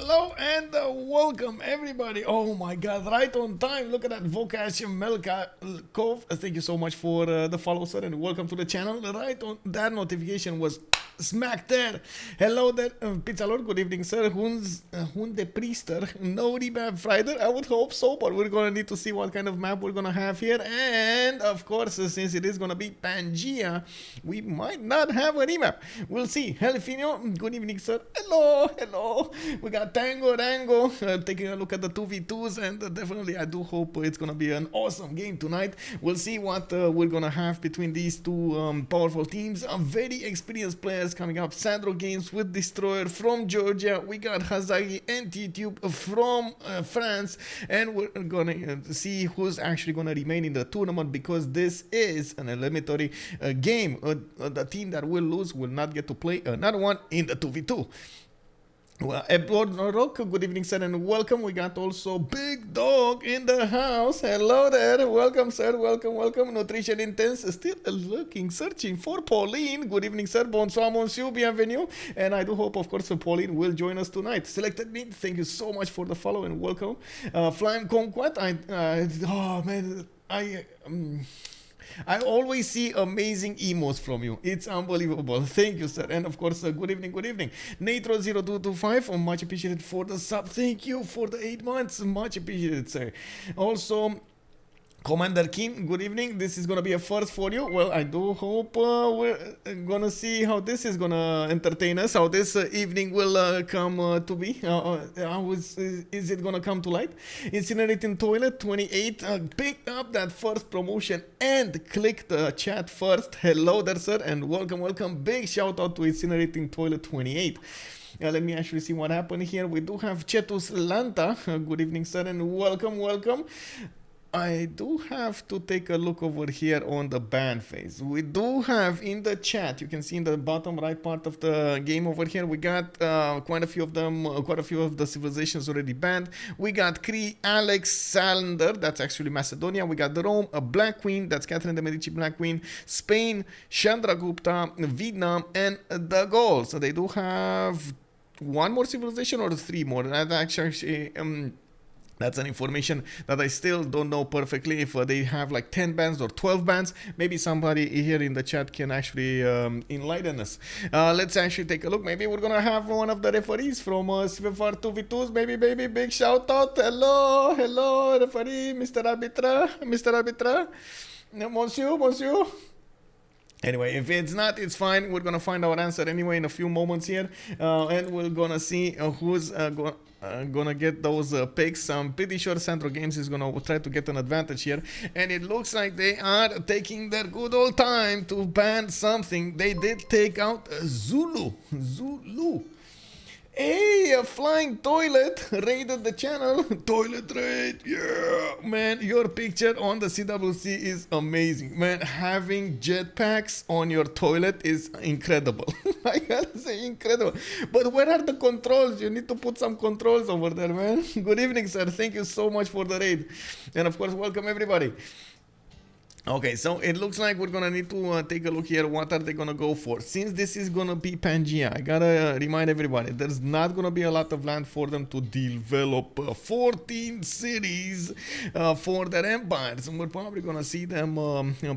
hello, and welcome everybody. Oh my god, right on time. Look at that Vokash Melkov. Thank you so much for the follow, sir, and welcome to the channel. Right on, that notification was smack there. Hello there, Pizza Lord. Good evening, sir. Hunde Priester. No remap Friday. I would hope so, but we're gonna need to see what kind of map we're gonna have here. And of course, since it is gonna be Pangea, we might not have a remap. We'll see. Helfino, good evening, sir. Hello, hello. We got Tango Rango taking a look at the 2v2's, and definitely I do hope it's gonna be an awesome game tonight. We'll see what we're gonna have between these two powerful teams. Very experienced players coming up. SandroGames with Destroyer from Georgia. We got Hazaggi and Tidube from France, and we're gonna see who's actually gonna remain in the tournament, because this is an eliminatory game. The team that will lose will not get to play another one in the 2v2. Well, Rock, good evening, sir, and welcome. We got also Big Dog in the house. Hello there. Welcome, sir. Welcome, welcome. Nutrition Intense still looking, searching for Pauline. Good evening, sir. Bonsoir, monsieur. Bienvenue. And I do hope, of course, Pauline will join us tonight. Selected me. Thank you so much for the follow and welcome. Flying Conquest. Oh, man. I always see amazing emos from you. It's unbelievable. Thank you, sir. And of course, good evening, good evening. Natro0225, much appreciated for the sub. Thank you for the 8 months. Much appreciated, sir. Also, Commander Kim, good evening. This is gonna be a first for you. Well, I do hope we're gonna see how this is gonna entertain us, how this evening will come to be. How is it gonna come to light? Incinerating Toilet 28 picked up that first promotion and clicked the chat first. Hello there, sir, and welcome, welcome. Big shout out to Incinerating Toilet 28. Let me actually see what happened here. We do have Chetus Lanta. Good evening, sir, and welcome, welcome. I do have to take a look over here on the ban phase. We do have in the chat, you can see in the bottom right part of the game over here, we got quite a few of them, quite a few of the civilizations already banned. We got Cree Alexander, that's actually Macedonia. We got the Rome, a Black Queen, that's Catherine de Medici Black Queen, Spain, Chandragupta, Vietnam, and the Gauls. So they do have one more civilization or three more. That actually that's an information that I still don't know perfectly, if they have like 10 bands or 12 bands. Maybe somebody here in the chat can actually enlighten us. Let's actually take a look. Maybe we're gonna have one of the referees from CivFR 2v2's. Maybe, big shout out. Hello, hello, referee, Mr. Arbitra, Monsieur. Anyway, if it's not, it's fine. We're gonna find our answer anyway in a few moments here, and we're gonna see who's gonna get those picks. I'm pretty sure SandroGames is gonna try to get an advantage here, and it looks like they are taking their good old time to ban something. They did take out Zulu. Hey, a flying toilet raided the channel. Toilet raid, yeah, man. Your picture on the CWC is amazing, man. Having jetpacks on your toilet is incredible. I gotta say, incredible. But where are the controls? You need to put some controls over there, man. Good evening, sir. Thank you so much for the raid, and of course, welcome everybody. Okay, so it looks like we're gonna need to take a look here. What are they gonna go for? Since this is gonna be Pangea, I gotta remind everybody, there's not gonna be a lot of land for them to develop 14 cities for their empires. And we're probably gonna see them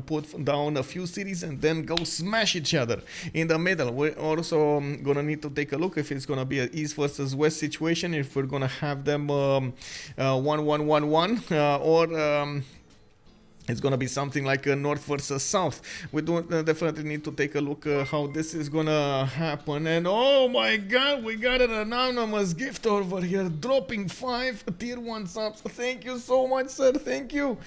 put down a few cities and then go smash each other in the middle. We're also gonna need to take a look if it's gonna be an east versus west situation, if we're gonna have them 1-1-1-1 or it's gonna be something like a north versus south. We do definitely need to take a look how this is gonna happen. And oh my god, we got an anonymous gift over here, dropping 5 tier 1 subs. Thank you so much, sir. Thank you.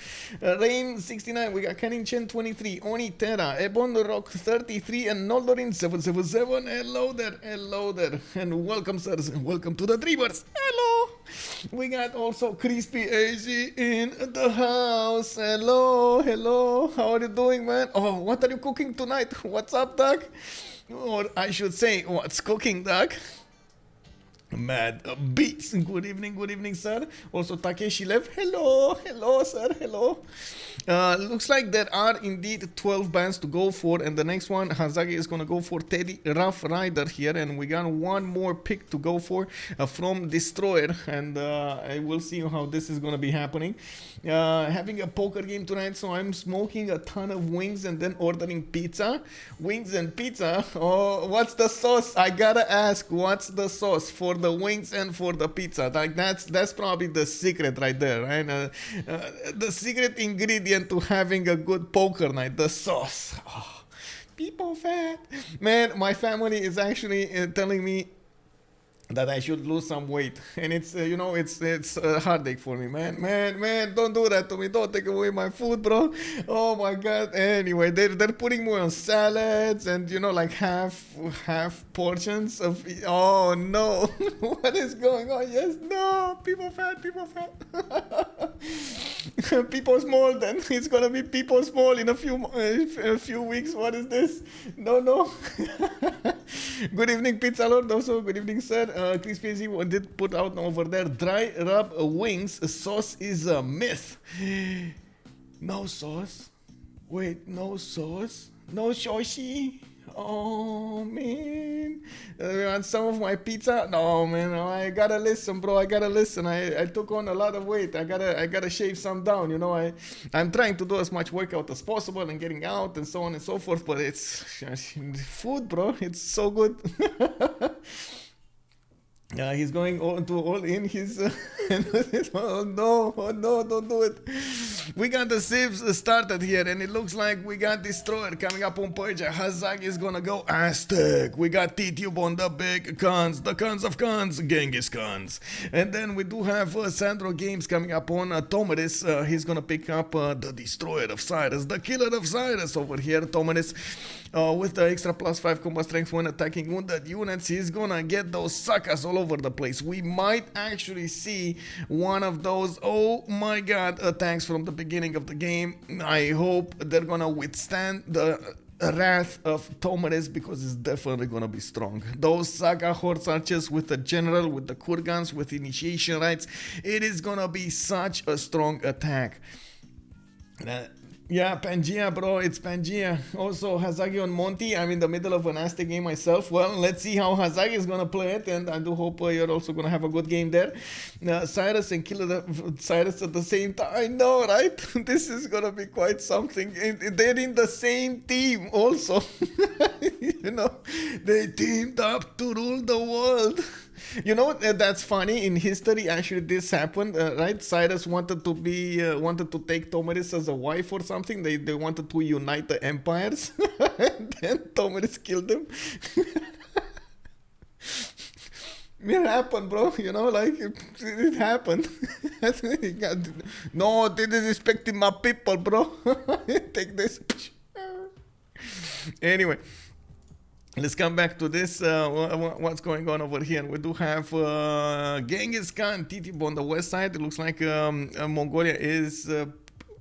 Rain 69, we got Canning Chen 23, Oni Terra, Ebon Rock 33, and Noldorin 777. Hello there, and welcome, sirs. Welcome to the Dreamers. Hello. We got also Crispy AG in the house. Hello. How are you doing, man? Oh, what are you cooking tonight? What's up, Doug? Or I should say, what's cooking, Doug? Mad Beats. Good evening, sir. Also, Takeshi left. Hello, sir. Hello. Looks like there are indeed 12 bands to go for, and the next one, Hazaggi is gonna go for Teddy Rough Rider here, and we got one more pick to go for from Destroyer, and I will see how this is gonna be happening. Having a poker game tonight, so I'm smoking a ton of wings and then ordering pizza. Wings and pizza. Oh, what's the sauce? I gotta ask, what's the sauce for the wings and for the pizza? Like that's probably the secret right there, right? The secret ingredient to having a good poker night, the sauce. Oh, people fat. Man, my family is actually telling me that I should lose some weight, and it's you know, it's a heartache for me, man, don't do that to me, don't take away my food, bro. Oh my god. Anyway, they're putting more on salads and, you know, like half portions of, oh no. What is going on? Yes, no, people fat. People small, then it's gonna be people small in a few weeks. What is this? No. Good evening, Pizza Lord. Also, good evening, sir. Crispy Z did put out over there, dry rub wings. Sauce is a myth. No sauce. Wait, no sauce? No shoshi? Oh man. You want some of my pizza? No man, I gotta listen, bro. I gotta listen. I took on a lot of weight. I gotta shave some down, you know. I'm trying to do as much workout as possible and getting out and so on and so forth, but it's food, bro. It's so good. He's going all in his oh no, don't do it. We got the Civs started here, and it looks like we got Destroyer coming up on Purge. Hazaggi is gonna go Aztec. We got Tidube on the big cons, the cons of cons, Genghis cons. And then we do have SandroGames coming up on Tomodis. He's gonna pick up the Destroyer of Cyrus, the Killer of Cyrus over here, Tomodis. With the extra +5 combat strength when attacking wounded units, he's gonna get those suckers all over the place. We might actually see one of those, oh my god, attacks from the beginning of the game. I hope they're gonna withstand the wrath of Tomodis, because it's definitely gonna be strong. Those Saga Horse Archers with the General, with the Kurgans, with Initiation Rites, it is gonna be such a strong attack. Yeah, Pangea, bro, it's Pangea. Also, Hazaggi on Monty. I'm in the middle of an Aztec game myself. Well, let's see how Hazaggi is gonna play it, and I do hope you're also gonna have a good game there. Cyrus and Killer Cyrus at the same time. I know, right? This is gonna be quite something. They're in the same team also. You know, they teamed up to rule the world. You know, that's funny. In history, actually, this happened, right? Cyrus wanted to take Tomodis as a wife or something. They wanted to unite the empires, and then Tomodis killed him. It happened, bro. You know, like it happened. No, they disrespecting my people, bro. Take this. Anyway. Let's come back to this, what's going on over here. We do have Genghis Khan, Tidube on the west side. It looks like Mongolia is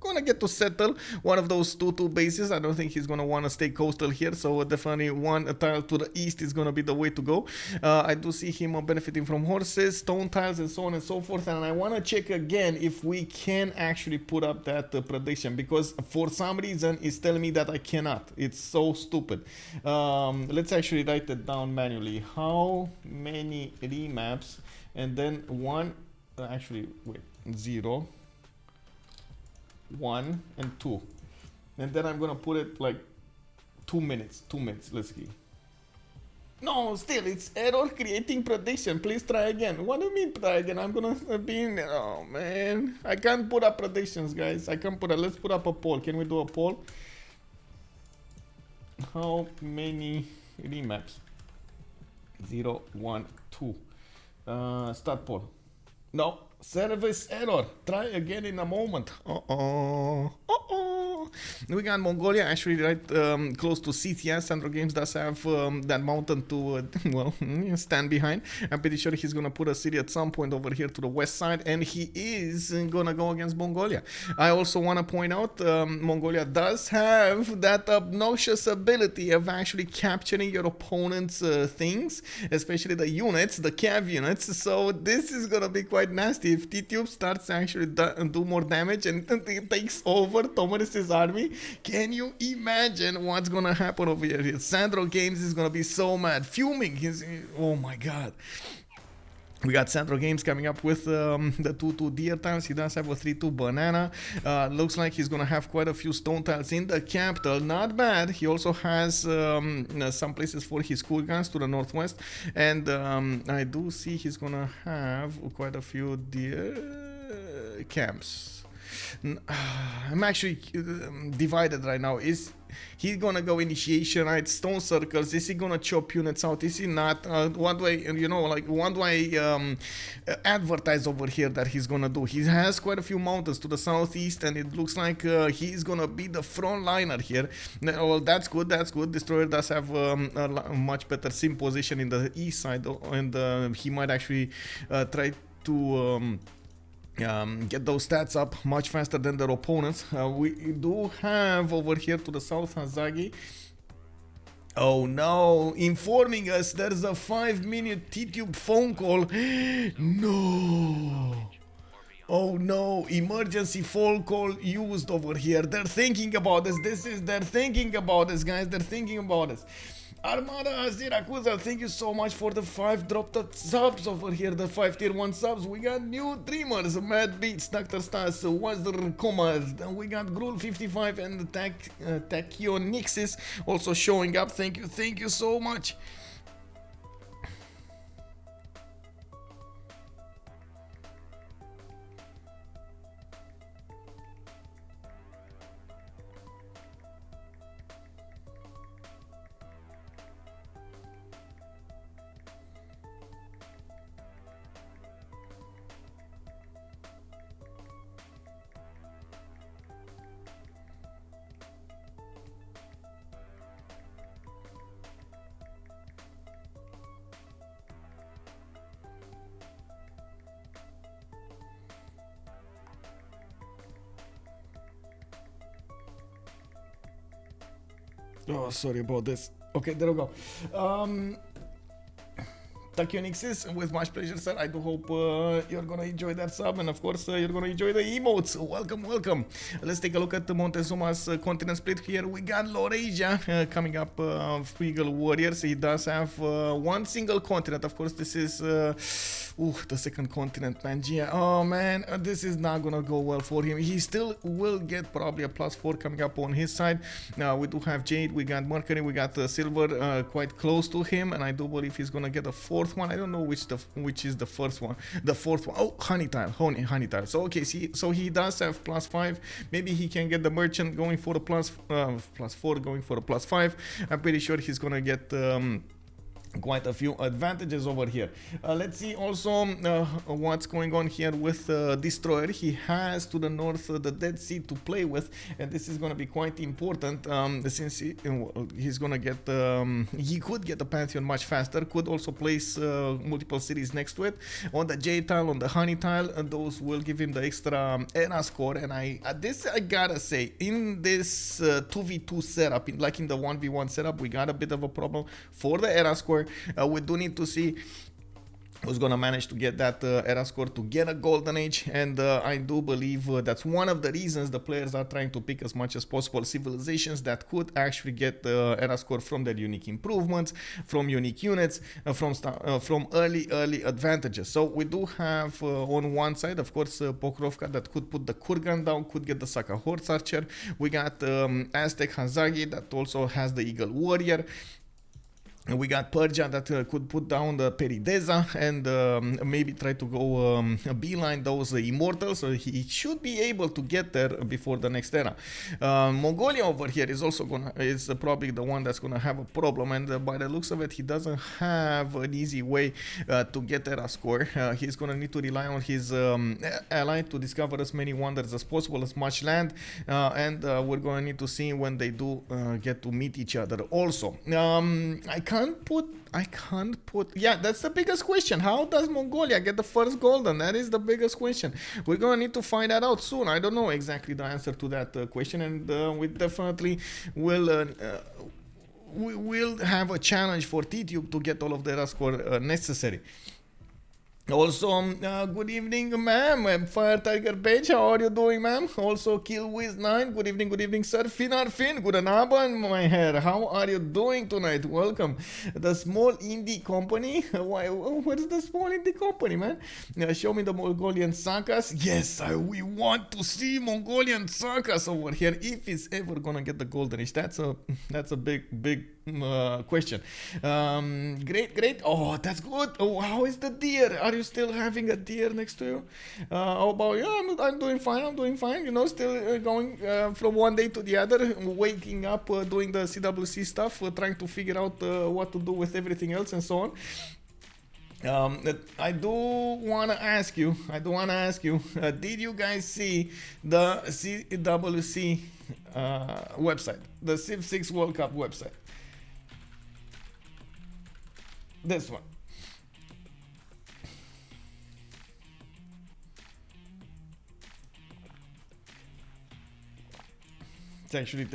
gonna get to settle one of those 2-2 bases. I don't think he's gonna want to stay coastal here, so definitely one tile to the east is gonna be the way to go. I do see him benefiting from horses, stone tiles, and so on and so forth, and I want to check again if we can actually put up that prediction, because for some reason it's telling me that I cannot. It's so stupid. Let's actually write it down manually. How many remaps, and then one, actually wait, 0, 1 and 2, and then I'm gonna put it like 2 minutes. Let's see. No, still it's error creating prediction. Please try again. What do you mean try again? I'm gonna be in. Oh man, I can't put up predictions, guys. I can't put up. Let's put up a poll. Can we do a poll? How many remaps? 0, 1, 2. Start poll. No, service error. Try again in a moment. We got Mongolia actually right close to CTS. SandroGames does have that mountain to, well, stand behind. I'm pretty sure he's gonna put a city at some point over here to the west side, and he is gonna go against Mongolia. I also want to point out Mongolia does have that obnoxious ability of actually capturing your opponent's things, especially the units, the cav units. So this is gonna be quite nasty if Tidube starts to actually do more damage and it takes over Tomaris's army. Can you imagine what's gonna happen over here? SandroGames is gonna be so mad, fuming. Oh my god. We got SandroGames coming up with the 2-2 deer tiles. He does have a 3-2 banana. Looks like he's gonna have quite a few stone tiles in the capital. Not bad. He also has some places for his cool guns to the northwest. And I do see he's gonna have quite a few deer camps. I'm actually divided right now. Is he gonna go initiation, right? Stone circles. Is he gonna chop units out? Is he not? What do I, you know, like what do I advertise over here that he's gonna do? He has quite a few mountains to the southeast, and it looks like he's gonna be the front liner here. Well, that's good. That's good. Destroyer does have a much better sim position in the east side, and he might actually try to get those stats up much faster than their opponents. We do have over here to the south Hazaggi. Oh no, informing us there's a 5-minute Tidube phone call. No. Oh no, emergency phone call used over here. They're thinking about this. They're thinking about this, guys. They're thinking about this. Armada Azirakuza, thank you so much for the 5 dropped subs over here, the 5 tier 1 subs. We got new dreamers, Mad Beats, Dr. Stas, Wazir Kumar, we got Grul55 and Tachionixis also showing up. Thank you so much. Oh, sorry about this. Okay, there we go. Tachionixis, with much pleasure, sir. I do hope you're gonna enjoy that sub, and of course you're gonna enjoy the emotes. Welcome, welcome. Let's take a look at the Montezuma's continent split here. We got Laurasia coming up, Eagle Warriors. He does have one single continent. Of course, this is the second continent, Pangea. Oh man, this is not gonna go well for him. He still will get probably a +4 coming up on his side. Now we do have Jade, we got Mercury, we got Silver quite close to him, and I do believe he's gonna get a 4th one. I don't know which is the first one, the 4th one. Oh, honey tile. So okay, so he does have +5. Maybe he can get the merchant going for the +4, going for a +5. I'm pretty sure he's gonna get quite a few advantages over here. Let's see also what's going on here with Destroyer. He has to the north the Dead Sea to play with, and this is going to be quite important since he's going to get he could get the Pantheon much faster, could also place multiple cities next to it. On the J tile, on the Honey tile, those will give him the extra era score, and I gotta say, in this 2v2 setup, like in the 1v1 setup, we got a bit of a problem for the era score. We do need to see who's gonna manage to get that era score to get a golden age, and I do believe that's one of the reasons the players are trying to pick as much as possible civilizations that could actually get the era score from their unique improvements, from unique units, from early advantages. So we do have on one side, of course, Pokrovka that could put the Kurgan down, could get the Saka Horse Archer. We got Aztec Hazaggi that also has the Eagle Warrior. We got Perja that could put down the Perideza and maybe try to go beeline those Immortals, so he should be able to get there before the next era. Mongolia over here is also is probably the one that's gonna have a problem, and by the looks of it, he doesn't have an easy way to get era score. He's gonna need to rely on his ally to discover as many wonders as possible, as much land, and we're gonna need to see when they do get to meet each other. Also, I can't put. Yeah, that's the biggest question. How does Mongolia get the first golden? That is the biggest question. We're gonna need to find that out soon. I don't know exactly the answer to that question, and we definitely will. We will have a challenge for Tidube to get all of the score necessary. Also, good evening, ma'am. Fire Tiger Page, how are you doing, ma'am? Also, KillWiz9, good evening, sir. Finarfin, good abend, my hair. How are you doing tonight? Welcome. The small indie company. Where's the small indie company, man? Show me the Mongolian Sakas. Yes, we want to see Mongolian Sakas over here. If it's ever gonna get the goldenish, that's a big question. Great. Oh, that's good. Oh, how is the deer? Are you still having a deer next to you? How about you? I'm doing fine. You know, still going from one day to the other, waking up, doing the CWC stuff, trying to figure out what to do with everything else and so on. I do want to ask you, did you guys see the CWC website, the Civ6 World Cup website? This one. It's actually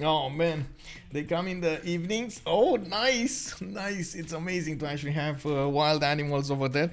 oh man, they come in the evenings. Oh, nice. It's amazing to actually have wild animals over there.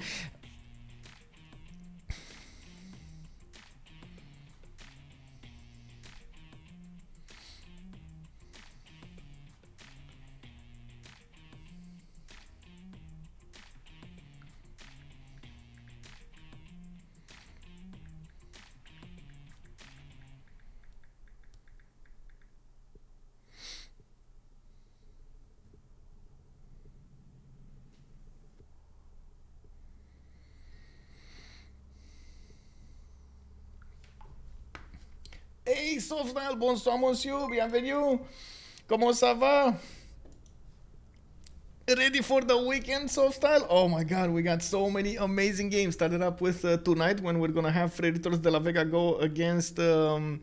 Hey, Sofnal, bonsoir monsieur, bienvenue. Comment ça va? Ready for the weekend, Softstyle? Oh my god, we got so many amazing games. Started up with tonight when we're gonna have Predators de la Vega go against who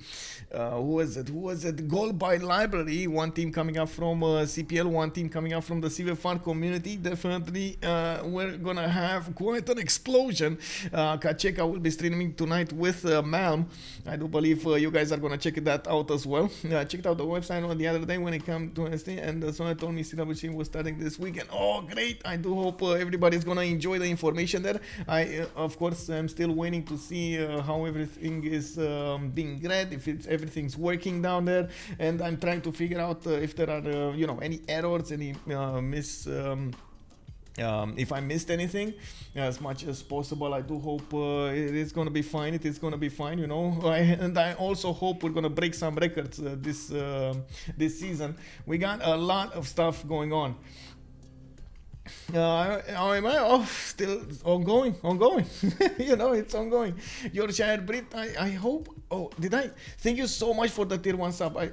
was it? Goal by Library. One team coming up from CPL, one team coming up from the CivFR community. Definitely we're gonna have quite an explosion. Kacheka will be streaming tonight with Malm. I do believe you guys are gonna check that out as well. Checked out the website on the other day when it came to ST, and someone told me CWC was starting this week. Oh, great. I do hope everybody's gonna enjoy the information there. I of course am still waiting to see how everything is being read, if everything's working down there, and I'm trying to figure out if there are any errors, any if I missed anything as much as possible. I do hope it is going to be fine. It is going to be fine, and I also hope we're going to break some records this season. We got a lot of stuff going on. Still ongoing. It's ongoing. Yorkshire Brit, I hope. Oh, did I? Thank you so much for the tier 1 sub. I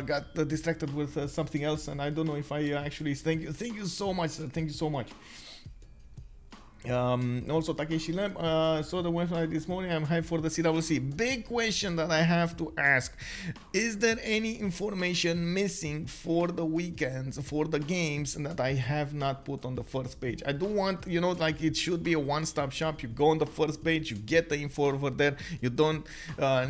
got distracted with something else, and I don't know if I actually thank you so much, sir. Thank you so much. Also Takeshi Lem, saw the website this morning. I'm hyped for the CWC. Big question that I have to ask: is there any information missing for the weekends, for the games, that I have not put on the first page? I do want, like it should be a one-stop shop. You go on the first page, you get the info over there. You don't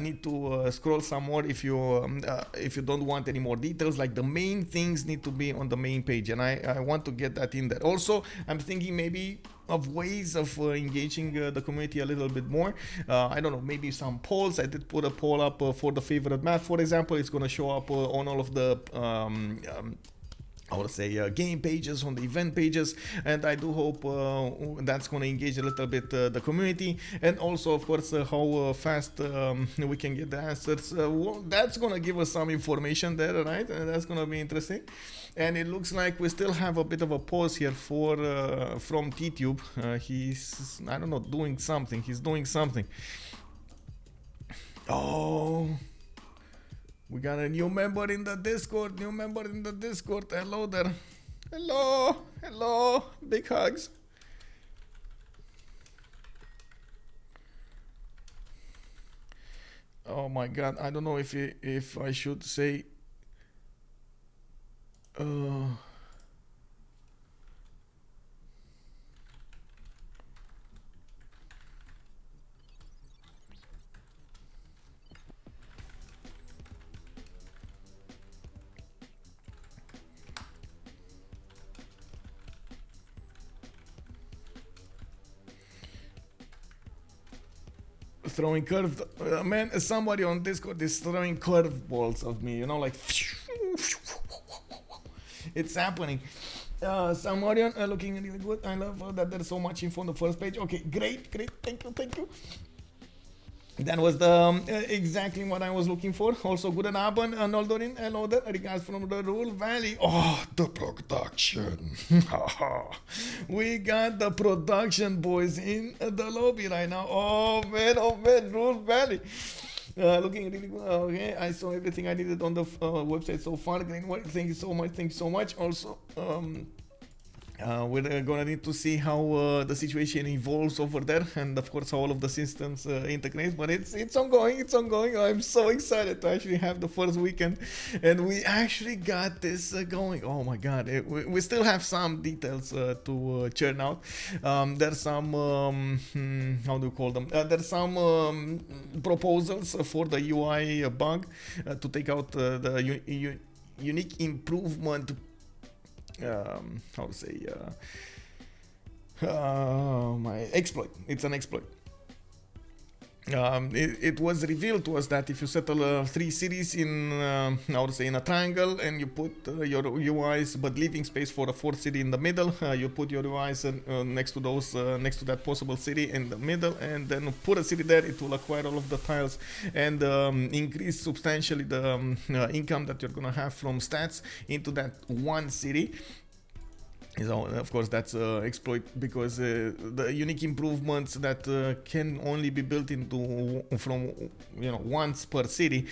need to scroll some more if you don't want any more details. Like the main things need to be on the main page, and I want to get that in there. Also, I'm thinking maybe of ways of engaging the community a little bit more. I don't know, maybe some polls. I did put a poll up for the favorite map, for example. It's going to show up on all of the I would say game pages, on the event pages, and I do hope that's going to engage a little bit the community, and also of course how fast we can get the answers. Well, that's going to give us some information there, right? That's going to be interesting. And it looks like we still have a bit of a pause here for from Tidube. He's, I don't know, doing something. He's doing something. Oh, we got a new member in the Discord. Hello there. Hello. Big hugs. Oh my God. I don't know if I should say. Throwing curved, man, somebody on Discord is throwing curveballs of me, you know, like it's happening. Somebody looking really good. I love that there's so much info on the first page. Okay, great, thank you. That was the exactly what I was looking for. Also, guten Abend, Noldorin. Hello there. Regards from the Rural Valley. Oh, the production. We got the production boys in the lobby right now. Oh man, Rural Valley. Looking really good. Okay, I saw everything I needed on the website so far. Great work. Thank you so much. Also, we're gonna need to see how the situation evolves over there, and of course how all of the systems integrate. But it's ongoing. I'm so excited to actually have the first weekend, and we actually got this going. Oh my God, we still have some details to churn out. There's some how do you call them? There's some proposals for the UI bug to take out the unique improvement. How to say my exploit. It's an exploit. It was revealed to us that if you settle 3 cities in how to say in a triangle, and you put your UIs but leaving space for a 4th city in the middle, you put your UIs next to those next to that possible city in the middle, and then put a city there. It will acquire all of the tiles and increase substantially the income that you're gonna have from stats into that one city. So of course that's exploit, because the unique improvements that can only be built into from once per city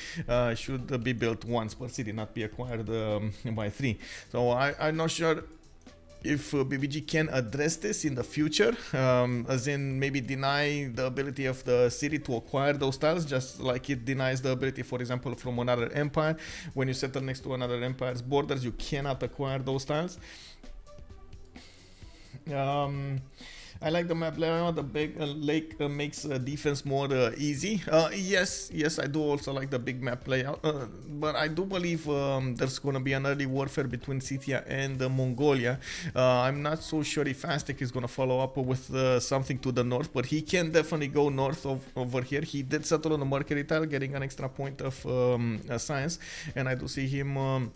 should be built once per city, not be acquired by 3. So I'm not sure if BBG can address this in the future, as in maybe deny the ability of the city to acquire those tiles, just like it denies the ability, for example, from another empire. When you settle next to another empire's borders, you cannot acquire those tiles. I like the map layout. The big lake makes defense more easy. Yes, I do also like the big map layout. But I do believe there's gonna be an early warfare between Scythia and Mongolia. I'm not so sure if Aztec is gonna follow up with something to the north, but he can definitely go north over here. He did settle on the Mercury tile, getting an extra point of science, and I do see him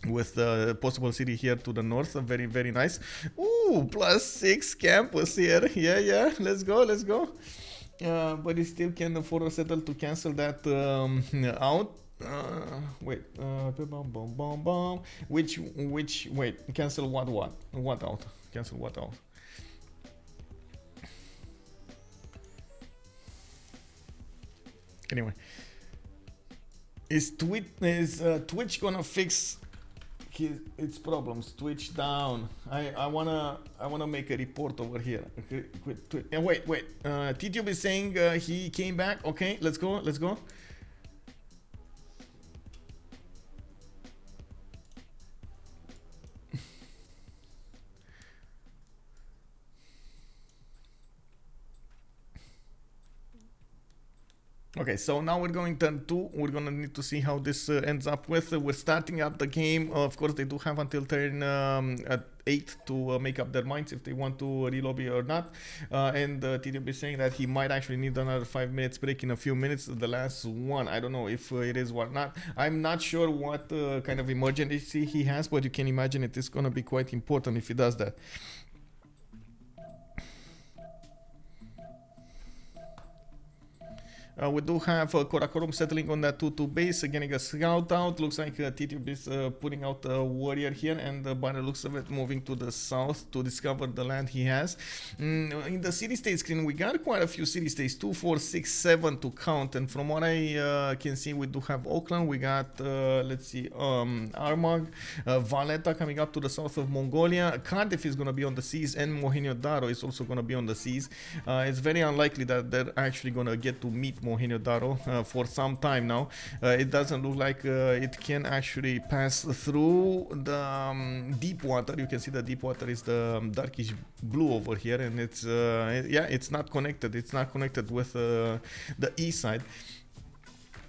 with the possible city here to the north. Very, very nice. Ooh, +6 campus here. Yeah, let's go. But he still can afford to settle to cancel that out. Wait, which wait, cancel what out? Cancel what out? Anyway, is Twitch gonna fix its problems? Twitch down. I wanna make a report over here. Wait. Tidube is saying he came back. Okay, let's go. Okay, so now we're going turn 2. We're gonna need to see how this ends up with. We're starting up the game. Of course, they do have until turn at 8 to make up their minds if they want to relobby or not. And Tidube is saying that he might actually need another 5 minutes break in a few minutes. The last one, I don't know if it is or not. I'm not sure what kind of emergency he has, but you can imagine it is gonna be quite important if he does that. We do have Karakorum settling on that 2-2 base, getting a scout out. Looks like Tidube is putting out a warrior here, and by the looks of it, moving to the south to discover the land he has. In the city-state screen, we got quite a few city-states, 2, 4, 6, 7 to count. And from what I can see, we do have Auckland. We got, let's see, Armagh, Valletta coming up to the south of Mongolia. Cardiff is going to be on the seas, and Mohenjo-Daro is also going to be on the seas. It's very unlikely that they're actually going to get to meet Mohenjo-Daro for some time now. It doesn't look like it can actually pass through the deep water. You can see the deep water is the darkish blue over here, and it's yeah, it's not connected. It's not connected with the east side.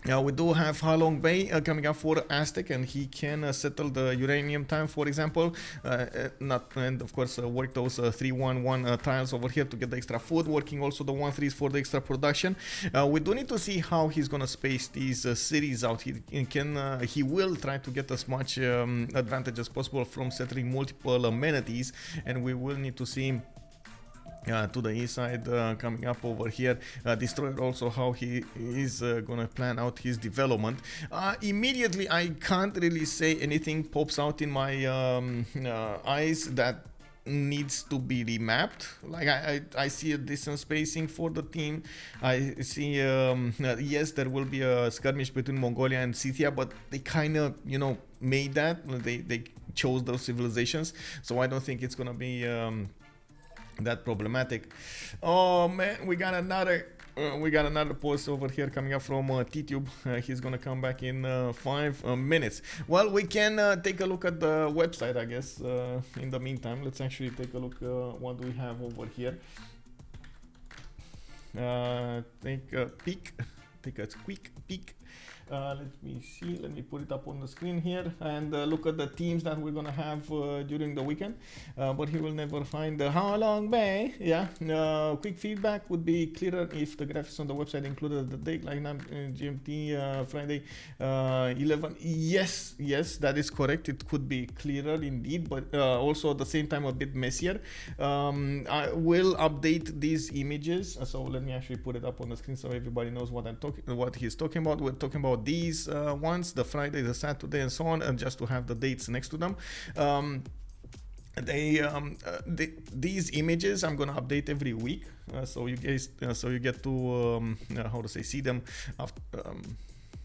We do have Halong Bay coming up for Aztec, and he can settle the uranium time, for example, and of course work those 3-1-1 tiles over here to get the extra food, working also the 1-3s for the extra production. We do need to see how he's gonna space these cities out. He will try to get as much advantage as possible from settling multiple amenities, and we will need to see to the east side coming up over here. Destroyer also how he is gonna plan out his development. Immediately I can't really say anything pops out in my eyes that needs to be remapped. Like I see a decent spacing for the team. I see yes, there will be a skirmish between Mongolia and Scythia, but they kind of, you know, made that. They chose those civilizations, so I don't think it's gonna be that problematic. Oh man, we got another post over here coming up from Tidube. He's gonna come back in 5 minutes. Well, we can take a look at the website, I guess. In the meantime, let's actually take a look what do we have over here. Take a peek. Take a quick peek. Let me see, let me put it up on the screen here and look at the teams that we're gonna have during the weekend, but he will never find the Halong Bay. Yeah, quick feedback would be clearer if the graphics on the website included the date like GMT Friday 11. Yes, that is correct. It could be clearer indeed, but also at the same time a bit messier. I will update these images, so let me actually put it up on the screen so everybody knows what he's talking about. We're talking about these ones, the Friday, the Saturday, and so on, and just to have the dates next to them. These images I'm gonna update every week, so you guys, so you get to how to say, see them after,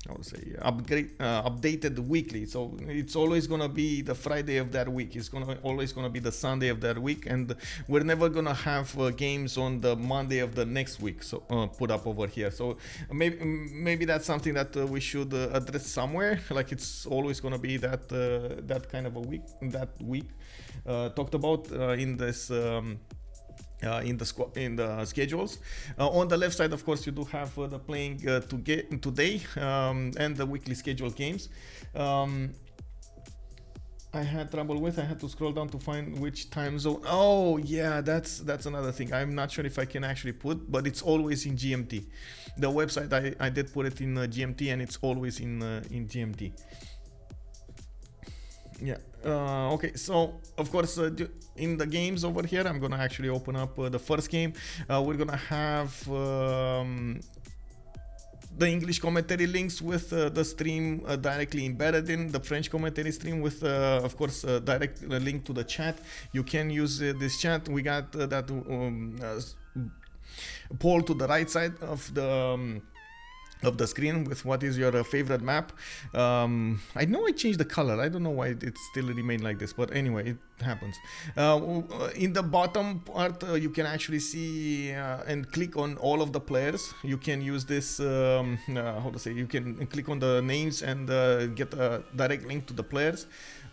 how to say, updated weekly. So it's always gonna be the Friday of that week. It's always gonna be the Sunday of that week, and we're never gonna have games on the Monday of the next week. So put up over here. So maybe that's something that we should address somewhere. Like it's always gonna be that that kind of a week, talked about in this. In the schedules. On the left side, of course, you do have the playing today and the weekly scheduled games. I had trouble with. I had to scroll down to find which time zone. Oh yeah, that's another thing. I'm not sure if I can actually put, but it's always in GMT. The website I did put it in GMT, and it's always in GMT. Yeah. Okay, so of course in the games over here, I'm gonna actually open up the first game. We're gonna have the English commentary links with the stream directly embedded in the French commentary stream with of course direct link to the chat. You can use this chat. We got that poll to the right side of the of the screen with what is your favorite map. I know I changed the color. I don't know why it still remained like this, but anyway, it happens. In the bottom part, you can actually see and click on all of the players. You can use this, how to say, you can click on the names and get a direct link to the players.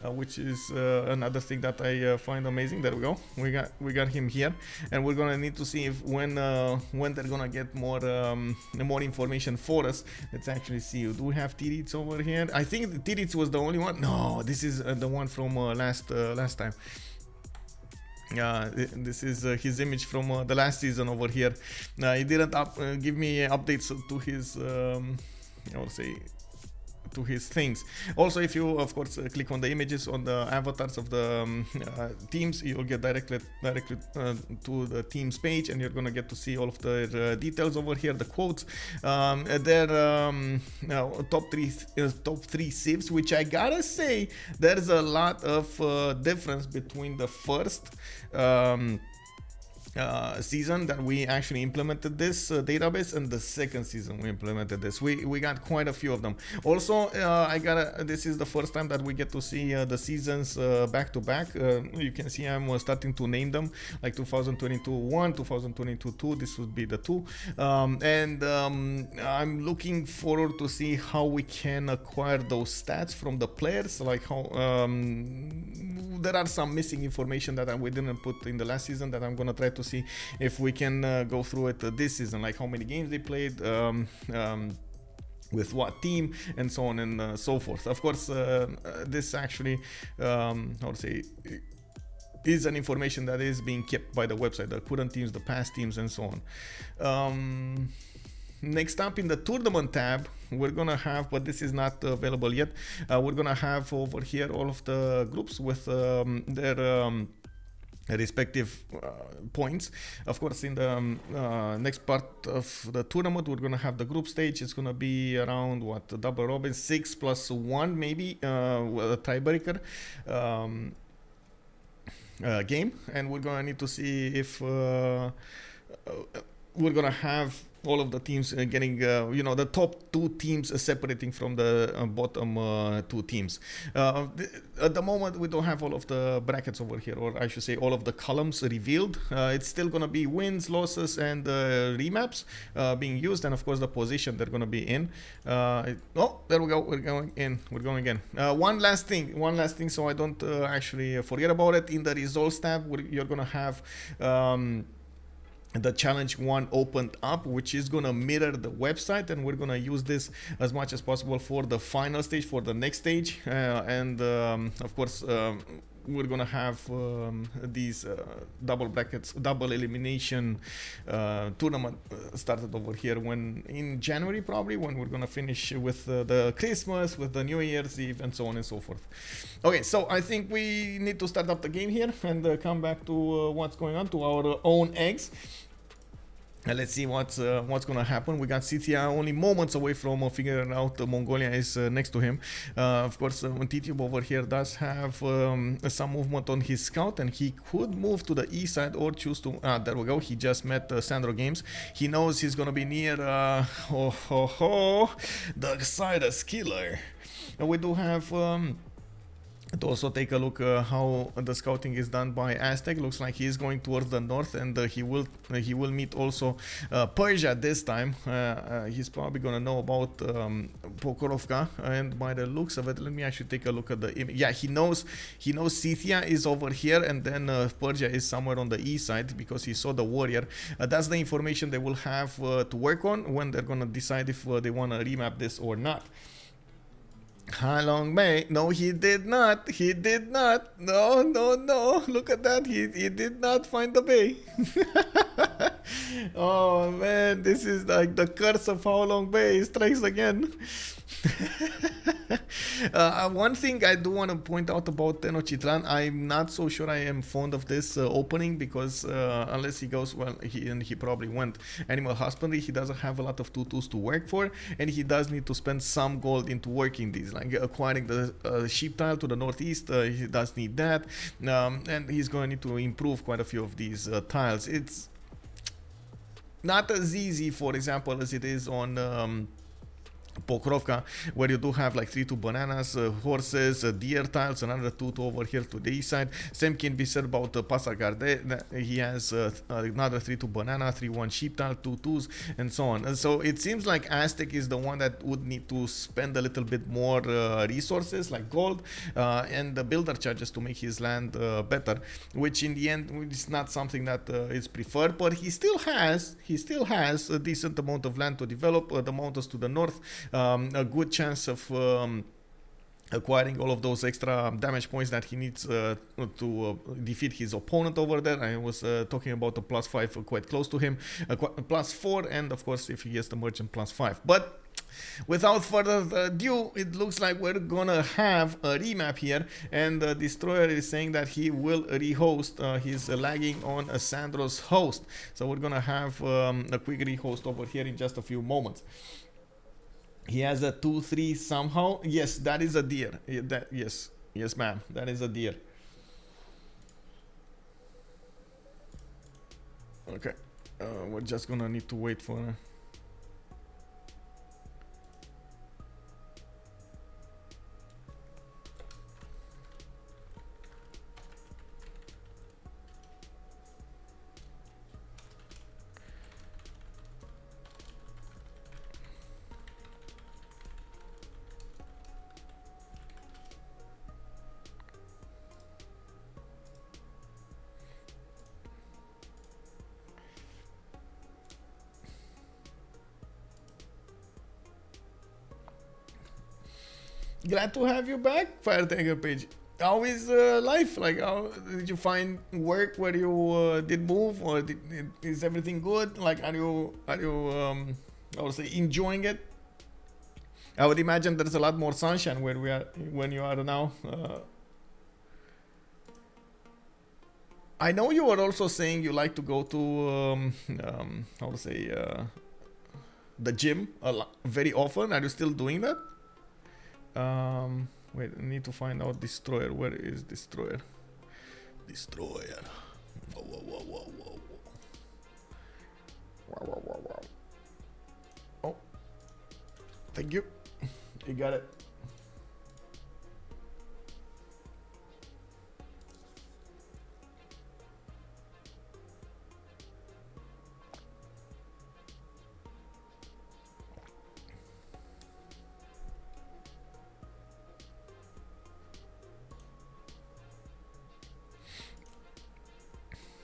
Which is another thing that I find amazing. There we go. We got him here, and we're gonna need to see if when they're gonna get more information for us. Let's actually see. Do we have Tidube over here? I think the Tidube was the only one. No, this is the one from last time. This is his image from the last season over here. He didn't give me updates to his I would say, to his things. Also, if you of course click on the images on the avatars of the teams, you'll get directly to the teams page, and you're gonna get to see all of the details over here, the quotes, their top three civs, which I gotta say there's a lot of difference between the first season that we actually implemented this database and the second season we implemented this. We got quite a few of them. Also, this is the first time that we get to see the seasons back to back. You can see I'm starting to name them, like 2022 1, 2022 2. This would be the 2, and I'm looking forward to see how we can acquire those stats from the players, like how there are some missing information that we didn't put in the last season that I'm gonna try to see if we can go through it this season, like how many games they played, with what team, and so on and so forth. Of course, this actually, how to say, is an information that is being kept by the website, the current teams, the past teams, and so on. Next up in the tournament tab, we're gonna have, but this is not available yet, we're gonna have over here all of the groups with their respective points. Of course, in the next part of the tournament, we're gonna have the group stage. It's gonna be around what, the double robin, 6+1 maybe, a tiebreaker game, and we're gonna need to see if we're gonna have all of the teams getting, the top 2 teams separating from the bottom 2 teams. At the moment, we don't have all of the brackets over here, or I should say all of the columns revealed. It's still going to be wins, losses, and remaps being used, and of course the position they're going to be in. Oh, there we go. We're going in. We're going in. One last thing, so I don't actually forget about it. In the results tab, you're going to have the challenge 1 opened up, which is gonna mirror the website, and we're gonna use this as much as possible for the final stage, for the next stage, and of course we're gonna have these double brackets, double elimination tournament started over here in January, probably, when we're gonna finish with the Christmas, with the New Year's Eve, and so on and so forth. Okay, so I think we need to start up the game here and come back to what's going on, to our own eggs. And let's see what's gonna happen. We got Cithia only moments away from figuring out Mongolia is next to him. Of course, Tidube over here does have some movement on his scout, and he could move to the east side or choose to. There we go. He just met SandroGames. He knows he's gonna be near the Cyrus Killer. And we do have. To also take a look how the scouting is done by Aztec. Looks like he is going towards the north, and he will meet also Persia this time. He's probably gonna know about Pokrovka, and by the looks of it, let me actually take a look at the image. Yeah, he knows Scythia is over here, and then Persia is somewhere on the east side, because he saw the warrior. That's the information they will have to work on when they're gonna decide if they want to remap this or not. Halong Bay. No, he did not. He did not. No. Look at that. He did not find the bay. Oh man, this is like the curse of Halong Bay strikes again. One thing I do want to point out about Tenochtitlan, I'm not so sure I am fond of this opening, because unless he goes, well, he probably went animal husbandry, he doesn't have a lot of tutus to work for, and he does need to spend some gold into working these, like acquiring the sheep tile to the northeast. He does need that, and he's going to need to improve quite a few of these tiles. It's not as easy, for example, as it is on Pokrovka, where you do have like 3-2 bananas, horses, deer tiles, another 2-2 over here to the east side. Same can be said about Pasagarde. He has another 3-2 banana, 3-1 sheep tile, 2-2s, and so on. And so it seems like Aztec is the one that would need to spend a little bit more resources like gold and the builder charges to make his land better, which in the end is not something that is preferred, but he still has a decent amount of land to develop. The mountains to the north, a good chance of acquiring all of those extra damage points that he needs to defeat his opponent over there. I was talking about the +5 quite close to him, +4, and of course if he gets the merchant +5. But without further ado, it looks like we're gonna have a remap here, and Destroyer is saying that he will rehost. He's lagging on Sandro's host, so we're gonna have a quick rehost over here in just a few moments. He has a 2-3 somehow. Yes, that is a deer. Yes, ma'am, that is a deer. Okay, we're just gonna need to wait for. Glad to have you back, Fire Tiger Page. How is life? Like, how did you find work where you did move, or is everything good? Like, are you I would say enjoying it? I would imagine there's a lot more sunshine where we are when you are now. I know you were also saying you like to go to how to say the gym very often. Are you still doing that? Wait, I need to find out Destroyer. Where is Destroyer? Destroyer. Whoa. Oh, thank you. You got it.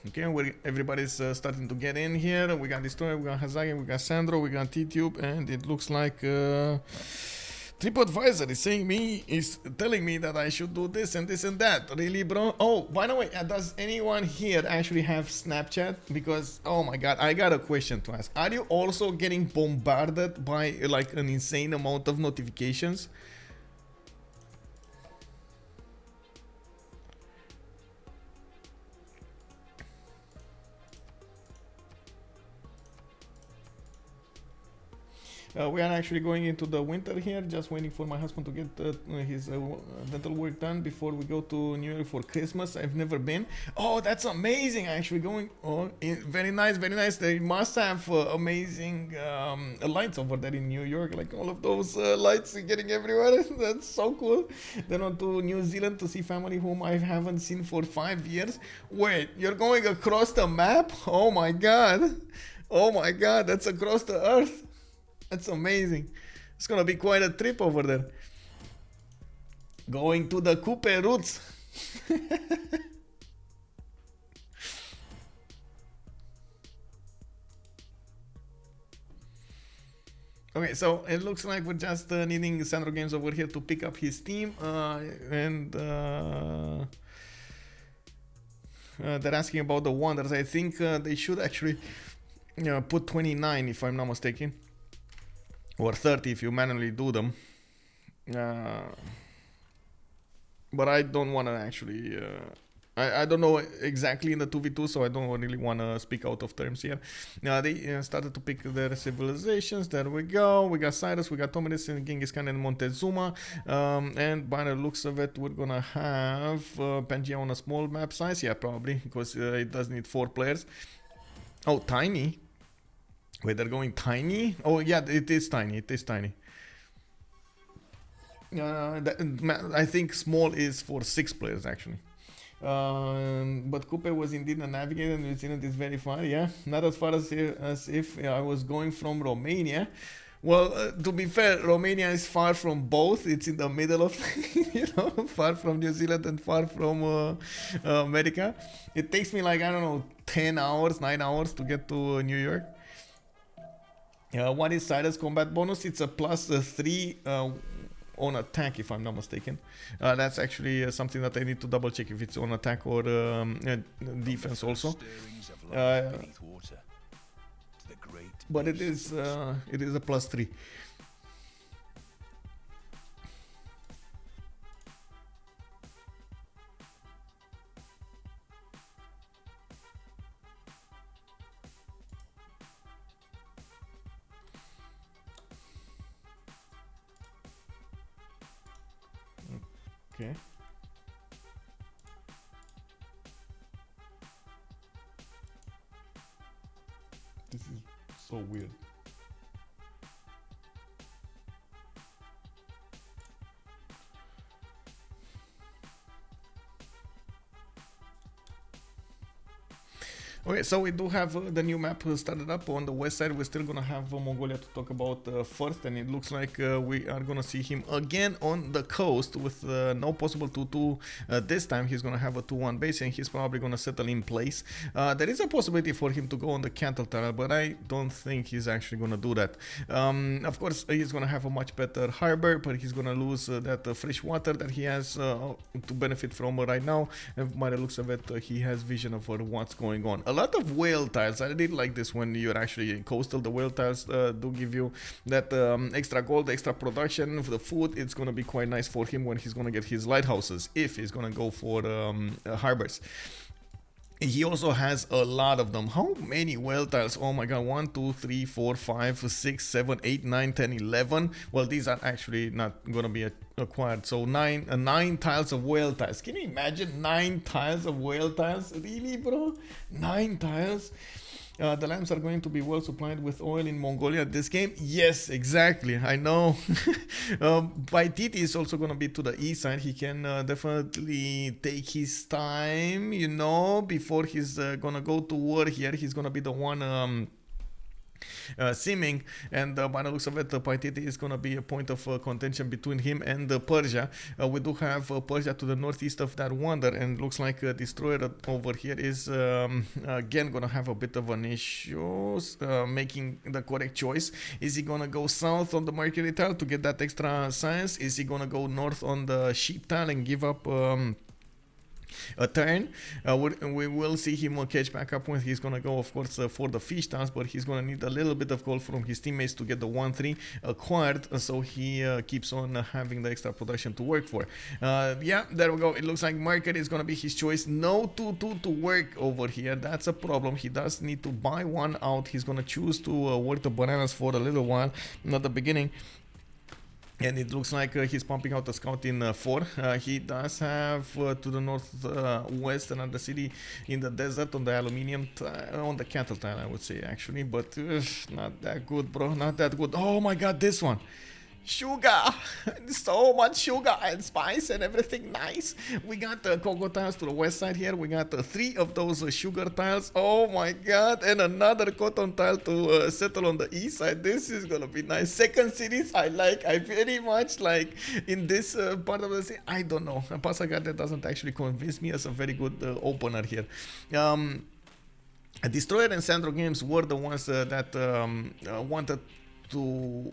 Okay, everybody's starting to get in here. We got Destroyer, we got Hazaggi, we got Sandro, we got Tidube, and it looks like TripAdvisor is telling me that I should do this and this and that. Really, bro? Oh, by the way, does anyone here actually have Snapchat? Because, oh my god, I got a question to ask. Are you also getting bombarded by like an insane amount of notifications? We are actually going into the winter here, just waiting for my husband to get his dental work done before we go to New York for Christmas. I've never been. Oh, that's amazing! Actually going. Oh, very nice, very nice. They must have amazing lights over there in New York, like all of those lights getting everywhere. That's so cool. Then on to New Zealand to see family whom I haven't seen for 5 years. Wait, you're going across the map? Oh my god! Oh my god, that's across the earth. That's amazing. It's gonna be quite a trip over there. Going to the Coupe roots. Okay, so it looks like we're just needing SandroGames over here to pick up his team. And they're asking about the Wonders. I think they should actually put 29 if I'm not mistaken. Or 30 if you manually do them. But I don't want to actually... I don't know exactly in the 2v2, so I don't really want to speak out of terms here. They started to pick their civilizations. There we go. We got Cyrus, we got Tomidis, and Genghis Khan, and Montezuma. And by the looks of it, we're going to have Pangaea on a small map size. Yeah, probably, because it does need 4 players. Oh, tiny. Wait, they're going tiny? Oh, yeah, it is tiny. It is tiny. I think small is for 6 players actually. But Coupe was indeed a navigator, and New Zealand is very far. Yeah, not as far as if I was going from Romania. Well, to be fair, Romania is far from both. It's in the middle of, far from New Zealand and far from America. It takes me like, I don't know, 10 hours, 9 hours to get to New York. What is Cyrus combat bonus? It's a plus 3 on attack, if I'm not mistaken. That's actually something that I need to double check if it's on attack or defense also. But it is a plus 3. Okay. This is so weird. Okay, so we do have the new map started up on the west side. We're still gonna have Mongolia to talk about first, and it looks like we are gonna see him again on the coast with no possible 2-2. This time he's gonna have a 2-1 base, and he's probably gonna settle in place. There is a possibility for him to go on the cattle tile, but I don't think he's actually gonna do that. Of course, he's gonna have a much better harbor, but he's gonna lose that fresh water that he has to benefit from right now. And by the looks of it, he has vision of what's going on. A lot of whale tiles. I did like this when you're actually in coastal. The whale tiles do give you that extra gold, extra production for the food. It's gonna be quite nice for him when he's gonna get his lighthouses, if he's gonna go for harbors. He also has a lot of them. How many whale tiles? Oh my god, 1, 2, 3, 4, 5, 6, 7, 8, 9, 10, 11. Well, these are actually not gonna be acquired. So 9 tiles of whale tiles. Can you imagine 9 tiles of whale tiles? Really, bro? 9 tiles? The lamps are going to be well supplied with oil in Mongolia this game. Yes, exactly. I know. Paititi is also going to be to the east side. He can definitely take his time, before he's going to go to war here. He's going to be the one simming, and by the looks of it, Paititi is going to be a point of contention between him and Persia. We do have Persia to the northeast of that wonder, and looks like Destroyer over here is again going to have a bit of an issue making the correct choice. Is he going to go south on the Mercury tile to get that extra science? Is he going to go north on the sheep tile and give up a turn? We will see him catch back up when he's gonna go, of course, for the fish tiles, but he's gonna need a little bit of gold from his teammates to get the 1-3 acquired, so he keeps on having the extra production to work for. Yeah, there we go. It looks like Mercury is gonna be his choice. No 2-2 to work over here. That's a problem. He does need to buy one out. He's gonna choose to work the bananas for a little while, not the beginning. And it looks like he's pumping out a scout in 4. He does have to the northwest another city in the desert on the aluminium on the cattle tile, I would say, actually. But not that good, bro. Not that good. Oh my god, this one. Sugar, so much sugar and spice and everything nice. We got the cocoa tiles to the west side here. We got 3 of those sugar tiles. Oh my god, and another cotton tile to settle on the east side. This is gonna be nice. Second series I like. I very much like in this part of the city. I don't know. Pasagate doesn't actually convince me as a very good opener here. Destroyer and SandroGames were the ones that wanted to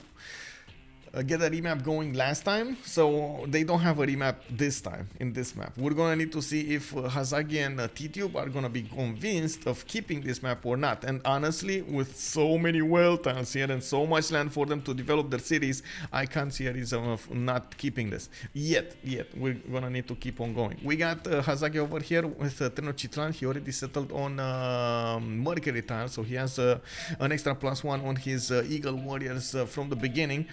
get a remap going last time, so they don't have a remap this time in this map. We're gonna need to see if Hazaggi and Tidube are gonna be convinced of keeping this map or not. And honestly, with so many whale tiles here and so much land for them to develop their cities, I can't see a reason of not keeping this yet. We're gonna need to keep on going. We got Hazaggi over here with Tenochtitlan. He already settled on Mercury tile, so he has an extra +1 on his Eagle Warriors from the beginning.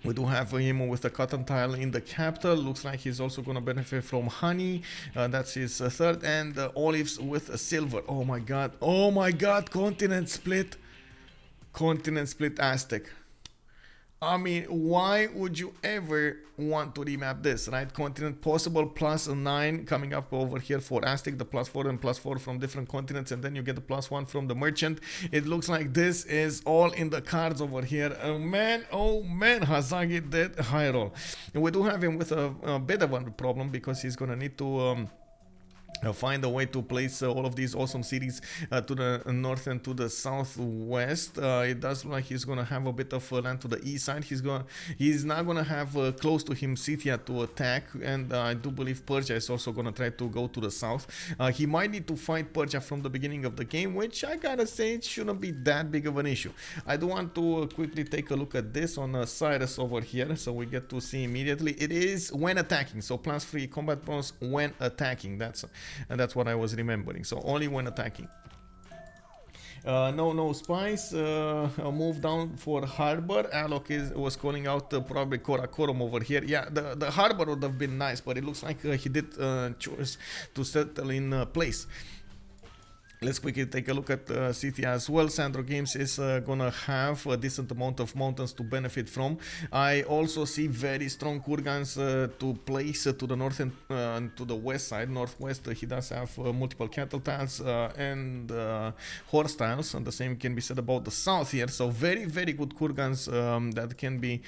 We do have him with the cotton tile in the capital. Looks like he's also going to benefit from honey. That's his third. And olives with silver. Oh my god. Oh my god. Continent split. Continent split Aztec. I mean, why would you ever want to remap this, right? Continent possible +9 coming up over here for Aztec, the +4 and +4 from different continents, and then you get the +1 from the merchant. It looks like this is all in the cards over here. Oh man, Hazaggi did high roll. And we do have him with a bit of a problem because he's gonna need to find a way to place all of these awesome cities to the north and to the southwest. It does look like he's gonna have a bit of land to the east side. He's not gonna have close to him Scythia to attack, and I do believe Persia is also gonna try to go to the south. He might need to fight Persia from the beginning of the game, which I gotta say it shouldn't be that big of an issue. I do want to quickly take a look at this on Cyrus over here, so we get to see immediately. It is when attacking, so +3 combat bonus when attacking. That's what I was remembering. So only when attacking. No spies. Move down for harbor. Alok was calling out probably Karakorum over here. Yeah, the harbor would have been nice, but it looks like he did choose to settle in place. Let's quickly take a look at Scythia as well. SandroGames is gonna have a decent amount of mountains to benefit from. I also see very strong kurgans to place to the north and to the west side. Northwest, he does have multiple cattle tiles and horse tiles, and the same can be said about the south here. So very good kurgans that can be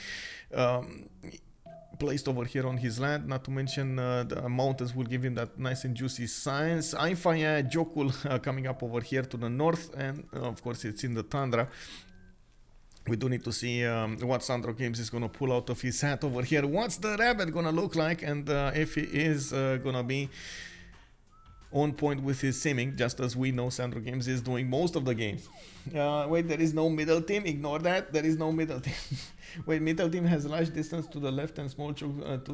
placed over here on his land. Not to mention the mountains will give him that nice and juicy science. Ainfaya Jokul coming up over here to the north, and of course it's in the tundra. We do need to see what SandroGames is gonna pull out of his hat over here. What's the rabbit gonna look like, and if he is gonna be on point with his simming, just as we know SandroGames is doing most of the games. Wait, there is no middle team. Ignore that. There is no middle team. Wait, middle team has large distance to the left and small to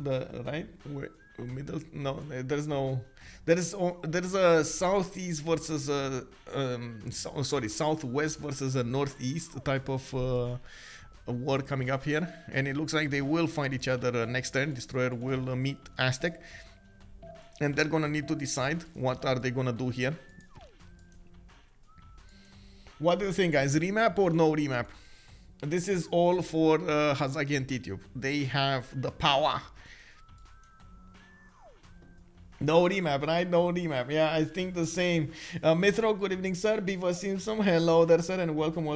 the right. Wait, middle? No, there's no. There's a southeast versus southwest versus a northeast type of war coming up here, and it looks like they will find each other next turn. Destroyer will meet Aztec. And they're gonna need to decide what are they gonna do here. What do you think, guys? Remap or no remap? This is all for Hazaggi and Tidube. They have the power. No remap, right? No remap. Yeah, I think the same. Mithro, good evening, sir. Beaver Simpson, hello there, sir, and welcome.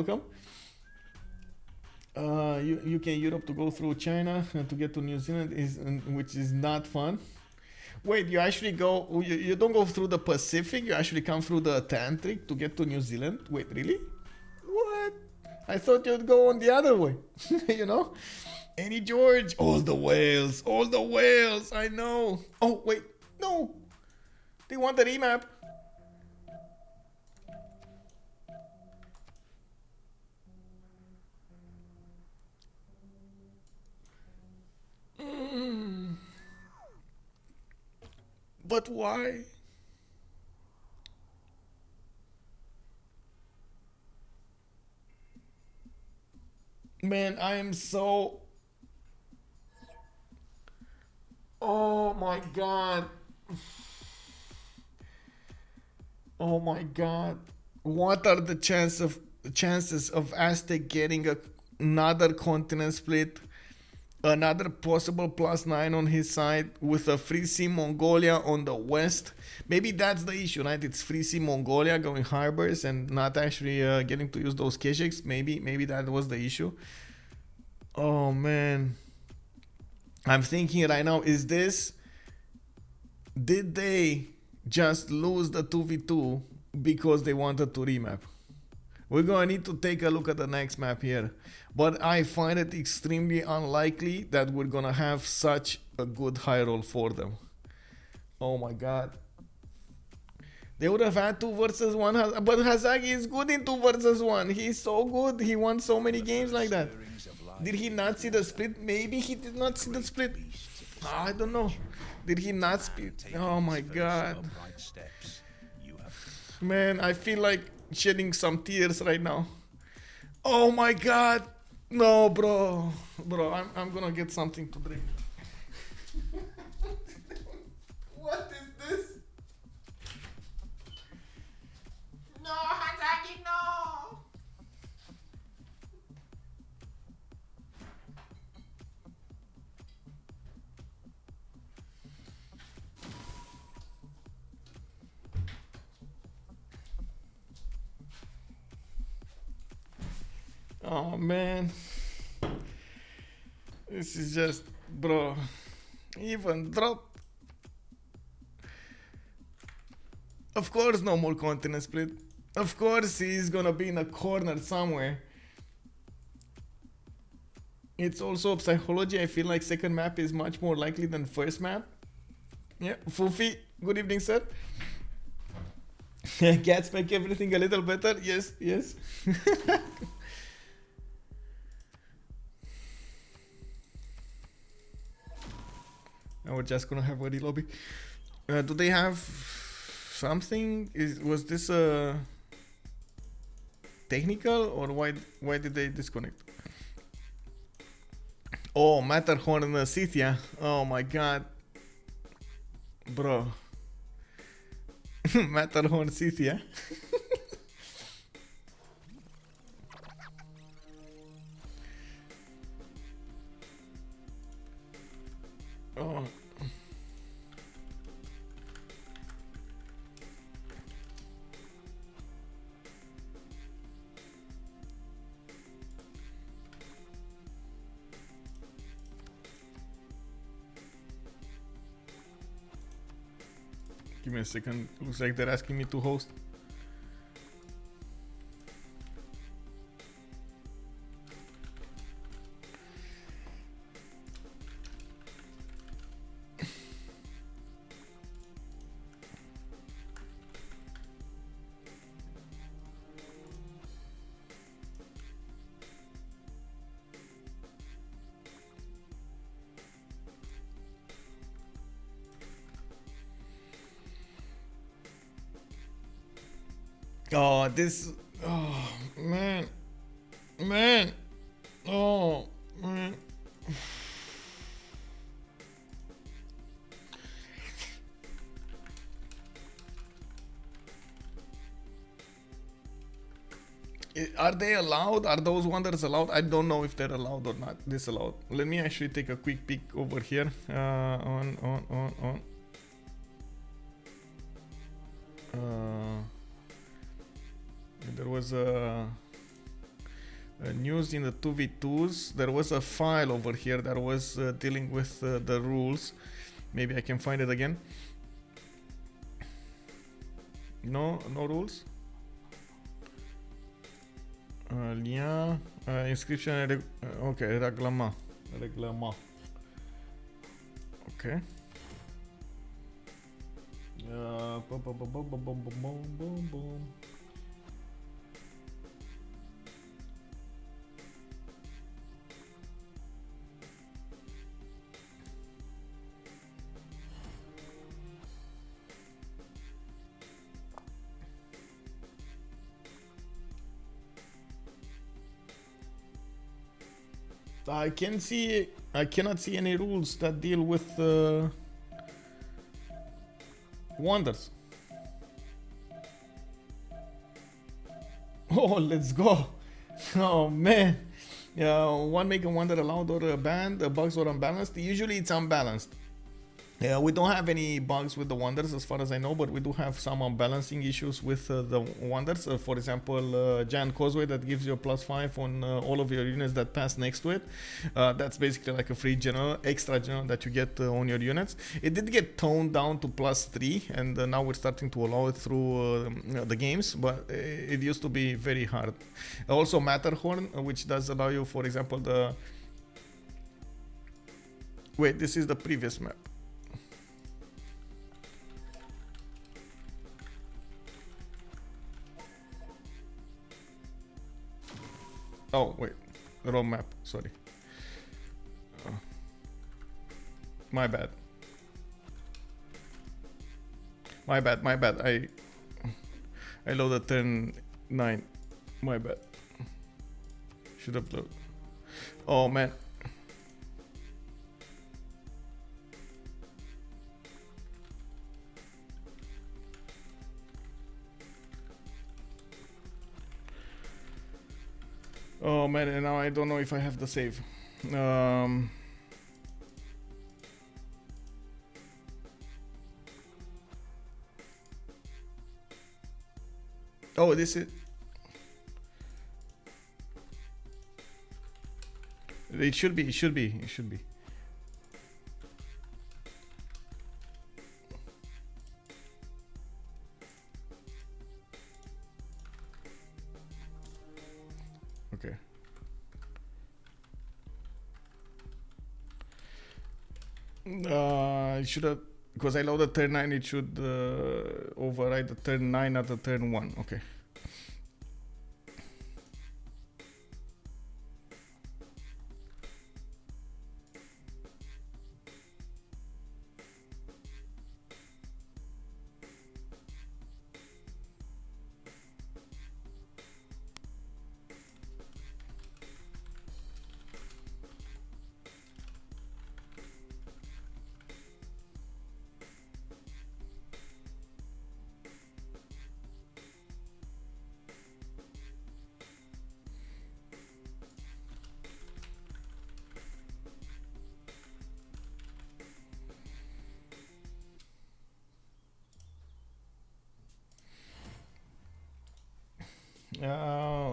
UK, Europe to go through China to get to New Zealand which is not fun. Wait, you actually go, you don't go through the Pacific, you actually come through the Atlantic to get to New Zealand? Wait, really? What? I thought you'd go on the other way, you know? Annie George, all the whales, I know. Oh, wait, no. They want the remap. But why? Man, I am so... Oh my god. Oh my god. What are the chances of Aztec getting another continent split? Another possible +9 on his side with a Free Sea Mongolia on the west. Maybe that's the issue, right? It's Free Sea Mongolia going harbors and not actually getting to use those Keshiks. Maybe that was the issue. Oh man. I'm thinking right now, did they just lose the 2v2 because they wanted to remap? We're gonna need to take a look at the next map here. But I find it extremely unlikely that we're gonna have such a good high roll for them. Oh my god. They would have had 2 versus 1, but Hazaggi is good in 2 versus 1. He's so good. He won so many games like that. Did he not see the split? Maybe he did not see the split. I don't know. Did he not split? Oh my god. Man, I feel like shedding some tears right now. Oh my god. No, bro. Bro, I'm gonna get something to drink. What is this? No, Hazaggi, no. Oh man. This is just, bro. Even drop. Of course, no more continent split. Of course, he's gonna be in a corner somewhere. It's also psychology. I feel like second map is much more likely than first map. Yeah, Fufi, good evening, sir. Cats make everything a little better. Yes, yes. And we're just gonna have a lobby. Do they have something? Was this a technical, or why did they disconnect? Oh, Matterhorn Scythia. Oh my god, bro. Matterhorn Scythia. Oh. Give me a second. Looks like they're asking me to host. Oh, this. Oh, man. Man. Oh, man. Are they allowed? Are those wonders allowed? I don't know if they're allowed or not. Disallowed. Let me actually take a quick peek over here. On. There was a news in the 2v2's. There was a file over here that was dealing with the rules. Maybe I can find it again. No rules. Lien, inscription. Okay, reglament. Okay. Boom. I cannot see any rules that deal with wonders. Oh, let's go. Oh man. One make a wonder allowed or banned, bugs or unbalanced. Usually it's unbalanced. Yeah, we don't have any bugs with the wonders as far as I know, but we do have some unbalancing issues with the wonders. For example, Giant Causeway that gives you a +5 on all of your units that pass next to it. That's basically like a free extra general that you get on your units. It did get toned down to +3, and now we're starting to allow it through the games, but it used to be very hard. Also Matterhorn, which does allow you, for example, the... Wait, this is the previous map. Oh, wait. The wrong map. Sorry. My bad. My bad. I loaded turn 9. My bad. Should have loaded. Oh, man. Oh man, and now I don't know if I have the save. Oh, this is... It should be. It should be. It should be. Okay. It should have, because I loaded turn 9, it should override the turn 9 at the turn 1. Okay.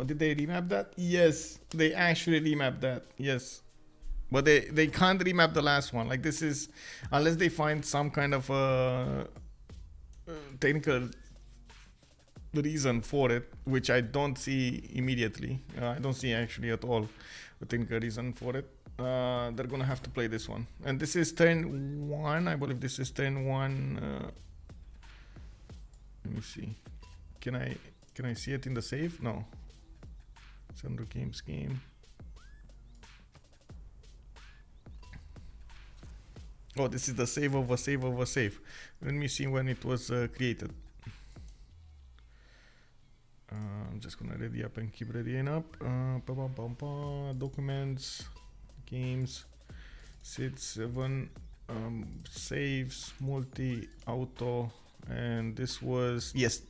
Did they remap that? Yes, they actually remapped that. Yes, but they can't remap the last one. Like, this is, unless they find some kind of technical reason for it, which I don't see immediately. I don't see actually at all a technical reason for it. They're gonna have to play this one, and this is turn 1. I believe this is turn 1. Let me see. Can I see it in the save? No. SandroGames game. Oh, this is the save of a save of a save. Let me see when it was created. I'm just gonna ready up and keep readying up. Documents, games, SID 7, saves, multi, auto, and this was, yes.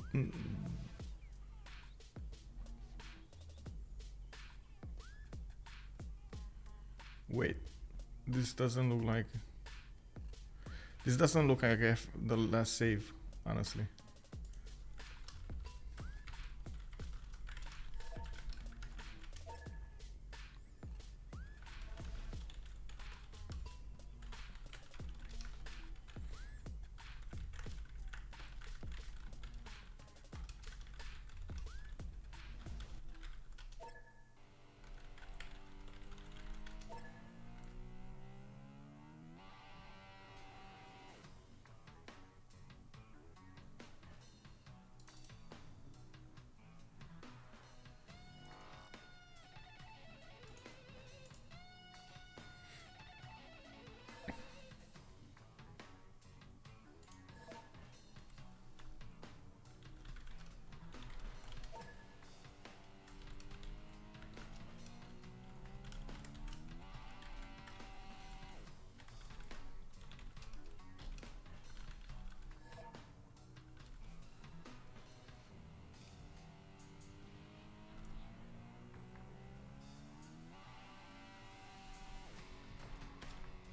Wait, this doesn't look like the last save, honestly.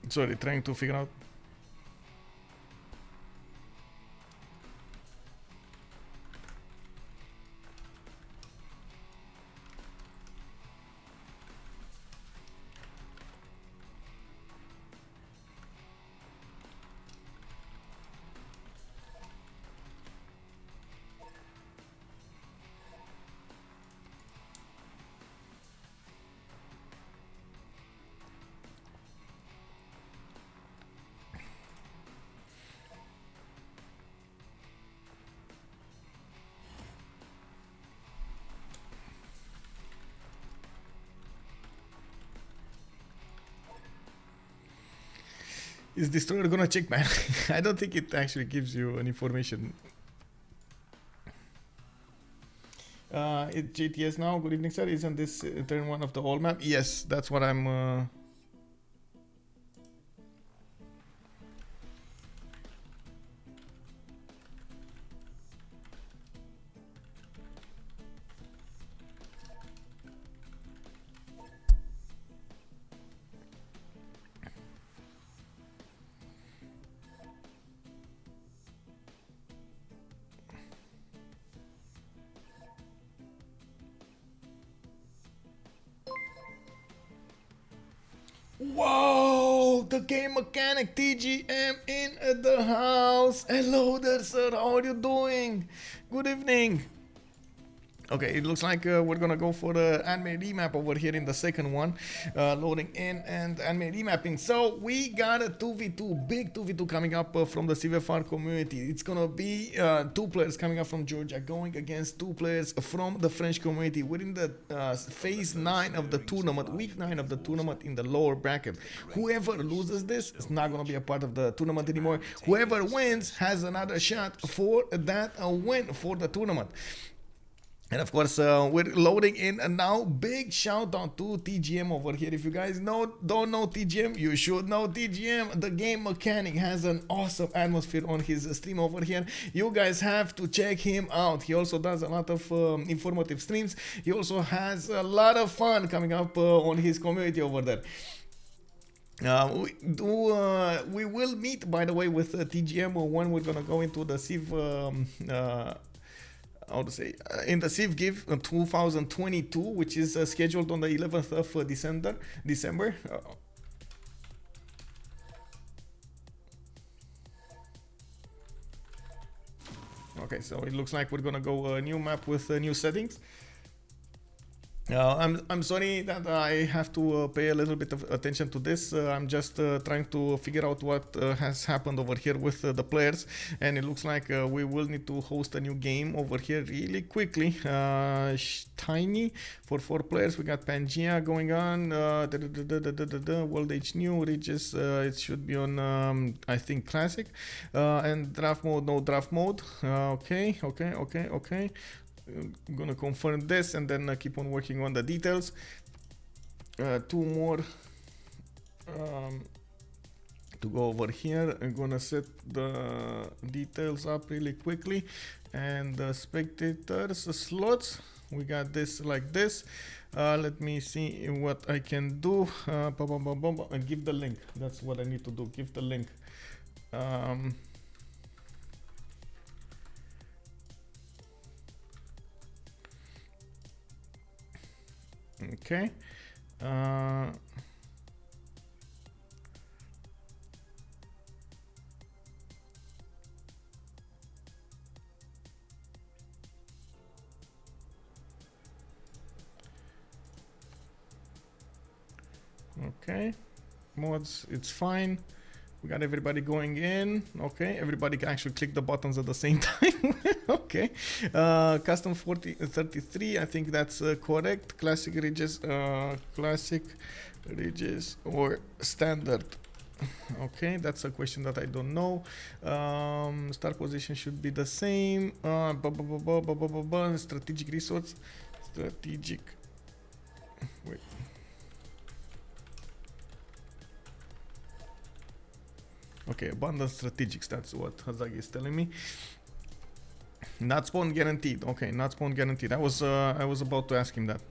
Sorry, trying to figure out. Is Destroyer gonna check, man? I don't think it actually gives you an information. It's JTS now. Good evening, sir. Isn't this turn 1 of the all map? Yes, that's what I'm... Wow, the game mechanic TGM in the house. Hello there, sir. How are you doing? Good evening. Okay, it looks like we're gonna go for the anime remap over here in the second one, loading in and anime remapping. So we got a 2v2, big 2v2 coming up from the CivFR community. It's gonna be 2 players coming up from Georgia going against 2 players from the French community. We're in the phase 9 of the tournament, week 9 of the tournament in the lower bracket. Whoever loses this is not gonna be a part of the tournament anymore. Whoever wins has another shot for that win for the tournament. And of course, we're loading in and now. Big shout out to TGM over here. If you guys don't know TGM, you should know TGM. The game mechanic has an awesome atmosphere on his stream over here. You guys have to check him out. He also does a lot of informative streams. He also has a lot of fun coming up on his community over there. We will meet, by the way, with TGM when we're gonna go into the Civ. How to say, in the Civ Give 2022, which is scheduled on the 11th of December. Okay, so it looks like we're gonna go a new map with new settings. I'm sorry that I have to pay a little bit of attention to this. I'm just trying to figure out what has happened over here with the players, and it looks like we will need to host a new game over here really quickly. Tiny for 4 players. We got Pangea going on. World Age New Regis. It should be on I think Classic, and draft mode. No draft mode. Okay. I'm gonna confirm this and then keep on working on the details. 2 more to go over here. I'm gonna set the details up really quickly, and the spectators slots, we got this like this. Let me see what I can do. And give the link. That's what I need to do. Give the link. Okay. Okay. Mods, it's fine. We got everybody going in. Okay, everybody can actually click the buttons at the same time. Okay. Custom 33, I think that's correct. Classic Regis, or standard. Okay, that's a question that I don't know. Start position should be the same. Strategic resource. Strategic. Wait. Okay, abundant strategics, that's what Hazaggi is telling me. Not spawn guaranteed. Okay, not spawn guaranteed. I was about to ask him that.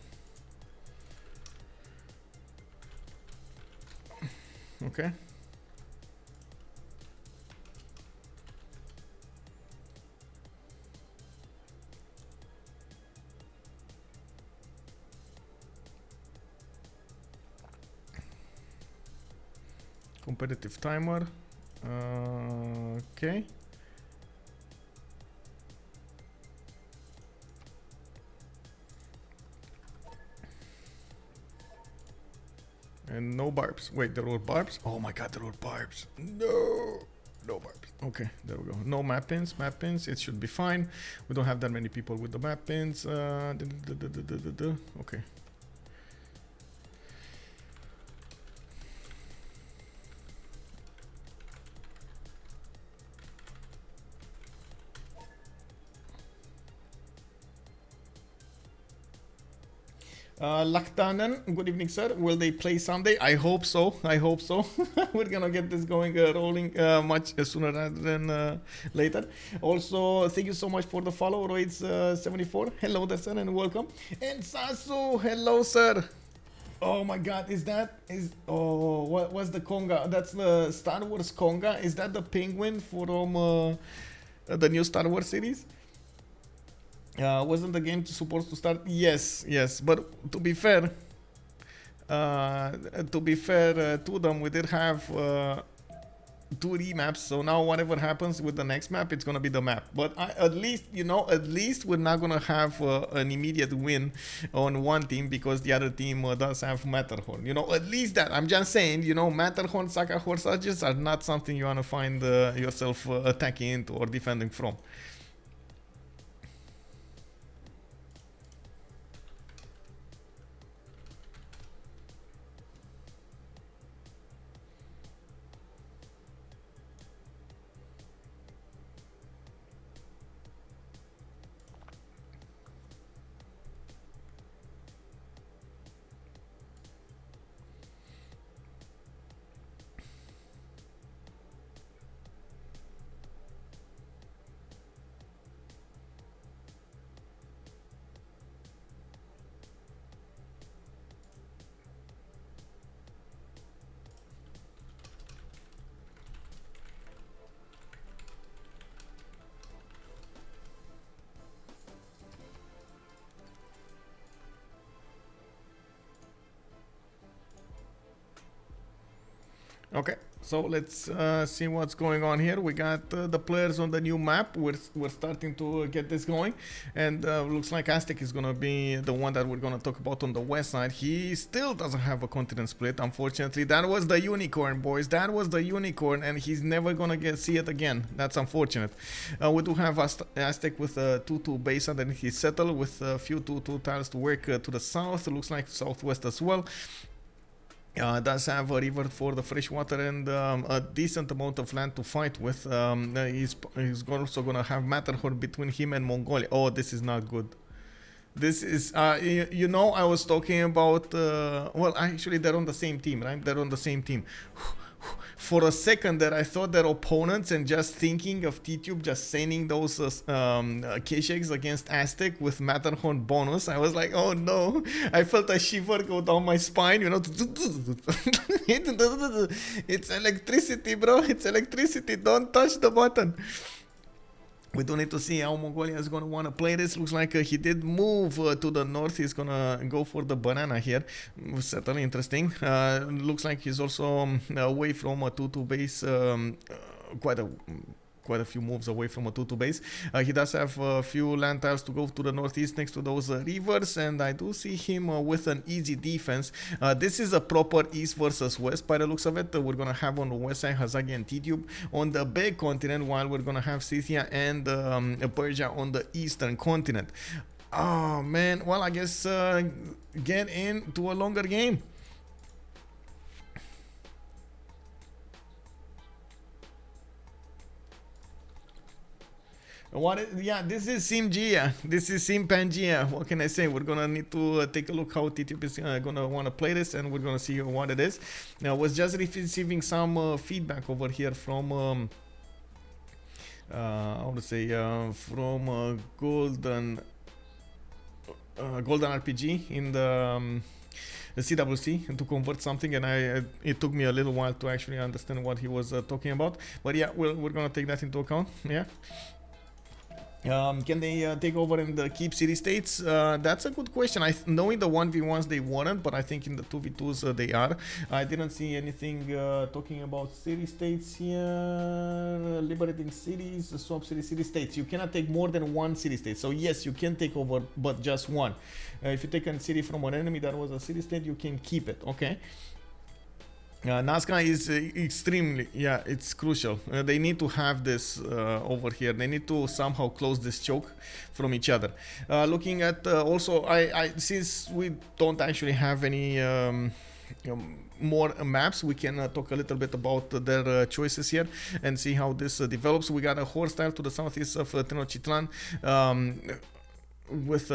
Okay. Competitive timer. Okay. And no barbs. Wait, there were barbs? Oh my god, there were barbs. No. No barbs. Okay, there we go. No map pins. Map pins. It should be fine. We don't have that many people with the map pins. Okay. Laktanen, good evening, sir. Will they play Sunday? I hope so. I hope so. We're gonna get this going, rolling much sooner rather than later. Also, thank you so much for the follow, Roids74. Hello there, sir, and welcome. And Sasu, hello, sir. Oh my God, what's the Conga? That's the Star Wars Conga. Is that the penguin from the new Star Wars series? Wasn't the game supposed to start? Yes, but to be fair, To be fair to them, we did have 2D maps, so now whatever happens with the next map, it's gonna be the map. But at least, you know, at least we're not gonna have an immediate win on one team because the other team does have Matterhorn. You know, at least that. I'm just saying, you know, Matterhorn, Saka Horsages are not something you wanna find yourself attacking into or defending from. Okay, so let's see what's going on here. We got the players on the new map. We're starting to get this going, and looks like Aztec is gonna be the one that we're gonna talk about on the west side. He still doesn't have a continent split, unfortunately. That was the unicorn, boys. That was the unicorn, and he's never gonna see it again. That's unfortunate. We do have Aztec with a 2-2 base underneath his settle with a few 2-2 tiles to work to the south. It looks like southwest as well. Does have a river for the fresh water and a decent amount of land to fight with. He's also gonna have Matterhorn between him and Mongolia. Oh, this is not good. This is, you know, I was talking about, well, actually they're on the same team, right? They're on the same team. For a second there, I thought their opponents, and just thinking of Tidube just sending those cash eggs against Aztec with Matterhorn bonus, I was like, oh no, I felt a shiver go down my spine, you know. It's electricity, bro, it's electricity, don't touch the button. We do need to see how Mongolia is going to want to play this. Looks like he did move to the north. He's going to go for the banana here. Certainly interesting. Looks like he's also away from a 2-2 base. Quite a few moves away from a 2-2 base. He does have a few land tiles to go to the northeast next to those rivers, and I do see him with an easy defense. This is a proper east versus west by the looks of it. We're gonna have on the west side Hazaggi and Tidube on the big continent, while we're gonna have Scythia and Persia on the eastern continent. Oh man, well, I guess get into a longer game. Yeah, this is Simgia. This is Sim Pangaea. What can I say? We're gonna need to take a look how Tidube is gonna wanna play this, and we're gonna see what it is. Now, I was just receiving some feedback over here from I want to say from Golden RPG in the CWC to convert something, and it took me a little while to actually understand what he was talking about. But yeah, we're gonna take that into account. Yeah. Can they take over and keep city states? That's a good question. Know in the 1v1s they weren't, but I think in the 2v2s they are. I didn't see anything talking about city states here. Liberating cities, swap city states. You cannot take more than one city state. So yes, you can take over, but just one. If you take a city from an enemy that was a city state, you can keep it. Okay. Nazca is extremely, yeah, it's crucial. They need to have this over here. They need to somehow close this choke from each other. Looking at also, since we don't actually have any more maps, we can talk a little bit about their choices here and see how this develops. We got a horse tile to the southeast of Tenochtitlan with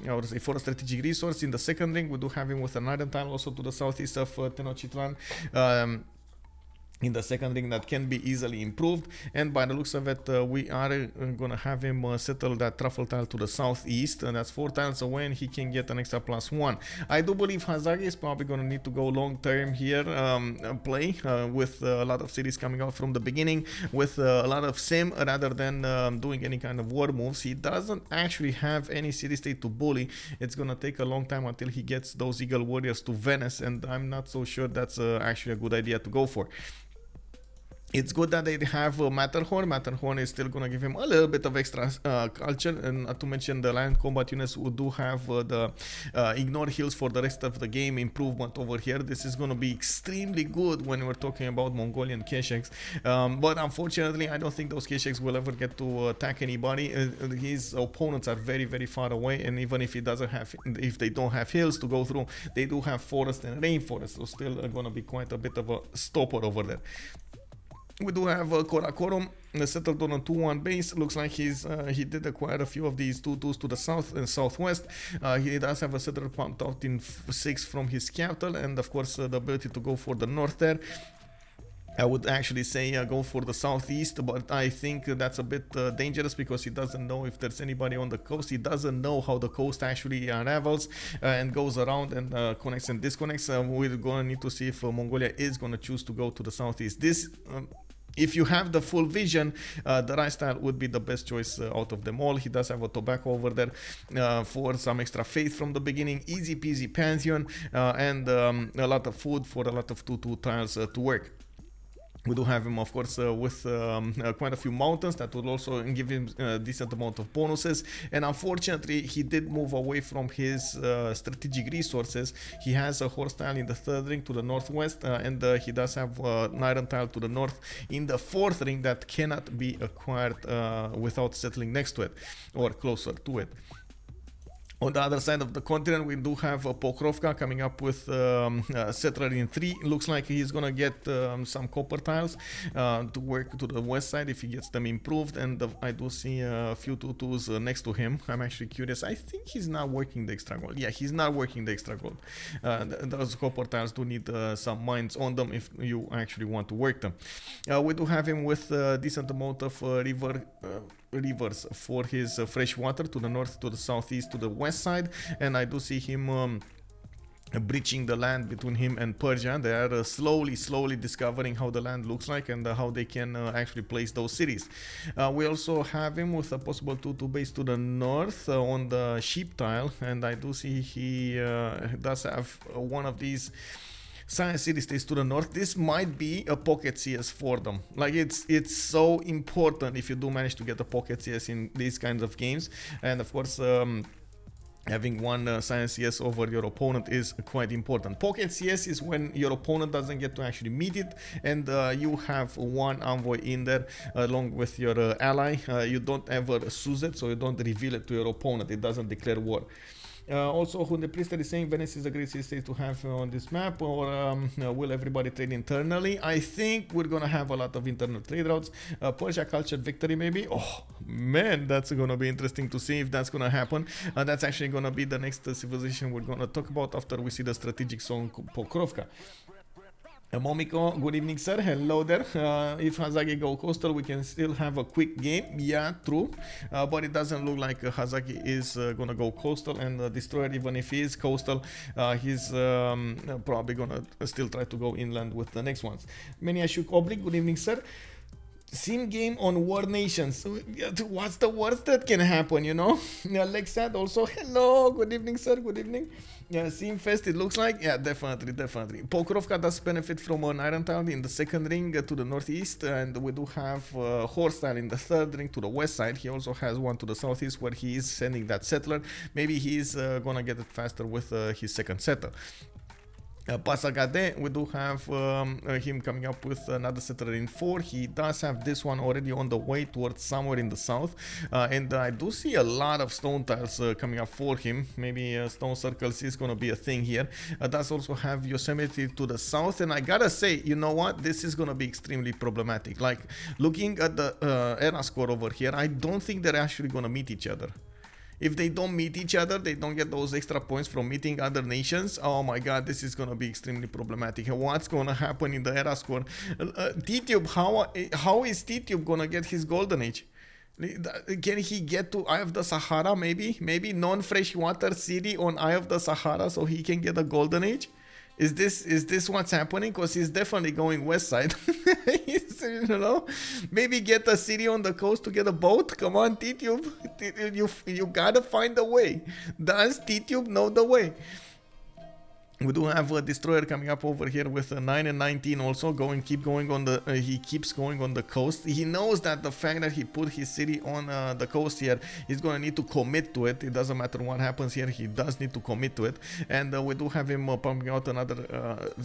I would say for a strategic resource. In the second ring, we do have him with an iron tile also to the southeast of Tenochtitlan. in the second ring that can be easily improved, and by the looks of it we are gonna have him settle that truffle tile to the southeast, and that's 4 tiles away, and he can get an extra +1. I do believe Hazaggi is probably gonna need to go long term here, play with a lot of cities coming out from the beginning, with a lot of sim rather than doing any kind of war moves. He doesn't actually have any city state to bully. It's gonna take a long time until he gets those Eagle Warriors to Venice, and I'm not so sure that's actually a good idea to go for. It's good that they have Matterhorn. Matterhorn is still going to give him a little bit of extra culture, and not to mention the land combat units who do have the ignore heals for the rest of the game improvement over here. This is going to be extremely good when we're talking about Mongolian Kesheks, but unfortunately I don't think those Kesheks will ever get to attack anybody. His opponents are very, very far away, and even if he doesn't have, if they don't have hills to go through, they do have forest and rainforest, so still going to be quite a bit of a stopper over there. We do have Karakorum settled on a 2-1 base. Looks like he did acquire a few of these 2-2s to the south and southwest. He does have a settler pumped out in 6 from his capital, and of course the ability to go for the north there. I would actually say go for the southeast, but I think that's a bit dangerous because he doesn't know if there's anybody on the coast. He doesn't know how the coast actually unravels and goes around and connects and disconnects. We're going to need to see if Mongolia is going to choose to go to the southeast. This if you have the full vision, the rice style would be the best choice out of them all. He does have a tobacco over there for some extra faith from the beginning. Easy peasy pantheon, and a lot of food for a lot of 2-2 tiles to work. We do have him, of course, with quite a few mountains that will also give him a decent amount of bonuses. And unfortunately, he did move away from his strategic resources. He has a horse tile in the 3rd ring to the northwest, and he does have an iron tile to the north in the 4th ring that cannot be acquired without settling next to it or closer to it. On the other side of the continent, we do have Pokrovka coming up with settler in 3. Looks like he's gonna get some copper tiles to work to the west side if he gets them improved, and I do see a few 2-2s next to him. I'm actually curious. I think he's not working the extra gold. Yeah, he's not working the extra gold. Those copper tiles do need some mines on them if you actually want to work them. We do have him with a decent amount of rivers for his fresh water to the north, to the southeast, to the west side, and I do see him breaching the land between him and Persia. They are slowly discovering how the land looks like and how they can actually place those cities. We also have him with a possible 2-2 base to the north on the sheep tile, and I do see he does have one of these Science City stays to the north. This might be a pocket CS for them. Like it's so important if you do manage to get a pocket CS in these kinds of games, and of course having one Science CS over your opponent is quite important. Pocket CS is when your opponent doesn't get to actually meet it, and you have one envoy in there along with your ally. You don't ever seize it, so you don't reveal it to your opponent. It doesn't declare war. Also, Hunde Priester is saying Venice is a great city to have on this map, or will everybody trade internally? I think we're gonna have a lot of internal trade routes. Persia cultured victory maybe. Oh man, that's gonna be interesting to see if that's gonna happen. That's actually gonna be the next civilization we're gonna talk about after we see the strategic zone Pokrovka. Momiko, good evening, sir. Hello there. If Hazaggi go coastal, we can still have a quick game. Yeah, true. But it doesn't look like Hazaggi is gonna go coastal, and Destroyer, even if he is coastal, he's probably gonna still try to go inland with the next ones. Maniashuk Oblig, good evening, sir. Sim game on War Nations. What's the worst that can happen, you know? Lexad also, hello, good evening, sir, good evening. Yeah, Sim Fest, it looks like, yeah, definitely. Pokrovka does benefit from an iron tile in the 2nd ring to the northeast, and we do have horse tile in the 3rd ring to the west side. He also has one to the southeast where he is sending that settler. Maybe he's gonna get it faster with his 2nd settler. Pasagade, we do have him coming up with another settler in 4. He does have this one already on the way towards somewhere in the south, and I do see a lot of stone tiles coming up for him. Maybe stone circles is going to be a thing here. Does also have Yosemite to the south, and I gotta say, you know what, this is going to be extremely problematic. Like, looking at the era score over here, I don't think they're actually going to meet each other. If they don't meet each other, they don't get those extra points from meeting other nations. Oh my god, this is gonna be extremely problematic. What's gonna happen in the era score? Tidube, how is Tidube gonna get his golden age? Can he get to Eye of the Sahara? Maybe non-freshwater city on Eye of the Sahara, so he can get a golden age. Is this what's happening? Because he's definitely going west side. You know, maybe get a city on the coast to get a boat. Come on, Tidube, you gotta find a way. Does Tidube know the way? We do have a destroyer coming up over here with a 9 and 19 also keep going on the he keeps going on the coast. He knows that the fact that he put his city on the coast here, he's gonna need to commit to it. It doesn't matter what happens here, he does need to commit to it. And we do have him pumping out another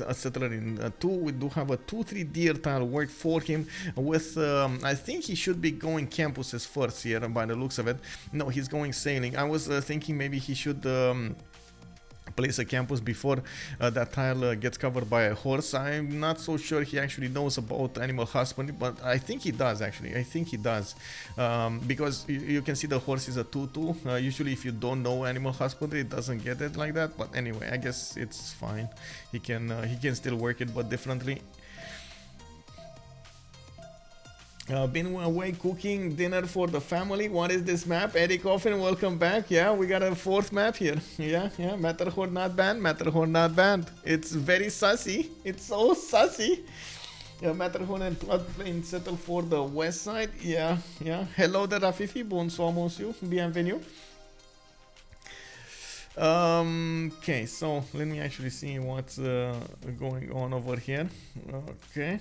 a settler in 2. We do have a 2-3 deer tile work for him with I think he should be going campuses first here by the looks of it. No, he's going sailing. I was thinking maybe he should place a campus before that tile gets covered by a horse. I'm not so sure he actually knows about animal husbandry, but I think he does actually. I think he does, because you can see the horse is a 2-2. Usually if you don't know animal husbandry, it doesn't get it like that, but anyway, I guess it's fine. He can still work it, but differently. Been away cooking dinner for the family. What is this map? Eric Offen, welcome back. Yeah, we got a 4th map here. Yeah, Matterhorn not banned, Matterhorn not banned. It's very sussy. It's so sussy. Yeah, Matterhorn and Floodplain settle for the west side. Yeah. Hello there, Rafifi. Bonsoir, monsieur. Bienvenue. Okay, so let me actually see what's going on over here. Okay.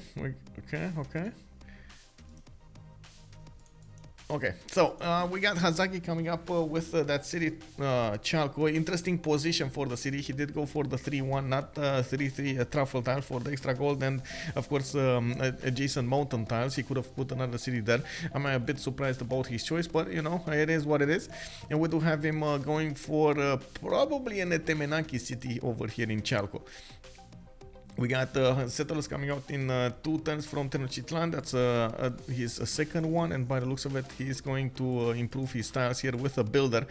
Okay, so we got Hazaggi coming up with that city Chalco. Interesting position for the city. He did go for the 3-1, not 3-3 truffle tile for the extra gold, and of course adjacent mountain tiles. He could have put another city there. I'm a bit surprised about his choice, but you know, it is what it is. And we do have him going for probably an Etemenaki city over here in Chalco. We got settlers coming out in 2 turns from Tenochtitlan. That's his second one, and by the looks of it, he's going to improve his tiles here with a builder.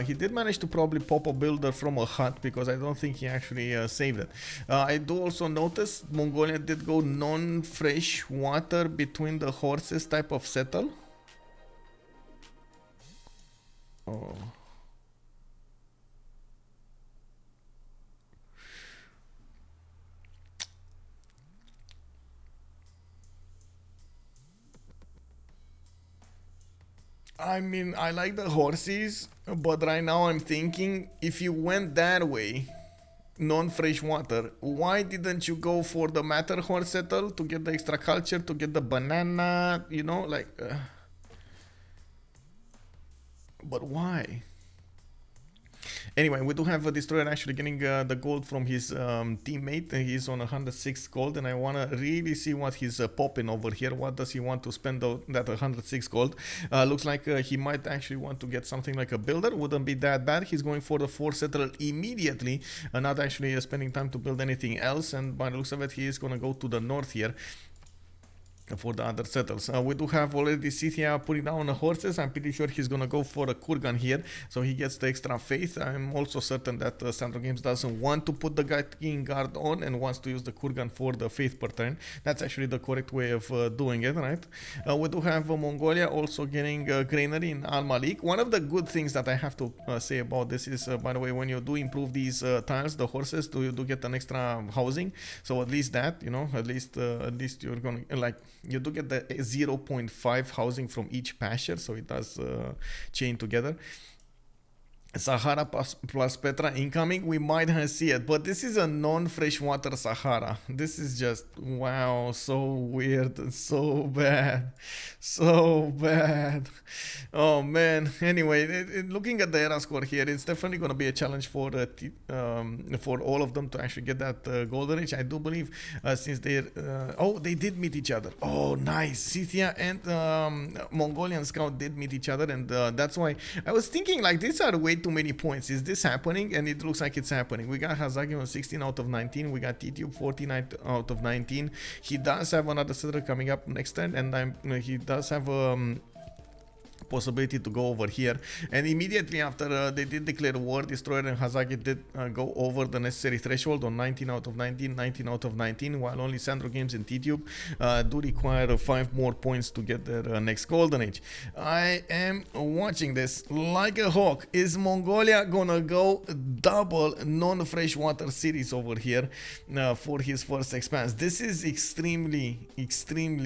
He did manage to probably pop a builder from a hut, because I don't think he actually saved it. I do also notice Mongolia did go non-fresh water between the horses type of settle. Oh. I mean, I like the horses, but right now I'm thinking, if you went that way, non-fresh water, why didn't you go for the Matterhorn settle to get the extra culture, to get the banana, you know, like... But why? Anyway, we do have a destroyer actually getting the gold from his teammate. He's on 106 gold, and I want to really see what he's popping over here. What does he want to spend that 106 gold? Looks like he might actually want to get something like a builder. Wouldn't be that bad. He's going for the 4 settler immediately, not actually spending time to build anything else. And by the looks of it, he is going to go to the north here for the other settles. We do have already Scythia putting down the horses. I'm pretty sure he's gonna go for a Kurgan here, so he gets the extra faith. I'm also certain that SandroGames doesn't want to put the King Guard on and wants to use the Kurgan for the faith per turn. That's actually the correct way of doing it, right? We do have Mongolia also getting granary in Al Malik. One of the good things that I have to say about this is, by the way, when you do improve these tiles, the horses, you do get an extra housing. So at least that, you know, at least you're gonna like. You do get the 0.5 housing from each pasture, so it does chain together. Sahara plus Petra incoming, we might see it, but this is a non-freshwater Sahara. This is just, wow, so weird, so bad, so bad. Oh man, anyway, looking at the era score here, it's definitely going to be a challenge for all of them to actually get that golden age. I do believe since they they did meet each other. Oh nice, Scythia and Mongolian scout did meet each other, and that's why I was thinking like these are way too many points. Is this happening? And it looks like it's happening. We got Hazaggi on 16 out of 19. We got Tidube 49 out of 19. He does have another settler coming up next turn, and he does have possibility to go over here, and immediately after they did declare war, Destroyer and Hazaggi did go over the necessary threshold on 19 out of 19, 19 out of 19, while only SandroGames and Tidube do require 5 more points to get their next golden age. I am watching this like a hawk. Is Mongolia gonna go double non-freshwater cities over here for his first expanse? This is extremely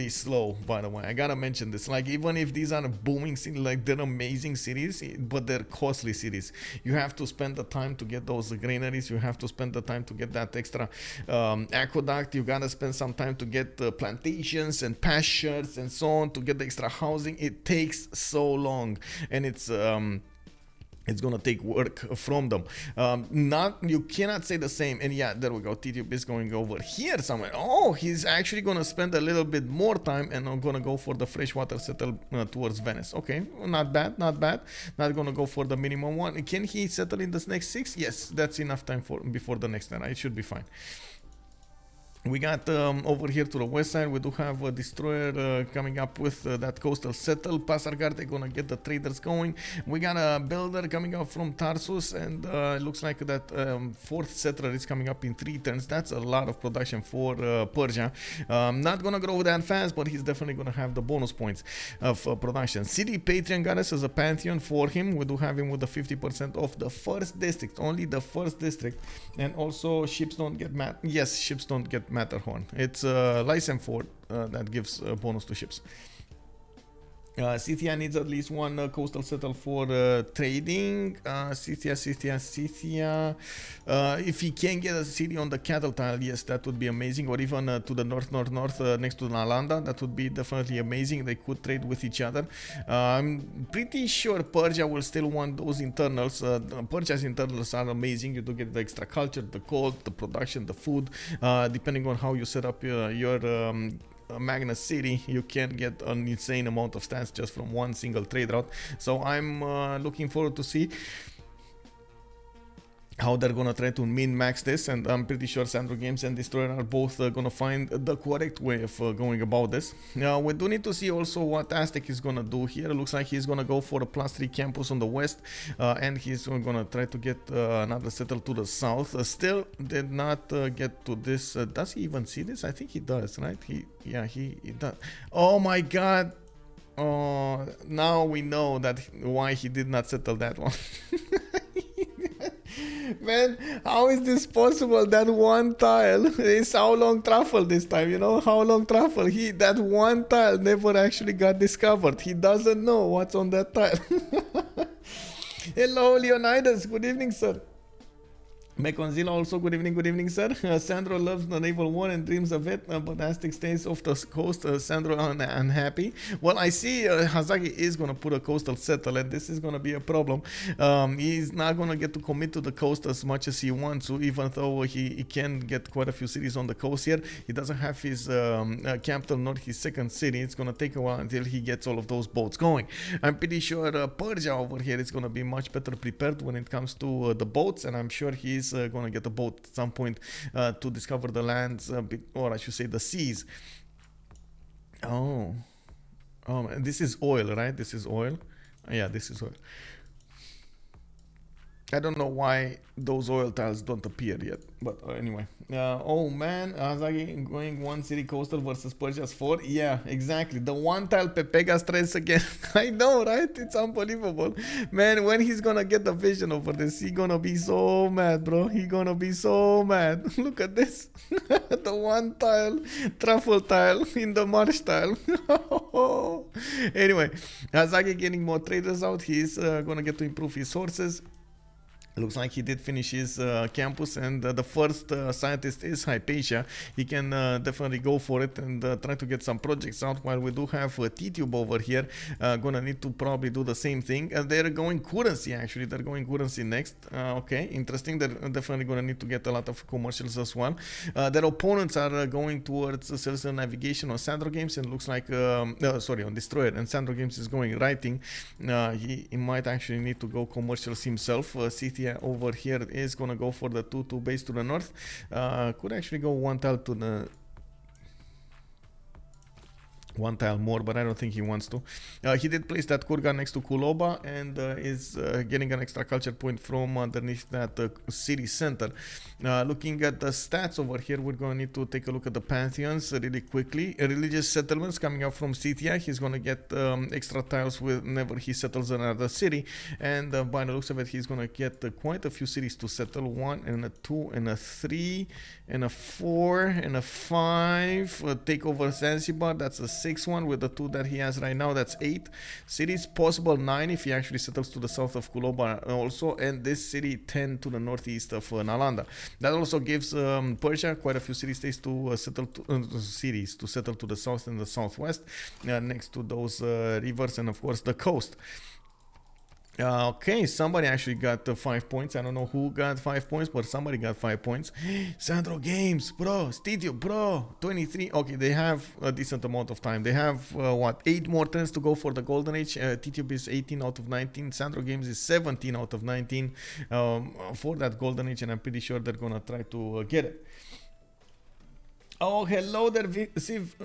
slow, by the way. I gotta mention this. Like, even if these are booming cities, like they're amazing cities, but they're costly cities. You have to spend the time to get those granaries. You have to spend the time to get that extra aqueduct. You gotta spend some time to get plantations and pastures and so on, to get the extra housing. It takes so long, and it's gonna take work from them. You cannot say the same. And yeah, there we go. Tidube is going over here somewhere. Oh, he's actually gonna spend a little bit more time, and I'm gonna go for the freshwater settle towards Venice. Okay, not bad, not bad. Not gonna go for the minimum one. Can he settle in this next 6? Yes, that's enough time for before the next one. It should be fine. We got over here to the west side, we do have a destroyer coming up with that coastal settle. Pasargarte gonna get the traders going. We got a builder coming up from Tarsus, and it looks like that 4th settler is coming up in 3 turns. That's a lot of production for Persia. Not gonna grow that fast, but he's definitely gonna have the bonus points of production. City Patreon goddess as a pantheon for him. We do have him with the 50% of the 1st district, only the 1st district, and also ships don't get ships don't get Matterhorn. It's license for that gives bonus to ships. Scythia needs at least 1 coastal settle for trading. Scythia. If he can get a city on the cattle tile, yes, that would be amazing. Or even to the north, next to Nalanda, that would be definitely amazing. They could trade with each other. I'm pretty sure Persia will still want those internals. Persia's internals are amazing. You do get the extra culture, the gold, the production, the food. Depending on how you set up your Magnus City, you can get an insane amount of stats just from one single trade route. So I'm looking forward to see how they're gonna try to min-max this, and I'm pretty sure SandroGames and Destroyer are both gonna find the correct way of going about this. Now we do need to see also what Aztec is gonna do here. It looks like he's gonna go for a +3 campus on the west, and he's gonna try to get another settle to the south. Still did not get to this. Does he even see this? I think he does, right? He does. Oh my god. Oh, now we know that why he did not settle that one. Man, how is this possible? That one tile is how long truffle this time, you know? How long truffle? That one tile never actually got discovered. He doesn't know what's on that tile. Hello, Leonidas. Good evening, sir. Mekonzilla also, good evening, sir. Sandro loves the naval war and dreams of it, but Aztec stays off the coast. Sandro unhappy. Well, I see Hazaggi is going to put a coastal settle, and this is going to be a problem. He's not going to get to commit to the coast as much as he wants to, even though he can get quite a few cities on the coast here. He doesn't have his capital nor his 2nd city. It's going to take a while until he gets all of those boats going. I'm pretty sure Persia over here is going to be much better prepared when it comes to the boats, and I'm sure he's gonna get a boat at some point to discover the lands, or I should say the seas. Oh, this is oil, right? This is oil. Yeah, this is oil. I don't know why those oil tiles don't appear yet, but anyway. Oh man, Hazaggi going 1 city coastal versus Persia's 4. Yeah, exactly. The one tile Pepega stress again. I know, right? It's unbelievable. Man, when he's gonna get the vision over this, he's gonna be so mad, bro. He's gonna be so mad. Look at this. The one tile, truffle tile in the marsh tile. Anyway, Hazaggi getting more traders out. He's gonna get to improve his sources. Looks like he did finish his campus, and the first scientist is Hypatia. He can definitely go for it and try to get some projects out, while we do have Tidube over here gonna need to probably do the same thing. They're going currency, actually. They're going currency next. Okay, interesting. They're definitely gonna need to get a lot of commercials as well. Their opponents are going towards celestial navigation on SandroGames, and looks like sorry, on Destroyer, and SandroGames is going writing. He might actually need to go commercials himself. City over here is gonna go for the 2-2 base to the north. Could actually go one tile to the one tile more, but I don't think he wants to. He did place that Kurgan next to Kuloba and is getting an extra culture point from underneath that city center. Looking at the stats over here, we're going to need to take a look at the pantheons really quickly. Religious settlements coming up from Scythia. He's going to get extra tiles whenever he settles another city, and by the looks of it, he's going to get quite a few cities to settle. 1 and a 2 and a 3 and a 4 and a 5. Take over Zanzibar. That's a 6 one with the 2 that he has right now. That's 8 cities, possible 9 if he actually settles to the south of Kuloba also, and this city 10 to the northeast of Nalanda. That also gives Persia quite a few city states to settle to the south and the southwest, next to those rivers and of course the coast. Okay, somebody actually got 5 points. I don't know who got 5 points, but somebody got 5 points. SandroGames, bro. Tidube, bro. 23. Okay, they have a decent amount of time. They have, what, 8 more turns to go for the Golden Age. Tidube is 18 out of 19. SandroGames is 17 out of 19 for that Golden Age, and I'm pretty sure they're going to try to get it. Oh, hello there, Civ.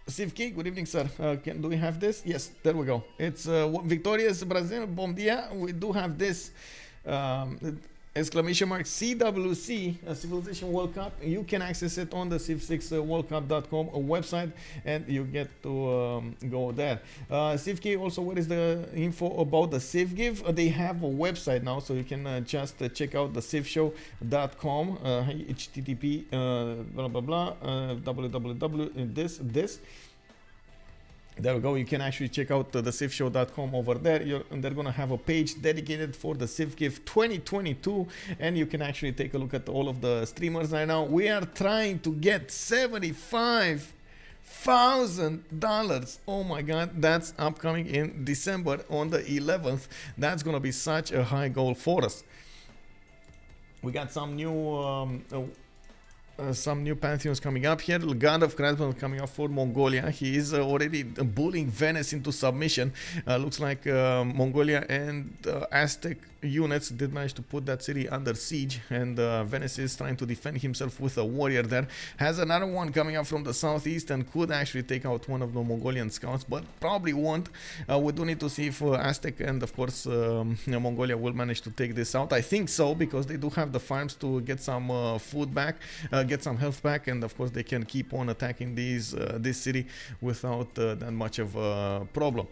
CivFR, good evening, sir. Do we have this? Yes, there we go. It's Victoria's Brazil. Bom dia. We do have this exclamation mark CWC Civilization World Cup. You can access it on the civ6worldcup.com website, and you get to go there. CivFR, also, what is the info about the CivGive? They have a website now, so you can just check out the civshow.com, http blah blah blah www this. There we go. You can actually check out the civshow.com over there. And they're going to have a page dedicated for the CivGive 2022. And you can actually take a look at all of the streamers right now. We are trying to get $75,000. Oh my God. That's upcoming in December on the 11th. That's going to be such a high goal for us. We got some new pantheons coming up here. God of Craftsman coming up for Mongolia. He is already bullying Venice into submission. Looks like Mongolia and Aztec units did manage to put that city under siege, and Venice is trying to defend himself with a warrior there. Has another one coming up from the southeast and could actually take out one of the Mongolian scouts, but probably won't. We do need to see if Aztec and of course Mongolia will manage to take this out. I think so, because they do have the farms to get some food back, get some health back, and of course they can keep on attacking this city without that much of a problem.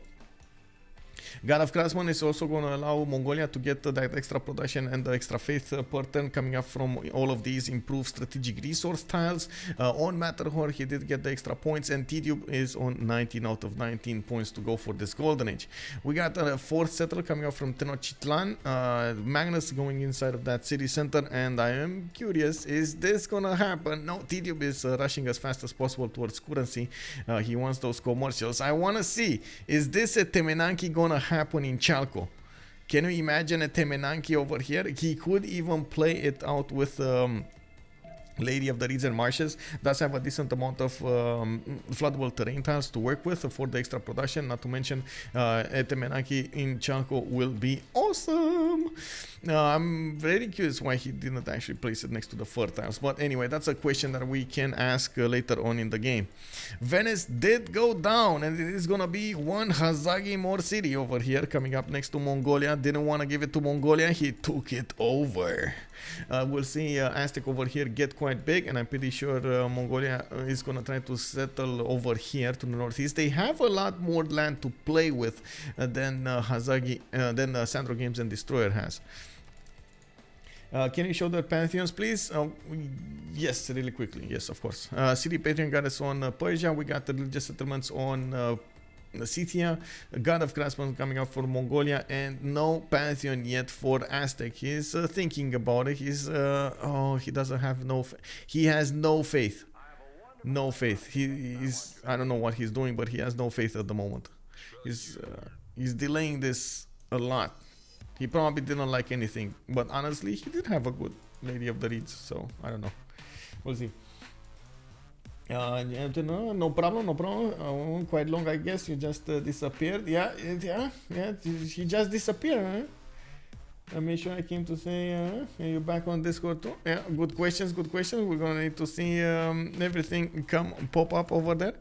God of Craftsman is also going to allow Mongolia to get that extra production and the extra faith per turn coming up from all of these improved strategic resource tiles. On Matterhorn, he did get the extra points, and Tidube is on 19 out of 19 points to go for this Golden Age. We got a fourth settler coming up from Tenochtitlan, Magnus going inside of that city center, and I am curious, is this going to happen? No, Tidube is rushing as fast as possible towards currency. He wants those commercials. I want to see, is this a Temenanki going to happen in Chalco? Can you imagine a Temenanki over here? He could even play it out with Lady of the Reeds and Marshes. Does have a decent amount of floodable terrain tiles to work with for the extra production. Not to mention a Temenanki in Chalco will be awesome. I'm very curious why he didn't actually place it next to the fur tiles, but anyway, that's a question that we can ask later on in the game. Venice did go down, and it is gonna be one Hazaggi more city over here coming up next to Mongolia. Didn't want to give it to Mongolia, he took it over. We'll see Aztec over here get quite big, and I'm pretty sure Mongolia is gonna try to settle over here to the northeast. They have a lot more land to play with than Hazaggi, than SandroGames and Destroyer has. Can you show the pantheons, please? Yes, really quickly. Yes, of course. City Patreon got us on Persia. We got the religious settlements on Scythia. God of Craftsman coming up for Mongolia, and no pantheon yet for Aztec. He's thinking about it. He's he doesn't have he has no faith. No faith. He's, I don't know what he's doing, but he has no faith at the moment. He's delaying this a lot. He probably didn't like anything, but honestly, he did have a good Lady of the Reeds, so I don't know. We'll see. No problem. Quite long, I guess. You just disappeared. Yeah. He just disappeared. I made sure I came to say, are you back on Discord too? Yeah, good questions. We're gonna need to see everything pop up over there.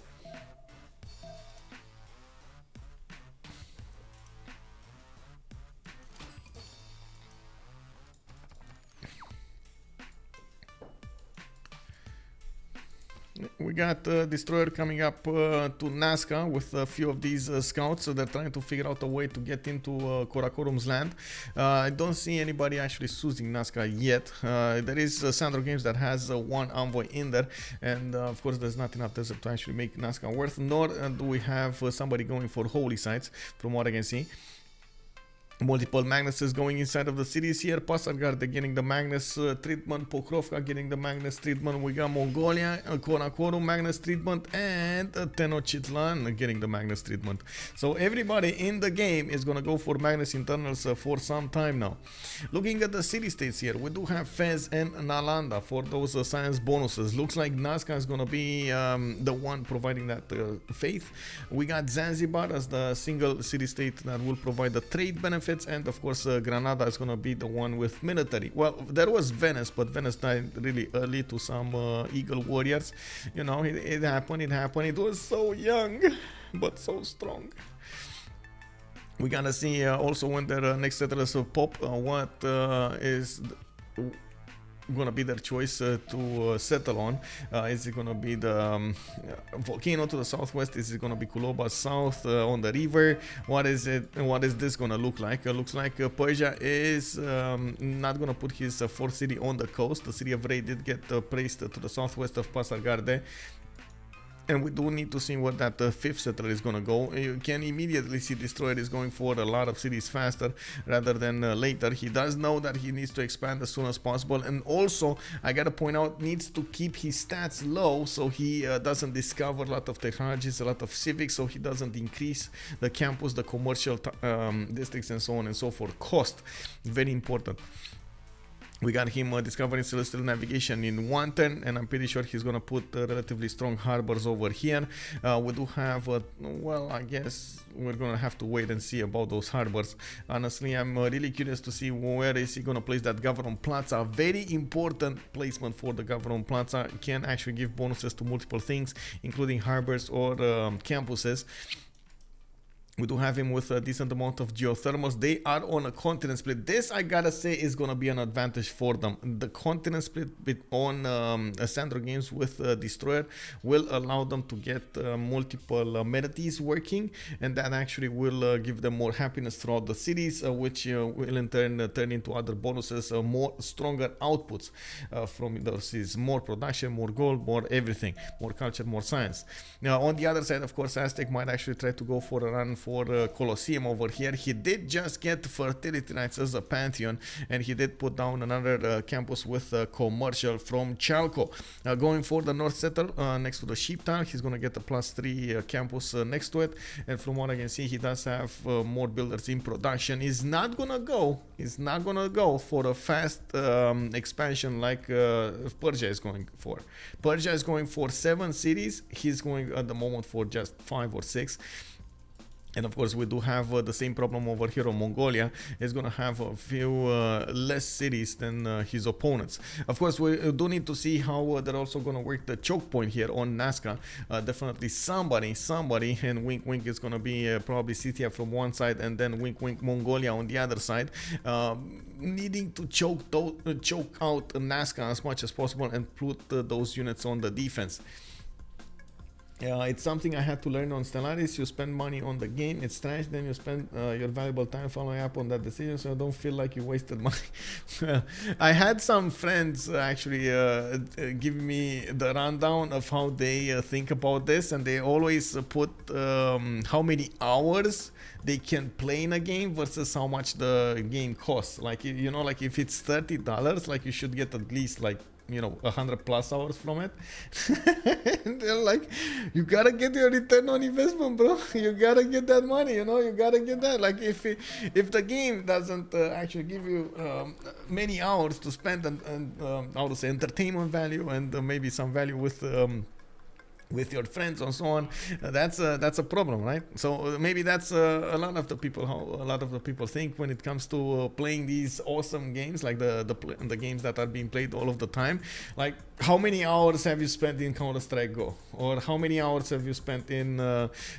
got Destroyer coming up to Nazca with a few of these scouts. So they're trying to figure out a way to get into Karakorum's land. I don't see anybody actually choosing Nazca yet. There is SandroGames that has one envoy in there, and of course there's not enough desert to actually make Nazca worth, nor do we have somebody going for holy sites from what I can see. Multiple Magnuses going inside of the cities here. Pasargard getting the Magnus treatment. Pokrovka getting the Magnus treatment. We got Mongolia, Karakorum Magnus treatment, and Tenochtitlan getting the Magnus treatment. So everybody in the game is gonna go for Magnus internals for some time now. Looking at the city states here, we do have Fez and Nalanda for those science bonuses. Looks like Nazca is gonna be the one providing that faith. We got Zanzibar as the single city state that will provide the trade benefits. And of course Granada is gonna be the one with military. Well, there was Venice, but Venice died really early to some eagle warriors. You know, it happened. It was so young but so strong. We gotta see also when their next settlers pop what is gonna be their choice to settle on. Is it gonna be the volcano to the southwest? Is it gonna be Kuloba south on the river? What is it? What is this gonna look like? Looks like Persia is not gonna put his fourth city on the coast. The city of Ray did get placed to the southwest of Pasargade. And we do need to see where that fifth settler is gonna go. You can immediately see Destroyer is going for a lot of cities faster rather than later. He does know that he needs to expand as soon as possible, and also I gotta point out, needs to keep his stats low so he doesn't discover a lot of technologies, a lot of civics, so he doesn't increase the campus, the commercial districts, and so on and so forth. Cost, very important. We got him discovering celestial navigation in one turn, and I'm pretty sure he's gonna put relatively strong harbors over here. We do have, well, I guess we're gonna have to wait and see about those harbors. Honestly, I'm really curious to see where is he gonna place that Government Plaza. Very important placement for the Government Plaza. Can actually give bonuses to multiple things, including harbors or campuses. We do have him with a decent amount of geothermals. They are on a continent split. This, I gotta say, is gonna be an advantage for them. The continent split on SandroGames with Destroyer will allow them to get multiple amenities working, and that actually will give them more happiness throughout the cities, which will in turn turn into other bonuses, more stronger outputs from those cities. More production, more gold, more everything, more culture, more science. Now, on the other side, of course, Aztec might actually try to go for a run for Colosseum over here. He did just get fertility rights as a pantheon, and he did put down another campus with commercial from Chalco. Going for the north settle next to the sheep town, he's gonna get a +3 campus next to it, and from what I can see, he does have more builders in production. He's not gonna go for a fast expansion like Persia is going for. Persia is going for 7 cities. He's going at the moment for just 5 or 6. And of course, we do have the same problem over here on Mongolia. He's going to have a few less cities than his opponents. Of course, we do need to see how they're also going to work the choke point here on Nazca. Definitely somebody, and wink wink is going to be probably Scythia from one side, and then wink wink Mongolia on the other side. Needing to choke out Nazca as much as possible and put those units on the defense. It's something I had to learn on Stellaris. You spend money on the game, it's trash, then you spend your valuable time following up on that decision, so I don't feel like you wasted money. I had some friends actually give me the rundown of how they think about this, and they always put how many hours they can play in a game versus how much the game costs. Like, you know, like if it's $30, like you should get at least like, you know, 100+ hours from it. And they're like, you gotta get your return on investment, bro. You gotta get that money, you know, you gotta get that. Like if the game doesn't actually give you many hours to spend and how to say, entertainment value and maybe some value with with your friends and so on. That's a problem, right? So maybe that's a lot of the people how a lot of the people think when it comes to playing these awesome games, like the games that are being played all of the time. Like, how many hours have you spent in Counter-Strike Go, or how many hours have you spent in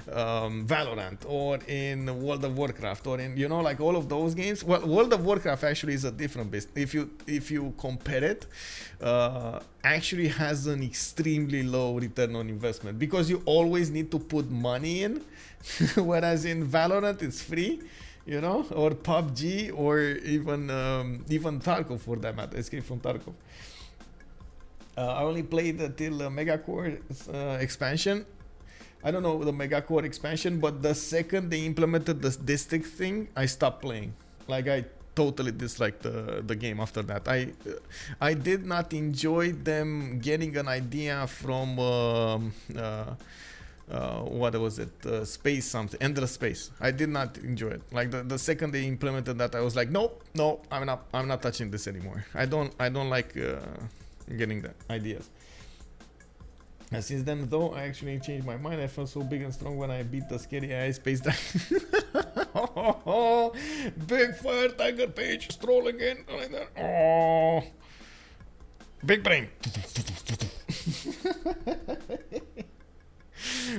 Valorant, or in World of Warcraft, or in, you know, like all of those games? Well, World of Warcraft actually is a different beast. If you compare it, actually has an extremely low return on investment, because you always need to put money in, whereas in Valorant it's free, you know, or PUBG, or even Tarkov for that matter, Escape from Tarkov. I only played till Megacore expansion. I don't know the Megacore expansion, but the second they implemented this district thing, I stopped playing. Like, I totally disliked the game after that. I did not enjoy them getting an idea from what was it, space something, Endless Space. I did not enjoy it. Like, the second they implemented that, I was like, no, I'm not touching this anymore. I don't like getting the ideas. And since then, though, I actually changed my mind. I felt so big and strong when I beat the scary AI space dragon. Big fire tiger page strolling in like that. Oh, big brain.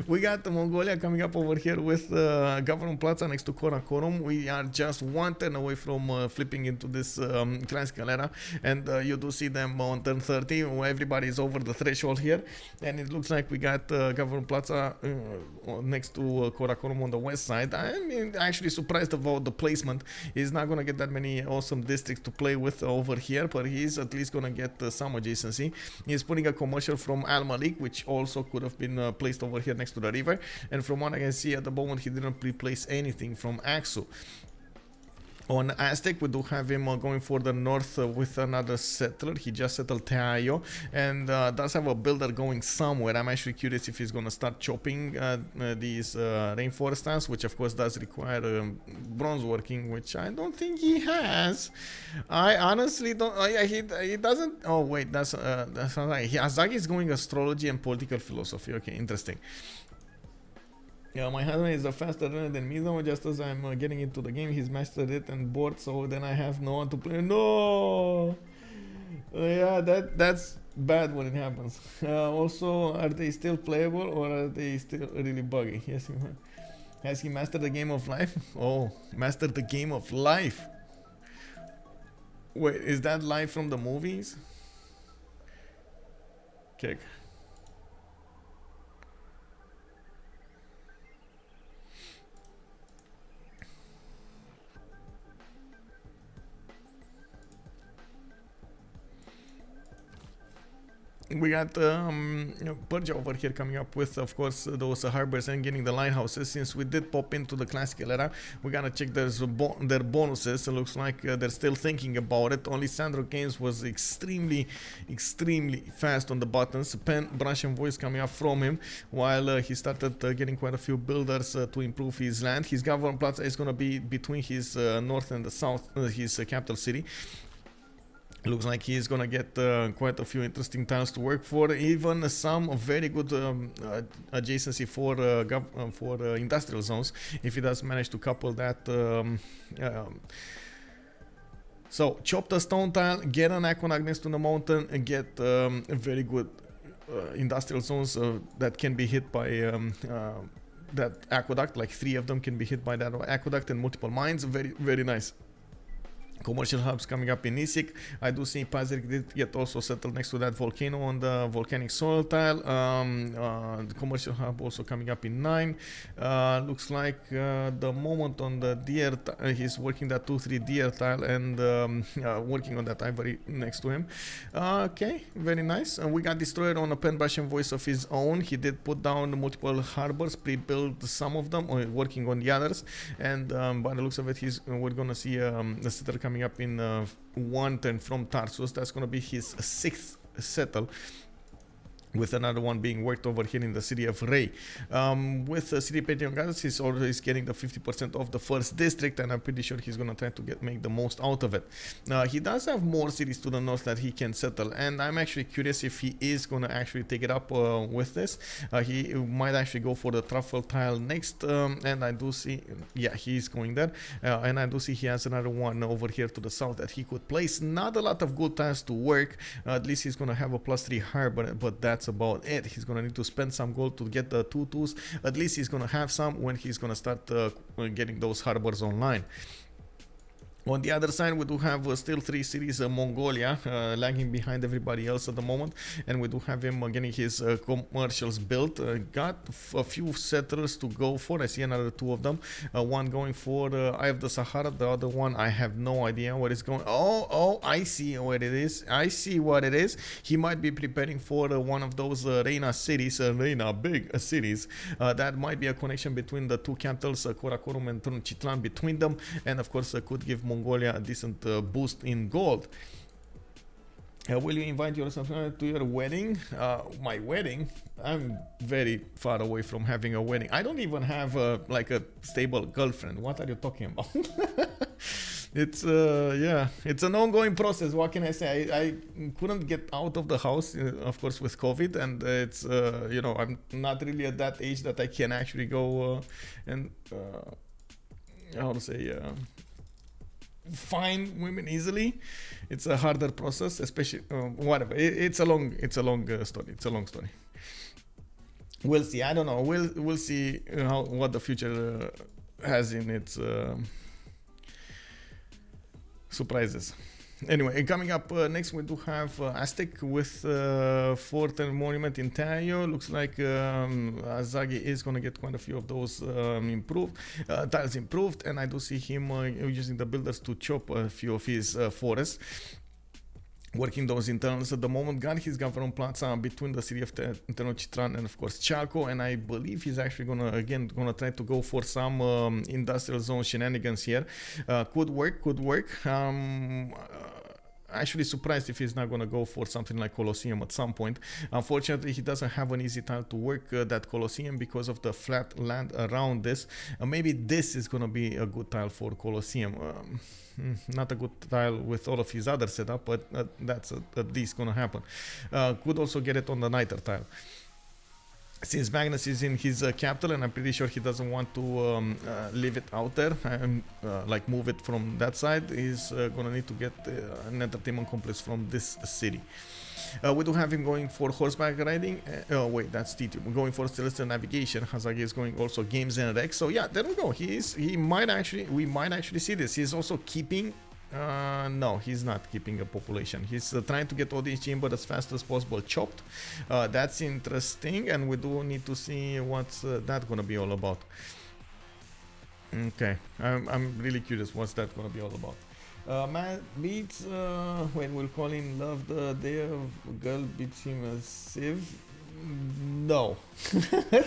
We got Mongolia coming up over here with Government Plaza next to Karakorum. We are just one turn away from flipping into this classical era, and you do see them on turn 30. Everybody is over the threshold here, and it looks like we got Government Plaza next to Karakorum on the west side. I'm actually surprised about the placement. He's not gonna get that many awesome districts to play with over here, but he's at least gonna get some adjacency. He's putting a commercial from Al Malik, which also could have been placed over here next to the river, and from what I can see at the moment, he didn't replace anything from Axu. On Aztec, we do have him going for the north with another settler. He just settled Teayo, and does have a builder going somewhere. I'm actually curious if he's going to start chopping these rainforest stands, which of course does require bronze working, which I don't think he has. I honestly don't. He doesn't. Oh wait, that's not right. Hazaggi is going astrology and political philosophy. Okay, interesting. Yeah, my husband is a faster runner than me though. Just as I'm getting into the game, he's mastered it and bored, so then I have no one to play. No! Yeah, that's bad when it happens. Also, are they still playable, or are they still really buggy? Yes, has he mastered the game of life? Oh, mastered the game of life. Wait, is that live from the movies? Okay. We got Purge over here coming up with, of course, those harbors and getting the lighthouses. Since we did pop into the classical era, we gotta check their bonuses. It looks like they're still thinking about it. Only SandroGames was extremely fast on the buttons. Pen, brush, and voice coming up from him, while he started getting quite a few builders to improve his land. His Government Plaza is gonna be between his north and the south, his capital city. Looks like he's gonna get quite a few interesting tiles to work for, even some very good adjacency for industrial zones, if he does manage to couple that. So chop the stone tile, get an aqueduct next to the mountain, and get very good industrial zones that can be hit by that aqueduct. Like 3 of them can be hit by that aqueduct, and multiple mines. Very nice. Commercial hubs coming up in Nisik. I do see Pazik did get also settled next to that volcano on the volcanic soil tile. The commercial hub also coming up in 9. Looks like the moment on the deer, he's working that 2-3 deer tile and working on that ivory next to him. Okay, very nice. We got Destroyer on a pen, brush, and voice of his own. He did put down multiple harbors, pre-built some of them, or working on the others. And by the looks of it, we're gonna see the settler coming up in 1 turn from Tarsus. That's gonna be his 6th settle. with another one being worked over here in the city of Ray. With City Patreon guys, he's always getting the 50% of the first district, and I'm pretty sure he's gonna try to make the most out of it. He does have more cities to the north that he can settle, and I'm actually curious if he is gonna actually take it up with this. He might actually go for the truffle tile next, and I do see, yeah, he's going there, and I do see he has another one over here to the south that he could place. Not a lot of good tiles to work. At least he's gonna have a +3 harbor, but that's about it. He's gonna need to spend some gold to get the 2-2s. At least he's gonna have some when he's gonna start getting those harbors online. On the other side, we do have still 3 cities, Mongolia, lagging behind everybody else at the moment, and we do have him getting his commercials built. Got a few settlers to go for. I see another 2 of them. One going for Eye of the Sahara, the other one I have no idea where it's going. Oh, I see where it is. I see what it is. He might be preparing for one of those Reina cities, Reina big cities. That might be a connection between the 2 capitals, Karakorum and Tenochtitlan, between them, and of course could give Mongolia a decent boost in gold. Will you invite yourself to your wedding? My wedding? I'm very far away from having a wedding. I don't even have like a stable girlfriend. What are you talking about? It's yeah, it's an ongoing process. What can I say? I couldn't get out of the house, of course, with COVID, and it's you know, I'm not really at that age that I can actually go and how to say find women easily. It's a harder process, especially whatever. It's a long story. It's a long story. We'll see. I don't know. We'll see what the future has in its surprises. Anyway, coming up next, we do have Aztec with Fort and Monument in Tayo. Looks like Hazaggi is going to get quite a few of those tiles improved, and I do see him using the builders to chop a few of his forests. Working those internals at the moment. Got his government plaza between the city of Tenochtitlan and of course Chalco, and I believe he's actually gonna try to go for some industrial zone shenanigans here. Could work. Actually surprised if he's not gonna go for something like Colosseum at some point. Unfortunately, he doesn't have an easy tile to work that Colosseum because of the flat land around this. Maybe this is gonna be a good tile for Colosseum. Not a good tile with all of his other setup, but that's at least gonna happen. Could also get it on the Niter tile. Since Magnus is in his capital, and I'm pretty sure he doesn't want to leave it out there and like move it from that side, he's gonna need to get an entertainment complex from this city. We do have him going for horseback riding. Oh wait, that's Tidube. We're going for celestial navigation. Hazaggi is going also games and Rex. So yeah, there we go. We might actually see this. He's also keeping. No, he's not keeping a population. He's trying to get audience chamber as fast as possible chopped. That's interesting, and we do need to see what's that gonna be all about. Okay, I'm really curious what's that gonna be all about. Man beats when we'll call him Love the Day of Girl beats him as Civ. No.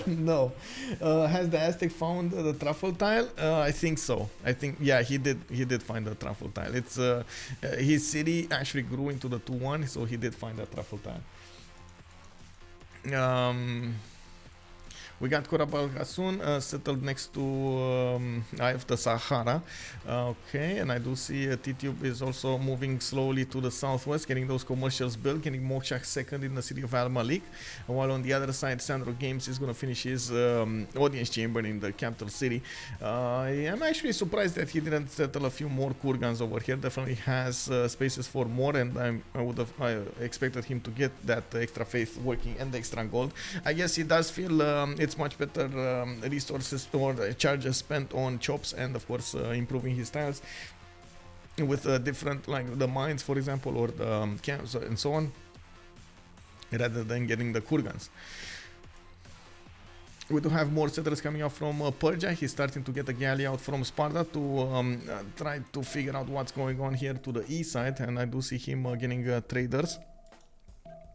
No. Has the Aztec found the truffle tile? I think so. I think, yeah, he did find the truffle tile. It's his city actually grew into the 2-1, so he did find the truffle tile. We got Korabal Hassun settled next to Eye of the Sahara. Okay, and I do see Tidube is also moving slowly to the southwest, getting those commercials built, getting Mokshak second in the city of Al Malik. While on the other side, SandroGames is going to finish his audience chamber in the capital city. I'm actually surprised that he didn't settle a few more kurgans over here. Definitely has spaces for more, and I would have expected him to get that extra faith working and the extra gold. I guess he does feel it's much better resources or charges spent on chops and of course improving his tiles with different, like the mines for example, or the camps and so on, rather than getting the kurgans. We do have more settlers coming out from Persia. He's starting to get a galley out from Sparta to try to figure out what's going on here to the east side, and I do see him getting traders.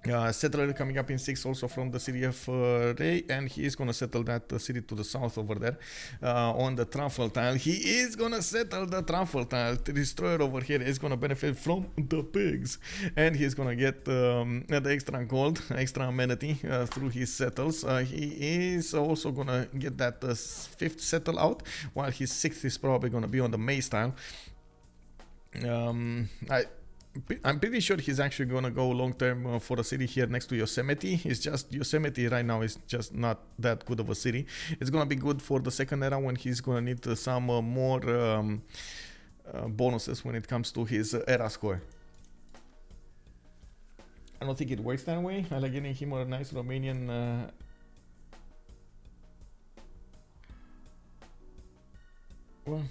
Settler coming up in 6 also from the city of Ray, and he is going to settle that city to the south over there on the truffle tile. He is going to settle the truffle tile. The destroyer over here is going to benefit from the pigs, and he's going to get the extra gold, extra amenity through his settles. He is also going to get that 5th settle out, while his 6th is probably going to be on the maize tile. I'm pretty sure he's actually gonna go long term for a city here next to Yosemite. It's just Yosemite right now is just not that good of a city. It's gonna be good for the second era when he's gonna need some more bonuses when it comes to his era score. I don't think it works that way. I like getting him a nice Romanian well,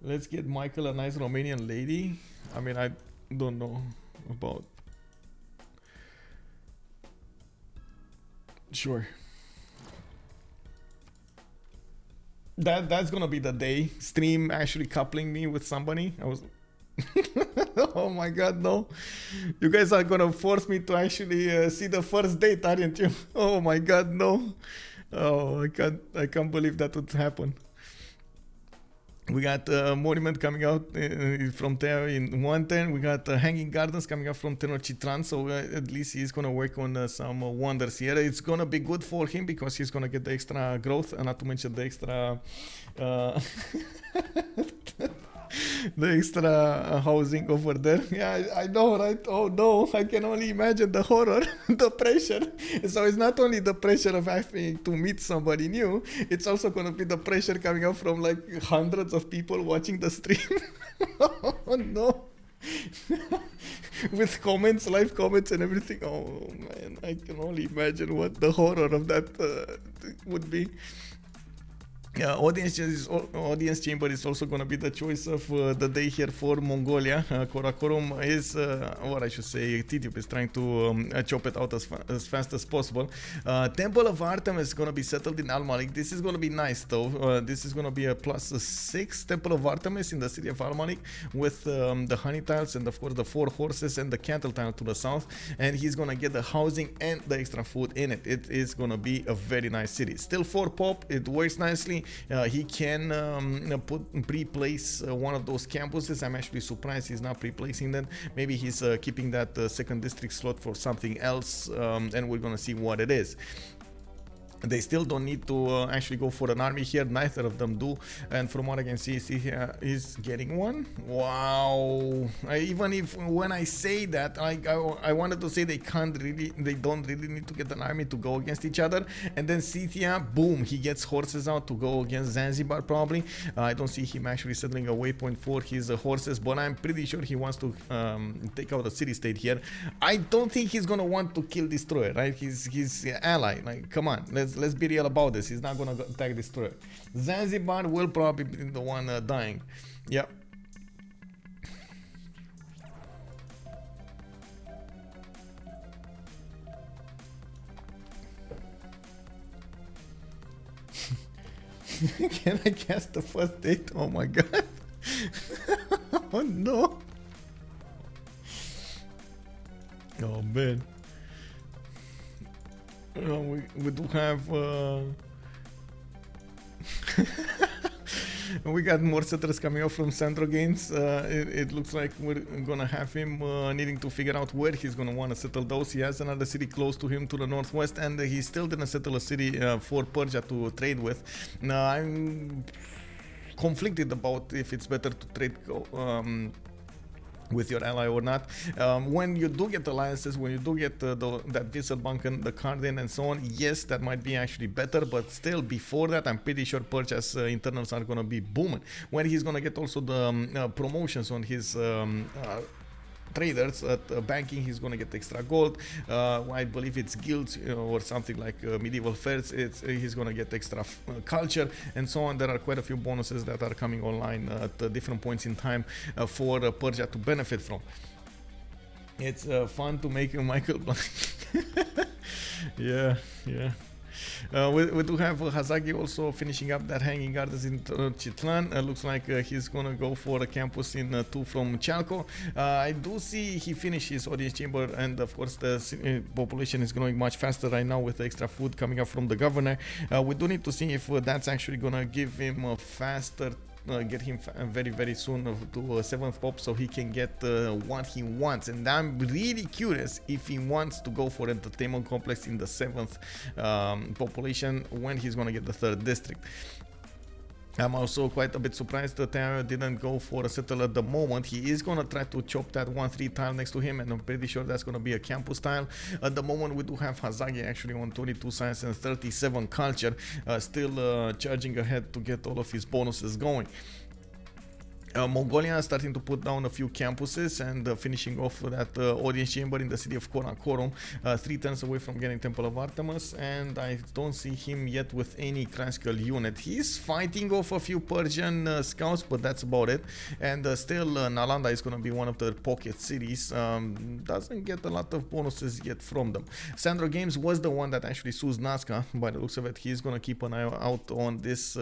let's get Michael a nice Romanian lady. I mean, I don't know about... Sure. That's gonna be the day. Stream actually coupling me with somebody. I was... Oh my god, no. You guys are gonna force me to actually see the first date, aren't you? Oh my god, no. Oh, I can't believe that would happen. We got Monument coming out from there in 110. We got Hanging Gardens coming out from Tenochtitlan. So at least he's going to work on some wonders here. It's going to be good for him because he's going to get the extra growth. And not to mention the extra... the extra housing over there. Yeah, I know, right? Oh no, I can only imagine the horror, the pressure. So it's not only the pressure of having to meet somebody new, it's also going to be the pressure coming up from like hundreds of people watching the stream. Oh no. With comments, live comments and everything. Oh man, I can only imagine what the horror of that would be. Audience chamber is also going to be the choice of the day here for Mongolia. Karakorum is, or I should say, Tidube is trying to chop it out as fast as possible. Temple of Artemis is going to be settled in Al-Malik. This is going to be nice though. This is going to be a +6 Temple of Artemis in the city of Al-Malik with the honey tiles and of course the 4 horses and the cattle tile to the south. And he's going to get the housing and the extra food in it. It is going to be a very nice city. Still 4 pop. It works nicely. He can pre-place one of those campuses. I'm actually surprised he's not pre-placing them. Maybe he's keeping that second district slot for something else, and we're gonna see what it is. They still don't need to actually go for an army here. Neither of them do. And from what I can see he's getting one. Wow. Even if when I say that, I wanted to say they don't really need to get an army to go against each other. And then Scythia, boom, he gets horses out to go against Zanzibar probably. I don't see him actually settling a waypoint for his horses, but I'm pretty sure he wants to take out a city-state here. I don't think he's gonna want to kill Destroyer, right? He's his ally. Like, come on, let's be real about this. He's not gonna attack Destroyer. Zanzibar will probably be the one dying. Yep. Can I guess the first date? Oh my god. Oh no. Oh man. We do have we got more settlers coming up from SandroGames. It looks like we're gonna have him needing to figure out where he's gonna want to settle those. He has another city close to him to the northwest, and he still didn't settle a city for Persia to trade with. Now I'm conflicted about if it's better to trade with your ally or not. When you do get alliances, when you do get that Wisselbanken, the Cardin and so on, yes, that might be actually better, but still before that I'm pretty sure Persia's internals are gonna be booming. When he's gonna get also the promotions on his traders at banking, he's gonna get extra gold. I believe it's guilds or something like medieval fairs. He's gonna get extra culture and so on. There are quite a few bonuses that are coming online at different points in time for Persia to benefit from. It's fun to make Michael blind. Yeah. We do have Hazaggi also finishing up that hanging gardens in Chitlan. Looks like he's gonna go for a campus in 2 from Chalco. I do see he finished his audience chamber, and of course the population is growing much faster right now with the extra food coming up from the governor. We do need to see if that's actually gonna give him a faster get him very soon to 7th pop, so he can get what he wants. And I'm really curious if he wants to go for entertainment complex in the 7th population when he's gonna get the 3rd district. I'm also quite a bit surprised that Teo didn't go for a settle at the moment. He is going to try to chop that 1-3 tile next to him, and I'm pretty sure that's going to be a campus tile. At the moment, we do have Hazaggi actually on 22 science and 37 culture, still charging ahead to get all of his bonuses going. Mongolia starting to put down a few campuses and finishing off that audience chamber in the city of Karakorum, 3 turns away from getting Temple of Artemis, and I don't see him yet with any classical unit. He's fighting off a few Persian scouts, but that's about it. And still Nalanda is going to be one of the pocket cities. Doesn't get a lot of bonuses yet from them. SandroGames was the one that actually sues Nazca. By the looks of it, he's going to keep an eye out on this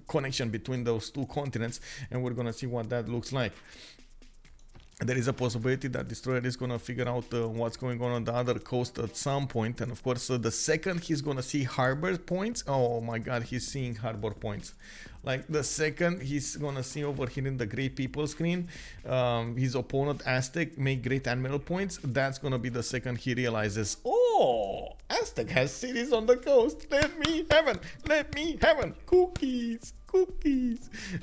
connection between those 2 continents, and we're gonna see what that looks like. There is a possibility that Destroyer is gonna figure out what's going on the other coast at some point, and of course the second he's gonna see harbor points, oh my god, he's seeing harbor points. Like the second he's gonna see over here in the great people screen, his opponent Aztec make great admiral points, that's gonna be the second he realizes, oh, Aztec has cities on the coast, let me have one, cookies.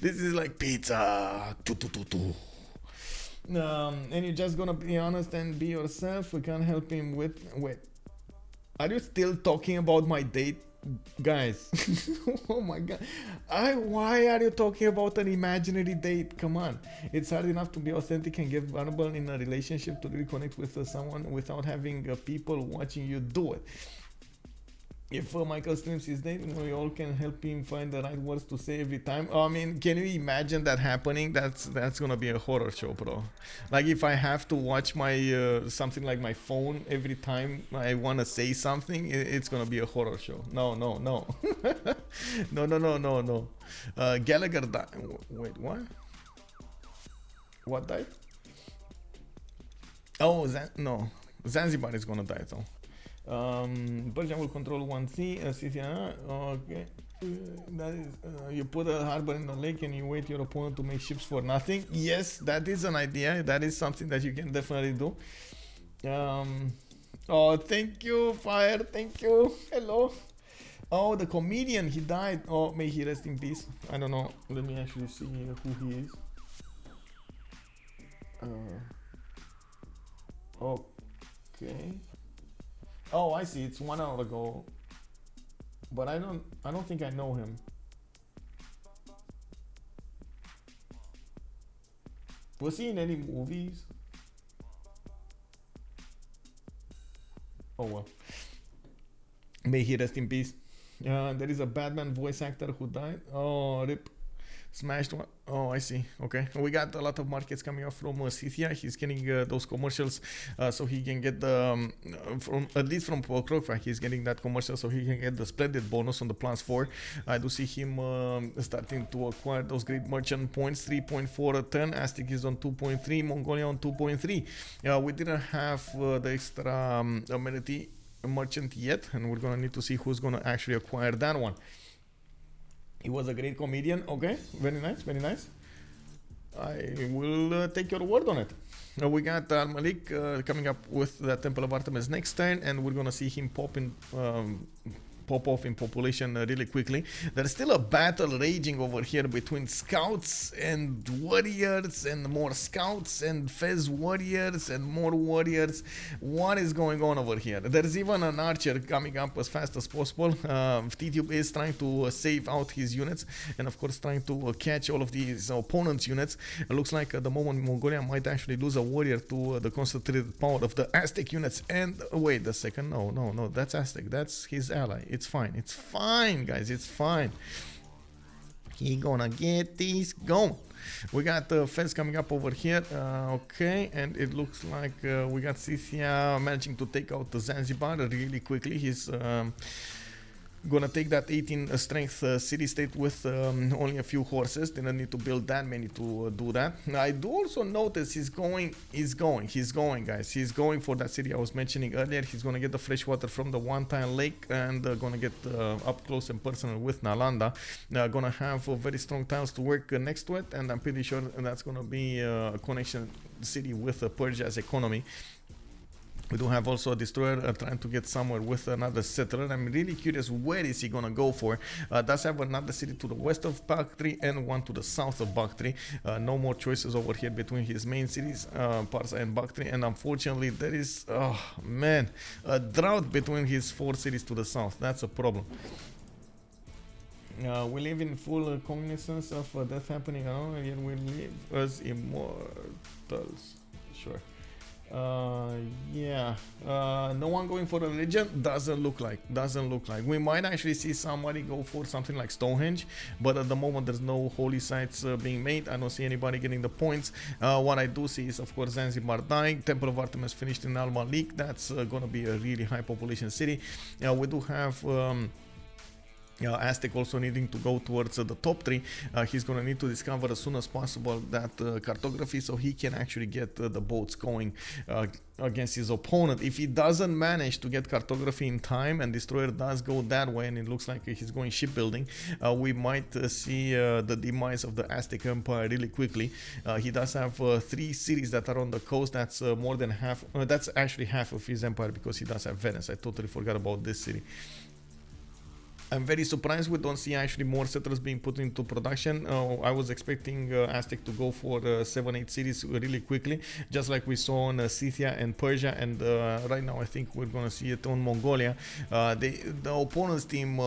This is like pizza. And you're just gonna be honest and be yourself. We can't help him with. Wait, are you still talking about my date, guys? Oh my god, why are you talking about an imaginary date? Come on, it's hard enough to be authentic and get vulnerable in a relationship to reconnect with someone without having people watching you do it. If Michael streams his date, we all can help him find the right words to say every time. I mean, can you imagine that happening? That's gonna be a horror show, bro. Like if I have to watch my something like my phone every time I wanna say something, it's gonna be a horror show. No. No. Gallagher died. Wait, what? What died? Oh, no. Zanzibar is gonna die though. Persian will control 1C, okay. That is, you put a harbor in the lake and you wait your opponent to make ships for nothing. Yes, that is an idea. That is something that you can definitely do. Oh, thank you, Fire. Thank you. Hello. Oh, the comedian, he died. Oh, may he rest in peace. I don't know. Let me actually see who he is. Okay. Oh, I see. It's 1 hour ago, but I don't think I know him. Was he in any movies? Oh well. May he rest in peace. There is a Batman voice actor who died. Oh, rip. Smashed one. Oh, I see. Okay, we got a lot of markets coming up from Scythia. He's getting those commercials so he can get the from at least from Krokva. He's getting that commercial so he can get the splendid bonus on the +4. I do see him starting to acquire those great merchant points. 3.4 a turn. Aztec is on 2.3. Mongolia on 2.3. We didn't have the extra amenity merchant yet, and we're gonna need to see who's gonna actually acquire that one. He was a great comedian. Okay, very nice, very nice. I will take your word on it. We got Al-Malik coming up with the Temple of Artemis next turn, and we're gonna see him pop off in population really quickly. There's still a battle raging over here between scouts and warriors, and more scouts and Fez warriors and more warriors. What is going on over here? There's even an archer coming up as fast as possible. Tidube is trying to save out his units, and of course trying to catch all of these opponents' units. It looks like at the moment Mongolia might actually lose a warrior to the concentrated power of the Aztec units. And wait a second, no, that's Aztec, that's his ally. It's fine, guys, it's fine. He gonna get these going. We got the fence coming up over here. Okay, and it looks like we got Scythia managing to take out the Zanzibar really quickly. He's gonna take that 18 strength city-state with only a few horses. Didn't need to build that many to do that. I do also notice he's going, guys. He's going for that city I was mentioning earlier. He's gonna get the fresh water from the one-tile lake and gonna get up close and personal with Nalanda. Gonna have very strong tiles to work next to it, and I'm pretty sure that's gonna be a connection city with Persia's economy. We do have also a destroyer trying to get somewhere with another settler. I'm really curious, where is he gonna go for? Does have another city to the west of Bakhtri and one to the south of Bakhtri. No more choices over here between his main cities, Parsa and Bakhtri. And unfortunately, there is, oh man, a drought between his 4 cities to the south. That's a problem. We live in full cognizance of death happening around, and yet we live as immortals. Sure. Yeah, no one going for a religion. Doesn't look like. We might actually see somebody go for something like Stonehenge, but at the moment there's no holy sites being made. I don't see anybody getting the points. What I do see is, of course, Zanzibar dying. Temple of Artemis finished in Al Malik. That's gonna be a really high population city. We do have Aztec also needing to go towards the top 3. He's gonna need to discover as soon as possible that cartography, so he can actually get the boats going against his opponent. If he doesn't manage to get cartography in time and destroyer does go that way, and it looks like he's going shipbuilding, we might see the demise of the Aztec Empire really quickly. He does have 3 cities that are on the coast. That's more than half. That's actually half of his empire, because he does have Venice. I totally forgot about this city. I'm very surprised we don't see actually more settlers being put into production. I was expecting Aztec to go for 7-8 cities really quickly, just like we saw on Scythia and Persia, and right now I think we're gonna see it on Mongolia. The opponent's team,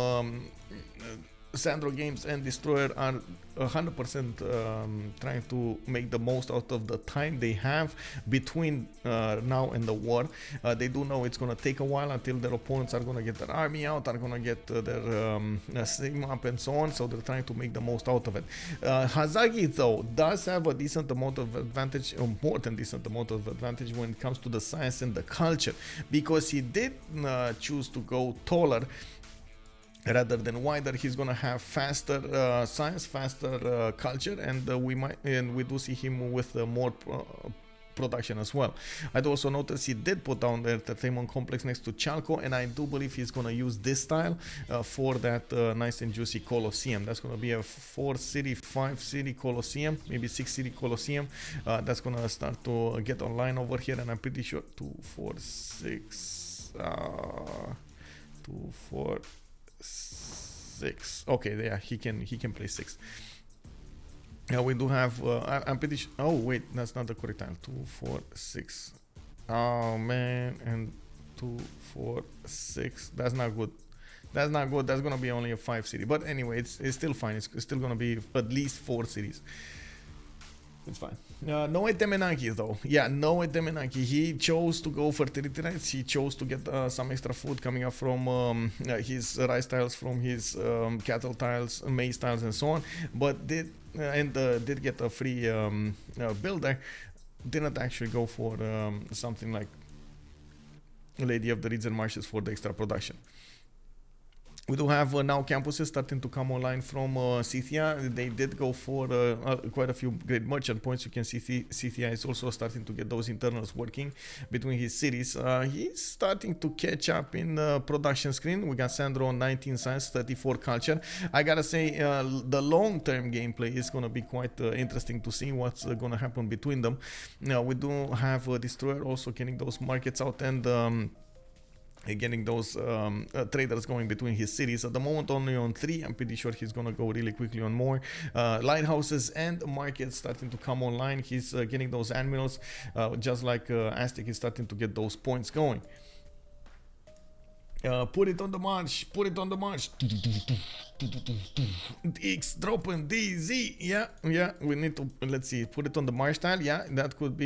SandroGames and Destroyer, are 100% trying to make the most out of the time they have between now and the war. They do know it's gonna take a while until their opponents are gonna get their army out, are gonna get their steam up and so on, so they're trying to make the most out of it. Hazaggi, though, does have a decent amount of advantage, or more than decent amount of advantage when it comes to the science and the culture, because he did choose to go taller rather than wider. He's gonna have faster science, faster culture, and we do see him with more production as well. I'd also notice he did put down the entertainment complex next to Chalco, and I do believe he's gonna use this style for that nice and juicy Colosseum. That's gonna be a 4-city, 5-city Colosseum, maybe 6-city Colosseum. That's gonna start to get online over here, and I'm pretty sure 2, 4, 6, 2, 4, 6. Okay, yeah, he can play 6. We do have I'm pretty sure. Oh wait, that's not the correct time. 2, 4, 6. Oh man, and 2, 4, 6. That's not good. That's gonna be only a 5-city, but anyway, it's still fine. It's still gonna be at least 4 cities. It's fine. No Etemenaki though. Yeah, no Etemenaki. He chose to go fertility rights. He chose to get some extra food coming up from his rice tiles, from his cattle tiles, maize tiles, and so on. But did get a free builder. Didn't actually go for something like Lady of the Reeds and Marshes for the extra production. We do have now campuses starting to come online from Scythia. They did go for quite a few great merchant points. You can see Scythia is also starting to get those internals working between his cities. He's starting to catch up in production screen. We got Sandro on 19 science, 34 culture. I gotta say, the long-term gameplay is gonna be quite interesting to see what's gonna happen between them. Now we do have Destroyer also getting those markets out and getting those traders going between his cities. At the moment only on 3. I'm pretty sure he's gonna go really quickly on more. Lighthouses and markets starting to come online. He's getting those admirals, just like Aztec is starting to get those points going. Put it on the march. Put it on the march. X dropping DZ. Yeah. We need to, let's see, put it on the march tile. Yeah, that could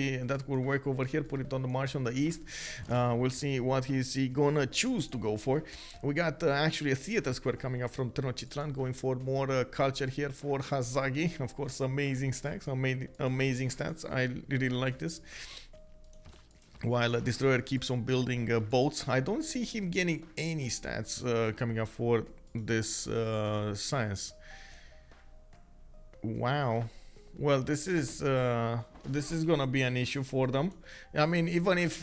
work over here. Put it on the march on the east. We'll see what he's gonna choose to go for. We got actually a theater square coming up from Tenochtitlan, going for more culture here for Hazaggi. Of course, amazing stacks, amazing stats. I really like this. While Destroyer keeps on building boats, I don't see him getting any stats coming up for this science. Wow. Well, this is gonna be an issue for them. I mean, even if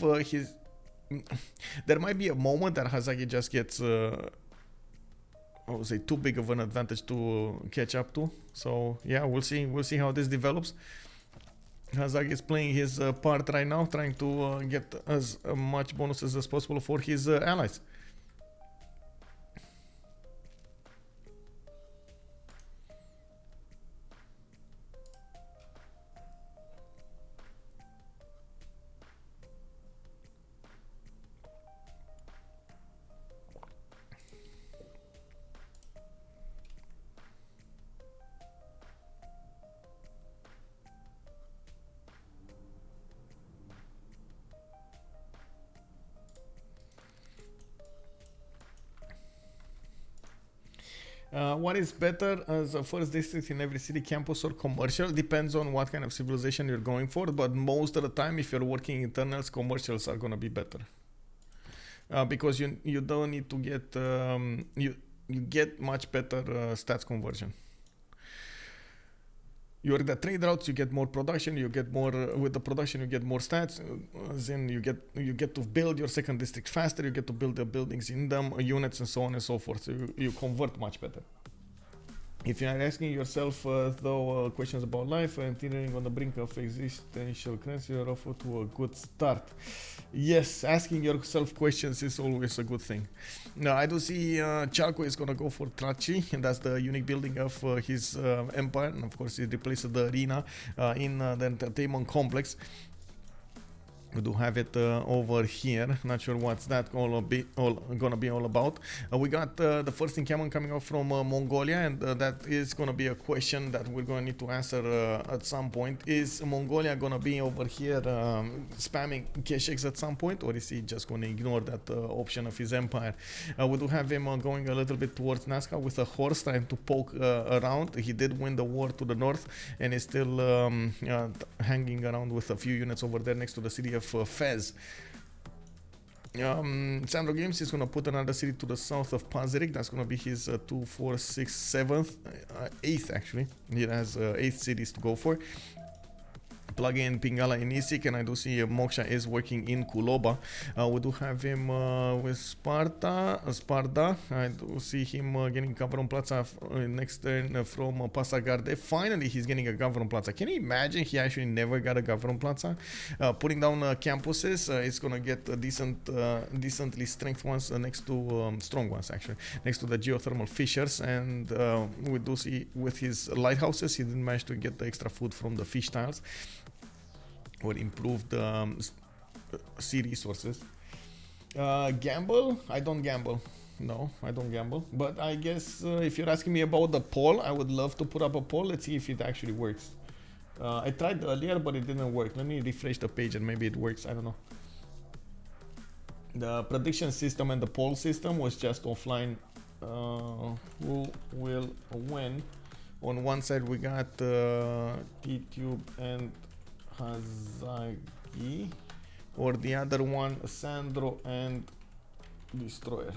there might be a moment that Hazaggi just gets, I would say, too big of an advantage to catch up to. So yeah, we'll see how this develops. Hazaggi is playing his part right now, trying to get as much bonuses as possible for his allies. What is better as a first district in every city, campus or commercial? Depends on what kind of civilization you're going for, but most of the time, if you're working internals, commercials are gonna be better. Because you don't need to get you get much better stats conversion. You're the trade routes, you get more production, you get more with the production, you get more stats. Then you get to build your second district faster, you get to build the buildings in them, units and so on and so forth. So you convert much better. If you are asking yourself though questions about life and teetering on the brink of existential crisis, you're off to a good start. Yes, asking yourself questions is always a good thing. Now I do see Chalco is gonna go for Traci, and that's the unique building of his empire, and of course he replaces the arena in the entertainment complex. We do have it over here. Not sure what's that gonna be all about. We got the first encampment coming up from Mongolia, and that is gonna be a question that we're gonna need to answer at some point. Is Mongolia gonna be over here spamming Keshex at some point, or is he just gonna ignore that option of his empire? We do have him going a little bit towards Nazca with a horse, trying to poke around. He did win the war to the north, and is still hanging around with a few units over there next to the city of Fez. SandroGames is gonna put another city to the south of Pazirik. That's gonna be his 2, 4, 6, 7th, 8th actually. He has 8 cities to go for. Plug in Pingala in Isik, and I do see Moksha is working in Kuloba. We do have him with Sparta. I do see him getting Gavron Plaza next turn from Pasagarde. Finally, he's getting a Gavron Plaza. Can you imagine? He actually never got a Gavron Plaza. Putting down campuses, it's gonna get decently strength ones next to strong ones actually, next to the geothermal fissures. And we do see with his lighthouses, he didn't manage to get the extra food from the fish tiles or improved sea resources. Gamble? I don't gamble. No, I don't gamble. But I guess if you're asking me about the poll, I would love to put up a poll. Let's see if it actually works. I tried earlier, but it didn't work. Let me refresh the page and maybe it works. I don't know. The prediction system and the poll system was just offline. Who will win? On one side we got Tidube and Hazaggi, or the other one Sandro and Destroyer.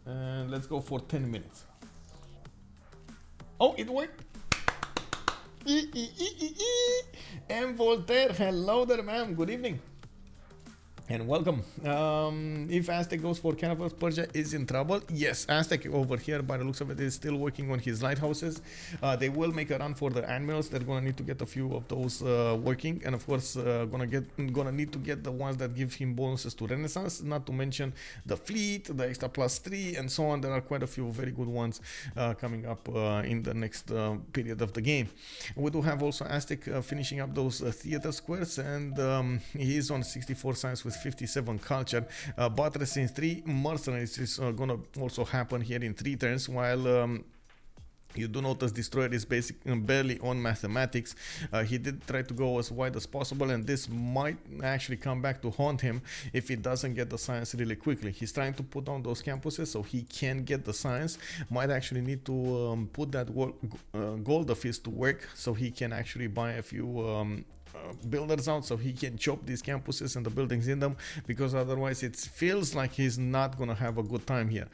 And let's go for 10 minutes. Oh, it worked. M. Voltaire, hello there, ma'am. Good evening. And welcome. If Aztec goes for Cannibals, Persia is in trouble. Yes, Aztec over here, by the looks of it, is still working on his lighthouses. They will make a run for the admirals. They're gonna need to get a few of those working, and of course, gonna need to get the ones that give him bonuses to Renaissance. Not to mention the fleet, the extra +3, and so on. There are quite a few very good ones coming up in the next period of the game. We do have also Aztec finishing up those theater squares, and he is on 64 science with 57 culture. Buttress in 3, mercenaries is gonna also happen here in 3 turns, while you do notice Destroyer is barely on mathematics. He did try to go as wide as possible, and this might actually come back to haunt him if he doesn't get the science really quickly. He's trying to put down those campuses so he can get the science. Might actually need to put that gold of his to work so he can actually buy a few builders out, so he can chop these campuses and the buildings in them, because otherwise it feels like he's not gonna have a good time here.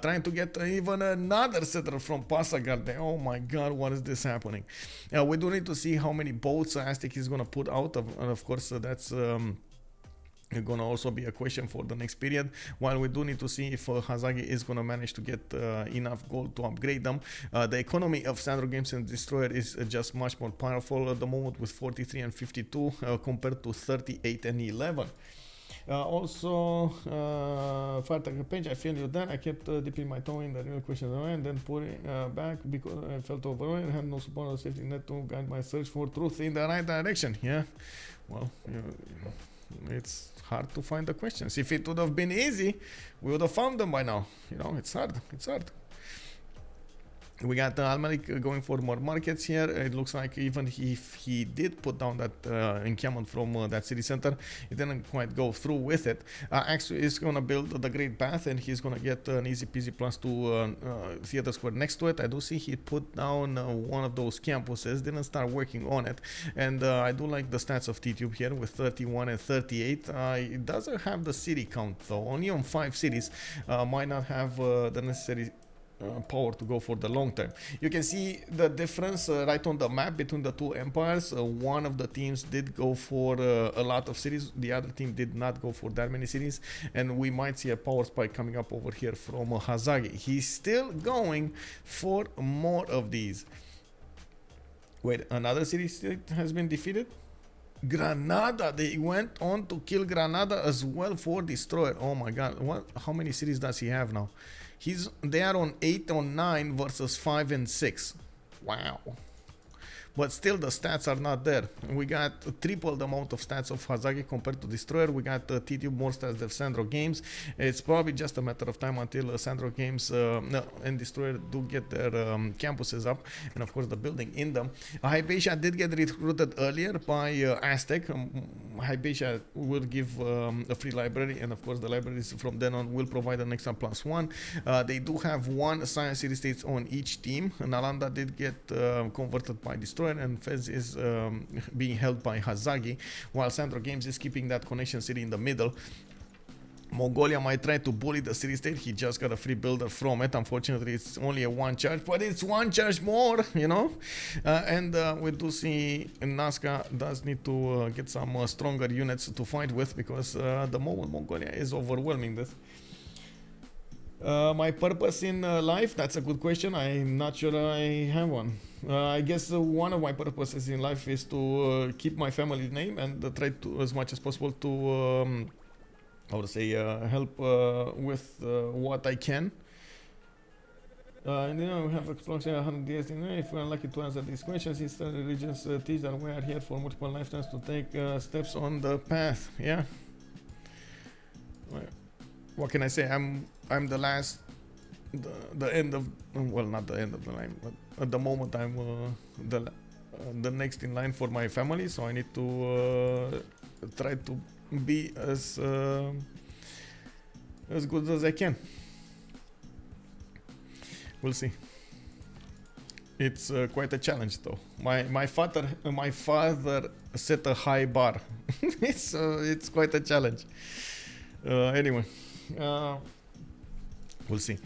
Trying to get even another settler from Passagarde. Oh my god, what is this happening? We do need to see how many boats Aztec is gonna put out, and of course that's gonna also be a question for the next period, while we do need to see if Hazaggi is gonna manage to get enough gold to upgrade them. The economy of SandroGames and Destroyer is just much more powerful at the moment, with 43 and 52 compared to 38 and 11. Also, Firetag page, I feel you there. I kept dipping my toe in the real question and then putting back because I felt overwhelmed and had no support or safety net to guide my search for truth in the right direction. Yeah, well, it's hard to find the questions. If it would have been easy, we would have found them by now. You know, it's hard. It's hard. We got Al-Malik going for more markets here. It looks like even if he did put down that encampment from that city center, he didn't quite go through with it. Actually, he's going to build the Great Path, and he's going to get an easy peasy +2 theater square next to it. I do see he put down one of those campuses, didn't start working on it. And I do like the stats of Tidube here with 31 and 38. It doesn't have the city count though, only on 5 cities. Might not have the necessary power to go for the long term. You can see the difference right on the map between the two empires. One of the teams did go for a lot of cities, the other team did not go for that many cities, and we might see a power spike coming up over here from Hazaggi. He's still going for more of these. Wait, another city state has been defeated? Granada, they went on to kill Granada as well for Destroyer. Oh my god, what? How many cities does he have now? They are on 8 on 9 versus 5 and 6. Wow. But still the stats are not there. We got triple the amount of stats of Hazaggi compared to Destroyer. We got Tidube more stats than SandroGames. It's probably just a matter of time until SandroGames and Destroyer do get their campuses up, and of course the building in them. Hypatia did get recruited earlier by Aztec. Hypatia will give a free library, and of course the libraries from then on will provide an extra +1. They do have 1 science city states on each team. Nalanda did get converted by Destroyer, and Fez is being held by Hazaggi, while SandroGames is keeping that connection city in the middle. Mongolia might try to bully the city state. He just got a free builder from it. Unfortunately, it's only a 1 charge, but it's 1 charge more, you know. And we do see Nazca does need to get some stronger units to fight with, because the moment Mongolia is overwhelming this. My purpose in life, that's a good question. I'm not sure I have one. I guess one of my purposes in life is to keep my family name and try to, as much as possible, to how to say, help with what I can. And then we have approximately 100 years in if we're lucky to answer these questions. Eastern religions teach that we are here for multiple lifetimes to take steps on the path. Yeah. What can I say? I'm the last, the end of, well, not the end of the line, but at the moment I'm the next in line for my family, so I need to try to be as good as I can. We'll see. It's quite a challenge, though. My father set a high bar. It's quite a challenge. Anyway, We'll see.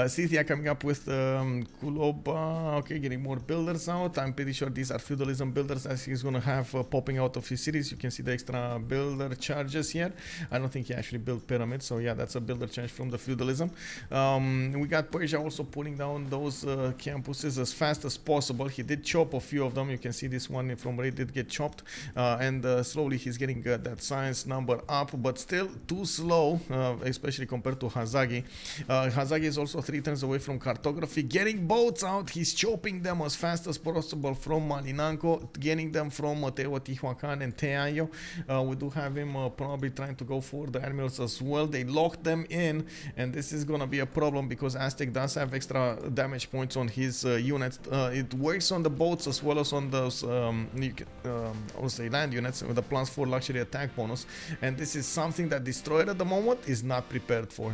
Scythia coming up with Kuloba. Okay, getting more builders out. I'm pretty sure these are feudalism builders as he's going to have popping out of his cities. You can see the extra builder charges here. I don't think he actually built pyramids. So yeah, that's a builder charge from the feudalism. We got Persia also putting down those campuses as fast as possible. He did chop a few of them. You can see this one from Raid did get chopped. And slowly he's getting that science number up. But still too slow, especially compared to Hazaggi. Hazaggi is also 3 turns away from cartography, getting boats out. He's chopping them as fast as possible from Malinanco, getting them from Teotihuacan and Teayo. We do have him probably trying to go for the admirals as well. They locked them in, and this is gonna be a problem because Aztec does have extra damage points on his units. It works on the boats as well as on those land units with a +4 luxury attack bonus, and this is something that Destroyer at the moment is not prepared for.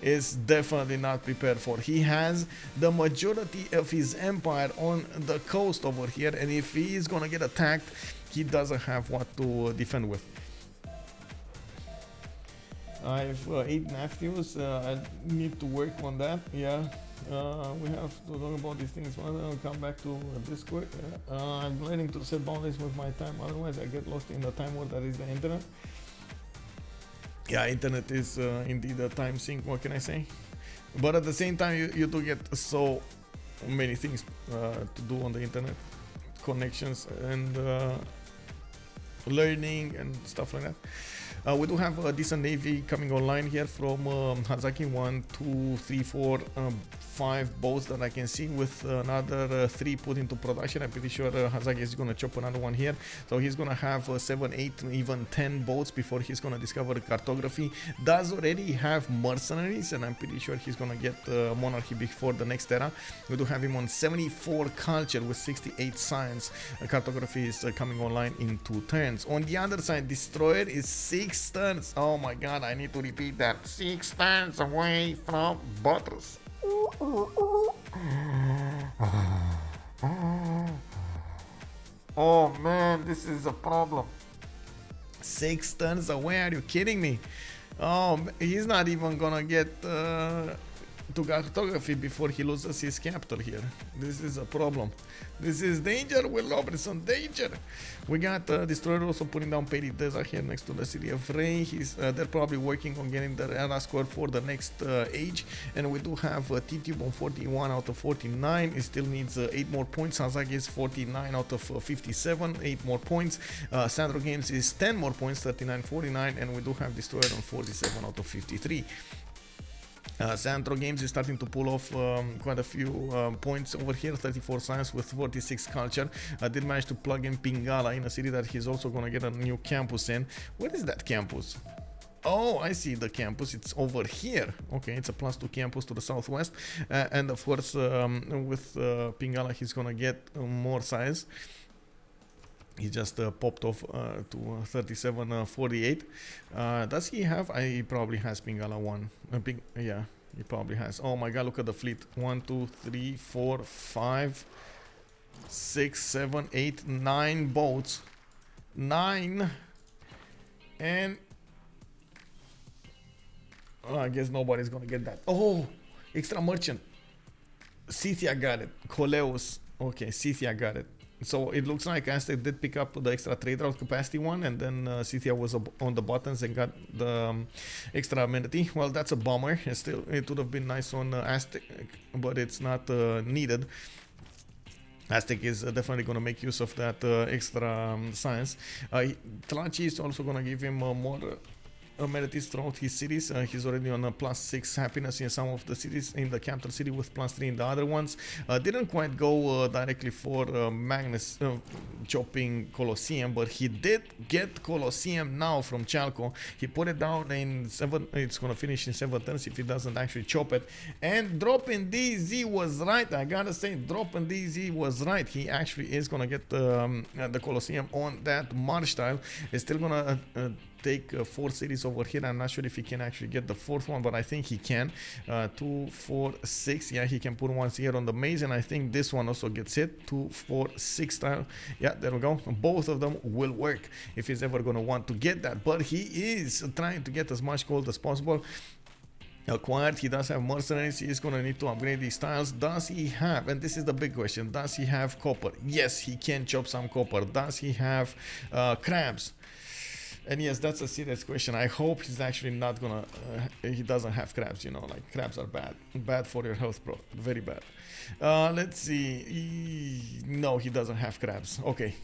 Is definitely not prepared for. He has the majority of his empire on the coast over here, and if he is gonna get attacked, he doesn't have what to defend with. I have 8 nephews. I need to work on that. Yeah, we have to talk about these things. I'll come back to Discord. I'm learning to set boundaries with my time, otherwise I get lost in the time war that is the internet. Yeah, internet is indeed a time sink, what can I say? But at the same time, you do get so many things to do on the internet. Connections and learning and stuff like that. We do have a decent navy coming online here from Hazaggi. 1, 2, 3, 4, 5 boats that I can see, with another 3 put into production. I'm pretty sure Hazaggi is gonna chop another one here, so he's gonna have 7, 8, even 10 boats before he's gonna discover cartography. Does already have mercenaries, and I'm pretty sure he's gonna get monarchy before the next era. We do have him on 74 culture with 68 science. Cartography is coming online in 2 turns. On the other side, Destroyer is 6 turns. Oh my god, I need to repeat that. 6 turns away from Butters. Oh man, this is a problem. 6 turns away, are you kidding me? Oh, he's not even gonna get to cartography before he loses his capital here. This is a problem. This is danger, Will Robertson, danger. We got Destroyer also putting down Petty Desert here next to the city of Rey. They're probably working on getting the era score for the next age. And we do have Tidube on 41 out of 49. It still needs 8 more points. Hazaggi is 49 out of 57, 8 more points. SandroGames is 10 more points, 39-49. And we do have Destroyer on 47 out of 53. SandroGames is starting to pull off quite a few points over here. 34 science with 46 culture. Did manage to plug in Pingala in a city that he's also going to get a new campus in. Where is that campus? Oh, I see the campus. It's over here. Okay, it's a +2 campus to the southwest. And of course, with Pingala, he's going to get more size. He just popped off to 37-48. Does he have? He probably has Pingala 1. Yeah, he probably has. Oh my god, look at the fleet. 1, 2, 3, 4, 5, 6, 7, 8, 9 boats. 9. And I guess nobody's gonna get that. Oh, extra merchant. Scythia got it. Coleus. Okay, Scythia got it. So it looks like Aztec did pick up the extra trade route capacity one, and then Scythia was on the buttons and got the extra amenity. Well, that's a bummer. It would have been nice on Aztec, but it's not needed. Aztec is definitely going to make use of that extra science. Tlachi is also going to give him more amenities throughout his cities. He's already on a +6 happiness in some of the cities, in the capital city with +3 in the other ones. Didn't quite go directly for Magnus chopping Colosseum, but he did get Colosseum now from Chalco. He put it down in 7, it's gonna finish in 7 turns if he doesn't actually chop it. And dropping DZ was right, I gotta say, dropping DZ was right. He actually is gonna get the Colosseum on that march tile. It's still gonna take 4 cities over here. I'm not sure if he can actually get the 4th one, but I think he can. 2, 4, 6. Yeah, he can put ones here on the maze, and I think this one also gets hit. 2, 4, 6 tile. Yeah, there we go. Both of them will work if he's ever going to want to get that, but he is trying to get as much gold as possible. acquired. He does have mercenaries. He is going to need to upgrade these tiles. Does he have, and this is the big question, does he have copper? Yes, he can chop some copper. Does he have crabs? And yes, that's a serious question. I hope he's actually not gonna he doesn't have crabs, you know, like crabs are bad for your health, bro, very bad. Let's see. No, he doesn't have crabs. Okay,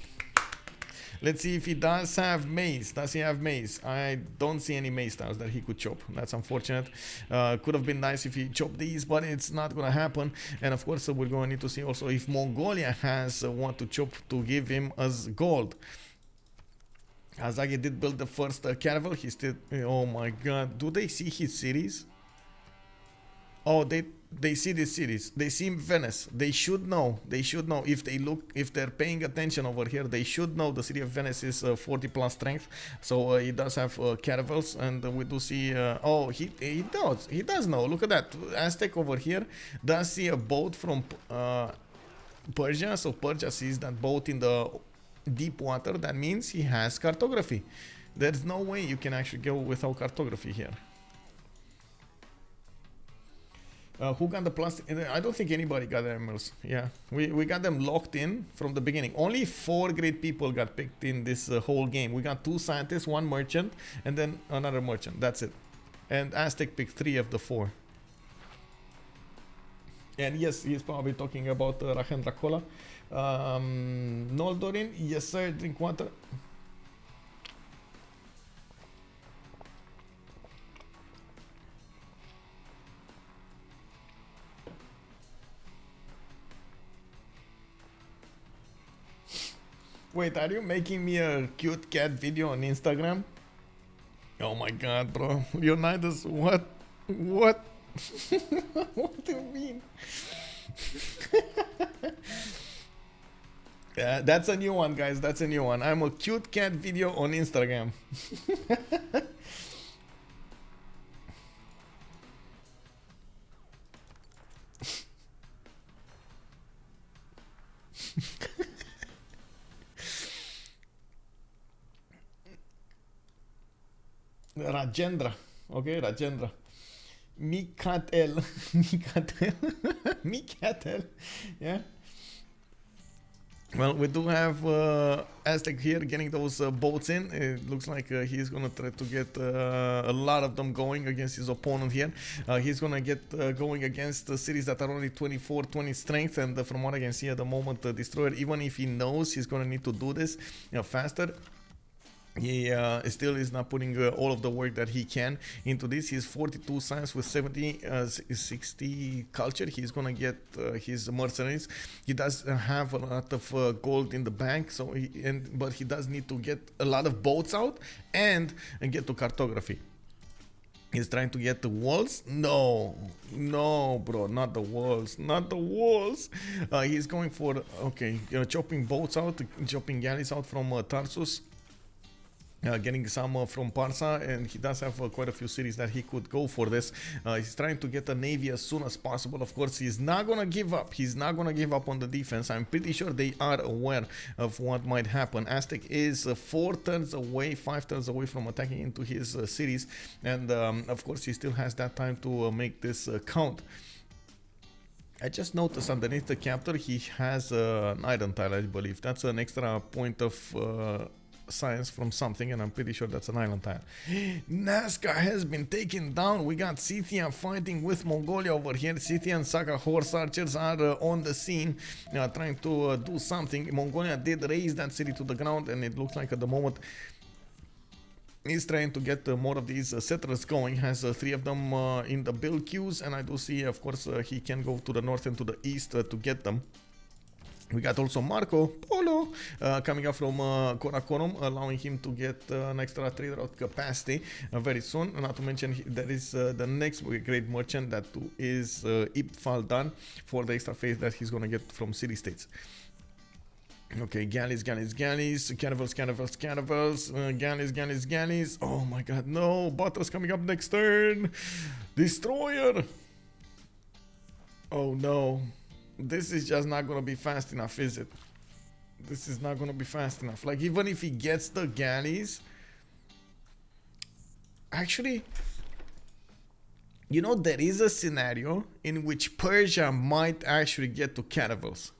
let's see if he does have maize. Does he have maize? I don't see any maize tiles that he could chop. That's unfortunate. Could have been nice if he chopped these, but it's not gonna happen. And of course, we're going to need to see also if Mongolia has what to chop to give him as gold. Hazaggi did build the first caravel. He still, oh my god, do they see his cities? Oh, they see these cities. They see Venice. They should know. They should know. If they look, if they're paying attention over here, they should know the city of Venice is 40 plus strength. So he does have caravels, and we do see. Oh, he does know. Look at that. Aztec over here does see a boat from Persia. So Persia sees that boat in the deep water. That means he has cartography. There's no way you can actually go without cartography here. Who got the plastic? I don't think anybody got emeralds. Yeah, we got them locked in from the beginning. Only 4 great people got picked in this whole game. We got 2 scientists, 1 merchant, and then another merchant. That's it. And Aztec picked 3 of the 4. And yes, he's probably talking about Rahendra Kola. Noldorin, yes sir, drink water. Wait, are you making me a cute cat video on Instagram? Oh my god, bro. Leonidas, what? What? What do you mean? Yeah, that's a new one, guys. That's a new one. I'm a cute cat video on Instagram. Rajendra. Okay, Rajendra. Mikatel. Mikatel. Mikatel. Yeah. Well, we do have Aztec here getting those boats in. It looks like he's going to try to get a lot of them going against his opponent here. He's going to get going against cities that are only 24, 20 strength. And from what I can see at the moment, Destroyer, even if he knows he's going to need to do this faster, he still is not putting all of the work that he can into this. He's 42 science with 60 culture. He's gonna get his mercenaries. He does have a lot of gold in the bank, so but he does need to get a lot of boats out and get to cartography. He's trying to get the walls. No, bro, not the walls, not the walls. He's going for chopping boats out, chopping galleys out from Tarsus. Getting some from Parsa, and he does have quite a few cities that he could go for this. He's trying to get a navy as soon as possible. Of course, he's not gonna give up. He's not gonna give up on the defense. I'm pretty sure they are aware of what might happen. Aztec is 4 turns away, 5 turns away from attacking into his cities, and of course, he still has that time to make this count. I just noticed underneath the captor he has an iron tile, I believe. That's an extra point of science from something, and I'm pretty sure that's an island tile. Nazca has been taken down. We got Scythia fighting with Mongolia over here. Scythian Saka horse archers are on the scene, trying to do something. Mongolia did raise that city to the ground, and it looks like at the moment he's trying to get more of these settlers going. Has 3 of them in the build queues, and I do see, of course, he can go to the north and to the east to get them. We got also Marco Polo coming up from Karakorum, allowing him to get an extra trade route capacity very soon. Not to mention there is the next great merchant that is Ipfaldan for the extra faith that he's going to get from city-states. Okay, galleys, caravels, galleys. Oh my god, no, Butters coming up next turn. Destroyer. Oh no. This is just not gonna be fast enough, is it? This is not gonna be fast enough. Like, even if he gets the galleys, actually, You know, there is a scenario in which Persia might actually get to caravels.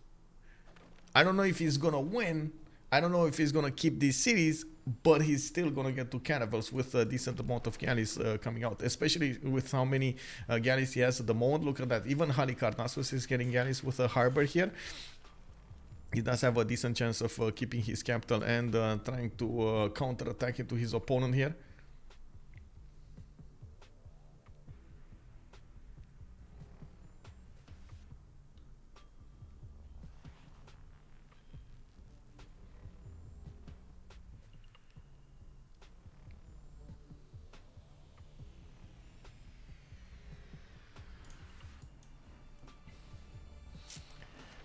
I don't know if he's gonna win. I don't know if he's gonna keep these cities, but he's still gonna get to caravels with a decent amount of galleys coming out, especially with how many galleys he has at the moment. Look at that. Even Halikarnassus is getting galleys with a harbor here. He does have a decent chance of keeping his capital and trying to counter-attack into his opponent here.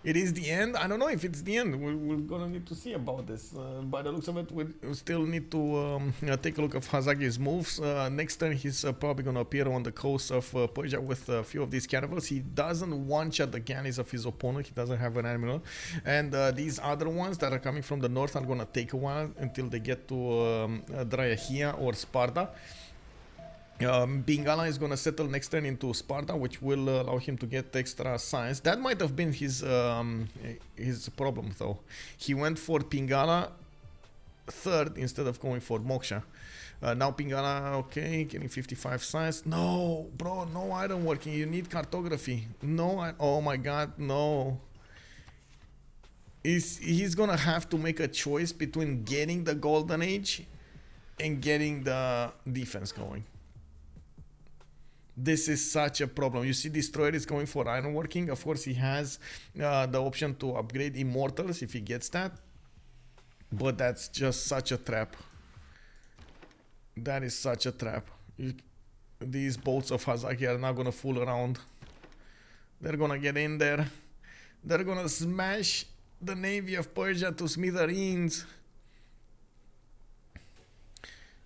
It is the end. I don't know if it's the end. We're gonna need to see about this. By the looks of it, we still need to take a look at Hazaggi's moves. Next turn, he's probably gonna appear on the coast of Persia with a few of these caravels. He doesn't one-shot the galleys of his opponent. He doesn't have an admiral, and these other ones that are coming from the north are gonna take a while until they get to Draiahia or Sparta. Bingala is going to settle next turn into Sparta, which will allow him to get extra science. That might have been his problem, though. He went for Pingala third instead of going for Moksha. Now Pingala, okay, getting 55 science. No, bro, no iron working. You need cartography. No, oh my god, no. He's going to have to make a choice between getting the Golden Age and getting the defense going. This is such a problem. You see, Destroyer is going for ironworking. Of course, he has the option to upgrade Immortals if he gets that. But that's just such a trap. That is such a trap. These boats of Hazaggi are not going to fool around. They're going to get in there. They're going to smash the navy of Persia to smithereens.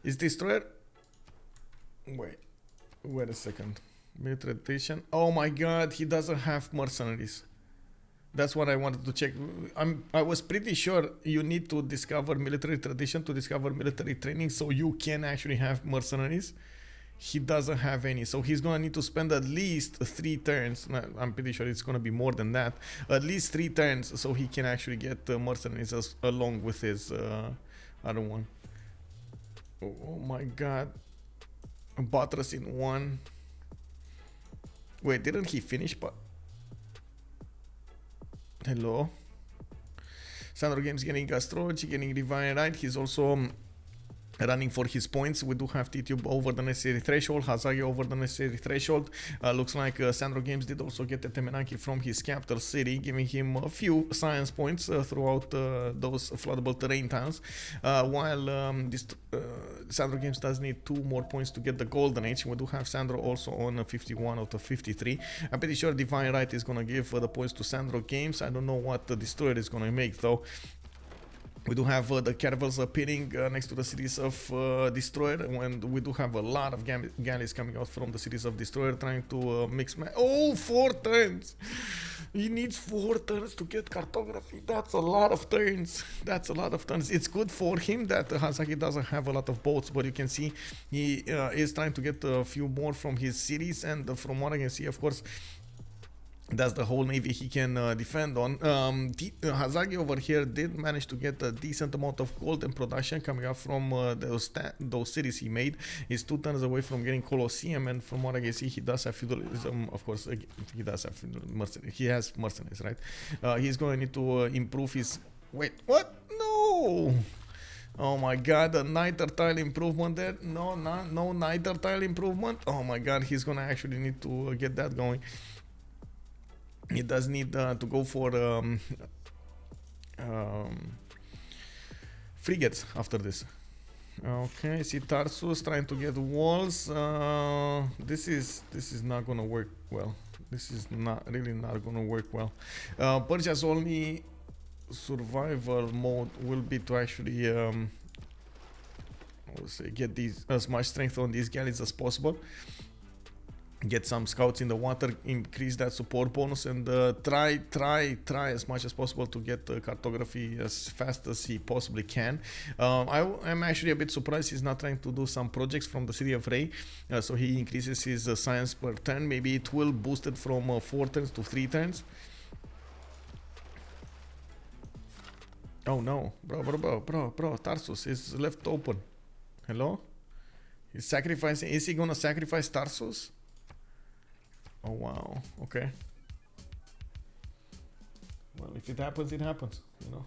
Is Destroyer... Wait a second. Military tradition. Oh my god, he doesn't have mercenaries. That's what I wanted to check. I was pretty sure you need to discover military tradition to discover military training, so you can actually have mercenaries. He doesn't have any, so he's gonna need to spend at least 3 turns. I'm pretty sure it's gonna be more than that. At least 3 turns, so he can actually get mercenaries along with his other one. Oh my god. Buttress in 1. Wait, didn't he finish? But hello. SandroGames getting astrology, getting divine right. He's also running for his points. We do have Tidube over the necessary threshold, Hazaggi over the necessary threshold. Looks like SandroGames did also get a Temenaki from his capital city, giving him a few science points throughout those floodable terrain tiles. While SandroGames does need 2 more points to get the Golden Age. We do have Sandro also on 51 out of 53. I'm pretty sure Divine Right is going to give the points to SandroGames. I don't know what the Destroyer is going to make, though. We do have the caravels appearing next to the cities of Destroyer, and we do have a lot of galleys coming out from the cities of Destroyer trying to mix. Oh, 4 turns! He needs 4 turns to get cartography. That's a lot of turns. That's a lot of turns. It's good for him that Hazaggi doesn't have a lot of boats, but you can see he is trying to get a few more from his cities, and from what I can see, of course, that's the whole navy he can defend on. Hazaggi over here did manage to get a decent amount of gold and production coming up from those cities he made. He's 2 turns away from getting Colosseum, and from what I can see, he does have feudalism. Of course, he does have mercenaries. He has mercenaries, right? He's going to need to improve his... Wait, what? No! Oh my god, a niter tile improvement there? No niter tile improvement? Oh my god, he's going to actually need to get that going. He does need to go for frigates after this. Okay, see Tarsus trying to get walls. This is not gonna work well. This is really not gonna work well. Persia's only survival mode will be to actually get these as much strength on these galleys as possible. get some scouts in the water, increase that support bonus, and try as much as possible to get cartography as fast as he possibly can. I'm actually a bit surprised he's not trying to do some projects from the city of Ray, so he increases his science per turn. Maybe it will boost it from 4 turns to 3 turns. Oh no, bro, Tarsus is left open. Hello? He's sacrificing. Is he gonna sacrifice Tarsus? Oh wow, okay. Well, if it happens, it happens, you know.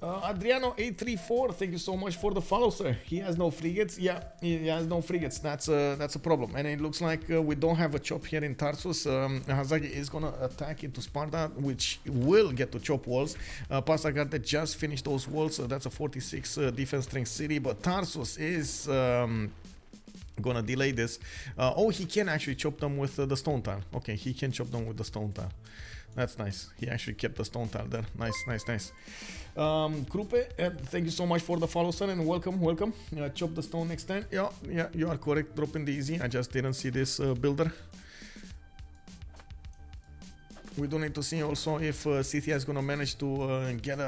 Adriano834, thank you so much for the follow, sir. He has no frigates. Yeah, he has no frigates. That's a problem. And it looks like we don't have a chop here in Tarsus. Hazaggi is gonna attack into Sparta, which will get to chop walls. Pasagarte just finished those walls. That's a 46 defense strength city, but Tarsus is gonna delay this. Oh, he can actually chop them with the stone tile. Okay, he can chop them with the stone tile. That's nice. He actually kept the stone tile there. Nice. Krupe, thank you so much for the follow, sir, and welcome. Chop the stone next time. Yeah, you are correct. Drop in the easy. I just didn't see this builder. We do need to see also if Scythia is gonna manage to get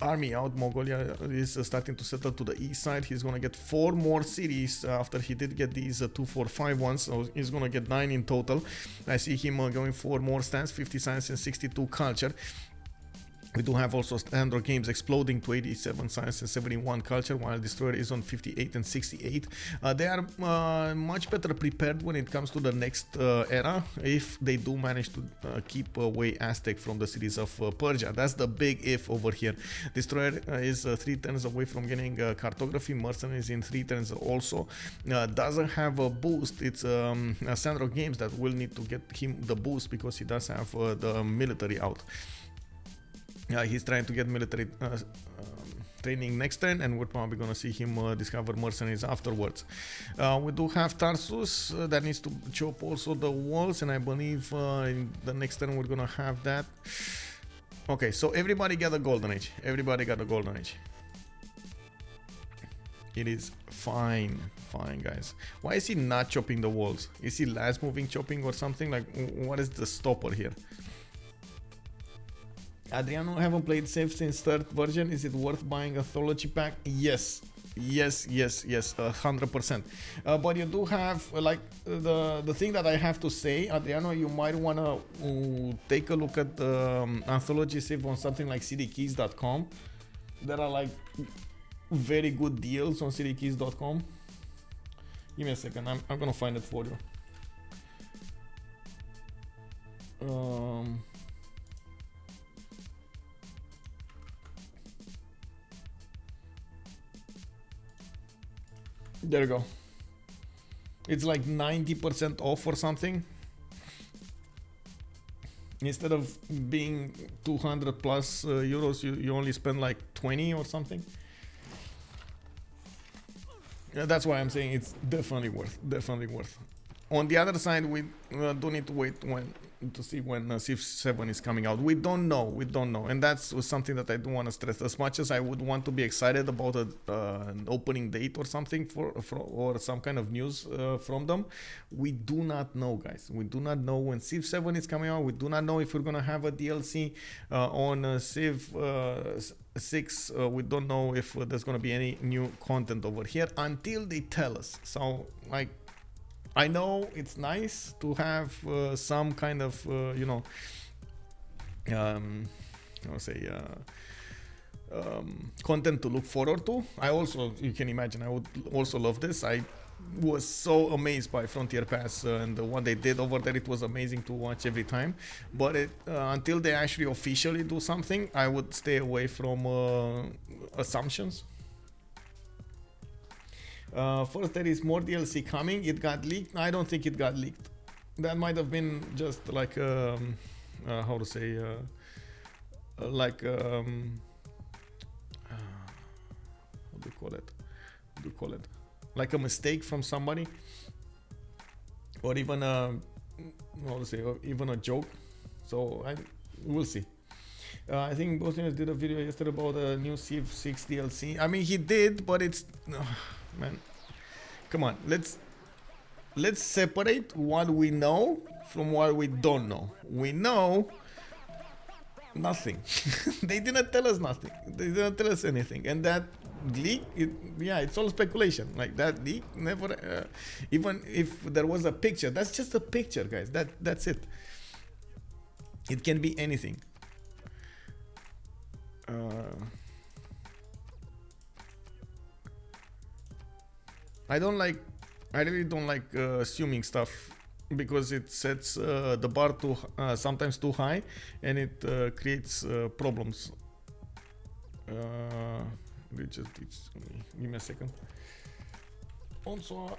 army out. Mongolia is starting to settle to the east side. He's gonna get 4 more cities after he did get these 2, 4, 5 ones, so he's gonna get 9 in total. I see him going for more stands, 50 science and 62 culture. We do have also SandroGames exploding to 87 science and 71 culture, while Destroyer is on 58 and 68. They are much better prepared when it comes to the next era, if they do manage to keep away Aztec from the cities of Persia. That's the big if over here. Destroyer is 3 turns away from getting cartography. Mercenary is in 3 turns also. Doesn't have a boost. It's SandroGames that will need to get him the boost, because he does have the military out. He's trying to get military training next turn, and we're probably gonna see him discover mercenaries afterwards. We do have Tarsus that needs to chop also the walls, and I believe in the next turn we're gonna have that. Okay, so everybody got a golden age. It is fine, guys. Why is he not chopping the walls? Is he last moving chopping or something? Like, what is the stopper here? Adriano, haven't played Civ since 3rd version. Is it worth buying a Anthology pack? Yes, 100%. But you do have, like, the thing that I have to say, Adriano, you might want to take a look at the Anthology Civ on something like citykeys.com. There are, like, very good deals on citykeys.com. Give me a second, I'm gonna find it for you. There you go. It's like 90% off or something. Instead of being 200 plus euros, you only spend like 20 or something. Yeah, that's why I'm saying it's definitely worth. On the other side, we do need to wait to see when Civ 7 is coming out. We don't know, and that's something that I do want to stress. As much as I would want to be excited about an opening date or something or some kind of news from them, we do not know, guys. We do not know when Civ 7 is coming out. We do not know if we're gonna have a DLC on Civ 6. We don't know if there's gonna be any new content over here until they tell us. So, like, I know it's nice to have some kind of, you know, content to look forward to. I also, you can imagine, I would also love this. I was so amazed by Frontier Pass and what they did over there. It was amazing to watch every time. But until they actually officially do something, I would stay away from assumptions. First, there is more DLC coming. It got leaked. I don't think it got leaked. That might have been just like how to say, like how do you call it? Like a mistake from somebody, or even how to say, or even a joke. So we'll see. I think Bosnians did a video yesterday about a new Civ 6 DLC. I mean, he did, but it's man, Come on, let's separate what we know from what we don't know. We know nothing. They didn't tell us nothing. They didn't tell us anything. And that leak, it's all speculation. Like that leak never, even if there was a picture, that's just a picture, guys. That's it. It can be anything. I really don't like assuming stuff, because it sets the bar sometimes too high, and it creates problems. Give me a second. Also,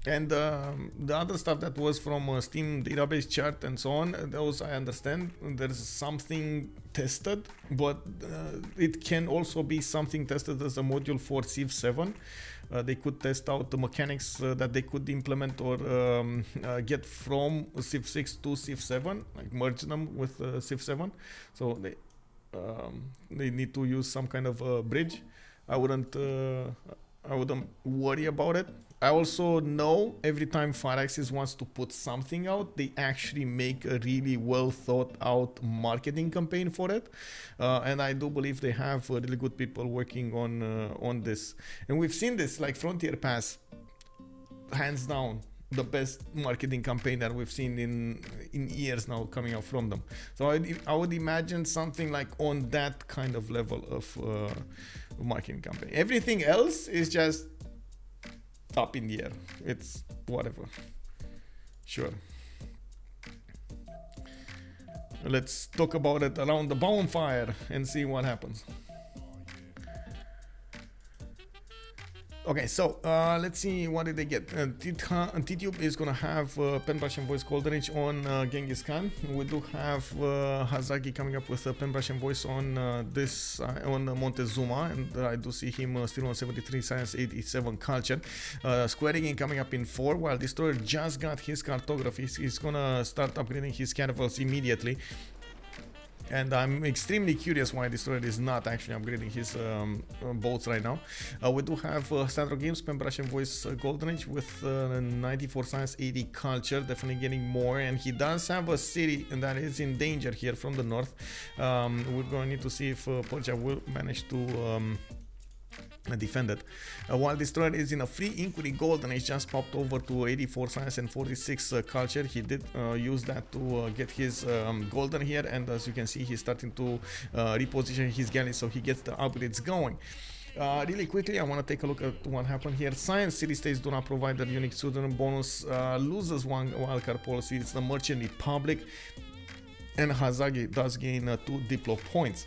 and the other stuff that was from Steam database chart and so on, those I understand there's something tested, but it can also be something tested as a module for Civ 7. They could test out the mechanics that they could implement or get from Civ 6 to Civ 7, like merge them with Civ 7. So they need to use some kind of bridge. I wouldn't worry about it. I also know every time Firaxis wants to put something out, they actually make a really well thought out marketing campaign for it. And I do believe they have really good people working on this. And we've seen this, like Frontier Pass, hands down, the best marketing campaign that we've seen in years now coming out from them. So I would imagine something like on that kind of level of marketing campaign. Everything else is just up in the air. It's whatever. Sure. Let's talk about it around the bonfire and see what happens. Okay, so let's see, what did they get? Tidube is gonna have Pen Brush and Voice Golden Age on Genghis Khan. We do have Hazaggi coming up with Pen Brush and Voice on on Montezuma, and I do see him still on 73 Science, 87 Culture. Squaring coming up in 4, while Destroyer just got his cartography. He's gonna start upgrading his caravels immediately. And I'm extremely curious why Destroyer is not actually upgrading his boats right now. We do have SandroGames, Pen Brush and Voice Golden Age with 94 Science, 80 Culture, definitely getting more. And he does have a city that is in danger here from the north. We're going to need to see if Polja will manage to defend it. While Destroyer is in a free inquiry Golden Age, just popped over to 84 Science and 46 Culture. He did use that to get his Golden here, and as you can see, he's starting to reposition his galley so he gets the upgrades going. Really quickly, I want to take a look at what happened here. Science City States do not provide the unique pseudonym bonus, loses one wildcard policy. It's the Merchant Republic, and Hazaggi does gain 2 Diplo points.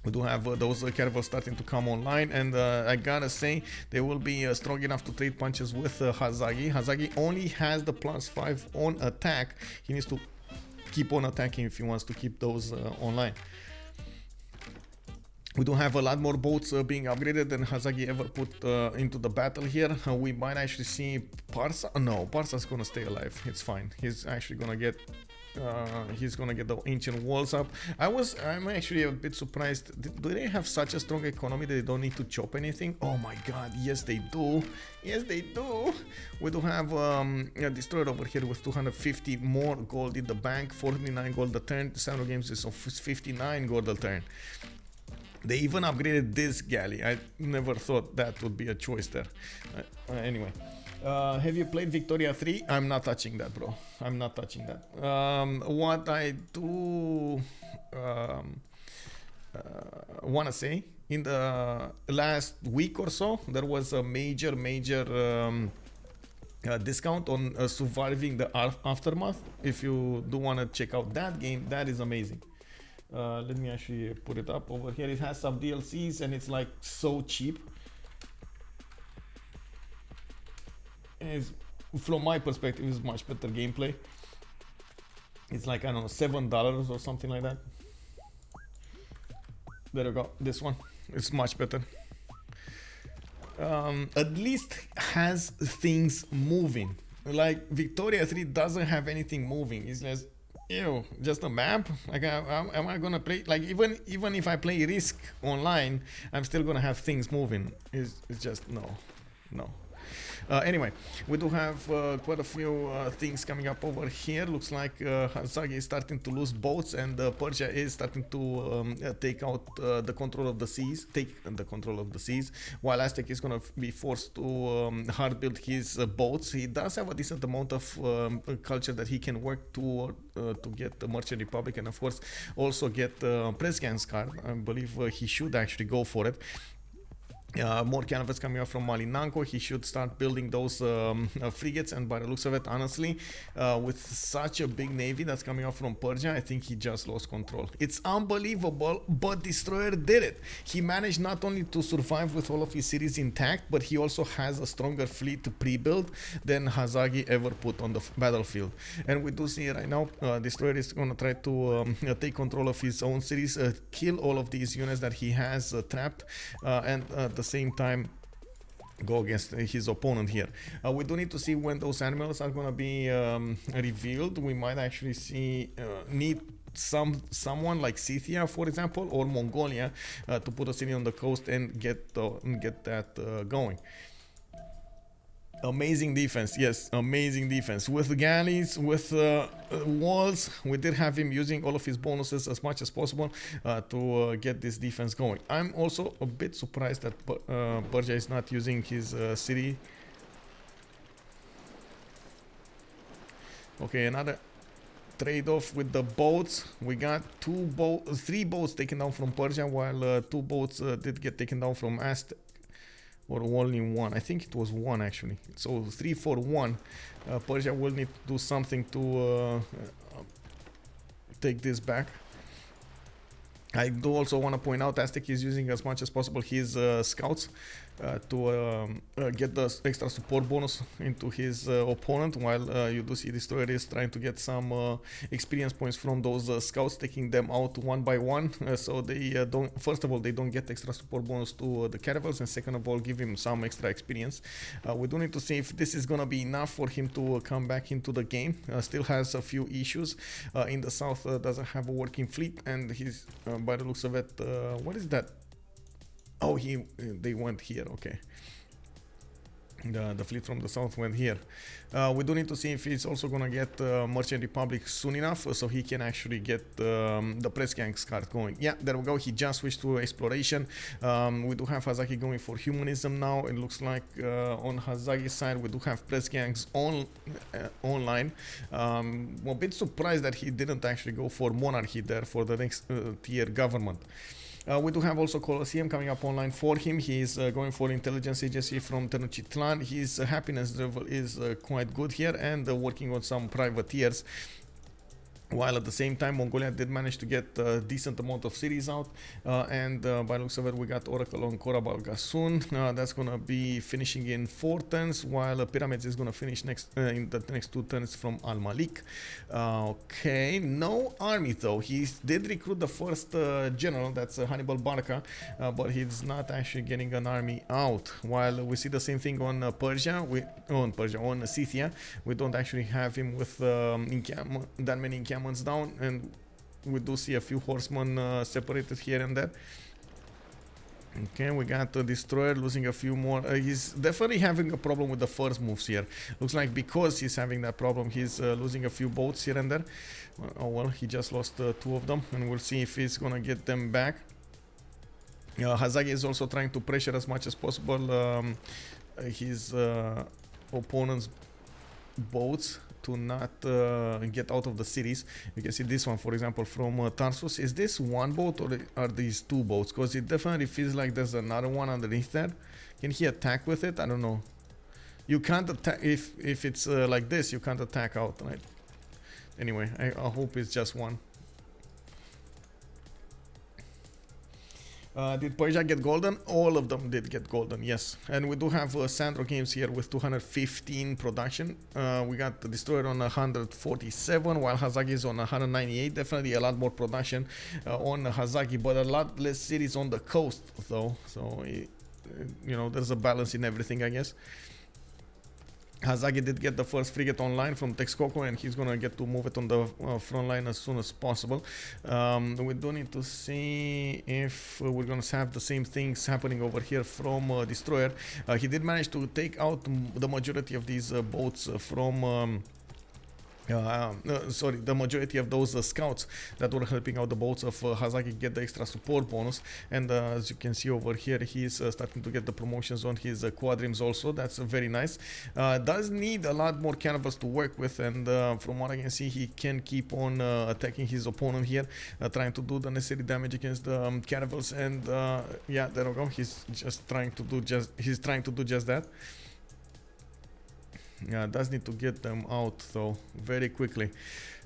We do have those caravels starting to come online, and I gotta say, they will be strong enough to trade punches with Hazaggi. Hazaggi only has the +5 on attack. He needs to keep on attacking if he wants to keep those online. We do have a lot more boats being upgraded than Hazaggi ever put into the battle here. We might actually see Parsa. No, Parsa's gonna stay alive. It's fine. He's actually gonna get the ancient walls up. I'm actually a bit surprised. Do they have such a strong economy that they don't need to chop anything? Oh my god, yes they do. Yes they do. We do have a Destroyer over here with 250 more gold in the bank, 49 gold a turn. SandroGames is of 59 gold a turn. They even upgraded this galley. I never thought that would be a choice there. Anyway. Have you played Victoria 3? I'm not touching that, bro. I'm not touching that. What I do want to say, in the last week or so, there was a major discount on Surviving the Aftermath. If you do want to check out that game, that is amazing. Let me actually put it up over here. It has some DLCs and it's like so cheap. From my perspective, it's much better gameplay. It's like, I don't know, $7 or something like that. There we go. This one is much better. At least has things moving. Like Victoria 3 doesn't have anything moving. It's just, ew, just a map. Like, am I gonna play? Like, even if I play Risk online, I'm still gonna have things moving. It's just no. Anyway, we do have quite a few things coming up over here. Looks like Hazaggi is starting to lose boats, and Persia is starting to take out the control of the seas. While Aztec is going to be forced to hard build his boats. He does have a decent amount of culture that he can work to get the Merchant Republic, and of course also get Press Gang's card. I believe he should actually go for it. More canvas coming up from Malinanko. He should start building those frigates, and by the looks of it, honestly, with such a big navy that's coming up from Persia, I think he just lost control. It's unbelievable, but Destroyer did it. He managed not only to survive with all of his cities intact, but he also has a stronger fleet to pre-build than Hazaggi ever put on the battlefield. And we do see right now, Destroyer is going to try to take control of his own cities, kill all of these units that he has trapped, and the same time go against his opponent here. We do need to see when those animals are going to be revealed. We might actually see need someone like Scythia, for example, or Mongolia to put a city on the coast and get that going. Amazing defense, yes, amazing defense. With galleys, with walls, we did have him using all of his bonuses as much as possible to get this defense going. I'm also a bit surprised that Persia is not using his city. Okay, another trade-off with the boats. We got three boats taken down from Persia, while 2 boats did get taken down from Aztec. Or only 1. I think it was 1 actually. So 3 for 1. Persia will need to do something to take this back. I do also want to point out Aztec is using as much as possible his scouts to get the extra support bonus into his opponent, while you do see Destroyer is trying to get some experience points from those scouts, taking them out one by one, so they don't, first of all, they don't get extra support bonus to the caravels, and second of all, give him some extra experience. We do need to see if this is gonna be enough for him to come back into the game. Still has a few issues in the south, doesn't have a working fleet, and he's by the looks of it, what is that? Oh, they went here, okay. The fleet from the south went here. We do need to see if he's also gonna get Merchant Republic soon enough, so he can actually get the Press Gang's card going. Yeah, there we go. He just switched to exploration. We do have Hazaggi going for humanism now. It looks like on Hazaggi's side we do have Press Gangs online. I'm a bit surprised that he didn't actually go for monarchy there for the next tier government. We do have also Colosseum coming up online for him. He is going for intelligence agency from Tenochtitlan. His happiness level is quite good here, and working on some privateers. While at the same time, Mongolia did manage to get a decent amount of cities out, and by looks of it, we got Oracle on Korabalga soon. That's gonna be finishing in 4 turns, while Pyramids is gonna finish next in the next 2 turns from Al Malik. Okay, no army though. He did recruit the first general, that's Hannibal Barca, but he's not actually getting an army out. While we see the same thing on on Scythia, we don't actually have him with that many encampments down, and we do see a few horsemen separated here and there. Okay, we got the Destroyer losing a few more. He's definitely having a problem with the first moves here. Looks like because he's having that problem, he's losing a few boats here and there. Oh well, he just lost 2 of them, and we'll see if he's gonna get them back. Hazaggi is also trying to pressure as much as possible his opponent's boats to not get out of the cities. You can see this one, for example, from Tarsus. Is this 1 boat or are these 2 boats? Because it definitely feels like there's another one underneath there. Can he attack with it? I don't know. You can't attack if it's like this. You can't attack out, right? Anyway, I hope it's just 1. Did Persia get golden? All of them did get golden, yes. And we do have SandroGames here with 215 production. We got the Destroyer on 147, while Hazaggi is on 198. Definitely a lot more production on Hazaggi, but a lot less cities on the coast, though. So, you know, there's a balance in everything, I guess. Hazaggi did get the first frigate online from Texcoco, and he's gonna get to move it on the front line as soon as possible. We do need to see if we're gonna have the same things happening over here from Destroyer. He did manage to take out the majority of these boats from sorry, the majority of those scouts that were helping out the boats of Hazaggi get the extra support bonus. And as you can see over here, he's starting to get the promotions on his quadrims also. That's very nice. Does need a lot more caravels to work with, and from what I can see, he can keep on attacking his opponent here, trying to do the necessary damage against the caravels. And yeah, there we go. He's trying to do just that. Yeah, does need to get them out though very quickly.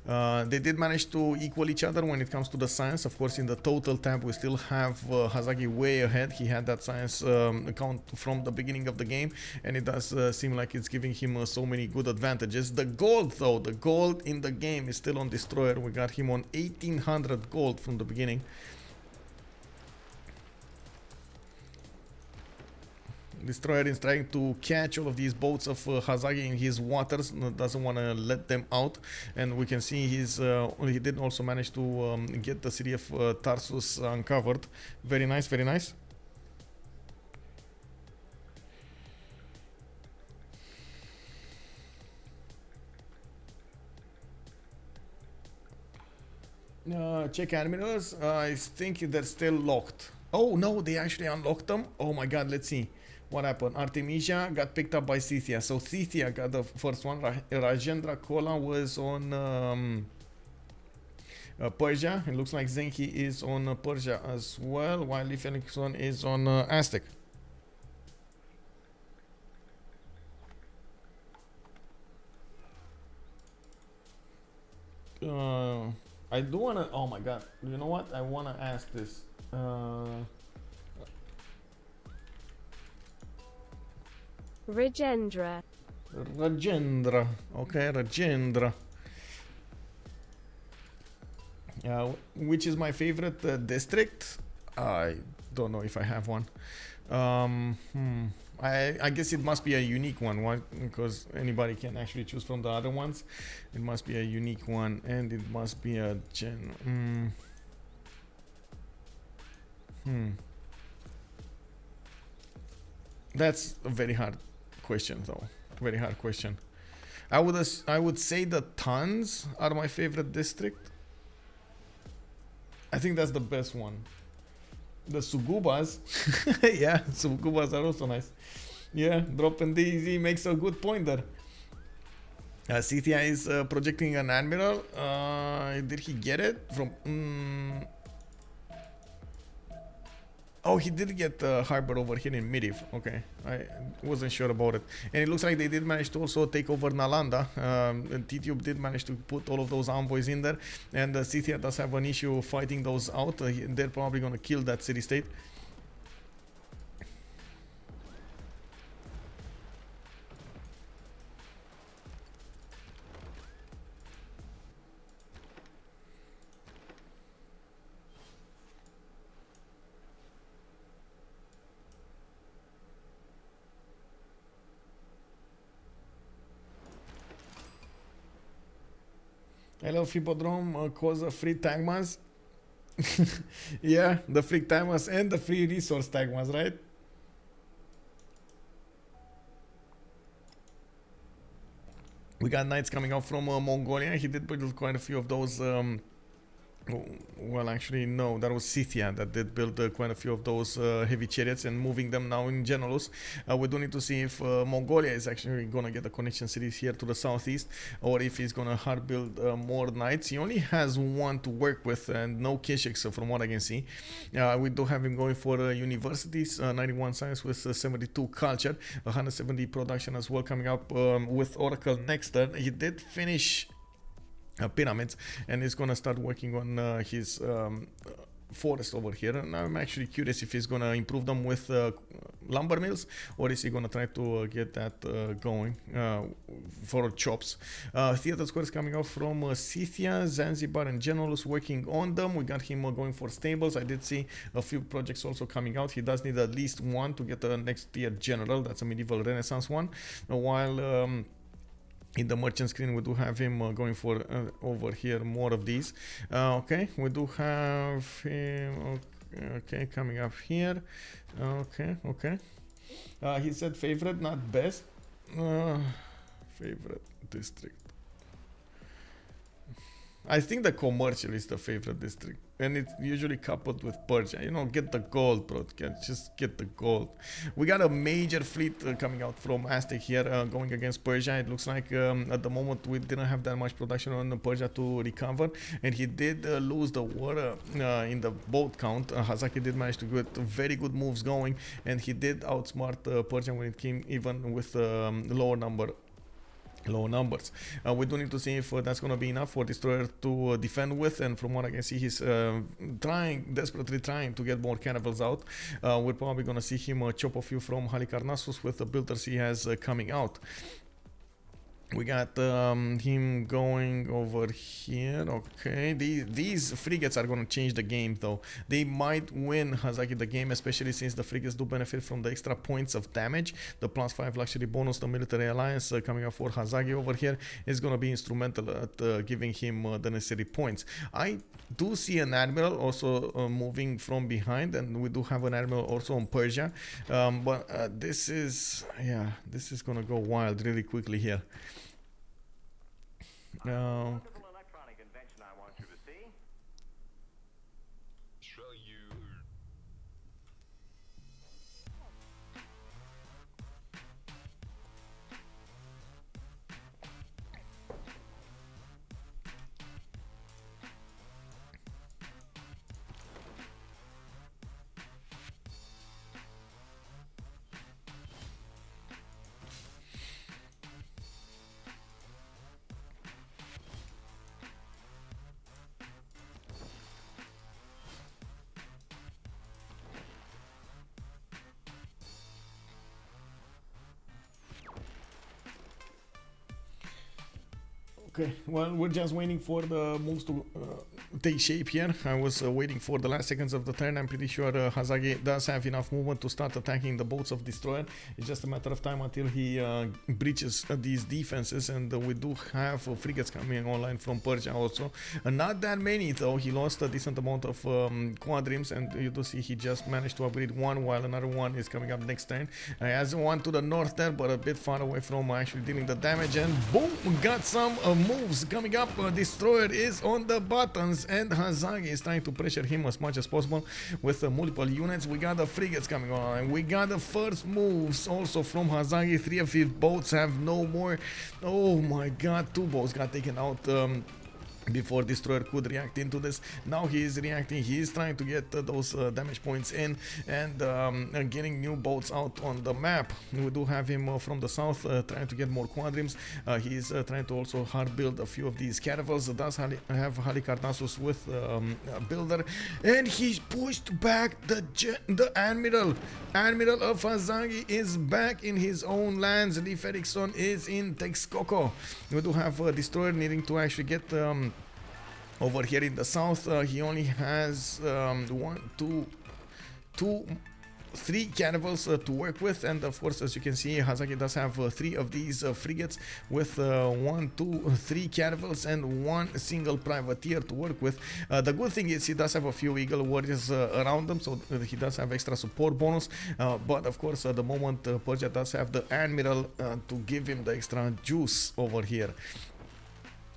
They did manage to equal each other when it comes to the science. Of course, in the total tab we still have Hazaggi way ahead. He had that science account from the beginning of the game, and it does seem like it's giving him so many good advantages. The gold though, the gold in the game is still on Destroyer. We got him on 1800 gold from the beginning. Destroyer is trying to catch all of these boats of Hazaggi in his waters, doesn't want to let them out. And we can see he did also manage to get the city of Tarsus uncovered. Very nice, very nice. Check admirals. I think they're still locked. Oh no, they actually unlocked them. Oh my god, let's see what happened. Artemisia got picked up by Scythia. So Scythia got the first one. Rajendra Kola was on Persia. It looks like Zenki is on Persia as well, while Lee Felixson is on Aztec. I do wanna, oh my god, you know what? I wanna ask this. Rajendra. Okay, Rajendra. Which is my favorite district? I don't know if I have one. I guess it must be a unique one, because anybody can actually choose from the other ones. It must be a unique one, and it must be a That's a very hard question, though. Very hard question. I would say the Tons are my favorite district. I think that's the best one. The Sugubas, yeah, Sugubas are also nice. Yeah, Drop and DZ makes a good point there. Scythia is projecting an admiral. Did he get it from? Oh, he did get the harbor over here in Midiv. Okay, I wasn't sure about it. And it looks like they did manage to also take over Nalanda. And Tidube did manage to put all of those envoys in there. And Scythia does have an issue fighting those out. They're probably going to kill that city-state. Hello, Fibodrome, cause free tagmas. Yeah, the free tagmas and the free resource tagmas, right? We got knights coming out from Mongolia. He did build quite a few of those. Well, actually, no, that was Scythia that did build quite a few of those heavy chariots and moving them now in Generalus. We do need to see if Mongolia is actually going to get the connection cities here to the southeast, or if he's going to hard build more knights. He only has one to work with and no Kishiks from what I can see. We do have him going for universities, 91 science with 72 culture, 170 production as well coming up with Oracle next turn. He did finish pyramids, and he's gonna start working on his forest over here, and I'm actually curious if he's gonna improve them with lumber mills, or is he gonna try to get that going for chops. Theater Square is coming out from Scythia, Zanzibar and Genolus working on them. We got him going for stables. I did see a few projects also coming out. He does need at least one to get the next tier general. That's a medieval renaissance one, while in the merchant screen we do have him going for over here more of these. Okay, we do have him okay coming up here. Okay, he said favorite, not best. Favorite district, I think the commercial is the favorite district, and it's usually coupled with Persia. You know, get the gold, bro. Just get the gold. We got a major fleet coming out from Aztec here, going against Persia. It looks like at the moment we didn't have that much production on Persia to recover, and he did lose the war in the boat count. Hazaggi did manage to get very good moves going, and he did outsmart Persia when it came even with lower numbers. We do need to see if that's going to be enough for Destroyer to defend with, and from what I can see, he's desperately trying to get more cannibals out. We're probably going to see him chop a few from Halicarnassus with the builders he has coming out. We got him going over here. Okay, these frigates are going to change the game, though. They might win Hazaggi the game, especially since the frigates do benefit from the extra points of damage. The +5 luxury bonus, the military alliance coming up for Hazaggi over here is going to be instrumental at giving him the necessary points. I do see an admiral also moving from behind, and we do have an admiral also on Persia. But this is going to go wild really quickly here. Wonderful electronic invention I want you to see. Show you. Okay, well, we're just waiting for the moves to take shape here. I was waiting for the last seconds of the turn. I'm pretty sure Hazaggi does have enough movement to start attacking the boats of Destroyer. It's just a matter of time until he breaches these defenses, and we do have frigates coming online from Persia also. Not that many, though. He lost a decent amount of quadrims, and you do see he just managed to upgrade one, while another one is coming up next turn. He has one to the north there, but a bit far away from actually dealing the damage, and boom, got some moves coming up. Destroyer is on the buttons, and Hazaggi is trying to pressure him as much as possible with multiple units. We got the frigates coming on, and we got the first moves also from Hazaggi. 3 of his boats have no more. Oh my god, 2 boats got taken out before Destroyer could react into this. Now he is reacting. He is trying to get those damage points in, and getting new boats out on the map. We do have him from the south trying to get more quadrims. He is trying to also hard build a few of these caravels. Does have Halicarnassus with a builder, and he's pushed back the admiral. Admiral of Hazaggi is back in his own lands. Leif Erikson is in Texcoco. We do have Destroyer needing to actually get over here in the south. He only has 3 cannibals to work with, and of course, as you can see, Hazaggi does have 3 of these frigates with 1, 2, 3 cannibals and 1 single privateer to work with. The good thing is he does have a few eagle warriors around them, so he does have extra support bonus, but of course at the moment Persia does have the admiral to give him the extra juice over here.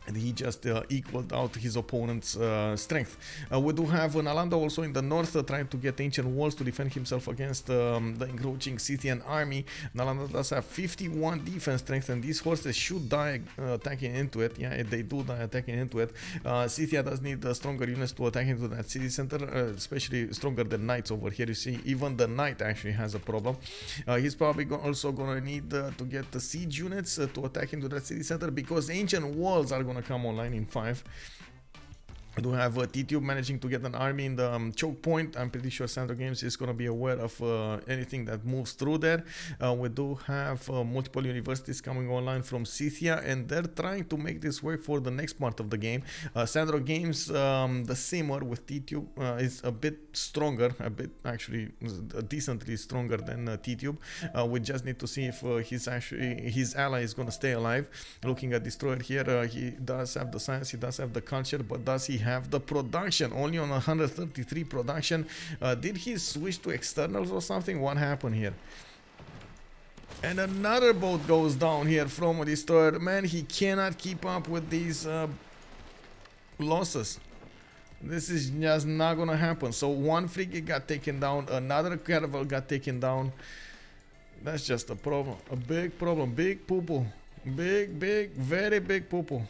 And he just equaled out his opponent's strength. We do have Nalanda also in the north trying to get ancient walls to defend himself against the encroaching Scythian army. Nalanda does have 51 defense strength, and these horses should die attacking into it. Yeah, they do die attacking into it. Scythia does need stronger units to attack into that city center, especially stronger than knights over here. You see, even the knight actually has a problem. He's probably also going to need to get the siege units to attack into that city center, because ancient walls are going to come online in 5. I do have Tidube managing to get an army in the choke point. I'm pretty sure SandroGames is going to be aware of anything that moves through there. We do have multiple universities coming online from Scythia, and they're trying to make this work for the next part of the game. SandroGames, the simmer with Tidube is a bit stronger, a bit actually decently stronger than Tidube. We just need to see if his ally is going to stay alive. Looking at Destroyer here, he does have the science, he does have the culture, but does he have the production? Only on 133 production. Did he switch to externals or something? What happened here? And another boat goes down here from a Destroyer. Man, he cannot keep up with these losses. This is just not gonna happen. So one frigate got taken down, another caravel got taken down. That's just a problem, a big problem, big poo-poo, big, very big poo-poo.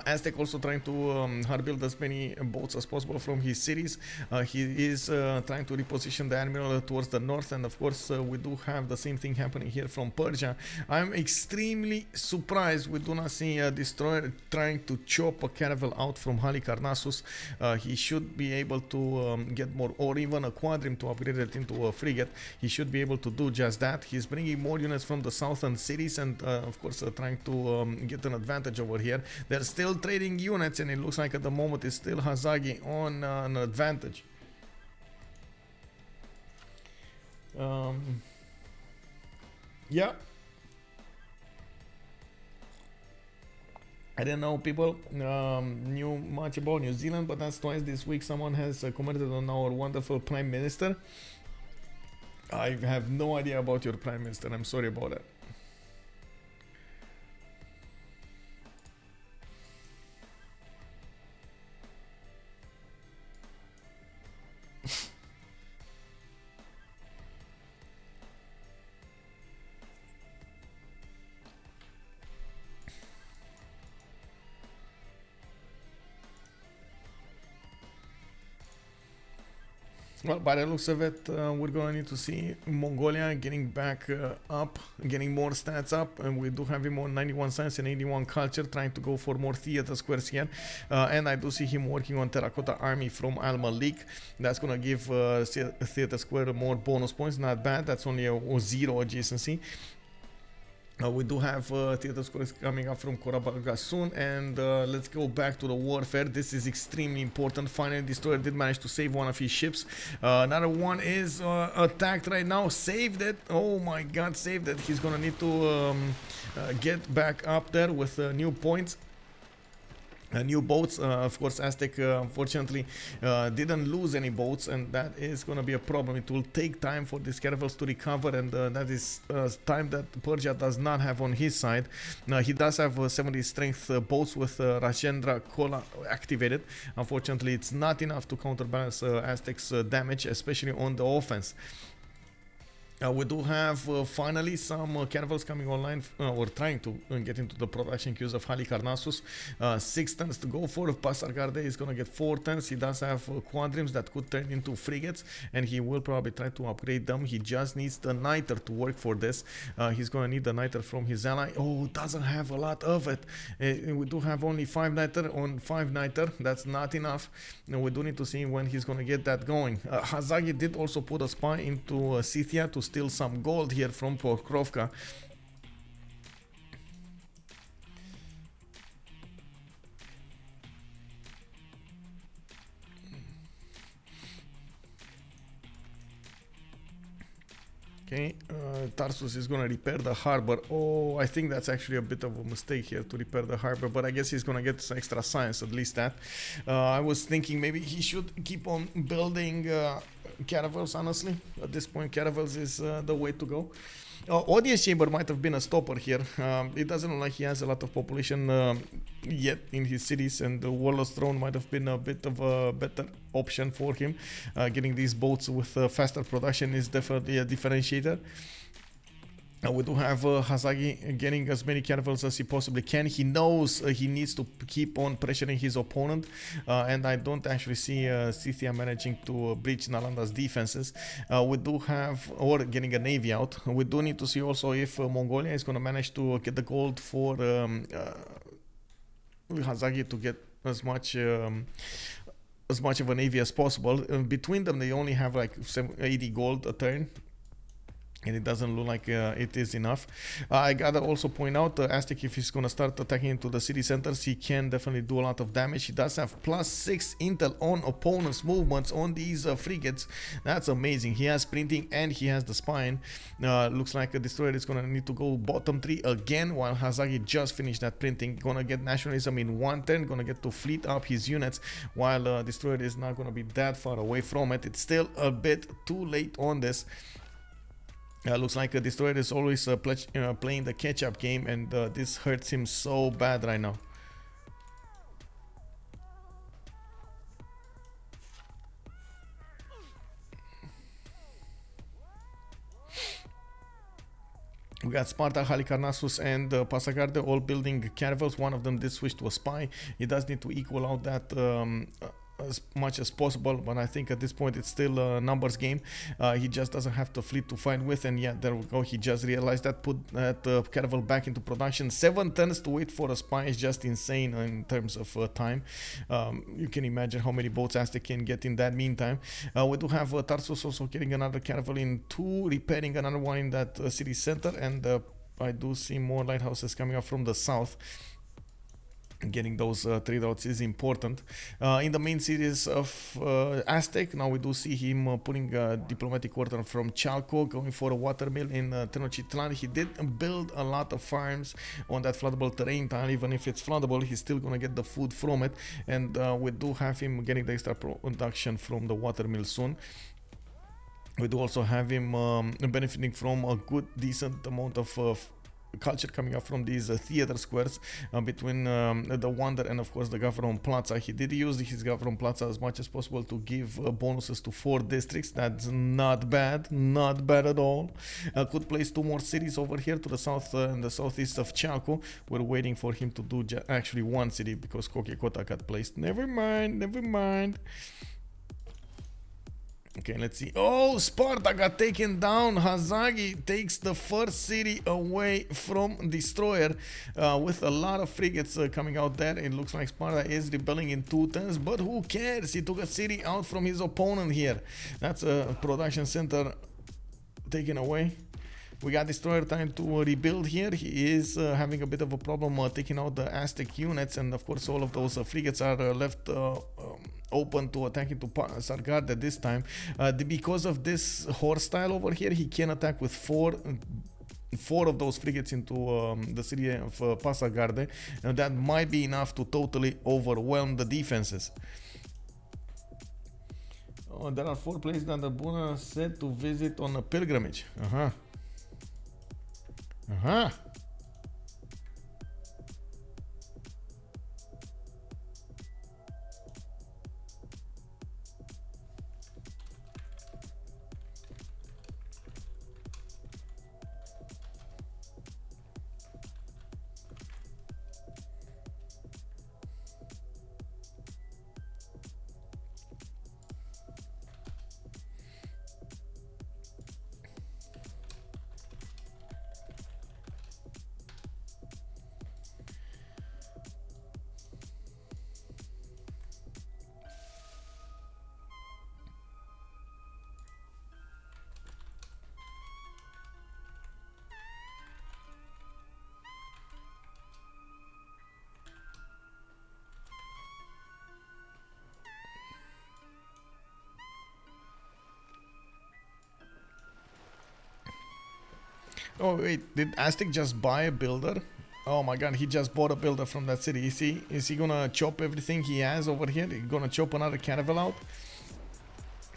Aztec also trying to hard build as many boats as possible from his cities. He is trying to reposition the admiral towards the north, and of course we do have the same thing happening here from Persia. I'm extremely surprised we do not see a destroyer trying to chop a caravel out from Halicarnassus. He should be able to get more, or even a quadrim to upgrade it into a frigate. He should be able to do just that. He's bringing more units from the southern cities, and of course trying to get an advantage over here. They're still trading units, and it looks like at the moment it's still Hazaggi on an advantage. Yeah, I didn't know people knew much about New Zealand, but that's twice this week someone has commented on our wonderful Prime Minister. I have no idea about your Prime Minister, I'm sorry about that. Well, by the looks of it, we're going to need to see Mongolia getting back up, getting more stats up, and we do have him on 91 science and 81 culture, trying to go for more theater squares here. And I do see him working on Terracotta Army from Al Malik. That's going to give theater square more bonus points, not bad. That's only a 0 adjacency. We do have theater scores coming up from Korabaga soon, and let's go back to the warfare. This is extremely important. Finally, Destroyer did manage to save one of his ships. Another one is attacked right now. Saved it. Oh my god, saved it. He's gonna need to get back up there with new points. New boats. Of course, Aztec unfortunately didn't lose any boats, and that is going to be a problem. It will take time for these caravels to recover, and that is time that Persia does not have on his side. He does have 70 strength boats with Rajendra Kola activated. Unfortunately, it's not enough to counterbalance Aztec's damage, especially on the offense. We do have finally some caravels coming online, or trying to get into the production queues of Halicarnassus. 6 tons to go for. Pasargade is going to get 4 tons. He does have quadrims that could turn into frigates, and he will probably try to upgrade them. He just needs the niter to work for this. He's going to need the niter from his ally. Oh, doesn't have a lot of it. We do have only 5 niter on 5 niter. That's not enough. We do need to see when he's going to get that going. Hazaggi did also put a spy into Scythia to steal some gold here from Pokrovka. Okay, Tarsus is gonna repair the harbor. Oh, I think that's actually a bit of a mistake here to repair the harbor, but I guess he's gonna get some extra science, at least that. I was thinking maybe he should keep on building caravels, honestly. At this point, caravels is the way to go. Audience chamber might have been a stopper here. It doesn't look like he has a lot of population yet in his cities, and the Warlord's Throne might have been a bit of a better option for him. Getting these boats with faster production is definitely a differentiator. We do have Hazaggi getting as many caravels as he possibly can. He knows he needs to keep on pressuring his opponent, and I don't actually see Scythia managing to breach Nalanda's defenses. We do have, or getting a navy out. We do need to see also if Mongolia is going to manage to get the gold for Hazaggi to get as much of a navy as possible. Between them, they only have like 80 gold a turn, and it doesn't look like it is enough. I gotta also point out Aztec, if he's gonna start attacking into the city centers, he can definitely do a lot of damage. He does have +6 intel on opponent's movements on these frigates. That's amazing. He has sprinting and he has the spine. Looks like a destroyer is gonna need to go bottom 3 again, while Hazaggi just finished that printing. Gonna get nationalism in 1 turn, gonna get to fleet up his units, while destroyer is not gonna be that far away from it. It's still a bit too late on this. Looks like a destroyer is always playing the catch-up game, and this hurts him so bad right now. We got Sparta, Halicarnassus, and Passagarde all building caravels. One of them did switch to a spy. He does need to equal out that as much as possible, but I think at this point it's still a numbers game. He just doesn't have the fleet to fight with, and yeah, there we go. He just realized that, put that caravel back into production. 7 turns to wait for a spy is just insane in terms of time. You can imagine how many boats Aztec can get in that meantime. We do have Tarsus also getting another caravel in 2, repairing another one in that city center, and I do see more lighthouses coming up from the south. Getting those trade routes is important. In the main series of Aztec, now we do see him putting a diplomatic quarter from Chalco, going for a watermill in Tenochtitlan. He did build a lot of farms on that floodable terrain tile. Even if it's floodable, he's still gonna get the food from it, and we do have him getting the extra production from the watermill soon. We do also have him benefiting from a good, decent amount of culture coming up from these theater squares between the Wonder and of course the Government Plaza. He did use his Government Plaza as much as possible to give bonuses to 4 districts. That's not bad, not bad at all. Could place 2 more cities over here to the south and the southeast of Chalco. We're waiting for him to do actually 1 city because Kokekota got placed. Never mind, never mind. Okay, let's see. Oh, Sparta got taken down. Hazaggi takes the first city away from Destroyer with a lot of frigates coming out there. It looks like Sparta is rebelling in 2 turns, but who cares? He took a city out from his opponent here. That's a production center taken away. We got Destroyer trying to rebuild here. He is having a bit of a problem taking out the Aztec units, and of course all of those frigates are left open to attacking to Sargarde this time. Because of this horse style over here, he can attack with 4 of those frigates into the city of Passagarde, and that might be enough to totally overwhelm the defenses. Oh, there are 4 places that the Buna said to visit on a pilgrimage. Oh wait, did Aztec just buy a builder? Oh my god, he just bought a builder from that city. Is he gonna chop everything he has over here? He gonna chop another caravel out?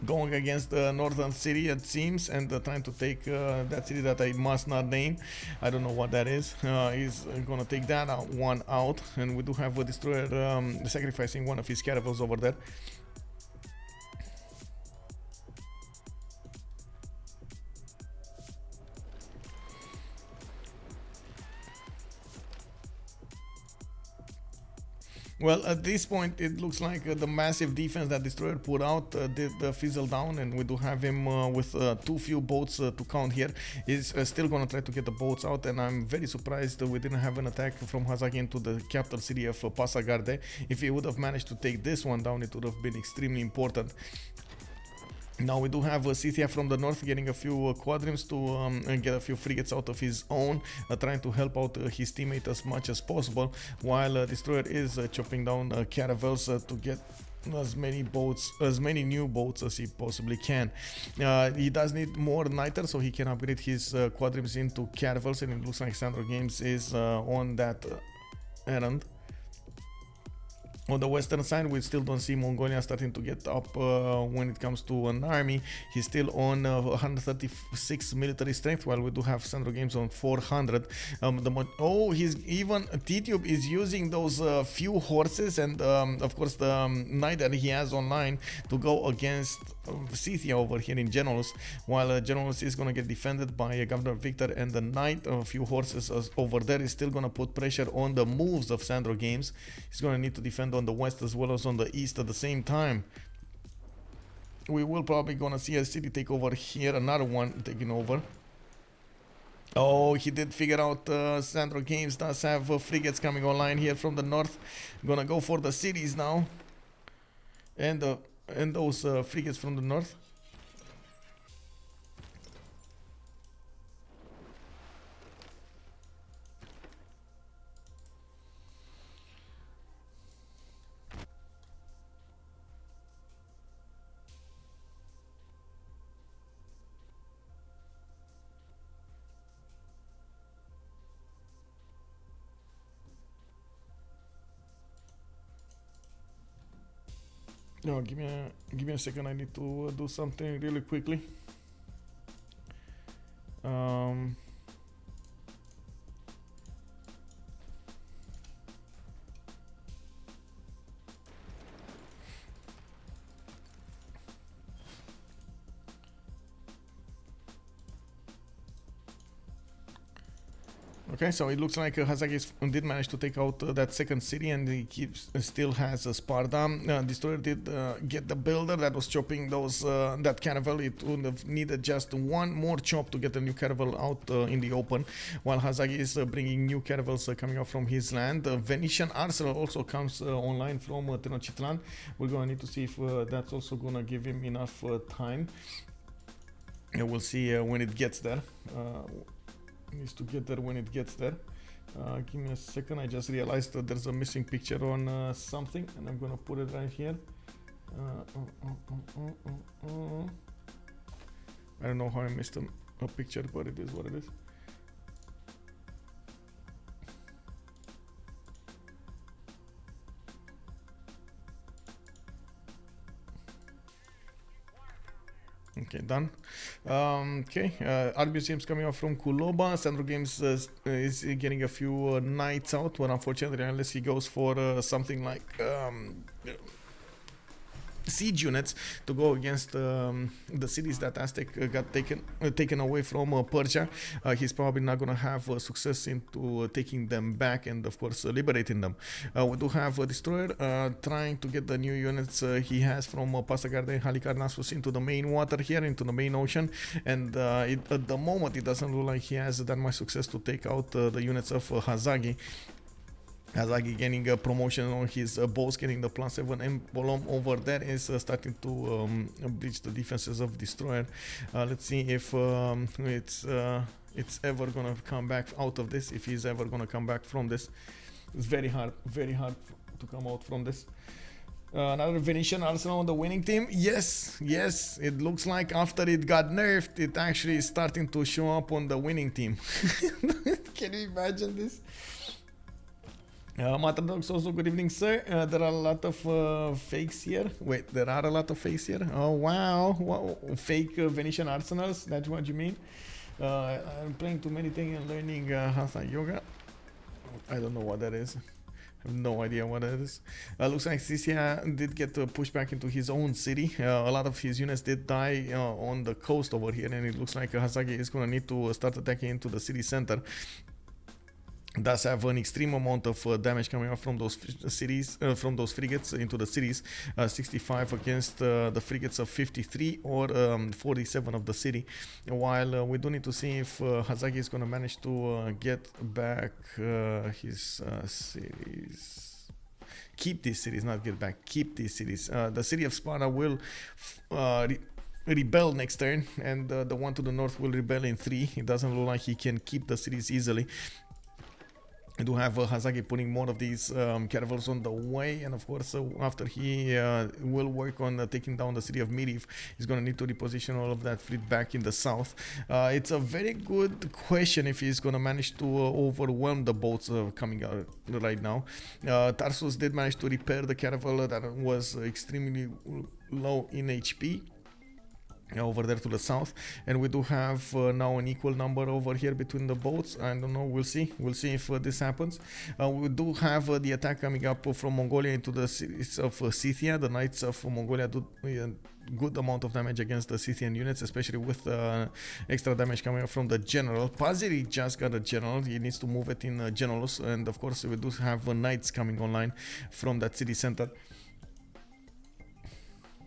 Going against the northern city, it seems, and trying to take that city that I must not name. I don't know what that is. He's gonna take that one out, and we do have a destroyer sacrificing one of his caravels over there. Well, at this point, it looks like the massive defense that Destroyer put out did fizzle down, and we do have him with too few boats to count here. He's still gonna try to get the boats out, and I'm very surprised that we didn't have an attack from Hazaggi into the capital city of Passagarde. If he would have managed to take this one down, it would have been extremely important. Now we do have Scythia from the north getting a few quadrims to get a few frigates out of his own, trying to help out his teammate as much as possible, while Destroyer is chopping down caravels to get as many boats, as many new boats as he possibly can. He does need more niter so he can upgrade his quadrims into caravels, and it looks like SandroGames is on that errand. On the western side, we still don't see Mongolia starting to get up when it comes to an army. He's still on 136 military strength, while we do have SandroGames on 400. He's even Tidube is using those few horses and of course the knight that he has online to go against Scythia over here in Generals, while Generals is gonna get defended by Governor Victor, and the knight, a few horses over there, is still gonna put pressure on the moves of SandroGames. He's gonna need to defend on the west as well as on the east at the same time. We will probably gonna see a city take over here, another one taking over. Oh, he did figure out SandroGames does have frigates coming online here from the north. Gonna go for the cities now, and those frigates from the north. No, give me a second. I need to do something really quickly. Okay, so it looks like Hazaggi did manage to take out that second city, and he still has Sparta. Destroyer did get the builder that was chopping those that caravel. It would have needed just one more chop to get the new caravel out in the open, while Hazaggi is bringing new caravels coming out from his land. Venetian Arsenal also comes online from Tenochtitlan. We're going to need to see if that's also going to give him enough time. We'll see when it gets there. Needs to get there when it gets there. Give me a second. I just realized that there's a missing picture on something, and I'm gonna put it right here. I don't know how I missed a picture, but it is what it is. Okay, done. Okay, RBCM's coming out from Kuloba. SandroGames is getting a few knights out, but unfortunately, unless he goes for something like siege units to go against the cities that Aztec got taken away from Persia, he's probably not gonna have success into taking them back and of course liberating them. We do have a Destroyer trying to get the new units he has from Passagarde and Halicarnassus into the main water here, into the main ocean, and at the moment it doesn't look like he has that much success to take out the units of Hazaggi. Hazaggi getting a promotion on his bows, getting the +7 emblem over there is starting to breach the defenses of Destroyer. Let's see if it's ever gonna come back out of this, if he's ever gonna come back from this. It's very hard to come out from this. Another Venetian Arsenal on the winning team. Yes, it looks like after it got nerfed, it actually is starting to show up on the winning team. Can you imagine this? Matradox also, good evening, sir. There are a lot of fakes here. Wait, there are a lot of fakes here? Oh, wow. Fake Venetian arsenals, that's what you mean? I'm playing too many things and learning Hatha Yoga. I don't know what that is. I have no idea what that is. Looks like Scythia did get pushed back into his own city. A lot of his units did die on the coast over here, and it looks like Hazaggi is going to need to start attacking into the city center. does have an extreme amount of damage coming out from those cities, from those frigates into the cities. 65 against the frigates of 53 or 47 of the city. While we do need to see if Hazaggi is going to manage to get back his cities. Keep these cities, not get back. Keep these cities. The city of Sparta will rebel next turn, and the one to the north will rebel in 3. It doesn't look like he can keep the cities easily. We do have Hazaggi putting more of these caravels on the way, and of course after he will work on taking down the city of Medivh, he's going to need to reposition all of that fleet back in the south. It's a very good question if he's going to manage to overwhelm the boats coming out right now. Tarsus did manage to repair the caravel that was extremely low in HP. Over there to the south, and we do have now an equal number over here between the boats. I don't know, we'll see if this happens. We do have the attack coming up from Mongolia into the cities of Scythia. The Knights of Mongolia do good amount of damage against the Scythian units, especially with extra damage coming up from the general. Paziri just got a general, he needs to move it in Generalus, and of course we do have knights coming online from that city center.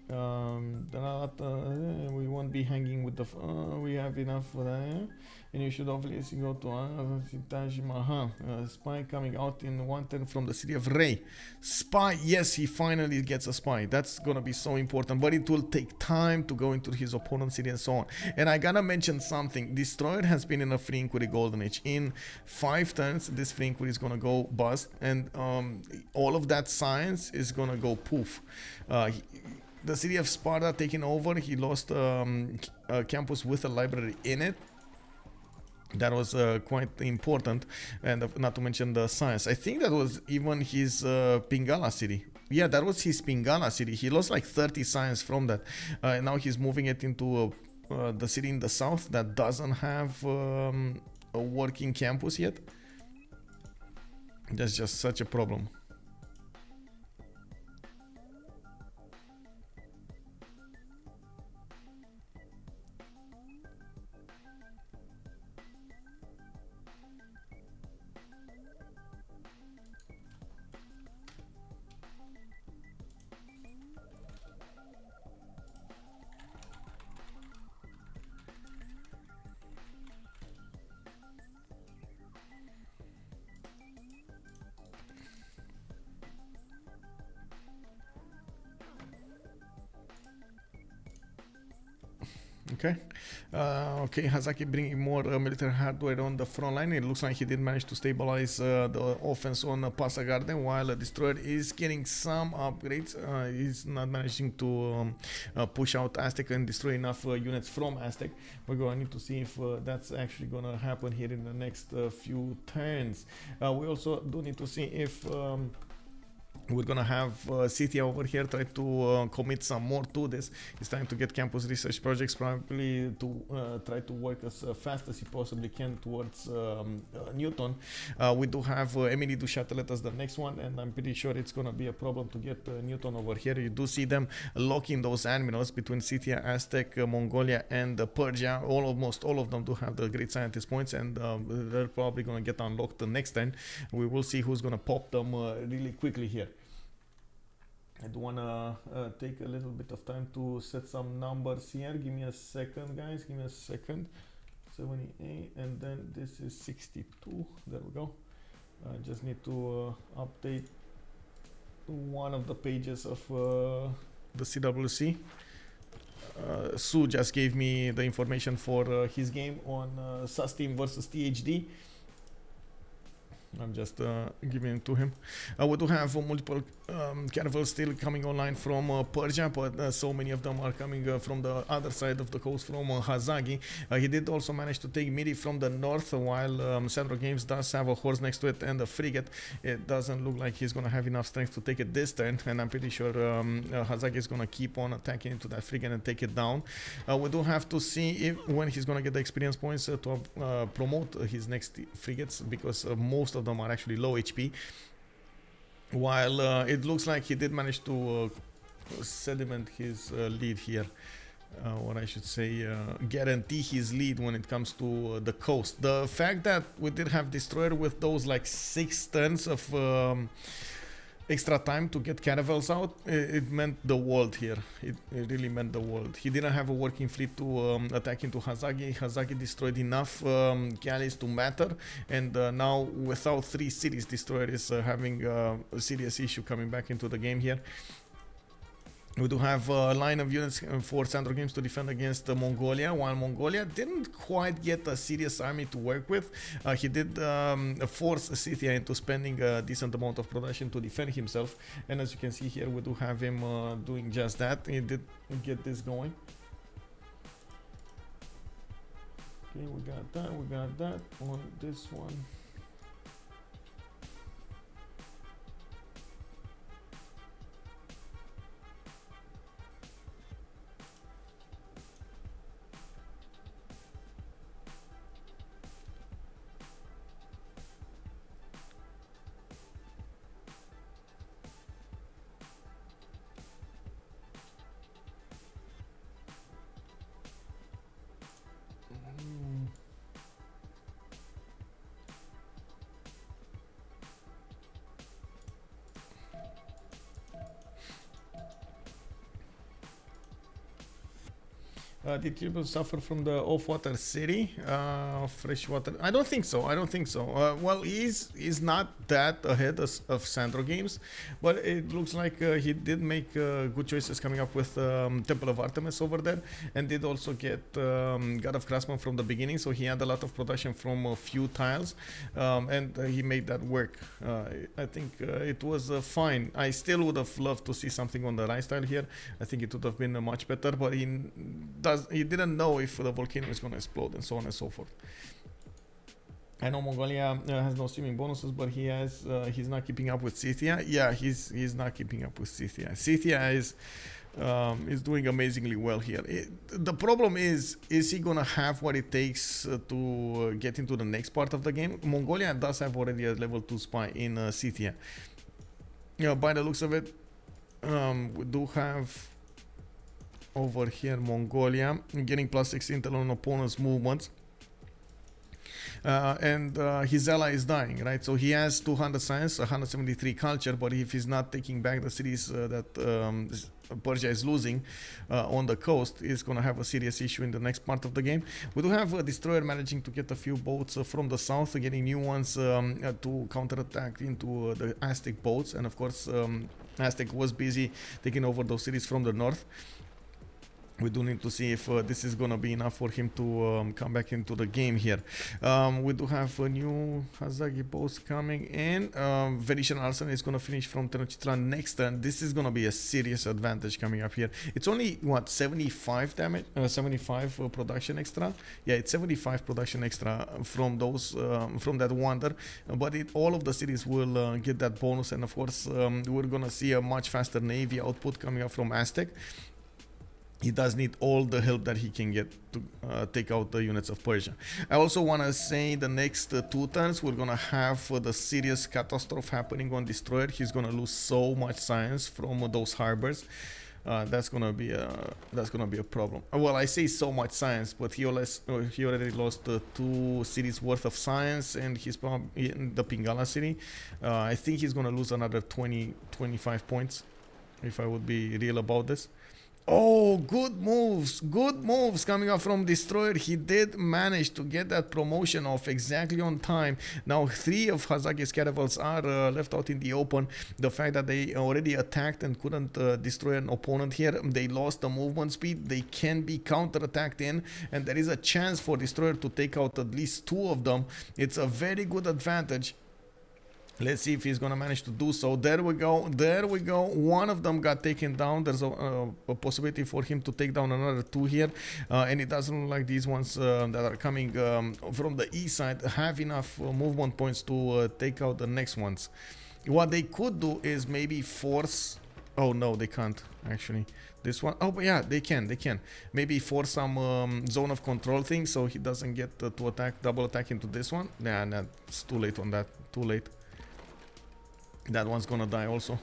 We won't be hanging with the we have enough for that, and you should obviously go to spy coming out in 110 from the city of Rey. Spy, yes, he finally gets a spy. That's gonna be so important, but it will take time to go into his opponent's city and so on. And I gotta mention something. Destroyer has been in a free inquiry golden age. In 5 turns this free inquiry is gonna go bust, and all of that science is gonna go poof. The city of Sparta taking over, he lost a campus with a library in it. That was quite important, and not to mention the science. I think that was even his Pingala city. Yeah, that was his Pingala city. He lost like 30 science from that. Now he's moving it into the city in the south that doesn't have a working campus yet. That's just such a problem. Okay. Okay, Hazaggi bringing more military hardware on the front line. It looks like he did manage to stabilize the offense on Passa Garden, while Destroyer is getting some upgrades. He's not managing to push out Aztec and destroy enough units from Aztec. We're going to need to see if that's actually going to happen here in the next few turns. We also do need to see if we're gonna have Scythia over here try to commit some more to this. He's trying to get campus research projects, probably to try to work as fast as he possibly can towards Newton. We do have Emily du Châtelet as the next one, and I'm pretty sure it's gonna be a problem to get Newton over here. You do see them locking those admirals between Scythia, Aztec, Mongolia, and Persia. Almost all of them do have the great scientist points, and they're probably gonna get unlocked the next turn. We will see who's gonna pop them really quickly here. I do want to take a little bit of time to set some numbers here. Give me a second, guys. Give me a second. 78, and then this is 62. There we go. I just need to update one of the pages of the CWC. Sue just gave me the information for his game on SAS Team versus THD. I'm just giving it to him. We do have multiple caravels still coming online from Persia, but so many of them are coming from the other side of the coast from Hazaggi. He did also manage to take Medivh from the north, while SandroGames does have a horse next to it and a frigate. It doesn't look like he's going to have enough strength to take it this turn, and I'm pretty sure Hazaggi is going to keep on attacking into that frigate and take it down. We do have to see if when he's going to get the experience points to promote his next frigates, because most of them are actually low HP, while it looks like he did manage to sediment his lead here. what I should say, guarantee his lead when it comes to the coast. The fact that we did have Destroyer with those like 6 turns of extra time to get caravels out, it meant the world here. It really meant the world. He didn't have a working fleet to attack into Hazaggi. Hazaggi destroyed enough galleys to matter, and now without 3 cities, Destroyer is having a serious issue coming back into the game here. We do have a line of units for SandroGames to defend against Mongolia, while Mongolia didn't quite get a serious army to work with. He did force Scythia into spending a decent amount of production to defend himself, and as you can see here, we do have him doing just that. He did get this going. Okay, we got that on this one. Did people suffer from the off-water city? Freshwater? I don't think so. I don't think so. Well, he's not that ahead of SandroGames, but it looks like he did make good choices coming up with Temple of Artemis over there, and did also get God of Craftsman from the beginning, so he had a lot of production from a few tiles, and he made that work. I think it was fine. I still would have loved to see something on the Rise tile here. I think it would have been much better, but he didn't know if the volcano is going to explode and so on and so forth. I know Mongolia has no swimming bonuses, but he's not keeping up with Scythia. Yeah, he's not keeping up with Scythia. Scythia is doing amazingly well here. The problem is he gonna have what it takes to get into the next part of the game? Mongolia does have already a level 2 spy in Scythia. Yeah, by the looks of it, we do have over here Mongolia getting +6 intel on opponent's movements, and his ally is dying, right? So he has 200 science, 173 culture, but if he's not taking back the cities that Persia is losing on the coast, he's gonna have a serious issue in the next part of the game. We do have a Destroyer managing to get a few boats from the south, getting new ones to counterattack into the Aztec boats, and of course Aztec was busy taking over those cities from the north. We do need to see if this is gonna be enough for him to come back into the game here. We do have a new Hazaggi boats coming in. Venetian Arsenal is gonna finish from Tenochtitlan next turn. This is gonna be a serious advantage coming up here. It's only what, 75 damage, 75 production extra. Yeah, it's 75 production extra from those from that wonder. But all of the cities will get that bonus, and of course we're gonna see a much faster navy output coming up from Aztec. He does need all the help that he can get to take out the units of Persia. I also want to say the next 2 turns we're gonna have the serious catastrophe happening on Destroyer. He's gonna lose so much science from those harbors. That's gonna be a problem. Well, I say so much science, but he already lost 2 cities worth of science, and he's probably in the Pingala city. I think he's gonna lose another 20-25 points, if I would be real about this. Oh, good moves coming up from Destroyer. He did manage to get that promotion off exactly on time. Now 3 of Hazaggi's caravels are left out in the open. The fact that they already attacked and couldn't destroy an opponent here, they lost the movement speed. They can be counterattacked in, and there is a chance for Destroyer to take out at least 2 of them. It's a very good advantage. Let's see if he's gonna manage to do so. There we go. One of them got taken down. There's a possibility for him to take down another 2 here, and it doesn't look like these ones that are coming from the east side have enough movement points to take out the next ones. What they could do is maybe force... Oh no, they can't actually. This one, oh but yeah, they can. Maybe force some zone of control thing so he doesn't get to double attack into this one. Nah, it's too late on that. Too late. That one's gonna die also.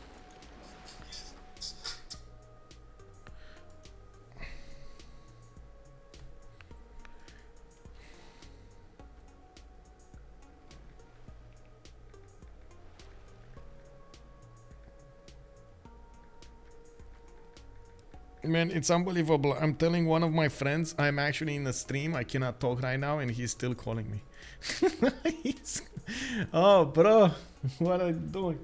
Man, it's unbelievable. I'm telling one of my friends I'm actually in a stream. I cannot talk right now, and he's still calling me. Oh, bro, what are you doing?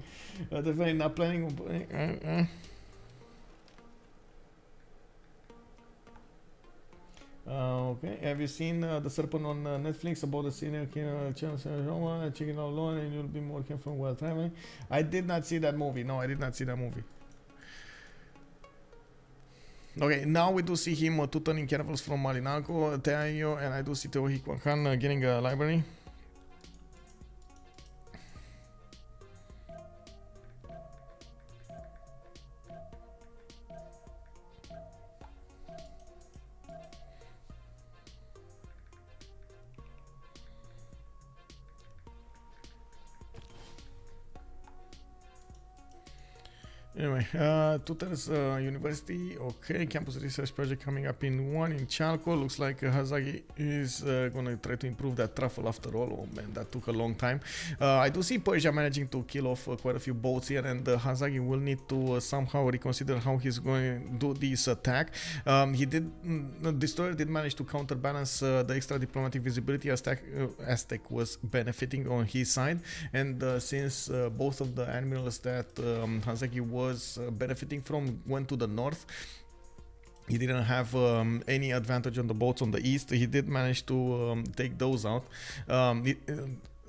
Definitely not planning on. Okay, have you seen the serpent on Netflix about the senior channel chicken alone and you'll be more careful while traveling? I did not see that movie. No, I did not see that movie. Okay, now we do see him tutoring careful from Malinaco, Teaio, and I do see Teotihuacan getting a library. Anyway, Tutors University, okay, campus research project coming up in one in Chalco. Looks like Hazaggi is gonna try to improve that truffle after all. Oh man, that took a long time. I do see Persia managing to kill off quite a few boats here, and Hazaggi will need to somehow reconsider how he's going to do this attack. He did, Destroyer did manage to counterbalance the extra diplomatic visibility. Aztec was benefiting on his side, and since both of the admirals that Hazaggi was benefiting from went to the north, he didn't have any advantage on the boats on the east. He did manage to take those out.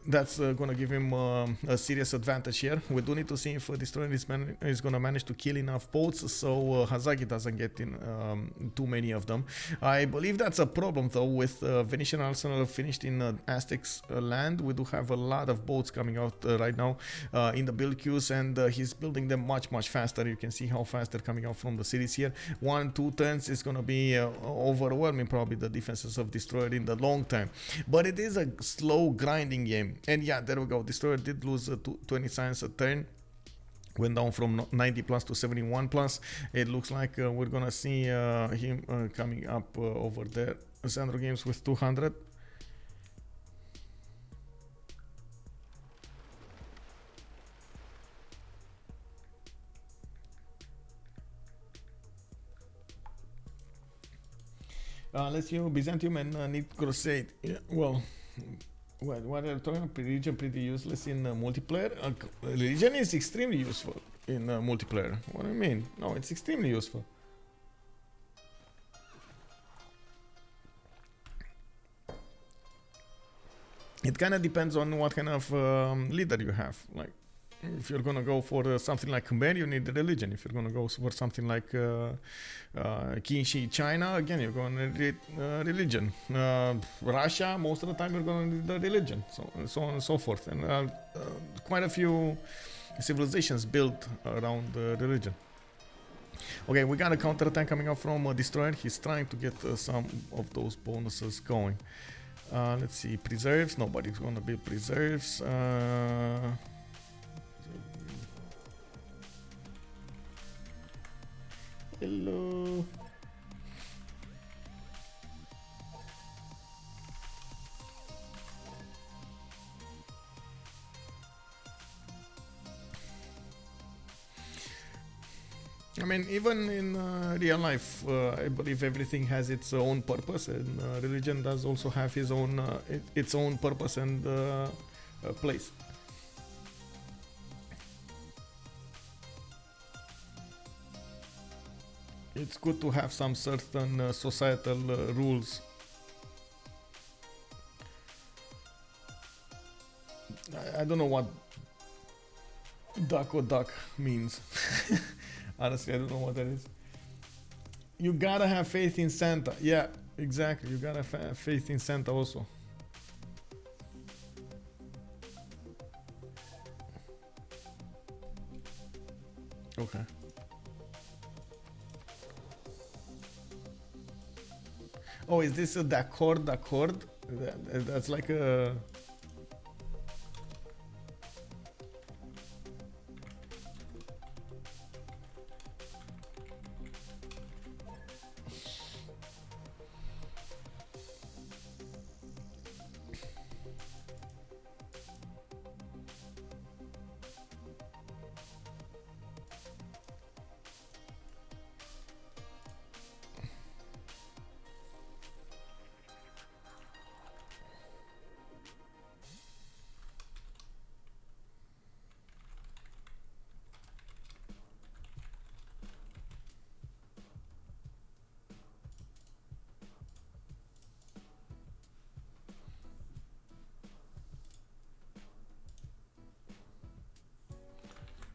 That's gonna give him a serious advantage here. We do need to see if Destroyer is gonna manage to kill enough boats so Hazaggi doesn't get in too many of them. I believe that's a problem though with Venetian Arsenal finished in Aztec's land. We do have a lot of boats coming out right now in the build queues, and he's building them much faster. You can see how fast they're coming out from the cities here. 1-2 turns is gonna be overwhelming probably the defenses of Destroyer in the long time, but it is a slow grinding game. And yeah, there we go. Destroyer did lose 20 science a turn. Went down from 90 plus to 71 plus. It looks like we're gonna see him coming up over there. SandroGames with 200. Let's see Byzantium and need Crusade. Yeah, well. What are you talking about? Religion pretty useless in multiplayer? Religion is extremely useful in multiplayer. What do you mean? No, it's extremely useful. It kind of depends on what kind of leader you have. Like, if you're gonna go for something like Khmer, you need religion. If you're gonna go for something like Qinshi China, again, you're gonna need religion. Russia, most of the time, you're gonna need the religion. So on and so forth. And quite a few civilizations built around religion. Okay, we got a counterattack coming up from Destroyer. He's trying to get some of those bonuses going. Let's see, preserves. Nobody's gonna build preserves. Hello. I mean, even in real life, I believe everything has its own purpose, and religion does also have its own purpose and place. It's good to have some certain societal rules. I don't know what duck or duck means. Honestly, I don't know what that is. You gotta have faith in Santa. Yeah, exactly. You gotta have faith in Santa also. Okay. Oh, is this a d'accord? That's like a...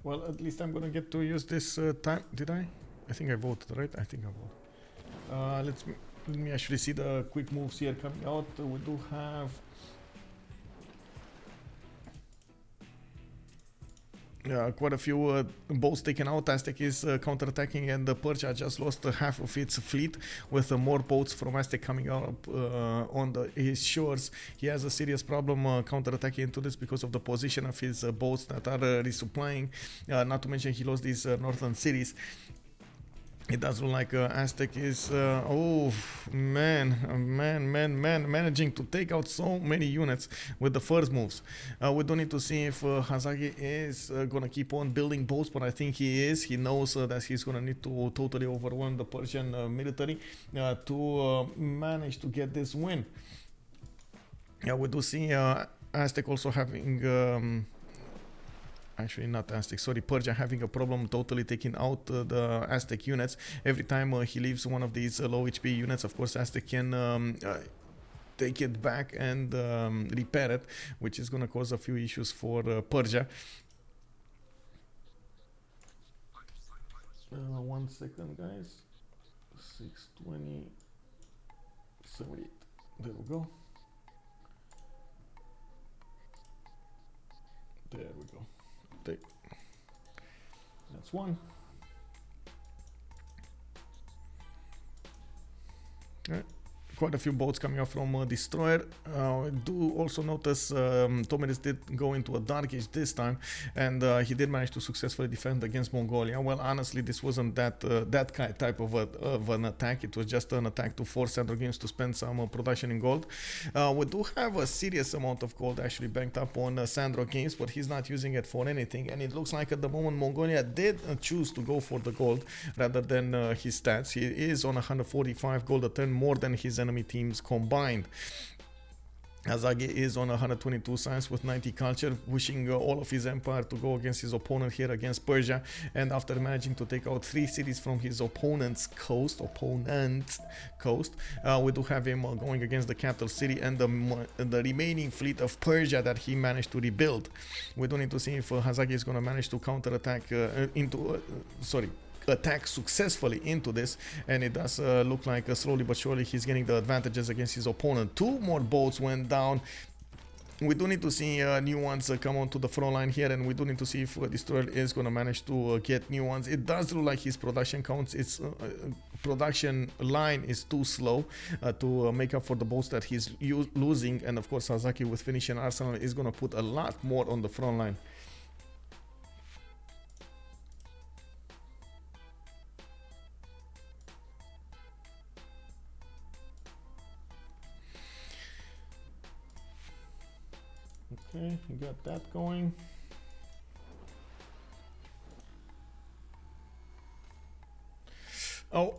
Well, at least I'm gonna get to use this time. Did I? I think I voted, right? I think I voted. Let me actually see the quick moves here coming out. We do have. Quite a few boats taken out. Aztec is counter-attacking, and the Persia just lost half of its fleet with more boats from Aztec coming out on his shores. He has a serious problem counter-attacking into this because of the position of his boats that are resupplying. Not to mention he lost these northern cities. It does look like Aztec is, oh man, managing to take out so many units with the first moves. We don't need to see if Hazaggi is gonna keep on building boats, but I think he is. He knows that he's gonna need to totally overwhelm the Persian military to manage to get this win. Yeah, we do see Aztec also having. Actually, not Aztec, sorry, Persia having a problem totally taking out the Aztec units. Every time he leaves one of these low HP units, of course, Aztec can take it back and repair it, which is going to cause a few issues for Persia. 1 second, guys. 620, 78. There we go. There we go. That's one. Alright. Quite a few boats coming out from Destroyer. I do also notice Tomidis did go into a Dark Age this time, and he did manage to successfully defend against Mongolia. Well, honestly, this wasn't that type of an attack. It was just an attack to force SandroGames to spend some production in gold. We do have a serious amount of gold actually banked up on SandroGames, but he's not using it for anything. And it looks like at the moment Mongolia did choose to go for the gold rather than his stats. He is on 145 gold a turn, more than his enemy teams combined. Hazaggi is on 122 science with 90 culture, wishing all of his empire to go against his opponent here against Persia. And after managing to take out 3 cities from his opponent's coast, we do have him going against the capital city and the remaining fleet of Persia that he managed to rebuild. We don't need to see if Hazaggi is going to manage to counterattack attack successfully into this, and it does look like slowly but surely he's getting the advantages against his opponent. 2 more boats went down. We do need to see new ones come onto the front line here, and we do need to see if Destroyer is going to manage to get new ones. It does look like his production counts, its production line is too slow to make up for the boats that he's losing, and of course Hazaggi with finishing arsenal is going to put a lot more on the front line. Okay, you got that going. Oh,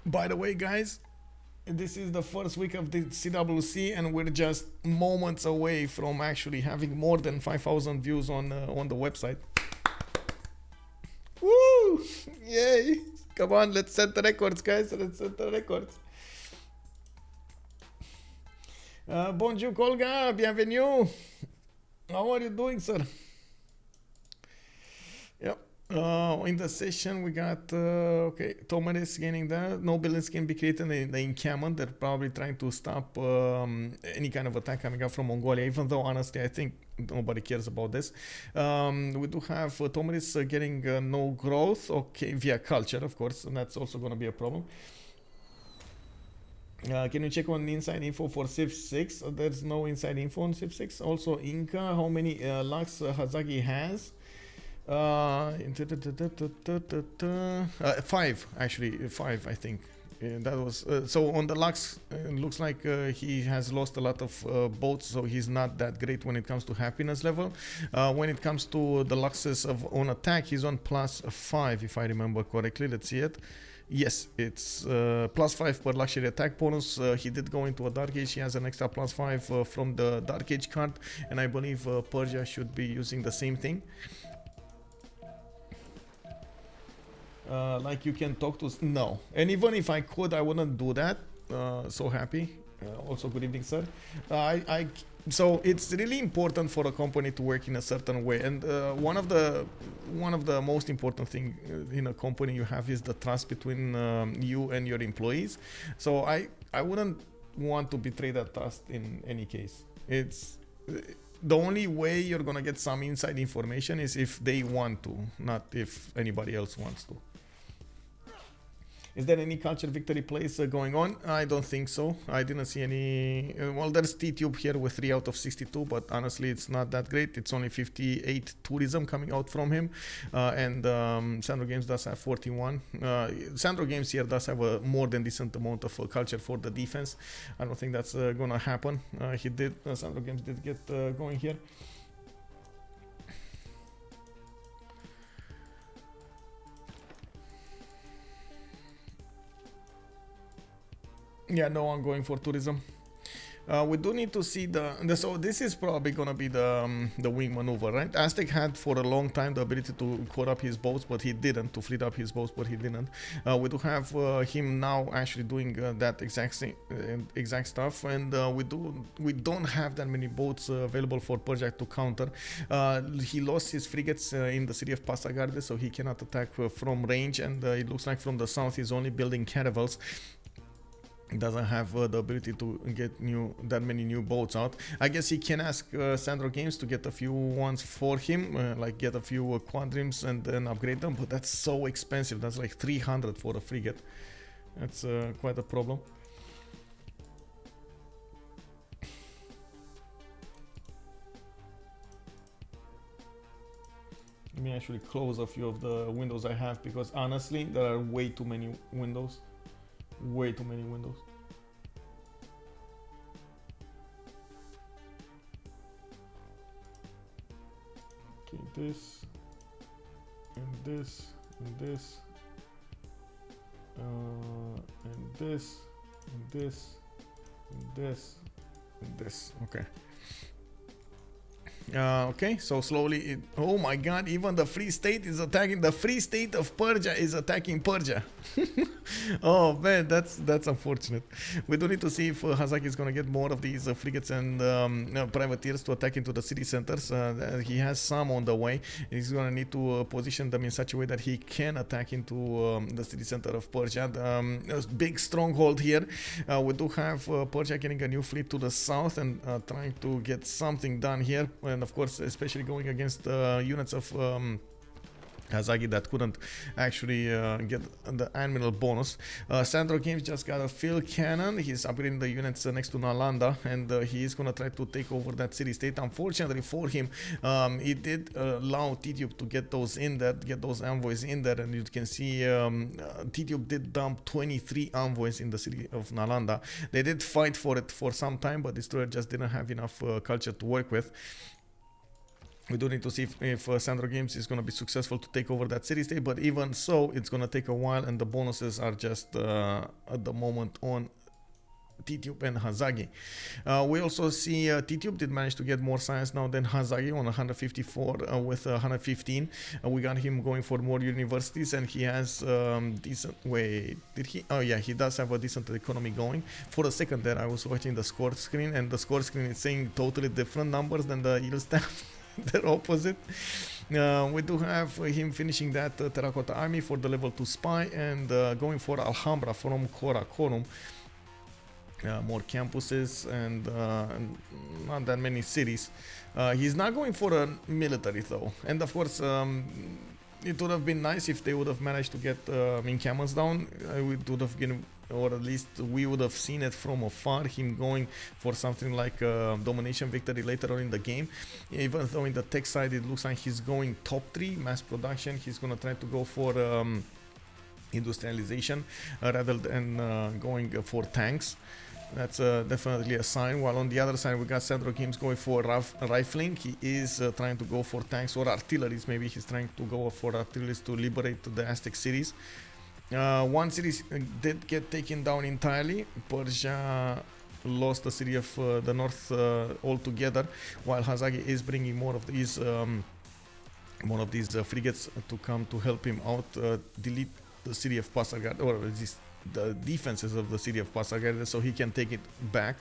by the way, guys, this is the first week of the CWC, and we're just moments away from actually having more than 5,000 views on the website. Woo! Yay! Come on, let's set the records, guys. Let's set the records. Bonjour, Kolga. Bienvenue. How are you doing, sir? Yep. In the session, we got, okay, Tomidis gaining that. No buildings can be created in the encampment. They're probably trying to stop any kind of attack coming up from Mongolia, even though, honestly, I think nobody cares about this. We do have Tomidis getting no growth, okay, via culture, of course, and that's also going to be a problem. Can you check on the inside info for Civ6? There's no inside info on Civ6. Also, Inca, how many lux Hazaggi has? 5, actually, 5, I think. That was so on the lux. It looks like he has lost a lot of boats, so he's not that great when it comes to happiness level. When it comes to the luxes on attack, he's on +5, if I remember correctly. Let's see it. Yes, it's +5 per luxury attack bonus. He did go into a Dark Age. He has an extra +5 from the Dark Age card, and I believe Persia should be using the same thing. Like you can talk to... No. And even if I could, I wouldn't do that. So happy. Also, good evening, sir. So it's really important for a company to work in a certain way, and one of the most important thing in a company you have is the trust between you and your employees. So I wouldn't want to betray that trust in any case. It's the only way you're gonna get some inside information is if they want to, not if anybody else wants to. Is there any culture victory plays going on? I don't think so. I didn't see any. Well, there's Tidube here with 3 out of 62, but honestly, it's not that great. It's only 58 tourism coming out from him, and SandroGames does have 41. SandroGames here does have a more than decent amount of culture for the defense. I don't think that's gonna happen. SandroGames did get going here. Yeah, no one going for tourism. We do need to see so this is probably gonna be the wing maneuver, right? Aztec had for a long time the ability to core up his boats, but he didn't, to fleet up his boats, but he didn't. We do have him now actually doing that exact stuff, and we don't have that many boats available for Persia to counter. He lost his frigates in the city of Passagarde, so he cannot attack from range, and it looks like from the south he's only building caravels. Doesn't have the ability to get that many new boats out. I guess he can ask SandroGames to get a few ones for him, like get a few quadrims and then upgrade them, but that's so expensive. That's like 300 for a frigate. That's quite a problem. Let me actually close a few of the windows I have, because honestly there are way too many windows. Way too many windows. Okay, this and this and this and this and this and this and this. Okay. Okay, so slowly oh my god, even the Free State is attacking. The Free State of Persia is attacking Persia. Oh man, that's unfortunate. We do need to see if Hazaggi is gonna get more of these frigates and privateers to attack into the city centers. He has some on the way. He's gonna need to position them in such a way that he can attack into the city center of Persia. A big stronghold here. We do have Persia getting a new fleet to the south and trying to get something done here. And of course, especially going against units of Hazaggi that couldn't actually get the admiral bonus. SandroGames just got a field cannon. He's upgrading the units next to Nalanda, and he is gonna try to take over that city state. Unfortunately for him, he did allow Tidube to get those in there, get those envoys in there, and you can see Tidube did dump 23 envoys in the city of Nalanda. They did fight for it for some time, but Destroyer just didn't have enough culture to work with. We do need to see if SandroGames is going to be successful to take over that city state, but even so, it's going to take a while, and the bonuses are just at the moment on Tidube and Hazaggi. We also see Tidube did manage to get more science now than Hazaggi on 154 with 115. We got him going for more universities, and he has decent. Wait, did he? Oh yeah, he does have a decent economy going. For a second there, I was watching the score screen, and the score screen is saying totally different numbers than the yield stamp. They're opposite. We do have him finishing that terracotta army for the level 2 spy, and going for Alhambra from Karakorum. More campuses and not that many cities. He's not going for a military though, and of course it would have been nice if they would have managed to get encampments down. It would have been, or at least we would have seen it from afar, him going for something like domination victory later on in the game. Even though in the tech side it looks like he's going top 3 mass production, he's gonna try to go for industrialization rather than going for tanks. That's definitely a sign. While on the other side we got SandroGames going for rifling. He is trying to go for tanks or artilleries. Maybe he's trying to go for artilleries to liberate the Aztec cities. One city did get taken down entirely. Persia lost the city of the north altogether, while Hazaggi is bringing more of these frigates to come to help him out delete the city of Passagarde, or the defenses of the city of Passagarde, so he can take it back.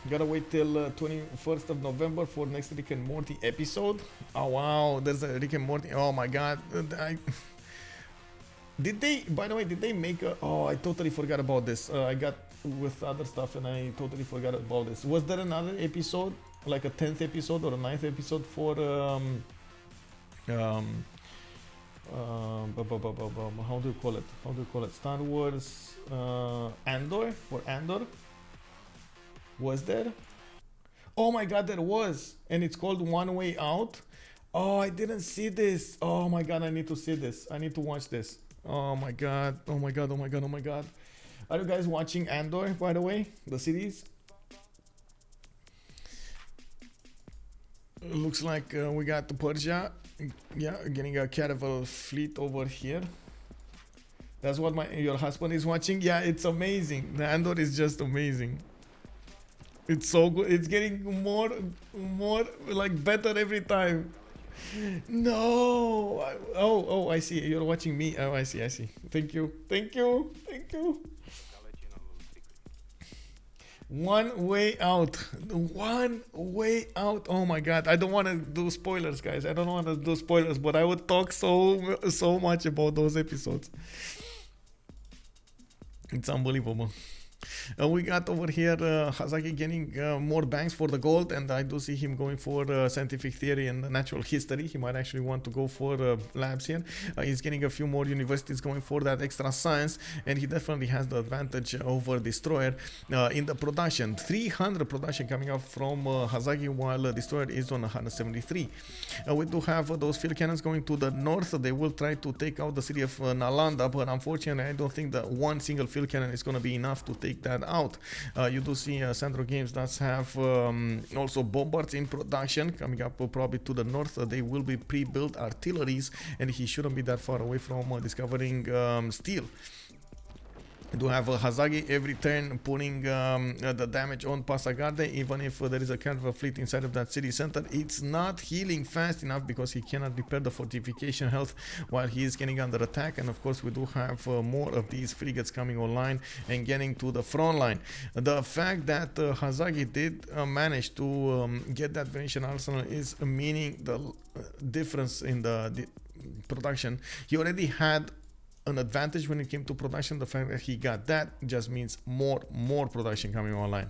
Gotta wait till 21st of November for next Rick and Morty episode. Oh wow, there's a Rick and Morty. Oh my god. Did they, by the way, did they make a... Oh, I totally forgot about this. I got with other stuff and I totally forgot about this. Was there another episode, like a 10th episode or a 9th episode for... how do you call it? How do you call it? Star Wars Andor? For Andor? Was there? Oh my god, there was! And it's called One Way Out. Oh, I didn't see this. Oh my god, I need to see this. I need to watch this. Oh my god. Oh my god. Oh my god. Oh my god. Are you guys watching Andor, by the way? The series? Looks like we got the Persia. Yeah, getting a caravel fleet over here. That's what your husband is watching? Yeah, it's amazing. The Andor is just amazing. It's so good. It's getting more like better every time. No. Oh, I see. You're watching me. Oh, I see. Thank you. One Way Out. One Way Out. Oh my god. I don't want to do spoilers, guys. I don't want to do spoilers, but I would talk so much about those episodes. It's unbelievable. We got over here Hazaggi getting more banks for the gold, and I do see him going for scientific theory and natural history. He might actually want to go for labs here. He's getting a few more universities going for that extra science, and he definitely has the advantage over Destroyer in the production. 300 production coming up from Hazaggi, while Destroyer is on 173. We do have those field cannons going to the north. They will try to take out the city of Nalanda, but unfortunately I don't think that one single field cannon is going to be enough to take that out. You do see SandroGames does have also bombards in production coming up probably to the north. They will be pre-built artilleries, and he shouldn't be that far away from discovering steel. Do have Hazaggi every turn putting the damage on Passagarde, even if there is a caravel fleet inside of that city center. It's not healing fast enough because he cannot repair the fortification health while he is getting under attack. And of course we do have more of these frigates coming online and getting to the front line. The fact that Hazaggi did manage to get that Venetian arsenal is meaning the difference in the production. He already had an advantage when it came to production. The fact that he got that just means more production coming online.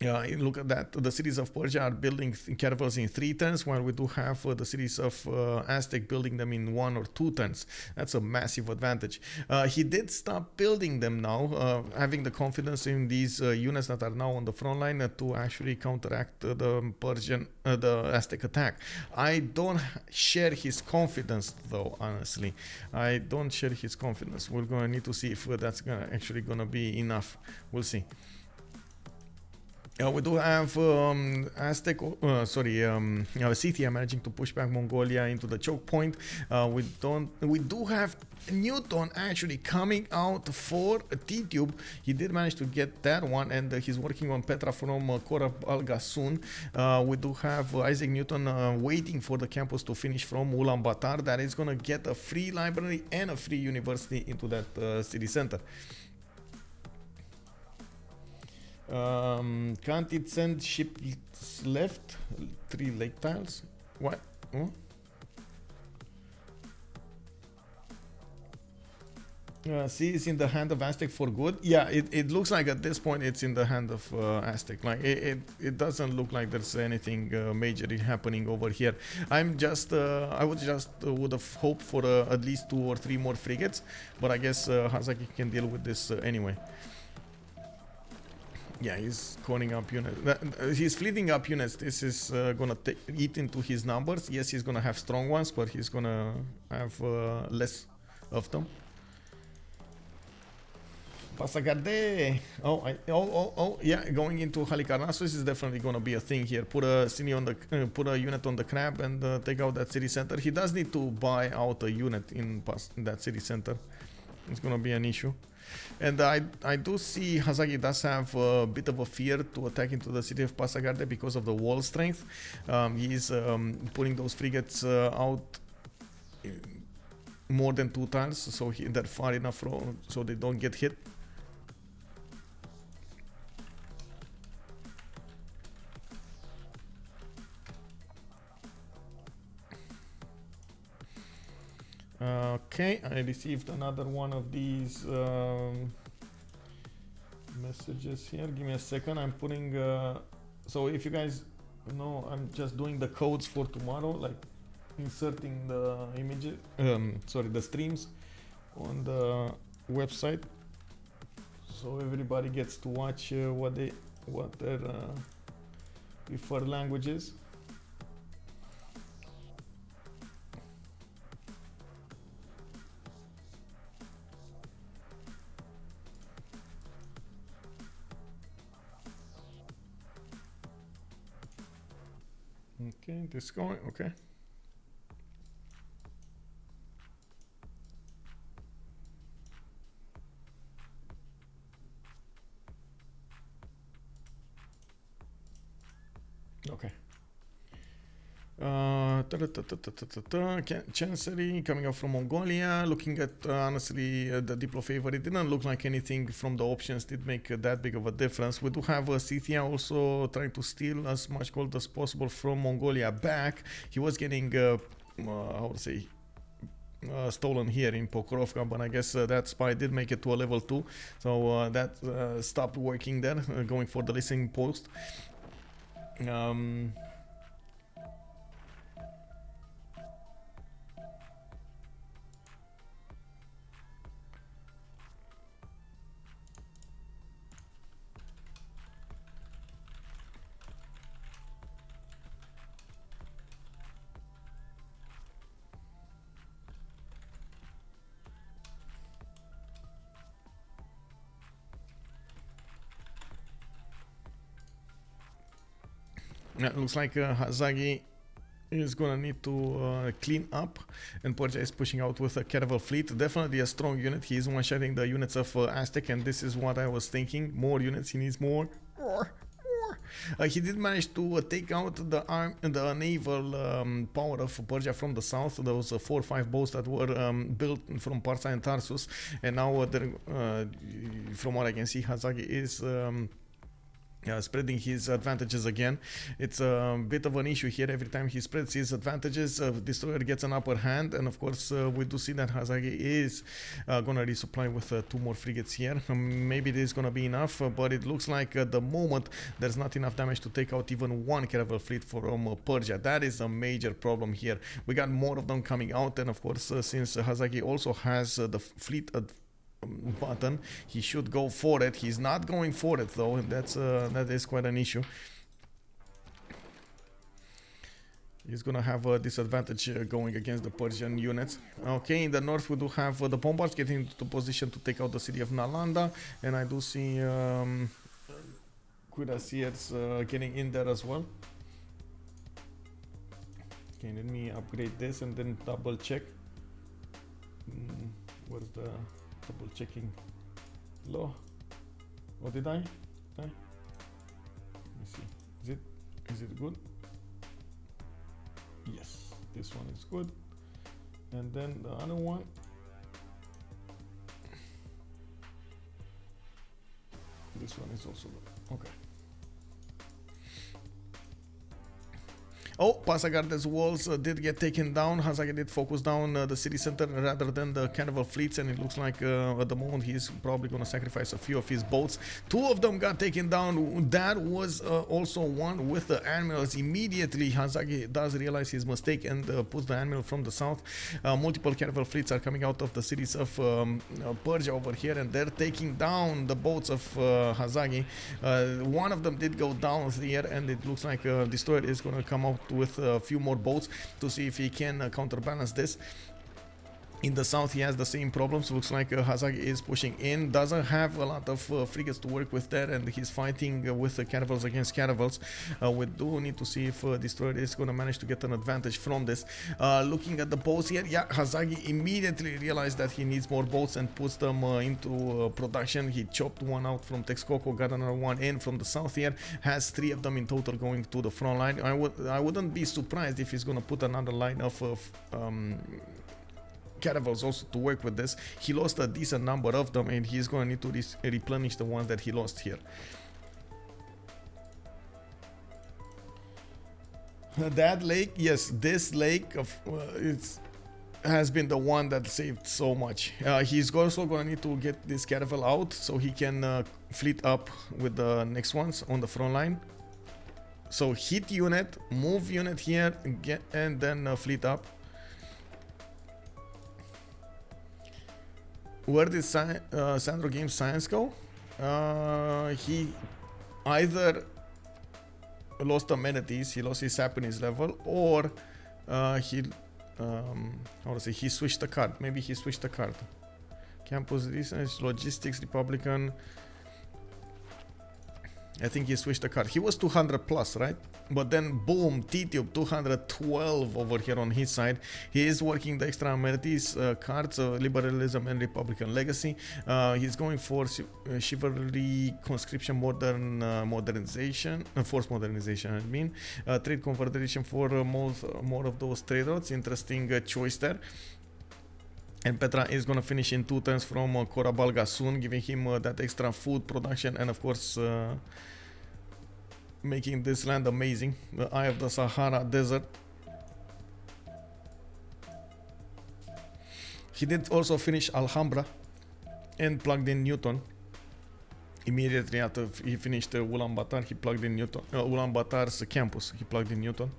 Look at that. The cities of Persia are building caravels in 3 turns, while we do have the cities of Aztec building them in 1 or 2 turns. That's a massive advantage. He did stop building them now, having the confidence in these units that are now on the front line to actually counteract the Aztec attack. I don't share his confidence, though. Honestly, I don't share his confidence. We're gonna need to see if that's actually gonna be enough. We'll see. We do have Scythia managing to push back Mongolia into the choke point. We do have Newton actually coming out for Tidube. He did manage to get that one, and he's working on Petra from Korab Al Ghassoon. We do have Isaac Newton waiting for the campus to finish from Ulaanbaatar. That is gonna get a free library and a free university into that city center. Can't it send ships left? 3 lake tiles? What? Sea is in the hand of Aztec for good. Yeah, it looks like at this point it's in the hand of Aztec. Like it doesn't look like there's anything major happening over here. I would just would have hoped for at least 2 or 3 more frigates, but I guess Hazaggi can deal with this anyway. Yeah, he's calling up units. He's fleeting up units. This is gonna eat into his numbers. Yes, he's gonna have strong ones, but he's gonna have less of them. Passagarde. Yeah, going into Halicarnassus is definitely gonna be a thing here. Put a unit on the crab and take out that city center. He does need to buy out a unit in that city center. It's gonna be an issue. And I do see Hazaggi does have a bit of a fear to attack into the city of Passagarde because of the wall strength. He's putting those frigates out more than 2 times, so they're far enough so they don't get hit. Okay, I received another one of these messages here. Give me a second. I'm putting. So if you guys know, I'm just doing the codes for tomorrow, like inserting the images. Sorry, the streams on the website, so everybody gets to watch what their preferred languages. Okay, this going okay. Okay. Chancery coming up from Mongolia. Looking at honestly the Diplo favor, it didn't look like anything from the options did make that big of a difference. We do have Scythia also trying to steal as much gold as possible from Mongolia back. He was getting how to say stolen here in Pokrovka, but I guess that spy did make it to a level 2, so that stopped working there, going for the listening post. It looks like Hazaggi is gonna need to clean up, and Porja is pushing out with a caravel fleet. Definitely a strong unit. He is one-shotting the units of Aztec, and this is what I was thinking. More units, he needs more. He did manage to take out the naval power of Persia from the south. There was 4 or 5 boats that were built from Parsa and Tarsus, and now from what I can see, Hazaggi is spreading his advantages again. It's a bit of an issue here. Every time he spreads his advantages, Destroyer gets an upper hand, and of course we do see that Hazaggi is gonna resupply with 2 more frigates here. Maybe this is gonna be enough, but it looks like at the moment there's not enough damage to take out even 1 caravel fleet from Persia. That is a major problem here. We got more of them coming out, and of course since Hazaggi also has the fleet button, he should go for it. He's not going for it though, and that is quite an issue. He's gonna have a disadvantage going against the Persian units. Okay, in the north we do have the bombards getting into position to take out the city of Nalanda, and I do see cuirassiers getting in there as well. Okay, let me upgrade this and then double check. Where's the double checking law? What did I? Let me see. Is it good? Yes, this one is good. And then the other one. This one is also good. Okay. Oh, Pasagarde's walls did get taken down. Hazaggi did focus down the city center rather than the caravel fleets, and it looks like at the moment he's probably going to sacrifice a few of his boats. 2 of them got taken down. That was also one with the admirals. Immediately, Hazaggi does realize his mistake and puts the admiral from the south. Multiple caravel fleets are coming out of the cities of Persia over here, and they're taking down the boats of Hazaggi. One of them did go down here, and it looks like Destroyer is going to come out with a few more boats to see if he can counterbalance this. In the south he has the same problems. Looks like Hazaggi is pushing in, doesn't have a lot of frigates to work with there, and he's fighting with caravels against caravels. We do need to see if Destroyer is going to manage to get an advantage from this. Looking at the boats here, yeah, Hazaggi immediately realized that he needs more boats and puts them into production. He chopped one out from Texcoco, got another one in from the south here, has 3 of them in total going to the front line. I wouldn't be surprised if he's going to put another line of caravels also to work with this. He lost a decent number of them, and he's going to need to replenish the ones that he lost here. That lake, yes, this lake of it's has been the one that saved so much. He's also gonna need to get this caravel out so he can fleet up with the next ones on the front line. So hit unit, move unit here, and then fleet up. Where did SandroGames Science go? He either lost amenities, he lost his happiness level, or he how to say, he switched the card. Maybe he switched the card. Campus research, logistics, Republican. I think he switched the card. He was 200 plus, right? But then boom, Tidube 212 over here on his side. He is working the extra amenities cards, liberalism and Republican legacy. He's going for chivalry, conscription, modernization, force modernization. I mean, trade confederation for more of those trade routes. Interesting choice there. And Petra is gonna finish in 2 turns from Corabalga soon, giving him that extra food production and of course making this land amazing. The Eye of the Sahara Desert. He did also finish Alhambra and plugged in Newton. Immediately after he finished Ulaanbaatar, he plugged in Newton. Ulaanbaatar's campus, he plugged in Newton.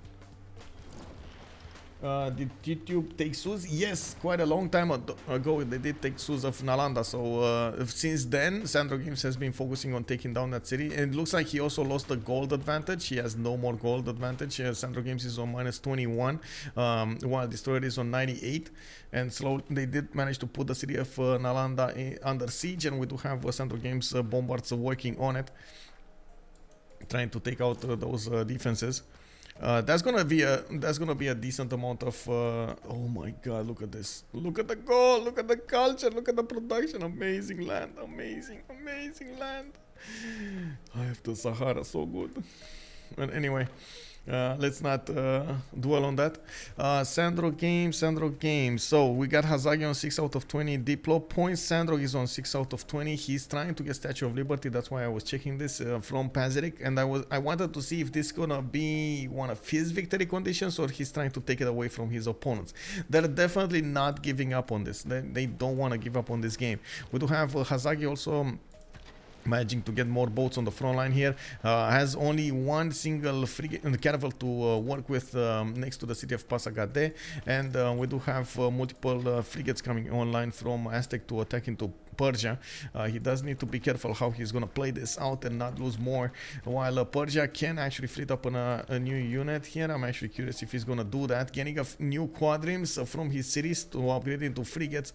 Did Tidube take Suz? Yes, quite a long time ago they did take Suz of Nalanda. So since then, SandroGames has been focusing on taking down that city. And it looks like he also lost the gold advantage. He has no more gold advantage. SandroGames is on -21, while Destroyer is on 98. And slowly they did manage to put the city of Nalanda under siege. And we do have SandroGames bombards working on it, trying to take out those defenses. That's gonna be a decent amount of oh my god, look at this, look at the goal, look at the culture, look at the production. Amazing land, amazing land. I have the Sahara, so good. But anyway, let's not dwell on that. SandroGames. So we got Hazaggi on 6 out of 20 Diplo points. Sandro is on 6 out of 20. He's trying to get Statue of Liberty. That's why I was checking this from Pazerik, and I wanted to see if this gonna be one of his victory conditions or he's trying to take it away from his opponents. They're definitely not giving up on this. They don't want to give up on this game. We do have Hazaggi also managing to get more boats on the front line here. Has only one single frigate and caravel to work with next to the city of Pasagade, and we do have multiple frigates coming online from Aztec to attack into Persia. He does need to be careful how he's gonna play this out and not lose more, while Persia can actually fleet up on a new unit here. I'm actually curious if he's gonna do that, getting a new quadrims from his cities to upgrade into frigates.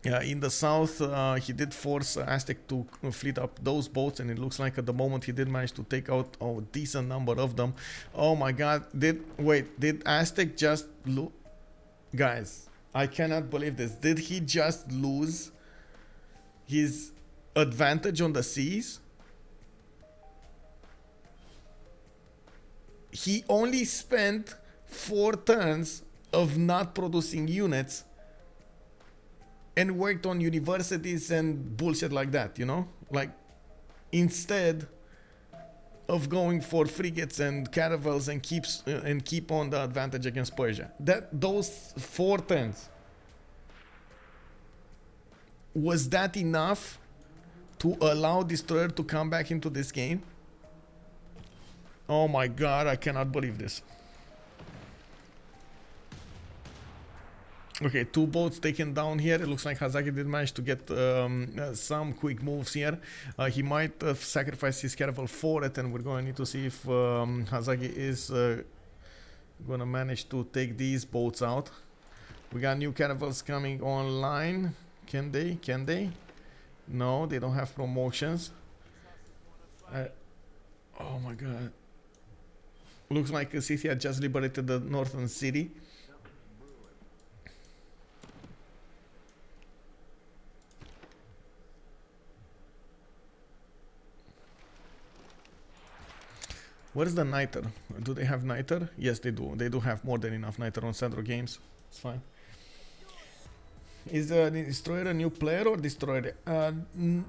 In the south, he did force Aztec to fleet up those boats, and it looks like at the moment he did manage to take out a decent number of them. Oh my god, did Aztec just lose? Guys, I cannot believe this. Did he just lose his advantage on the seas? He only spent 4 turns of not producing units and worked on universities and bullshit like that, you know? Like, instead of going for frigates and caravels and keep on the advantage against Persia. Those 4 turns, was that enough to allow Destroyer to come back into this game? Oh my god, I cannot believe this. Okay, 2 boats taken down here. It looks like Hazaggi did manage to get some quick moves here. He might sacrifice his caravel for it, and we're going to need to see if Hazaggi is gonna manage to take these boats out. We got new caravels coming online. Can they? Can they? No, they don't have promotions. Oh my god. Looks like Scythia just liberated the northern city. Where's the Niter? Do they have Niter? Yes, they do. They do have more than enough Niter on SandroGames. It's fine. Is the Destroyer a new player or Destroyer?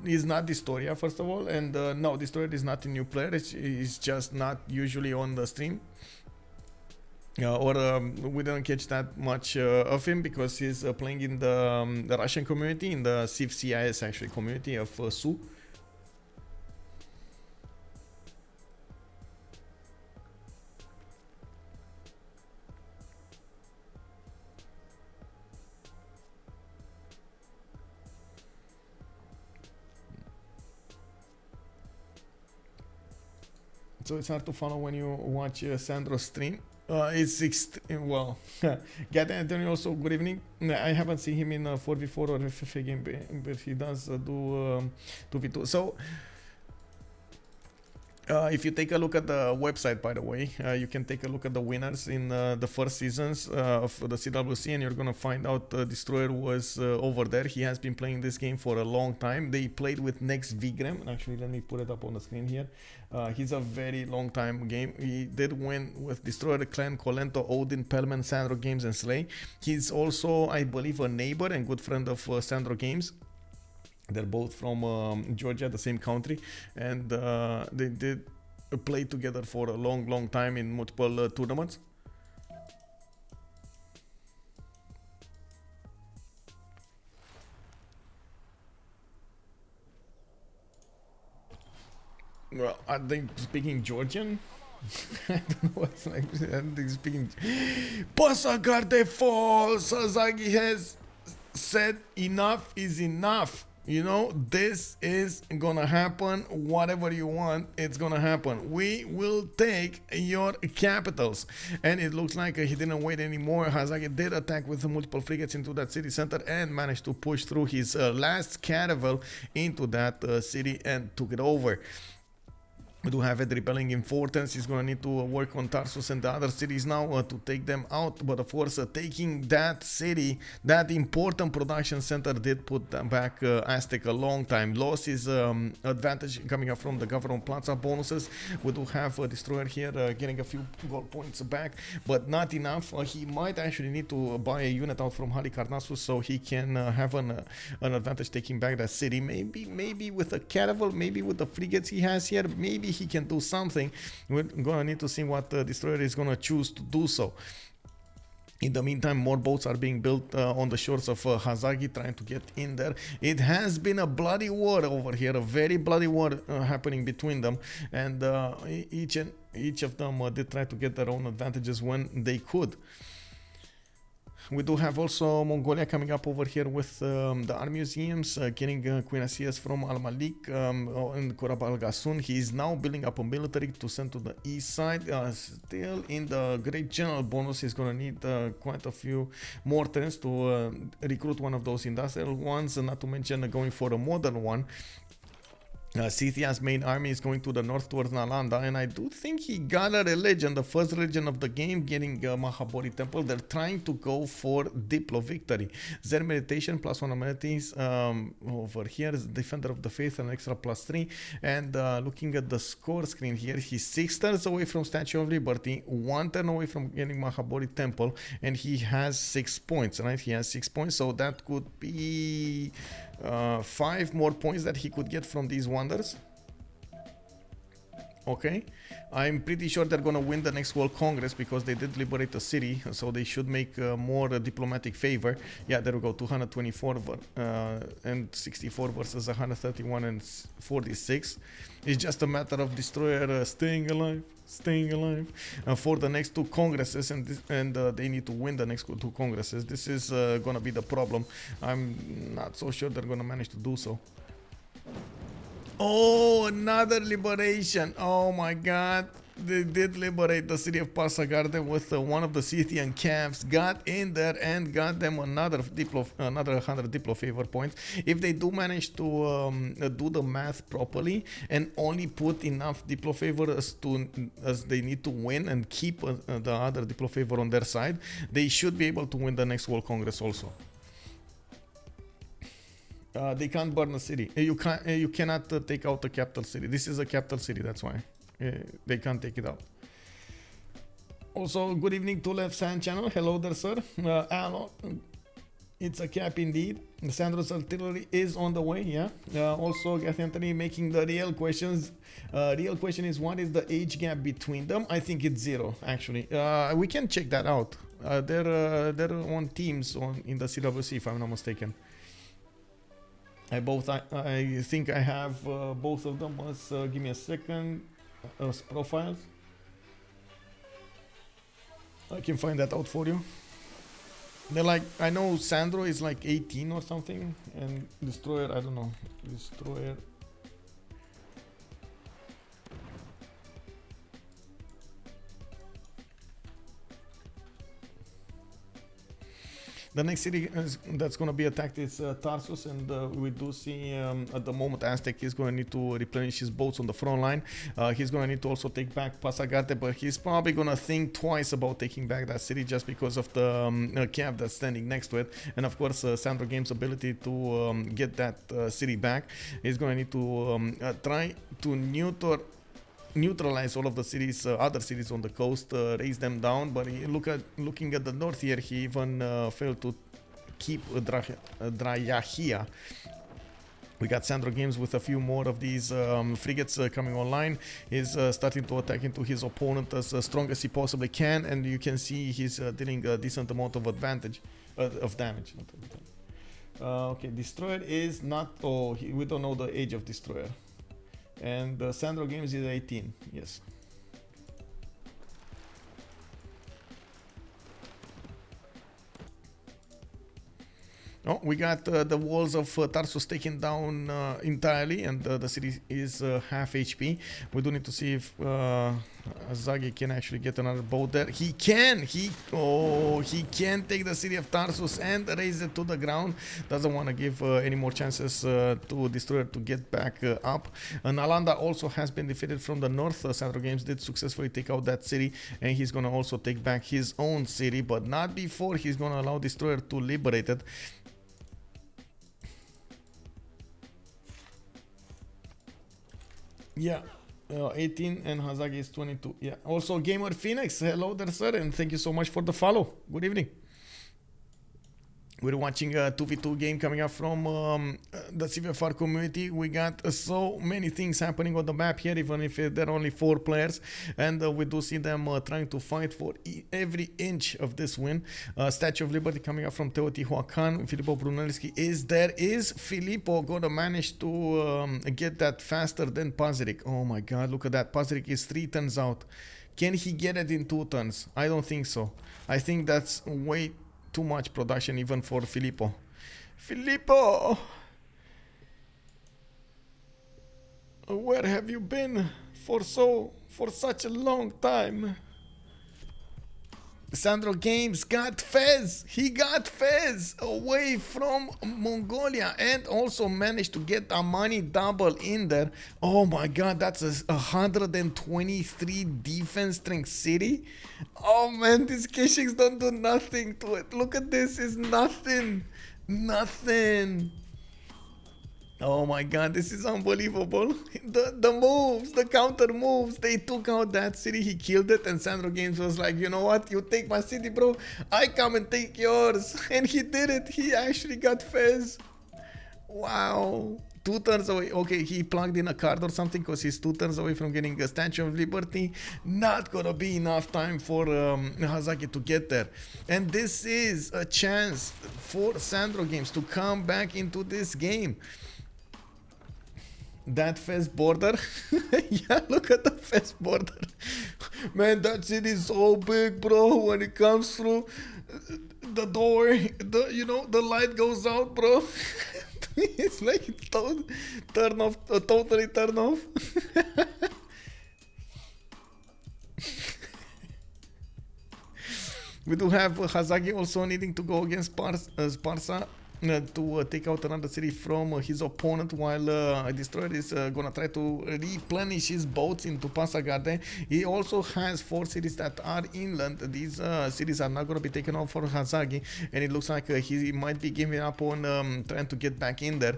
Is not Destroyer, first of all. And no, Destroyer is not a new player. It's just not usually on the stream. or we didn't catch that much of him because he's playing in the Russian community, in the CivCIS actually community of Su. So it's hard to follow when you watch Sandro stream. It's well. Get Anthony also, good evening. I haven't seen him in a 4v4 or FFA game, but he does do 2v2. So if you take a look at the website, by the way, you can take a look at the winners in the first seasons of the CWC, and you're gonna find out Destroyer was over there. He has been playing this game for a long time. They played with Next Vigram. Actually, let me put it up on the screen here. He's a very long time game. He did win with Destroyer, Clan, Colento, Odin, Pelman, SandroGames, and Slay. He's also, I believe, a neighbor and good friend of SandroGames. They're both from Georgia, the same country, and they did play together for a long time in multiple tournaments. Well, are they speaking Georgian? I don't know what's like. I think speaking. Pasagarde falls. Hazaggi has said enough is enough. You know, this is gonna happen. Whatever you want, it's gonna happen. We will take your capitals. And it looks like he didn't wait anymore. Hazaggi did attack with multiple frigates into that city center and managed to push through his last caravel into that city and took it over. We do have it repelling importance. He's going to need to work on Tarsus and the other cities now to take them out. But of course, taking that city, that important production center, did put them back Aztec a long time. Loss is advantage coming up from the government Plaza bonuses. We do have a Destroyer here getting a few gold points back, but not enough. He might actually need to buy a unit out from Halikarnassus so he can have an advantage taking back that city. Maybe with a caravel, maybe with the frigates he has here, maybe he can do something. We're gonna need to see what the Destroyer is gonna choose to do so. In the meantime, more boats are being built on the shores of Hazaggi, trying to get in there. It has been a bloody war over here, a very bloody war happening between them, and each of them did try to get their own advantages when they could. We do have also Mongolia coming up over here with the art museums, getting Queen Asias from Al Malik and Korab Al Ghassun. He is now building up a military to send to the east side. Still in the Great General bonus, he's going to need quite a few more turns to recruit one of those industrial ones, not to mention going for a modern one. Scythia's main army is going to the north towards Nalanda, and I do think he got a religion, the first religion of the game, getting Mahabodhi Temple. They're trying to go for Diplo victory. Zen meditation plus 1 amenities over here is Defender of the Faith, an extra +3. And looking at the score screen here, he's 6 turns away from Statue of Liberty, 1 turn away from getting Mahabodhi Temple, and he has 6 points, right? He has 6 points, so that could be 5 more points that he could get from these wonders. Okay, I'm pretty sure they're gonna win the next World Congress because they did liberate a city, so they should make more diplomatic favor. Yeah, there we go, 224 and 64 versus 131 and 46. It's just a matter of Destroyer staying alive for the next 2 congresses, and they need to win the next 2 congresses. This is gonna be the problem. I'm not so sure they're gonna manage to do so. Oh, another liberation. Oh my god. They did liberate the city of Pasagarde with one of the Scythian camps. Got in there and got them another 100 Diplo favor points. If they do manage to do the math properly and only put enough Diplo favor as they need to win and keep the other Diplo favor on their side, they should be able to win the next World Congress also. They can't burn a city. You cannot take out a capital city. This is a capital city, that's why. They can't take it out. Also, good evening to Left Sand channel. Hello there, sir. It's a cap indeed. Sandro's artillery is on the way, yeah. Also, Gath Anthony making the real questions. Real question is, what is the age gap between them? I think it's 0, actually. We can check that out. They're on teams in the CWC, if I'm not mistaken. I think I have both of them. Give me a second. Profiles. I can find that out for you. They're like, I know Sandro is like 18 or something, and Destroyer, I don't know. Destroyer. The next city that's going to be attacked is Tarsus, and we do see at the moment Aztec is going to need to replenish his boats on the front line. He's going to need to also take back Pasagarte, but he's probably going to think twice about taking back that city just because of the cap that's standing next to it. And of course, SandroGames' ability to get that city back. He's going to need to try to neutralize all of the cities, other cities on the coast, raise them down. But looking at the north here, he even failed to keep Drayahia. We got SandroGames with a few more of these frigates coming online. He's starting to attack into his opponent as strong as he possibly can, and you can see he's dealing a decent amount of damage. Okay, Destroyer is not. Oh, we don't know the age of Destroyer. And SandroGames is 18, yes. Oh, we got the walls of Tarsus taken down entirely, and the city is half HP. We do need to see if Hazaggi can actually get another boat there. He can! He can take the city of Tarsus and raise it to the ground. Doesn't want to give any more chances to Destroyer to get back up. Nalanda also has been defeated from the north. SandroGames did successfully take out that city, and he's going to also take back his own city, but not before he's going to allow Destroyer to liberate it. Yeah, 18 and Hazaggi is 22. Yeah. Also, Gamer Phoenix, hello there, sir, and thank you so much for the follow. Good evening. We're watching a 2v2 game coming up from the CivFR community. We got so many things happening on the map here, even if there are only 4 players. And we do see them trying to fight for every inch of this win. Statue of Liberty coming up from Teotihuacan. Filippo Brunelleschi is there. Is Filippo going to manage to get that faster than Paziric? Oh my god, look at that. Paziric is 3 turns out. Can he get it in 2 turns? I don't think so. I think that's way too much production even for Filippo. Filippo! Where have you been for such a long time? SandroGames got Fez. He got Fez away from Mongolia and also managed to get Amani double in there. Oh my god, that's a 123 defense strength city. Oh man, these Keshings don't do nothing to it. Look at this, it's nothing. Nothing. Oh my god, this is unbelievable. The moves, the counter moves, they took out that city, he killed it, and SandroGames was like, you know what, you take my city, bro, I come and take yours. And he did it, he actually got Fez. Wow. 2 turns away. Okay, he plugged in a card or something because he's 2 turns away from getting a Statue of Liberty. Not gonna be enough time for Hazaggi to get there. And this is a chance for SandroGames to come back into this game. That Fez border. Yeah, look at the Fez border. Man, that city is so big, bro. When it comes through the door, the light goes out, bro. It's like turn off, totally turn off. We do have Hazaggi also needing to go against Sparsa to take out another city from his opponent, while Destroyer is gonna try to replenish his boats into Pasagarte. He also has 4 cities that are inland. These cities are not gonna be taken off for Hazaggi, and it looks like he might be giving up on trying to get back in there.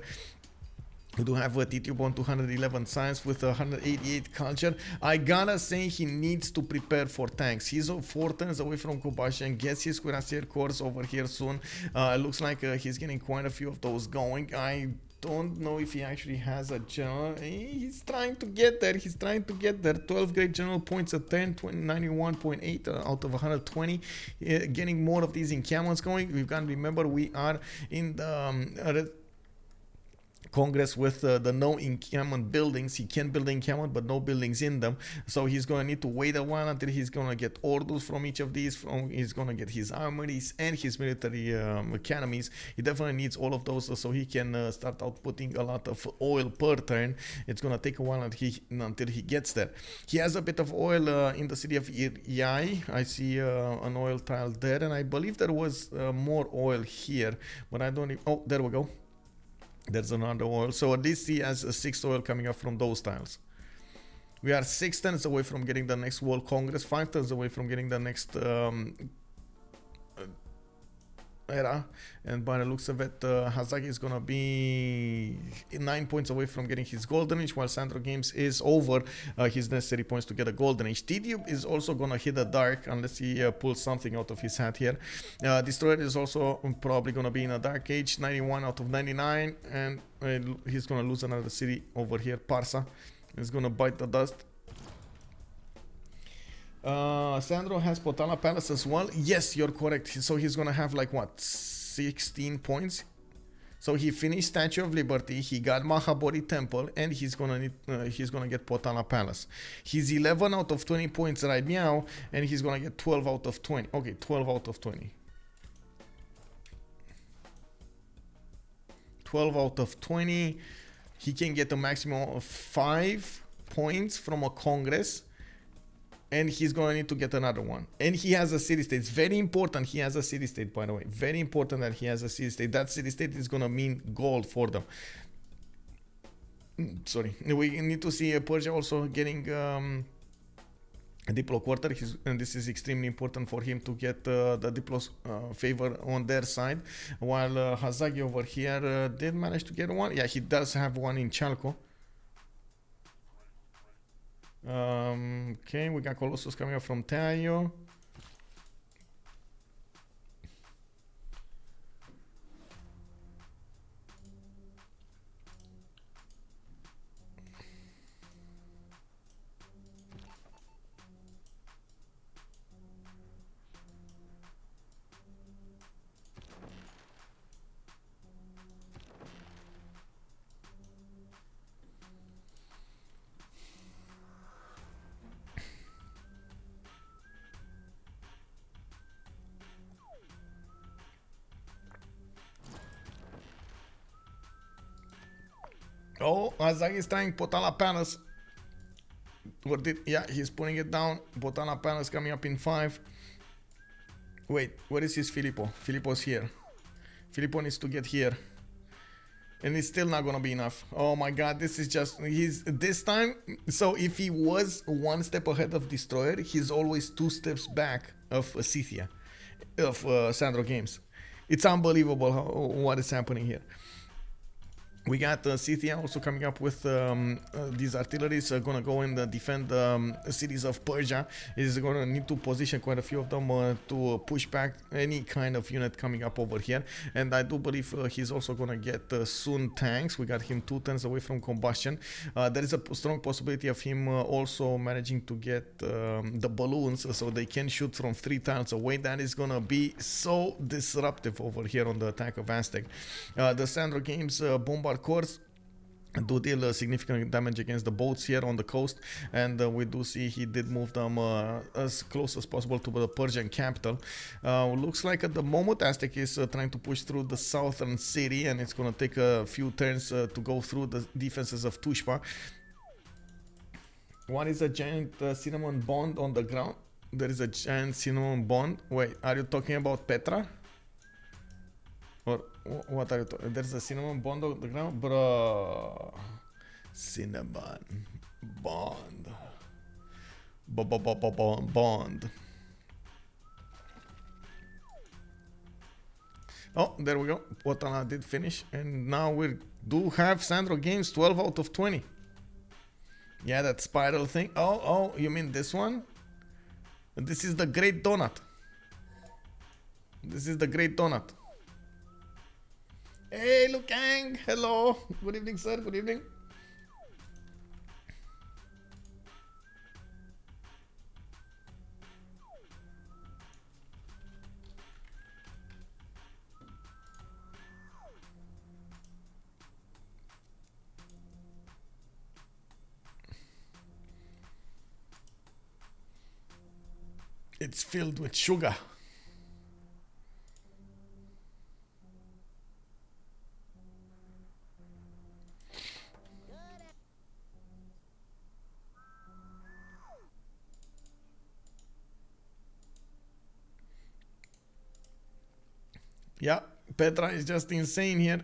We do have a Tidube on 211 science with 188 culture. I gotta say he needs to prepare for tanks. He's 4 turns away from combustion, gets his cuirassier cores over here soon. Looks like he's getting quite a few of those going. I don't know if he actually has a general. He's trying to get there. 12 great general points a turn, 91.8 out of 120. Getting more of these encampments going. We've got to remember we are in the Congress with the no encampment buildings. He can build encampment but no buildings in them, so he's gonna need to wait a while until he's gonna get orders from each of these. He's gonna get his armories and his military academies. He definitely needs all of those so he can start outputting a lot of oil per turn. It's gonna take a while until he gets there. He has a bit of oil in the city of Yai. I see an oil tile there, and I believe there was more oil here, but I don't. Oh, there we go. There's another oil. So at least he has a 6 oil coming up from those tiles. We are 6 turns away from getting the next World Congress, 5 turns away from getting the next era. And by the looks of it, Hazaggi is gonna be 9 points away from getting his golden age, while SandroGames is over his necessary points to get a golden age. Tidube is also gonna hit a dark unless he pulls something out of his hat here. Destroyer is also probably gonna be in a dark age, 91 out of 99, and he's gonna lose another city over here. Parsa is gonna bite the dust. Sandro has Potala Palace as well. Yes, you're correct. So he's gonna have like what, 16 points. So he finished Statue of Liberty, he got Mahabodhi Temple, and he's gonna get Potala Palace. He's 11 out of 20 points right now, and he's gonna get 12 out of 20. Okay, 12 out of 20. 12 out of 20. He can get a maximum of 5 points from a Congress. And he's going to need to get another one. And he has a city state. It's very important he has a city state, by the way. Very important that he has a city state. That city state is going to mean gold for them. Sorry. We need to see Persia also getting a Diplo quarter. And this is extremely important for him to get the Diplo's favor on their side. While Hazaggi over here did manage to get one. Yeah, he does have one in Chalco. Okay, we got Colossus coming up from Tayo. Oh, Hazaggi is trying Potala Palace. Yeah, he's putting it down. Potala Palace coming up in 5. Wait, where is his Filippo? Filippo's here. Filippo needs to get here. And it's still not gonna be enough. Oh my god, this is just... This time... So if he was 1 step ahead of Destroyer, he's always 2 steps back of Scythia. Of SandroGames. It's unbelievable what is happening here. We got Scythia also coming up with these artilleries gonna go and defend the cities of Persia. Is gonna need to position quite a few of them to push back any kind of unit coming up over here. And I do believe he's also gonna get soon tanks. We got him 2 turns away from combustion. There is a strong possibility of him also managing to get the balloons so they can shoot from 3 tiles away. That is gonna be so disruptive over here on the attack of Aztec. The SandroGames bombard cores do deal significant damage against the boats here on the coast, and we do see he did move them as close as possible to the Persian capital. Looks like at the moment Aztec is trying to push through the southern city, and it's gonna take a few turns to go through the defenses of Tushpa. What is a giant cinnamon bond on the ground? There is a giant cinnamon bond. Wait, are you talking about Petra? Or what are you talking? There's a cinnamon bond on the ground, bro. Cinnamon bond. Bond. Oh, there we go. Potala did finish, and now we're Do have SandroGames 12 out of 20. Yeah, that spiral thing. Oh, you mean this one? This is the Great Donut. This is the Great Donut. Hey, Lukang. Hello. Good evening, sir. Good evening. It's filled with sugar. Yeah, Petra is just insane here.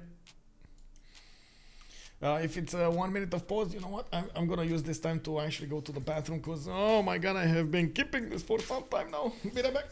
If it's 1 minute of pause, you know what? I'm gonna use this time to actually go to the bathroom because, oh my god, I have been keeping this for some time now. Be right back.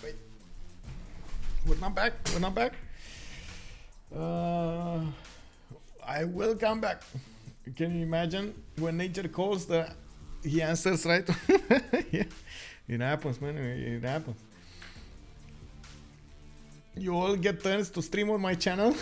Wait. We're not back. We're not back. I will come back. Can you imagine when nature calls, he answers, right? Yeah. It happens, man. It happens. You all get turns to stream on my channel.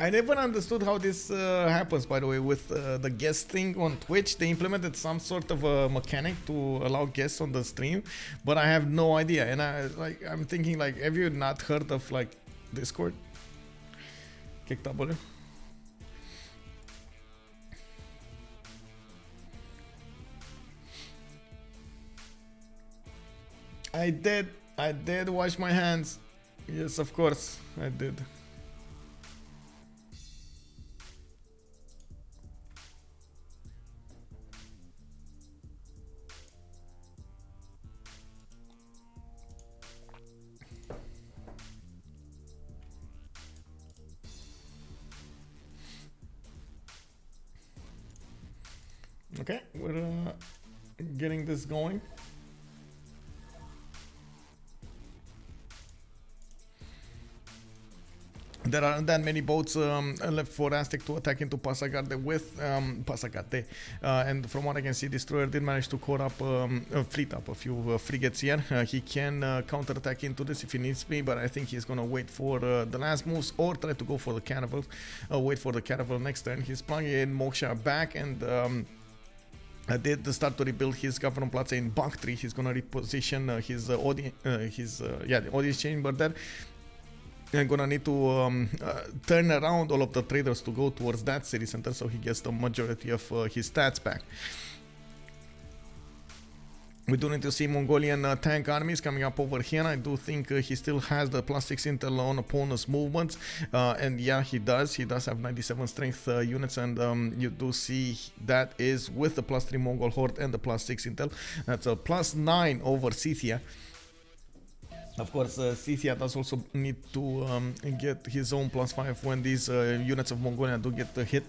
I never understood how this happens, by the way, with the guest thing on Twitch. They implemented some sort of a mechanic to allow guests on the stream, but I have no idea. And I'm thinking, like, have you not heard of like Discord? KickW? I did wash my hands. Yes, of course, I did. Okay, we're getting this going. There aren't that many boats left for Aztec to attack into Pasagarte with Pasagarte. And from what I can see, Destroyer did manage to core up, fleet up a few frigates here. He can counter-attack into this if he needs me, but I think he's gonna wait for the last moves or try to go for the caravel. Wait for the caravel next turn. He's plugging in Moksha back and did start to rebuild his government plaza in Bakhtri. He's gonna reposition his the audience chamber there. I'm gonna need to turn around all of the traders to go towards that city center so he gets the majority of his stats back. We do need to see Mongolian tank armies coming up over here. I do think he still has the +6 intel on opponent's movements, and yeah, he does. He does have 97 strength units, and you do see that is with the +3 Mongol horde and the +6 intel. That's a +9 over Scythia. Of course, Scythia does also need to get his own +5 when these units of Mongolia do get hit.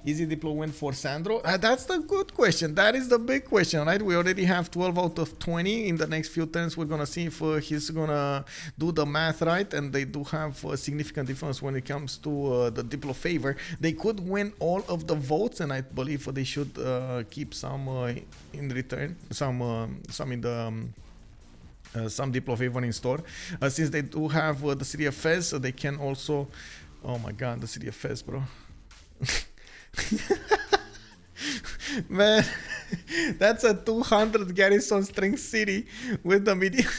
Easy deploy win for Sandro? That's the good question. That is the big question, right? We already have 12 out of 20. In the next few turns, we're gonna see if he's gonna do the math right, and they do have a significant difference when it comes to the diplo favor. They could win all of the votes, and I believe they should keep some in return, some in the some diplo favor in store. Since they do have the city of Fez, they can also. Oh my God, the city of Fez, bro. Man, that's a 200 garrison strength city with the medium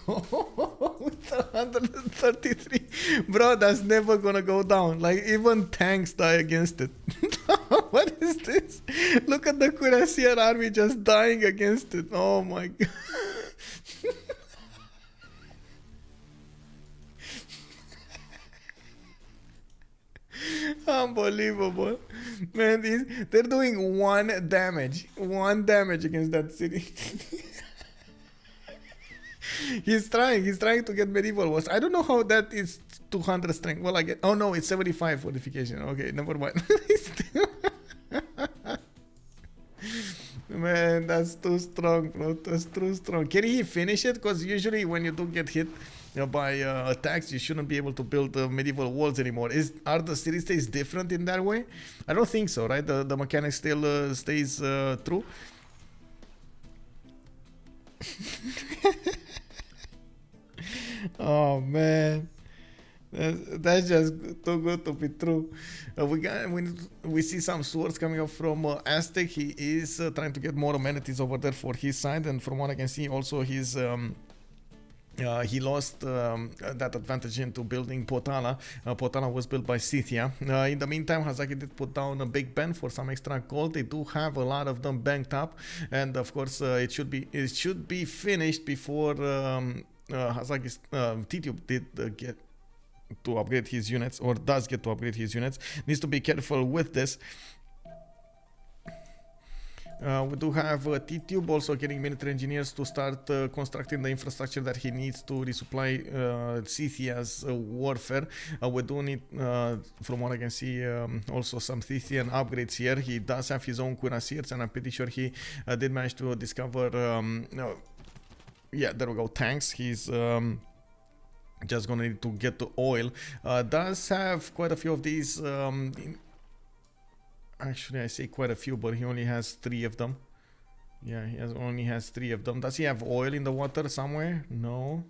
with 133. Bro, that's never gonna go down. Like, even tanks die against it. What is this? Look at the Cuirassier army just dying against it. Oh my God. Unbelievable. Man, they're doing one damage against that city. He's trying to get medieval wars. I don't know how that is 200 strength. Well, I get, oh no, it's 75 fortification. Okay, never mind. Man, that's too strong, bro. That's too strong. Can he finish it? Because usually when you do get hit by attacks, you shouldn't be able to build medieval walls anymore. Are the city states different in that way? I don't think so, right? The mechanic still stays true. Oh man, that's just too good to be true. We see some swords coming up from Aztec. He is trying to get more amenities over there for his side, and from what I can see, also his he lost that advantage into building Potala. Potala was built by Scythia. In the meantime, Hazaggi did put down a Big Ben for some extra gold. They do have a lot of them banked up, and of course, it should be finished before Hazaggi's Tidube did get to upgrade his units, or does get to upgrade his units. Needs to be careful with this. We do have Tidube also getting military engineers to start constructing the infrastructure that he needs to resupply Scythia's warfare. We do need, from what I can see, also some Scythian upgrades here. He does have his own cuirassiers, and I'm pretty sure he did manage to discover, yeah, there we go, tanks. He's just gonna need to get to oil. Does have quite a few of these. Actually, I say quite a few, but he only has 3 of them. Yeah, he only has 3 of them. Does he have oil in the water somewhere? No.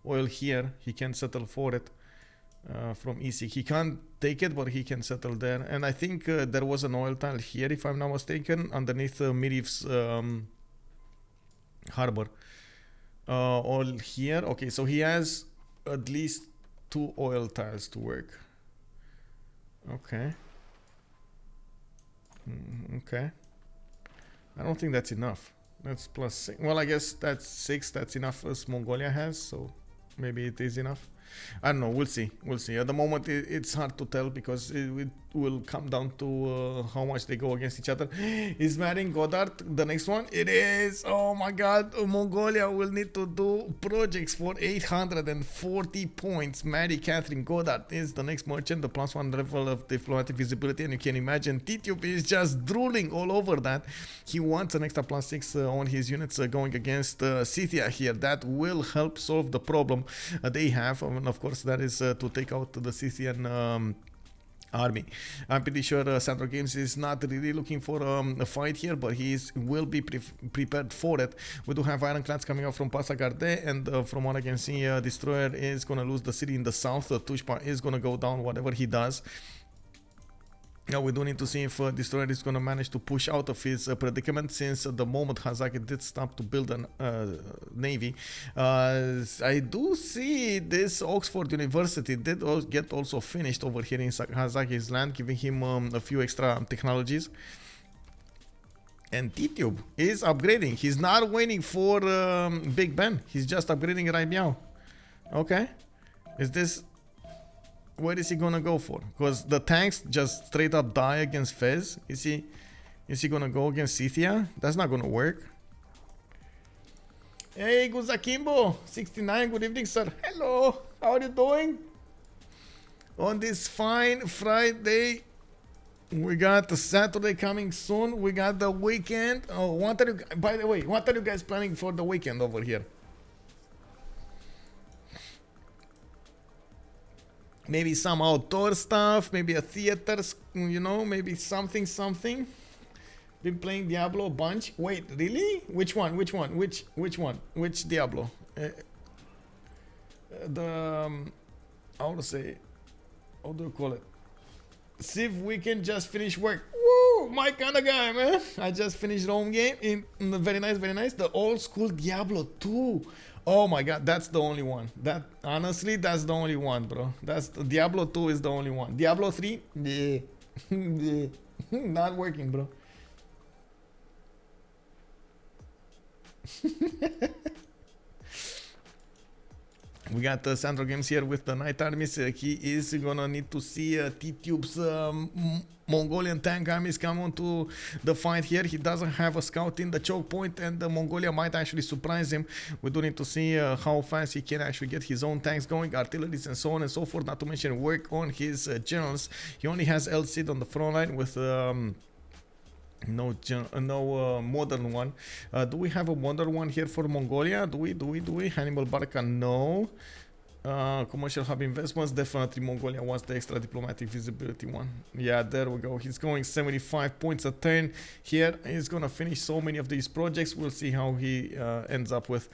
Oil here. He can settle for it from Isik. He can't take it, but he can settle there. And I think there was an oil tile here, if I'm not mistaken, underneath Miriv's harbor. Oil here. Okay, so he has at least 2 oil tiles to work. Okay. Okay. I don't think that's enough. That's +6. Well, I guess that's 6. That's enough as Mongolia has, so maybe it is enough. I don't know. We'll see. At the moment, it's hard to tell because it will come down to how much they go against each other. Is Marin Goddard the next one? It is. Oh my God. Mongolia will need to do projects for 840 points. Mary Catherine Goddard is the next merchant, the +1 level of diplomatic visibility, and you can imagine Tidube is just drooling all over that. He wants an extra +6 on his units going against Scythia here. That will help solve the problem they have. And of course, that is to take out the Scythian army. I'm pretty sure SandroGames is not really looking for a fight here, but he will be prepared for it. We do have ironclads coming out from Pasagarde, and from what I can see, Destroyer is going to lose the city in the south. Tushpa is going to go down whatever he does. Now we do need to see if Destroyer is going to manage to push out of his predicament, since at the moment Hazaggi did stop to build a navy. I do see this Oxford University did get also finished over here in Hazaggi's land, giving him a few extra technologies. And Tidube is upgrading. He's not waiting for Big Ben. He's just upgrading right now. Okay. Is this... What is he gonna go for? Because the tanks just straight up die against Fez. Is he gonna go against Scythia? That's not gonna work. Hey, Guzakimbo, 69, good evening, sir. Hello, how are you doing? On this fine Friday, we got the Saturday coming soon. We got the weekend. Oh, by the way, what are you guys planning for the weekend over here? Maybe some outdoor stuff, maybe a theater, you know, maybe something. Been playing Diablo a bunch. Wait, really? Which one? Which one? Which Diablo? How to say? How do you call it? Civ weekend, just finished work. Woo! My kind of guy, man. I just finished the home game in the very nice. The old school Diablo 2. Oh my god, that's the only one. That honestly, that's the only one, bro. That's Diablo 2 is the only one. Diablo 3, yeah. Not working, bro. We got SandroGames here with the Night Armies. He is gonna need to see T-Tube's Mongolian tank armies come on to the fight here. He doesn't have a scout in the choke point, and Mongolia might actually surprise him. We do need to see how fast he can actually get his own tanks going, artilleries and so on and so forth, not to mention work on his generals. He only has El Cid on the front line with no modern one. Do we have a modern one here for Mongolia? Do we? Hannibal Barca, no. Commercial hub investments, definitely Mongolia wants the extra diplomatic visibility one. Yeah, there we go. He's going 75 points a turn here. He's gonna finish so many of these projects. We'll see how he ends up with.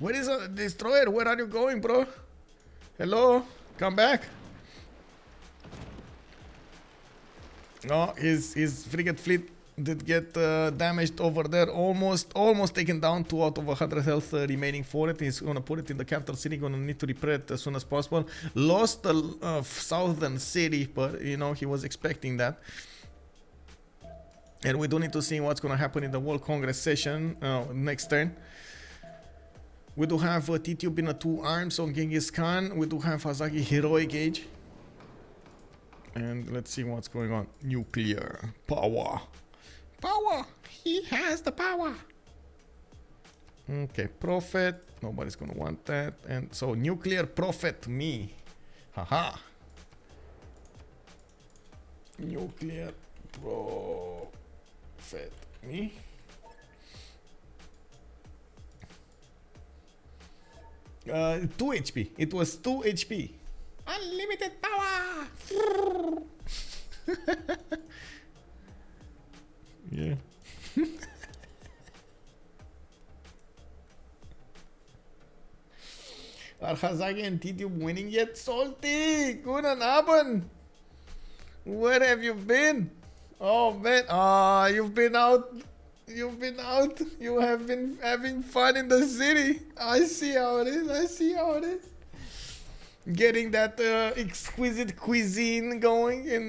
Where is a destroyer? Where are you going, bro? Hello? Come back. No, his frigate fleet did get damaged over there, almost taken down. 2 out of 100 health remaining for it. He's gonna put it in the capital city, gonna need to repair it as soon as possible. Lost the southern city, but you know, he was expecting that. And we do need to see what's gonna happen in the World Congress session next turn. We do have Tidube in a 2 arms on Genghis Khan. We do have Hazaggi heroic age. And let's see what's going on. Nuclear power. Power! He has the power! Okay, Prophet. Nobody's gonna want that. And so, Nuclear Prophet, me. Haha. Nuclear Prophet, me. Uh, 2 HP. It was 2 HP. Unlimited power! Yeah. Are Hazaggi and Tidube winning yet? Salty! Guten Abend! Where have you been? Oh man, you've been out. You have been having fun in the city. I see how it is. Getting that exquisite cuisine going in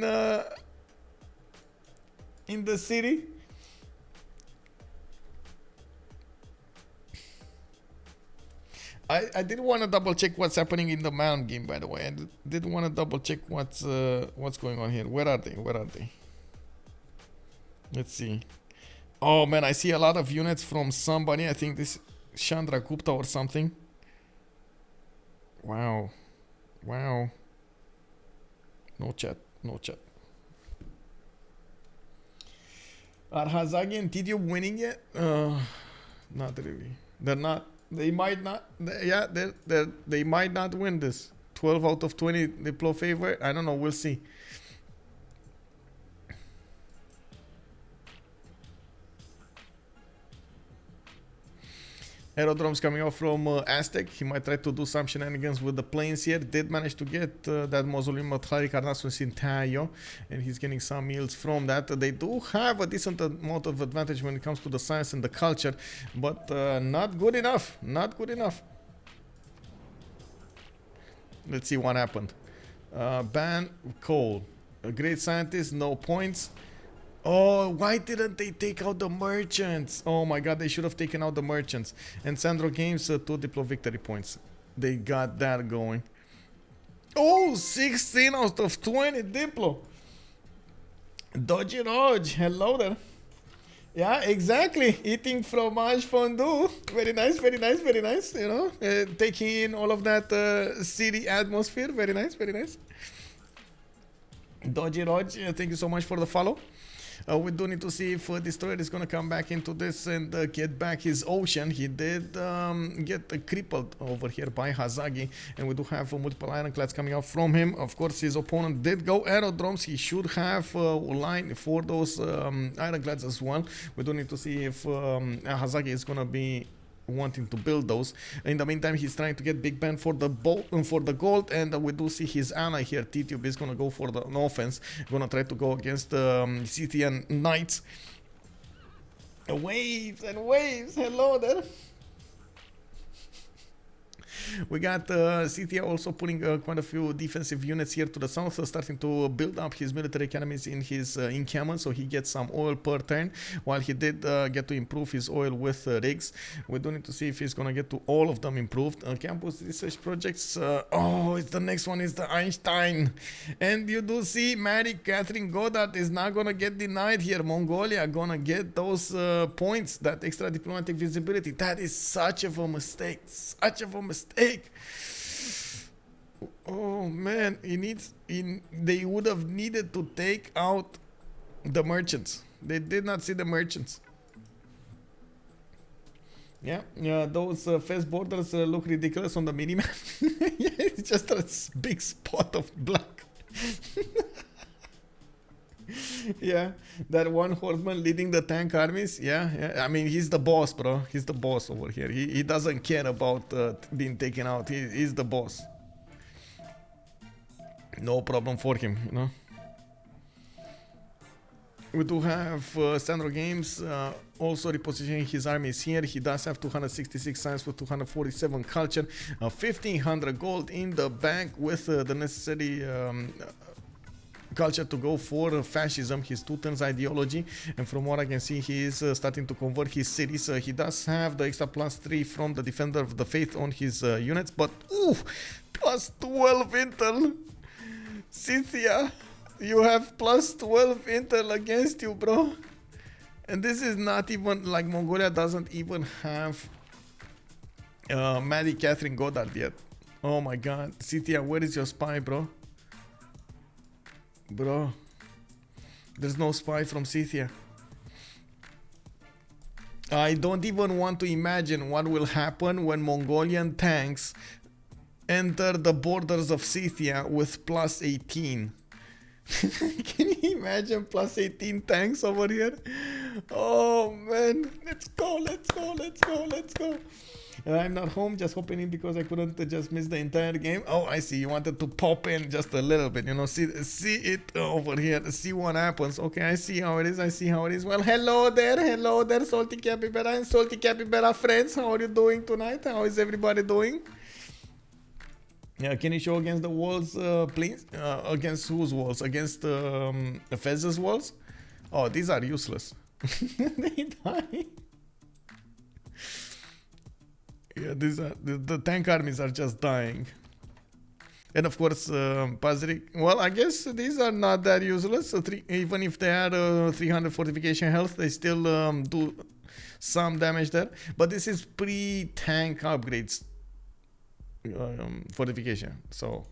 the city. I did want to double check what's happening in the Mound game, by the way. I did want to double check what's going on here. Where are they? Let's see. Oh man, I see a lot of units from somebody. I think this Chandra Gupta or something. Wow. No chat. Are Hazaggi and Tidube winning yet? Not really. They're not. They might not. They might not win this. 12 out of 20 Diplo favor. I don't know. We'll see. Aerodromes coming off from Aztec. He might try to do some shenanigans with the planes here. Did manage to get that mausoleum at Halikarnassus in Tayo, and he's getting some yields from that. They do have a decent amount of advantage when it comes to the science and the culture, but not good enough. Let's see what happened. Ban Cole, a great scientist, no points. Oh, why didn't they take out the merchants? Oh my god, they should have taken out the merchants. And SandroGames 2 Diplo victory points. They got that going. Oh, 16 out of 20 Diplo. Dodgy Dodge, hello there. Yeah, exactly. Eating fromage fondue. Very nice, very nice, very nice. You know, taking in all of that city atmosphere. Very nice, very nice. Dodgy Dodge, thank you so much for the follow. We do need to see if Destroyer is going to come back into this and get back his ocean. He did get crippled over here by Hazaggi, and we do have multiple ironclads coming out from him. Of course, his opponent did go aerodromes. He should have a line for those ironclads as well. We do need to see if Hazaggi is going to be wanting to build those. In the meantime, he's trying to get Big Ben for the gold, and we do see his ally here, Tidube, is gonna go for the offense, gonna try to go against CTN Knights. Waves and waves, hello there. We got CTA also putting quite a few defensive units here to the south, starting to build up his military academies in his encampment, so he gets some oil per turn, while he did get to improve his oil with rigs. We do need to see if he's gonna get to all of them improved. Campus research projects, oh, it's the next one is the Einstein. And you do see Mary Catherine Goddard is not gonna get denied here. Mongolia gonna get those points, that extra diplomatic visibility. That is such of a mistake, such of a mistake. Oh man, they would have needed to take out the merchants. They did not see the merchants. Yeah, those fast borders look ridiculous on the minimap. Yeah, it's just a big spot of black. Yeah, that one horseman leading the tank armies. Yeah, I mean, he's the boss, bro. He's the boss over here. He doesn't care about being taken out. He's the boss. No problem for him, you know. We do have SandroGames also repositioning his armies here. He does have 266 science with 247 culture, 1500 gold in the bank with the necessary culture to go for fascism, his 2 turns ideology, and from what I can see, he is starting to convert his cities. He does have the extra +3 from the Defender of the Faith on his units, but ooh, +12 intel. Scythia, you have +12 intel against you, bro. And this is not even like Mongolia doesn't even have Maddie Catherine Goddard yet. Oh my god, Scythia, where is your spy, bro? Bro, there's no spy from Scythia. I don't even want to imagine what will happen when Mongolian tanks enter the borders of Scythia with +18. Can you imagine +18 tanks over here? Oh man, let's go, let's go, let's go, let's go. I'm not home, just hopping in because I couldn't just miss the entire game. Oh, I see, you wanted to pop in just a little bit, you know, see it over here, see what happens. Okay, I see how it is, I see how it is. Well, hello there, Salty Capybara and Salty Capybara friends. How are you doing tonight? How is everybody doing? Yeah, can you show against the walls, please? Against whose walls? Against Fez's walls? Oh, these are useless. They die. Yeah, these are the tank armies are just dying. And of course, Pazrik. Well, I guess these are not that useless. Even if they had 300 fortification health, they still do some damage there. But this is pre-tank upgrades fortification, so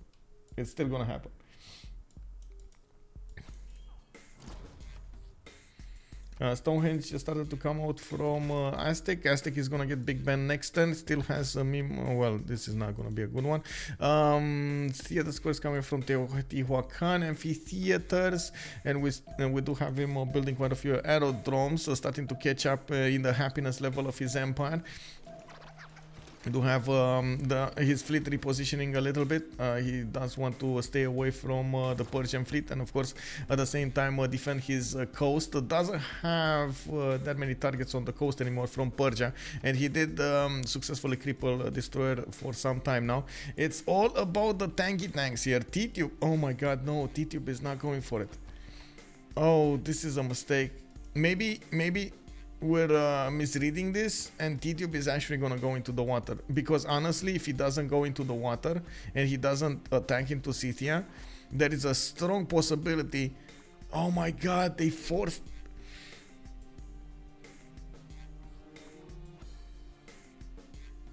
it's still gonna happen. Stonehenge just started to come out from Aztec. Aztec is gonna get Big Ben next turn. Still has a meme. Well, this is not gonna be a good one. Theater scores coming from Teotihuacan amphitheaters, and we do have him building quite a few aerodromes, so starting to catch up in the happiness level of his empire. We do have his fleet repositioning a little bit. He does want to stay away from the Persian fleet, and of course at the same time defend his coast. Doesn't have that many targets on the coast anymore from Persia, and he did successfully cripple Destroyer for some time now. It's all about the tanky tanks here. Tidube, oh my god, no, Tidube is not going for it. Oh, this is a mistake. Maybe we're misreading this, and Tidube is actually gonna go into the water. Because honestly, if he doesn't go into the water and he doesn't attack into Scythia, there is a strong possibility. Oh my god, they forced.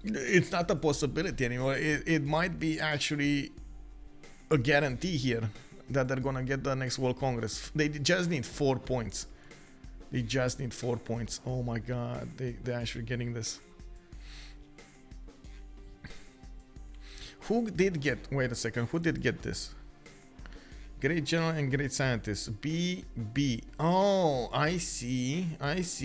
It's not a possibility anymore. It might be actually a guarantee here that they're gonna get the next World Congress. They just need 4 points. They just need 4 points. Oh my god, they're actually getting this. Who did get, wait a second, who did get this? Great General and Great Scientist. B. Oh, I see.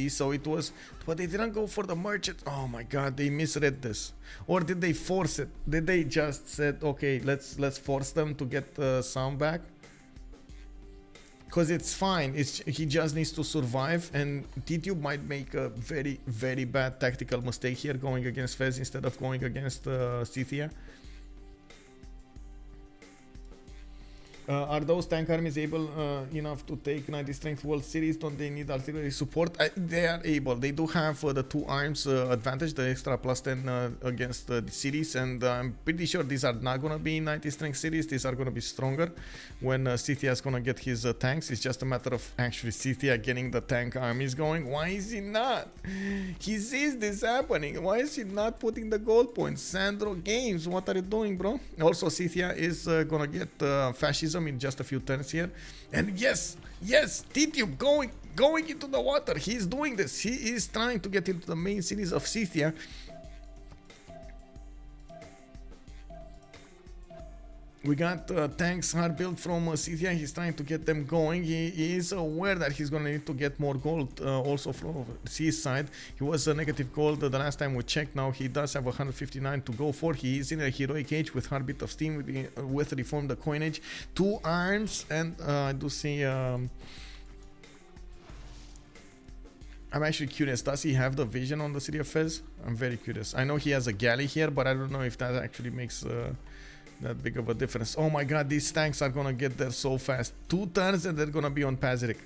So it was, but they didn't go for the merchant. Oh my god, they misread this. Or did they force it? Did they just said, okay, let's force them to get the sound back? Because it's fine. He just needs to survive, and Tidube might make a very, very bad tactical mistake here, going against Fez instead of going against Scythia. Are those tank armies able enough to take 90 strength World Series? Don't they need artillery support? They are able. They do have the 2 arms advantage, the extra plus 10 against the cities, and I'm pretty sure these are not going to be 90 strength cities. These are going to be stronger when Scythia is going to get his tanks. It's just a matter of actually Scythia getting the tank armies going. Why is he not? He sees this happening. Why is he not putting the gold points? SandroGames, what are you doing, bro? Also, Scythia is going to get fascism in just a few turns here, and yes, Tidube going into the water. He's doing this. He is trying to get into the main cities of Scythia. We got tanks are built from Scythia. He's trying to get them going. He is aware that he's going to need to get more gold also from the sea side. He was a negative gold the last time we checked. Now he does have 159 to go for. He is in a heroic age with Heartbeat of Steam with Reform the Coinage. 2 arms, and I do see... I'm actually curious. Does he have the vision on the city of Fez? I'm very curious. I know he has a galley here, but I don't know if that actually makes... that big of a difference. Oh my god, these tanks are gonna get there so fast. 2 turns and they're gonna be on Pazirik.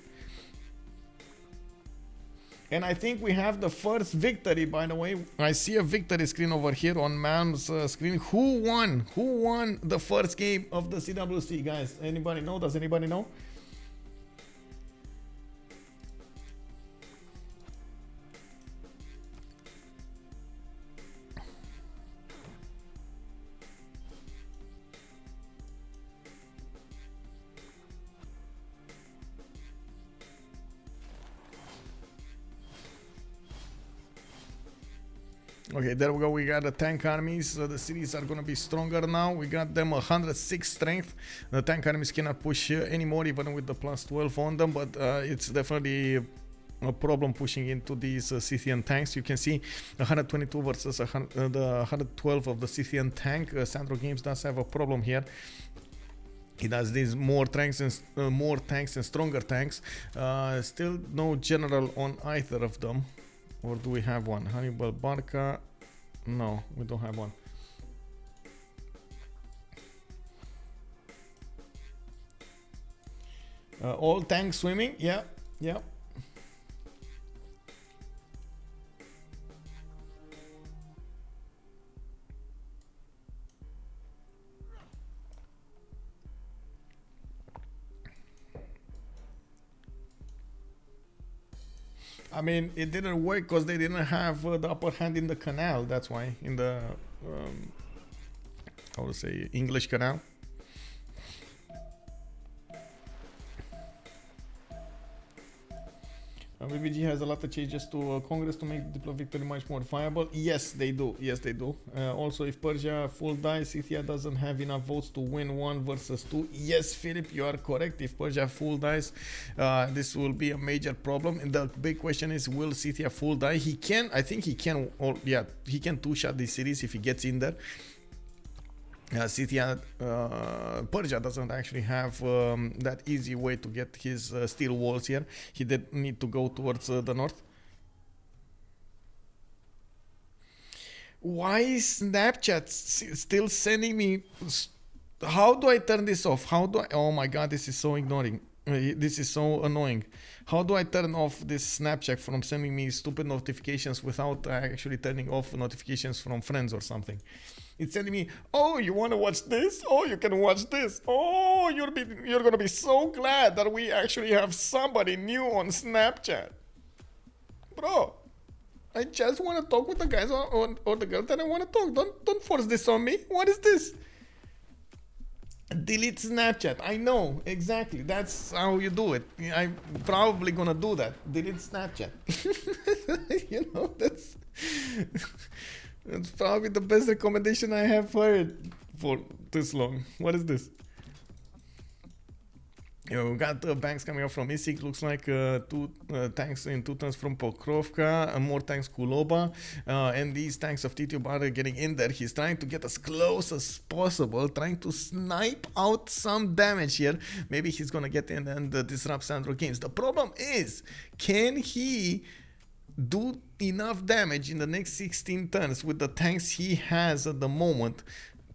And I think we have the first victory, by the way. I see a victory screen over here on Mam's screen. Who won? Who won the first game of the CWC, guys? Anybody know? Does anybody know? Okay, there we go. We got the tank armies. The cities are going to be stronger now. We got them 106 strength. The tank armies cannot push anymore, even with the plus 12 on them, but it's definitely a problem pushing into these Scythian tanks. You can see 122 versus the 112 of the Scythian tank. SandroGames does have a problem here. He does these more tanks and stronger tanks. Still no general on either of them. Or do we have one? Hannibal Barca? No, we don't have one. All tanks swimming? Yeah, yeah. I mean, it didn't work because they didn't have the upper hand in the canal. That's why, in the how to say, English canal. BBG has a lot of changes to Congress to make the Diplo victory much more viable. Yes, they do. Yes, they do. Also, if Persia full dies, Scythia doesn't have enough votes to win 1 versus 2. Yes, Philip, you are correct. If Persia full dies, this will be a major problem. And the big question is, will Scythia full die? He can. I think he can. Or yeah, he can 2-shot these cities if he gets in there. Scythia, Persia doesn't actually have that easy way to get his steel walls here. He did need to go towards the north. Why is Snapchat still sending me? How do I turn this off? How do I? Oh my god, this is so ignoring. This is so annoying. How do I turn off this Snapchat from sending me stupid notifications without actually turning off notifications from friends or something? It's sending me, oh, you want to watch this? Oh, you can watch this. Oh, you're gonna be so glad that we actually have somebody new on Snapchat. Bro, I just want to talk with the guys or the girls that I want to talk. Don't force this on me. What is this? Delete Snapchat. I know, exactly. That's how you do it. I'm probably gonna do that. Delete Snapchat. You know, that's probably the best recommendation I have heard for this long. What is this? We got banks coming up from Isik. Looks like two tanks in 2 turns from Pokrovka, more tanks Kuloba, and these tanks of Tidube are getting in there. He's trying to get as close as possible, trying to snipe out some damage here. Maybe he's gonna get in and disrupt SandroGames. The problem is, can he do enough damage in the next 16 turns with the tanks he has at the moment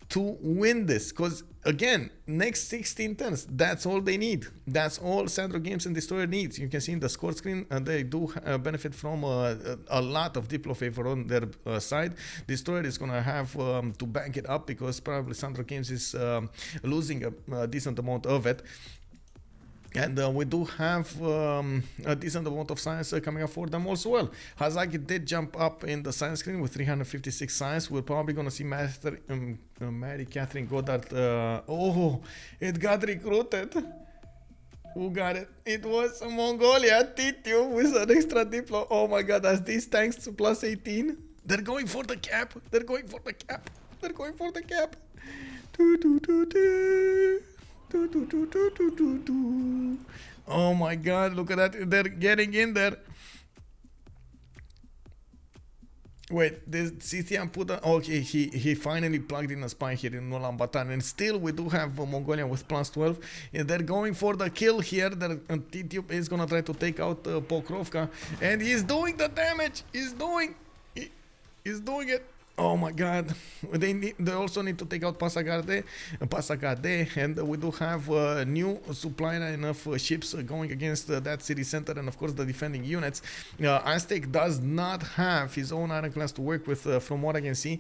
to win this? Because again, next 16 turns, that's all they need. That's all SandroGames and Destroyer needs. You can see in the score screen, they do benefit from a lot of Diplo favor on their side. Destroyer is gonna have to bank it up because probably SandroGames is losing a decent amount of it. And we do have a decent amount of science coming up for them also well. Hazaggi did jump up in the science screen with 356 science. We're probably going to see Mary Catherine Goddard. Oh, it got recruited. Who got it? It was Mongolia, Tidube with an extra Diplo. Oh my god, that's these tanks plus 18. They're going for the cap. They're going for the cap. They're going for the cap. Oh my god, look at that. They're getting in there. Wait, this Scythian put a, okay, he finally plugged in a spy here in Ulaanbaatar, and still we do have Mongolia with plus 12. And they're going for the kill here. Tidube is gonna try to take out Pokrovka, and he's doing the damage. He's doing it. Oh my god, they also need to take out Pasagade, and we do have a new supply line of ships going against that city center, and of course the defending units. Aztec does not have his own ironclads to work with, from what I can see.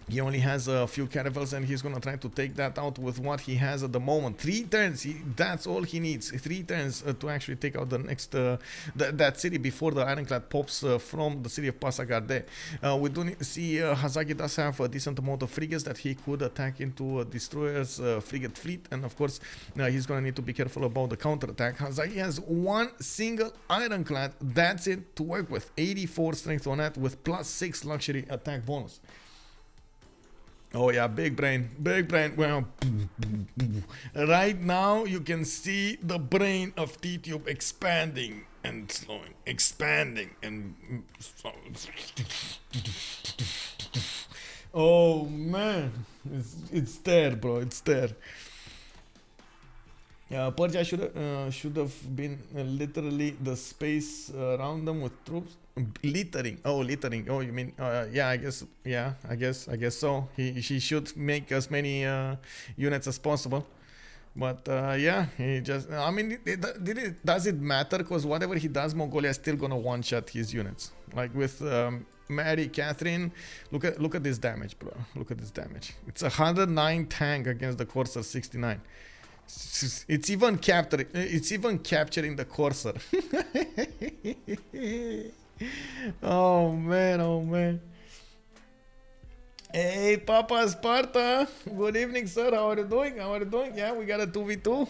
He only has a few caravels, and he's gonna try to take that out with what he has at the moment. 3 turns, that's all he needs. 3 turns to actually take out the next that city before the ironclad pops from the city of Pasagade. We do need to see Hazaggi does have a decent amount of frigates that he could attack into a destroyer's frigate fleet, and of course he's gonna need to be careful about the counterattack. Hazaggi has 1 single ironclad, that's it to work with. 84 strength on that with plus 6 luxury attack bonus. Oh yeah, big brain. Well, right now you can see the brain of Tidube expanding and slowing, expanding and oh man, it's there, bro. It's there. Persia should have been literally the space around them with troops. Littering. Oh, you mean? Yeah, I guess so. She should make as many units as possible. But yeah, he just. I mean, does it matter? Because whatever he does, Mongolia is still gonna one-shot his units. Like with Mary Catherine, look at this damage, bro. Look at this damage. It's 109 tank against the Corsair 69. It's even capturing the Corsair. Oh man. Hey, Papa Sparta. Good evening, sir. How are you doing? Yeah, we got a 2v2.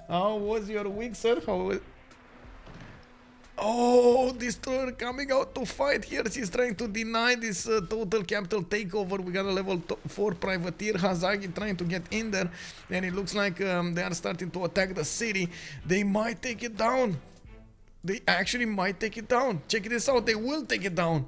How was your week, sir? Oh, Destroyer coming out to fight here. She's trying to deny this total capital takeover. We got a level 4 privateer. Hazaggi trying to get in there. And it looks like they are starting to attack the city. They might take it down. They actually might take it down. Check this out. They will take it down.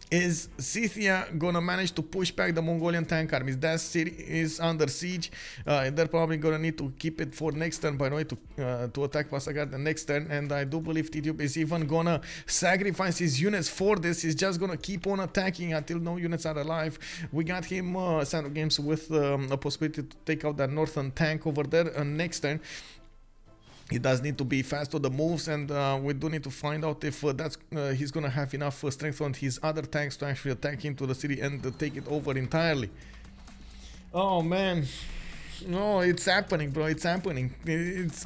Is Scythia gonna manage to push back the Mongolian tank armies? That city is under siege. They're probably gonna need to keep it for next turn, by the way, to attack Pasagard the next turn. And I do believe Tidube is even gonna sacrifice his units for this. He's just gonna keep on attacking until no units are alive. We got him, SandroGames, with a possibility to take out that northern tank over there next turn. He does need to be fast on the moves, and we do need to find out if he's gonna have enough strength on his other tanks to actually attack into the city and take it over entirely. Oh man, no, it's happening, bro. It's happening. It's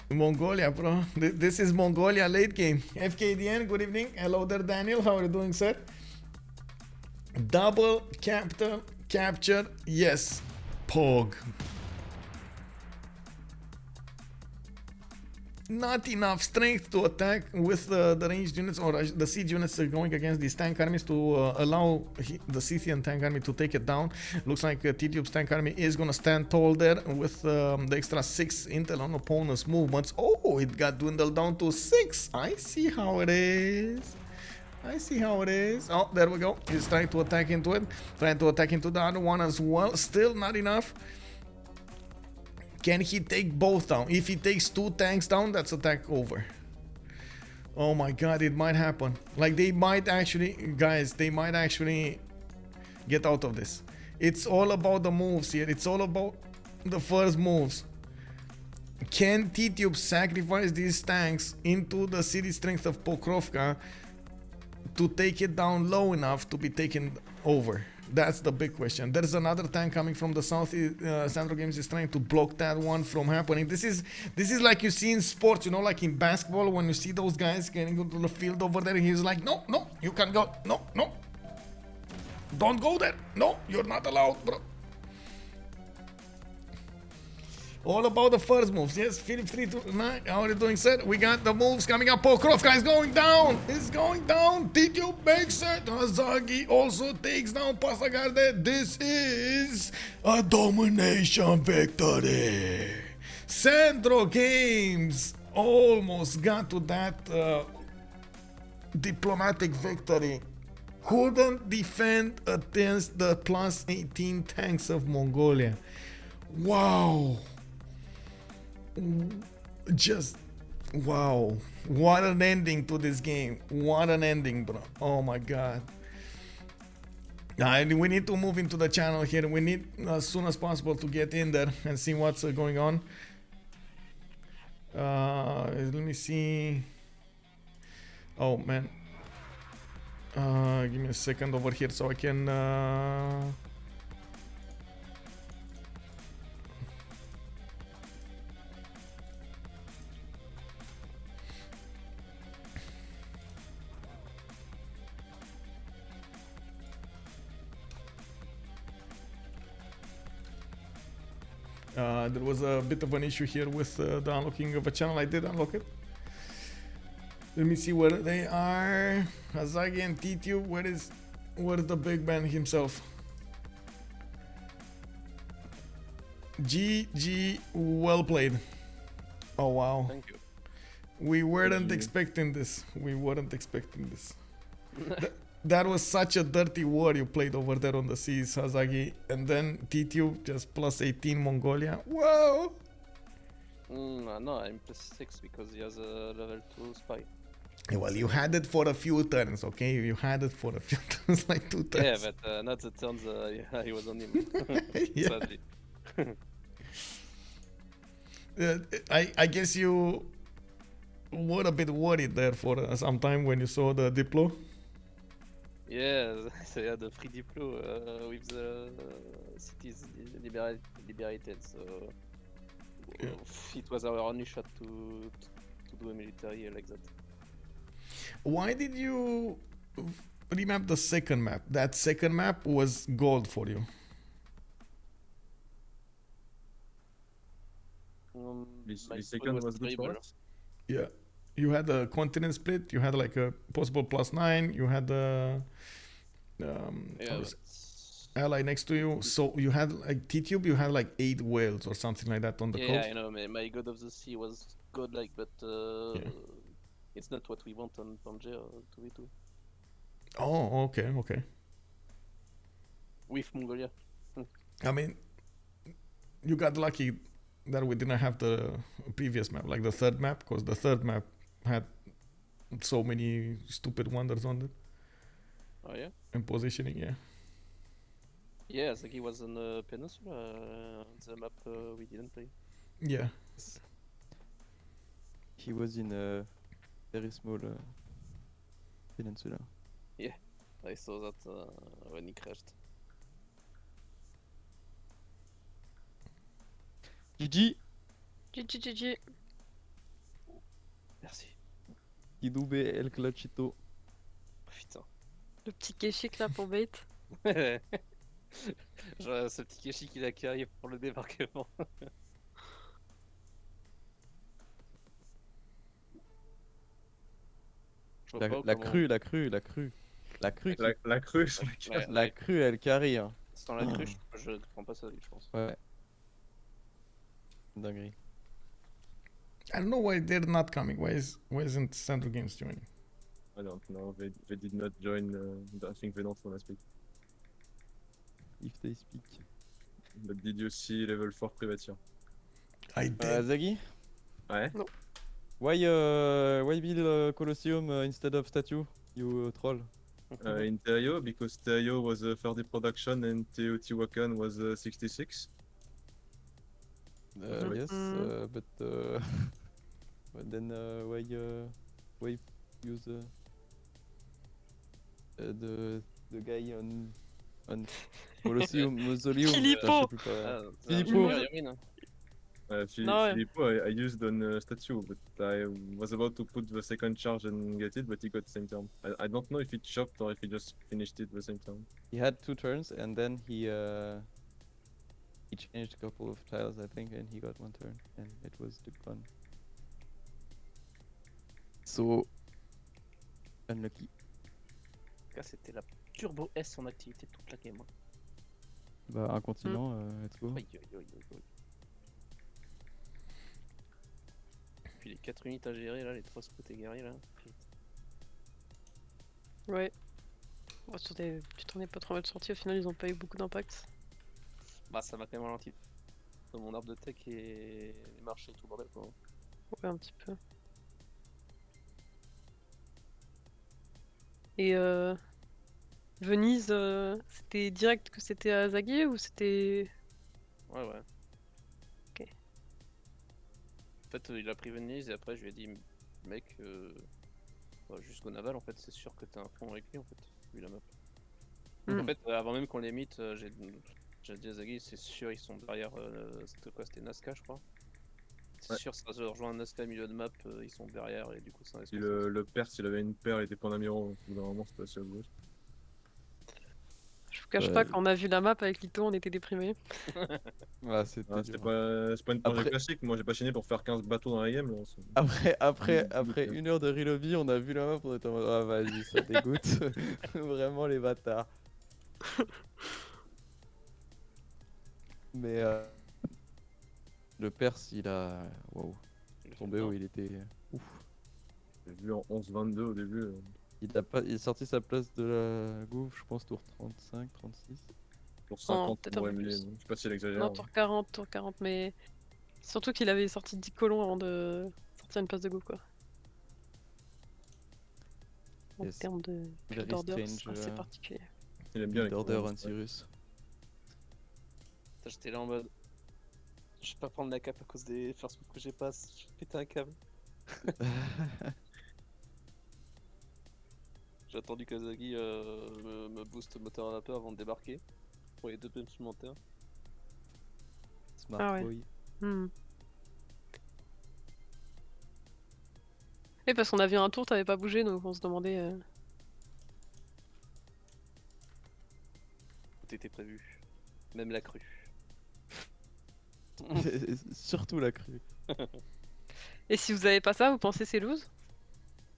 Mongolia, bro. This is Mongolia late game. FKDN, good evening. Hello there, Daniel. How are you doing, sir? Double capital capture, yes. Pog. Not enough strength to attack with the ranged units or the siege units going against these tank armies to allow the Scythian tank army to take it down. Looks like Tidube's tank army is gonna stand tall there with the extra 6 intel on opponent's movements. Oh, it got dwindled down to 6. I see how it is. I see how it is. Oh, there we go. He's trying to attack into it. Trying to attack into the other one as well. Still not enough. Can he take both down? If he takes 2 tanks down, that's attack over. Oh my god, it might happen. Like, they might actually, guys, they might actually get out of this. It's all about the moves here. It's all about the first moves. Can Tidube sacrifice these tanks into the city strength of Pokrovka to take it down low enough to be taken over? That's the big question. There's another tank coming from the south. SandroGames is trying to block that one from happening. This is like you see in sports, you know, like in basketball when you see those guys getting into the field over there. He's like, no, you can't go. No, don't go there. No, you're not allowed, bro. All about the first moves. Yes, Philip 329. How are you doing, sir? We got the moves coming up. Pokrovka is going down. It's going down. Tidube makes it. Hazaggi also takes down Pasagarde. This is a domination victory. SandroGames almost got to that diplomatic victory. Couldn't defend against the plus 18 tanks of Mongolia. Wow. Just wow, what an ending to this game. What an ending, bro. Oh my god. We need to move into the channel here. We need as soon as possible to get in there and see what's going on. Let me see. Oh man, give me a second over here so I can there was a bit of an issue here with the unlocking of a channel. I did unlock it. Let me see where they are. Hazaggi and Tidube. Where's the big man himself? GG, well played. Oh wow. Thank you. We weren't expecting this. We weren't expecting this. That was such a dirty war you played over there on the seas, Hazaggi. And then Tidube just plus 18 Mongolia. Whoa! No, I'm plus 6 because he has a level 2 spy. Yeah, well, you had it for a few turns, okay? You had it for a few turns, like 2 turns. Yeah, but not the turns he was on him. Yeah. Sadly. I guess you were a bit worried there for some time when you saw the Diplo. Yeah, so yeah, the free Diplo with the cities liberated, so Yeah. it was our only shot to do a military like that. Why did you remap the second map? That second map was gold for you. The My second was good for stable. us. Yeah. You had a continent split, you had like a possible +9, you had a Yeah, but ally next to you. So you had like Tidube, you had like 8 whales or something like that on the yeah, coast. I know. My God of the Sea was godlike, but Yeah. it's not what we want on Pangea 2v2. Oh, okay, okay. With Mongolia. I mean, you got lucky that we didn't have the previous map, like the third map, because the third map had so many stupid wonders on it Oh yeah? and positioning. Yeah. Yeah, Hazaggi was on the peninsula, the map we didn't play. Yeah. He was in a very small peninsula. I saw that when he crashed. GG, GG. Merci. Tidube El Clachito. Putain. Le petit Keshik là pour bait. Genre ce petit Keshi qui l'a carré pour le débarquement. Je vois pas La comment- crue, la crue, la crue. La crue, La crue, sur la crue, elle carry. Hein. Sans la crue, je prends pas ça, je pense. Ouais. Dinguerie. I don't know why they're not coming. Why isn't SandroGames joining? I don't know, they did not join, I think they don't wanna speak. If they speak. But did you see level 4 privateer? I did. Hazaggi, Ouais. why build Colosseum instead of statue, you troll? In Terio, because Terio was 30 production and Teotihuacan was 66. Yes, but but then why use the guy on Colosseum Mausoleum? Filippo. Je sais plus quoi. Ah, Filippo. No, Filippo, I used on statue, but I was about to put the second charge and get it, but he got the same turn. I don't know if he chopped or if he just finished it the same turn. He had 2 turns and then he changed a couple of tiles, I think, and he got 1 turn, and it was the gun. So unlucky. C'était la Turbo S en activité toute la game. Bah un continent, let's go. Aïe, aïe, aïe, aïe, aïe. Puis les 4 unités à gérer là, les 3 spots égarés là. Putain. Ouais. Bon, tu t'en es pas trop mal sorti, au final ils ont pas eu beaucoup d'impact. Bah ça m'a quand même ralenti dans mon arbre de tech et les marches et tout le bordel quoi. Ouais, un petit peu. Et Venise, c'était direct que c'était à Hazaggi ou c'était... Ouais ouais. Ok. En fait il a pris Venise et après je lui ai dit mec bah, jusqu'au naval en fait c'est sûr que t'as un pont avec lui en fait, vu la map. Donc, en fait avant même qu'on les meet j'ai dit à Hazaggi c'est sûr ils sont derrière c'était quoi, c'était Nazca je crois. C'est Ouais. sûr ça se rejoint Nazca au milieu de map, ils sont derrière et du coup c'est un Si espace. le Perse, il avait une paire, il était pas en amiro, au bout d'un moment, c'était assez obvious. Je vous cache pas, quand on a vu la map avec Lito, on était déprimés. Voilà, c'était Ah, dur. c'est pas une projet Après- classique, moi j'ai pas chiné pour faire 15 bateaux dans la game. Là, Après 1 heure de relobby, on a vu la map, on était en mode ah vas-y, ça dégoûte. Vraiment les bâtards. Mais le Perse, il a. Waouh. Son BO, il était. Ouf. J'ai vu en 11-22 au début. Il est sorti sa place de la gouffre, je pense, tour 35, 36. Pour 50 peut-être un pour peu Emily, plus. je sais pas si elle exagère. Non, tour 40, mais... Surtout qu'il avait sorti 10 colons avant de sortir une place de go, quoi. En Yes. termes de Very d'order, c'est strange, assez particulier. Il aime bien les Order colons, on Cyrus. Putain, j'étais là en mode. Je vais pas prendre la cape à cause des first moves que j'ai pas, je vais péter un câble. J'ai attendu qu'Azaggi me booste moteur à vapeur avant de débarquer. Pour les 2 PM supplémentaires. Smart Ah ouais. boy. Et parce qu'on a vu un tour, t'avais pas bougé, donc on se demandait... Tout était prévu. Même la crue. Surtout la crue. Et si vous avez pas ça, vous pensez c'est loose?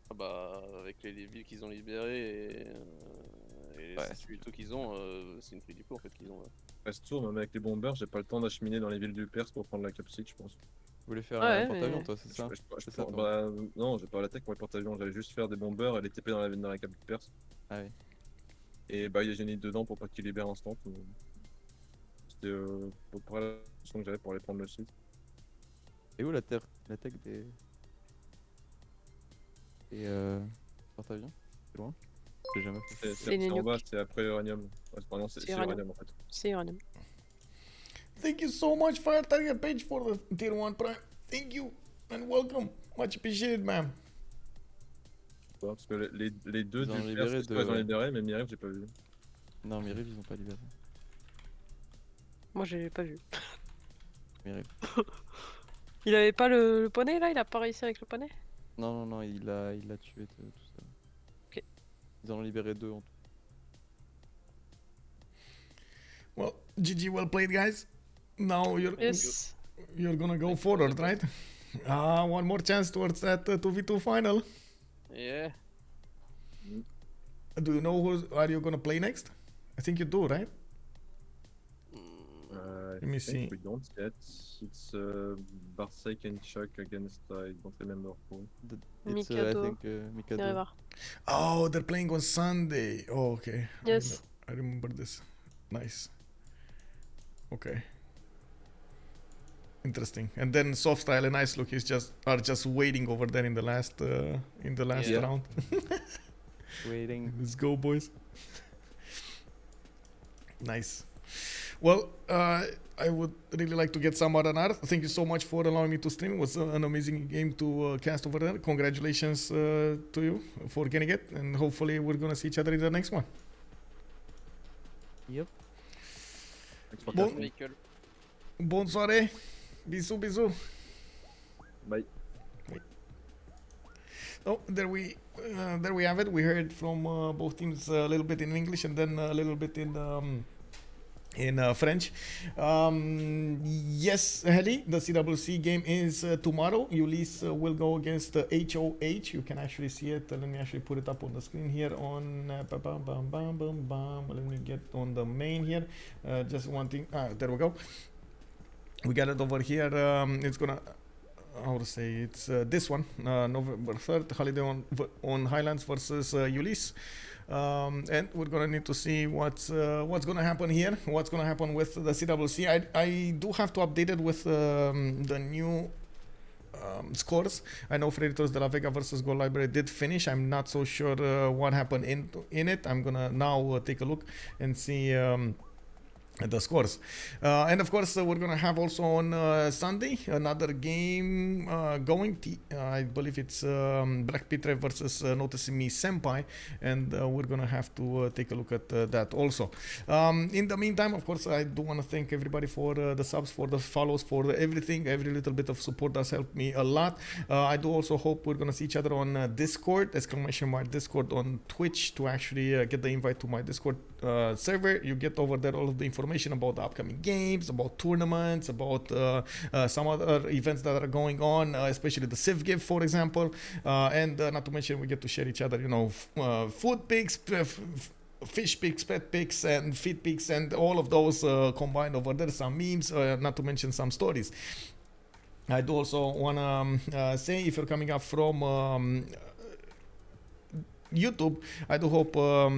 Ah bah, avec les villes qu'ils ont libérées et les Ouais. tutos qu'ils ont, c'est une free du coup en fait qu'ils ont. Reste tour, même avec les bombers, j'ai pas le temps d'acheminer dans les villes du Perse pour prendre la capsule, je pense. Tu voulais faire Ouais, un porte-avions, mais- toi, c'est ça? Je C'est ça, non, j'ai pas la tech pour les porte-avions, j'allais juste faire des bombers et les TP dans la cap du Perse. Ah oui. Et bah, il y a Génie dedans pour pas qu'il libère instant. C'était pour la façon que j'avais pour aller prendre le site. Et où la terre, la tech des. Et porte-avions? C'est loin? J'ai jamais fait. C'est les C'est en bas, nuques. c'est après Uranium. Ouais, pardon, c'est Uranium. Uranium en fait. C'est Uranium. Thank you so much, Fire Target Page, for the tier 1 prime. Thank you and welcome. Much appreciated, man. Ouais, parce que les deux Ils en ont du libéré PS, deux, ils ont ouais. libéré, mais Miriam, j'ai pas vu. Non, mes rives, ils ont pas libéré. Moi, j'ai pas vu. Mes rives. Il avait pas le poney là? Il a pas réussi avec le poney? Non, il l'a tué tout ça. Ok. Ils en ont libéré deux en tout. Well, GG, well played, guys. Now Yes. you're gonna go forward, right? One more chance towards that 2v2 final. Yeah. Do you know who are you gonna play next? I think you do, right? Let me see. We don't yet. It's Barsek and Chuck against I don't remember who. It's I Mikado. think Mikado. Never. Oh, they're playing on Sunday. Oh, okay. Yes. I remember this. Nice. Okay. Interesting. And then Softstyle and Ice Look are just waiting over there in the last Yeah. round. Waiting. Let's go, boys. Nice. Well, I would really like to get some R&R. Thank you so much for allowing me to stream. It was an amazing game to cast over there. Congratulations to you for getting it, and hopefully we're gonna see each other in the next one. Yep. Thanks for Bon. casting. Michael. Bonne soirée. Bisous, bisous. Bye. Oh, there we have it. We heard from both teams a little bit in English and then a little bit in French. Yes, Heli, the CWC game is tomorrow. Ulysse will go against HOH. You can actually see it. Let me actually put it up on the screen here on bam, bam, bam, bam, bam. Let me get on the main here. Just one thing. There we go. We got it over here. It's gonna, how to say, it's this one, November 3rd, Holiday on Highlands versus Ulysse. And we're gonna need to see what's gonna happen here, what's gonna happen with the CWC. I do have to update it with the new scores. I know Frederitos de la Vega versus Gold Library did finish. I'm not so sure what happened in it. I'm gonna now take a look and see the scores. And of course we're gonna have also on Sunday another game going. I believe it's Black Pitre versus Noticing Me Senpai, and we're gonna have to take a look at that also. In the meantime, of course, I do want to thank everybody for the subs, for the follows, for everything. Every little bit of support does help me a lot. I do also hope we're gonna see each other on Discord, !Discord on Twitch, to actually get the invite to my Discord server. You get over there all of the information about the upcoming games, about tournaments, about some other events that are going on, especially the CivGive, for example, and not to mention we get to share each other, you know, food pics, fish pics, pet pics, and feed pics, and all of those combined over there. Some memes, not to mention some stories. I do also want to say, if you're coming up from YouTube, I do hope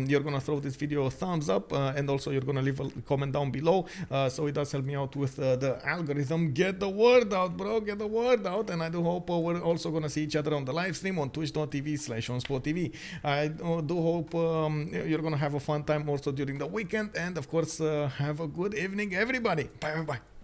you're gonna throw this video a thumbs up, and also you're gonna leave a comment down below, so it does help me out with the algorithm. Get the word out, bro, get the word out. And I do hope we're also gonna see each other on the live stream on twitch.tv/OnSpotTV. I do hope you're gonna have a fun time also during the weekend, and of course have a good evening, everybody. Bye bye bye.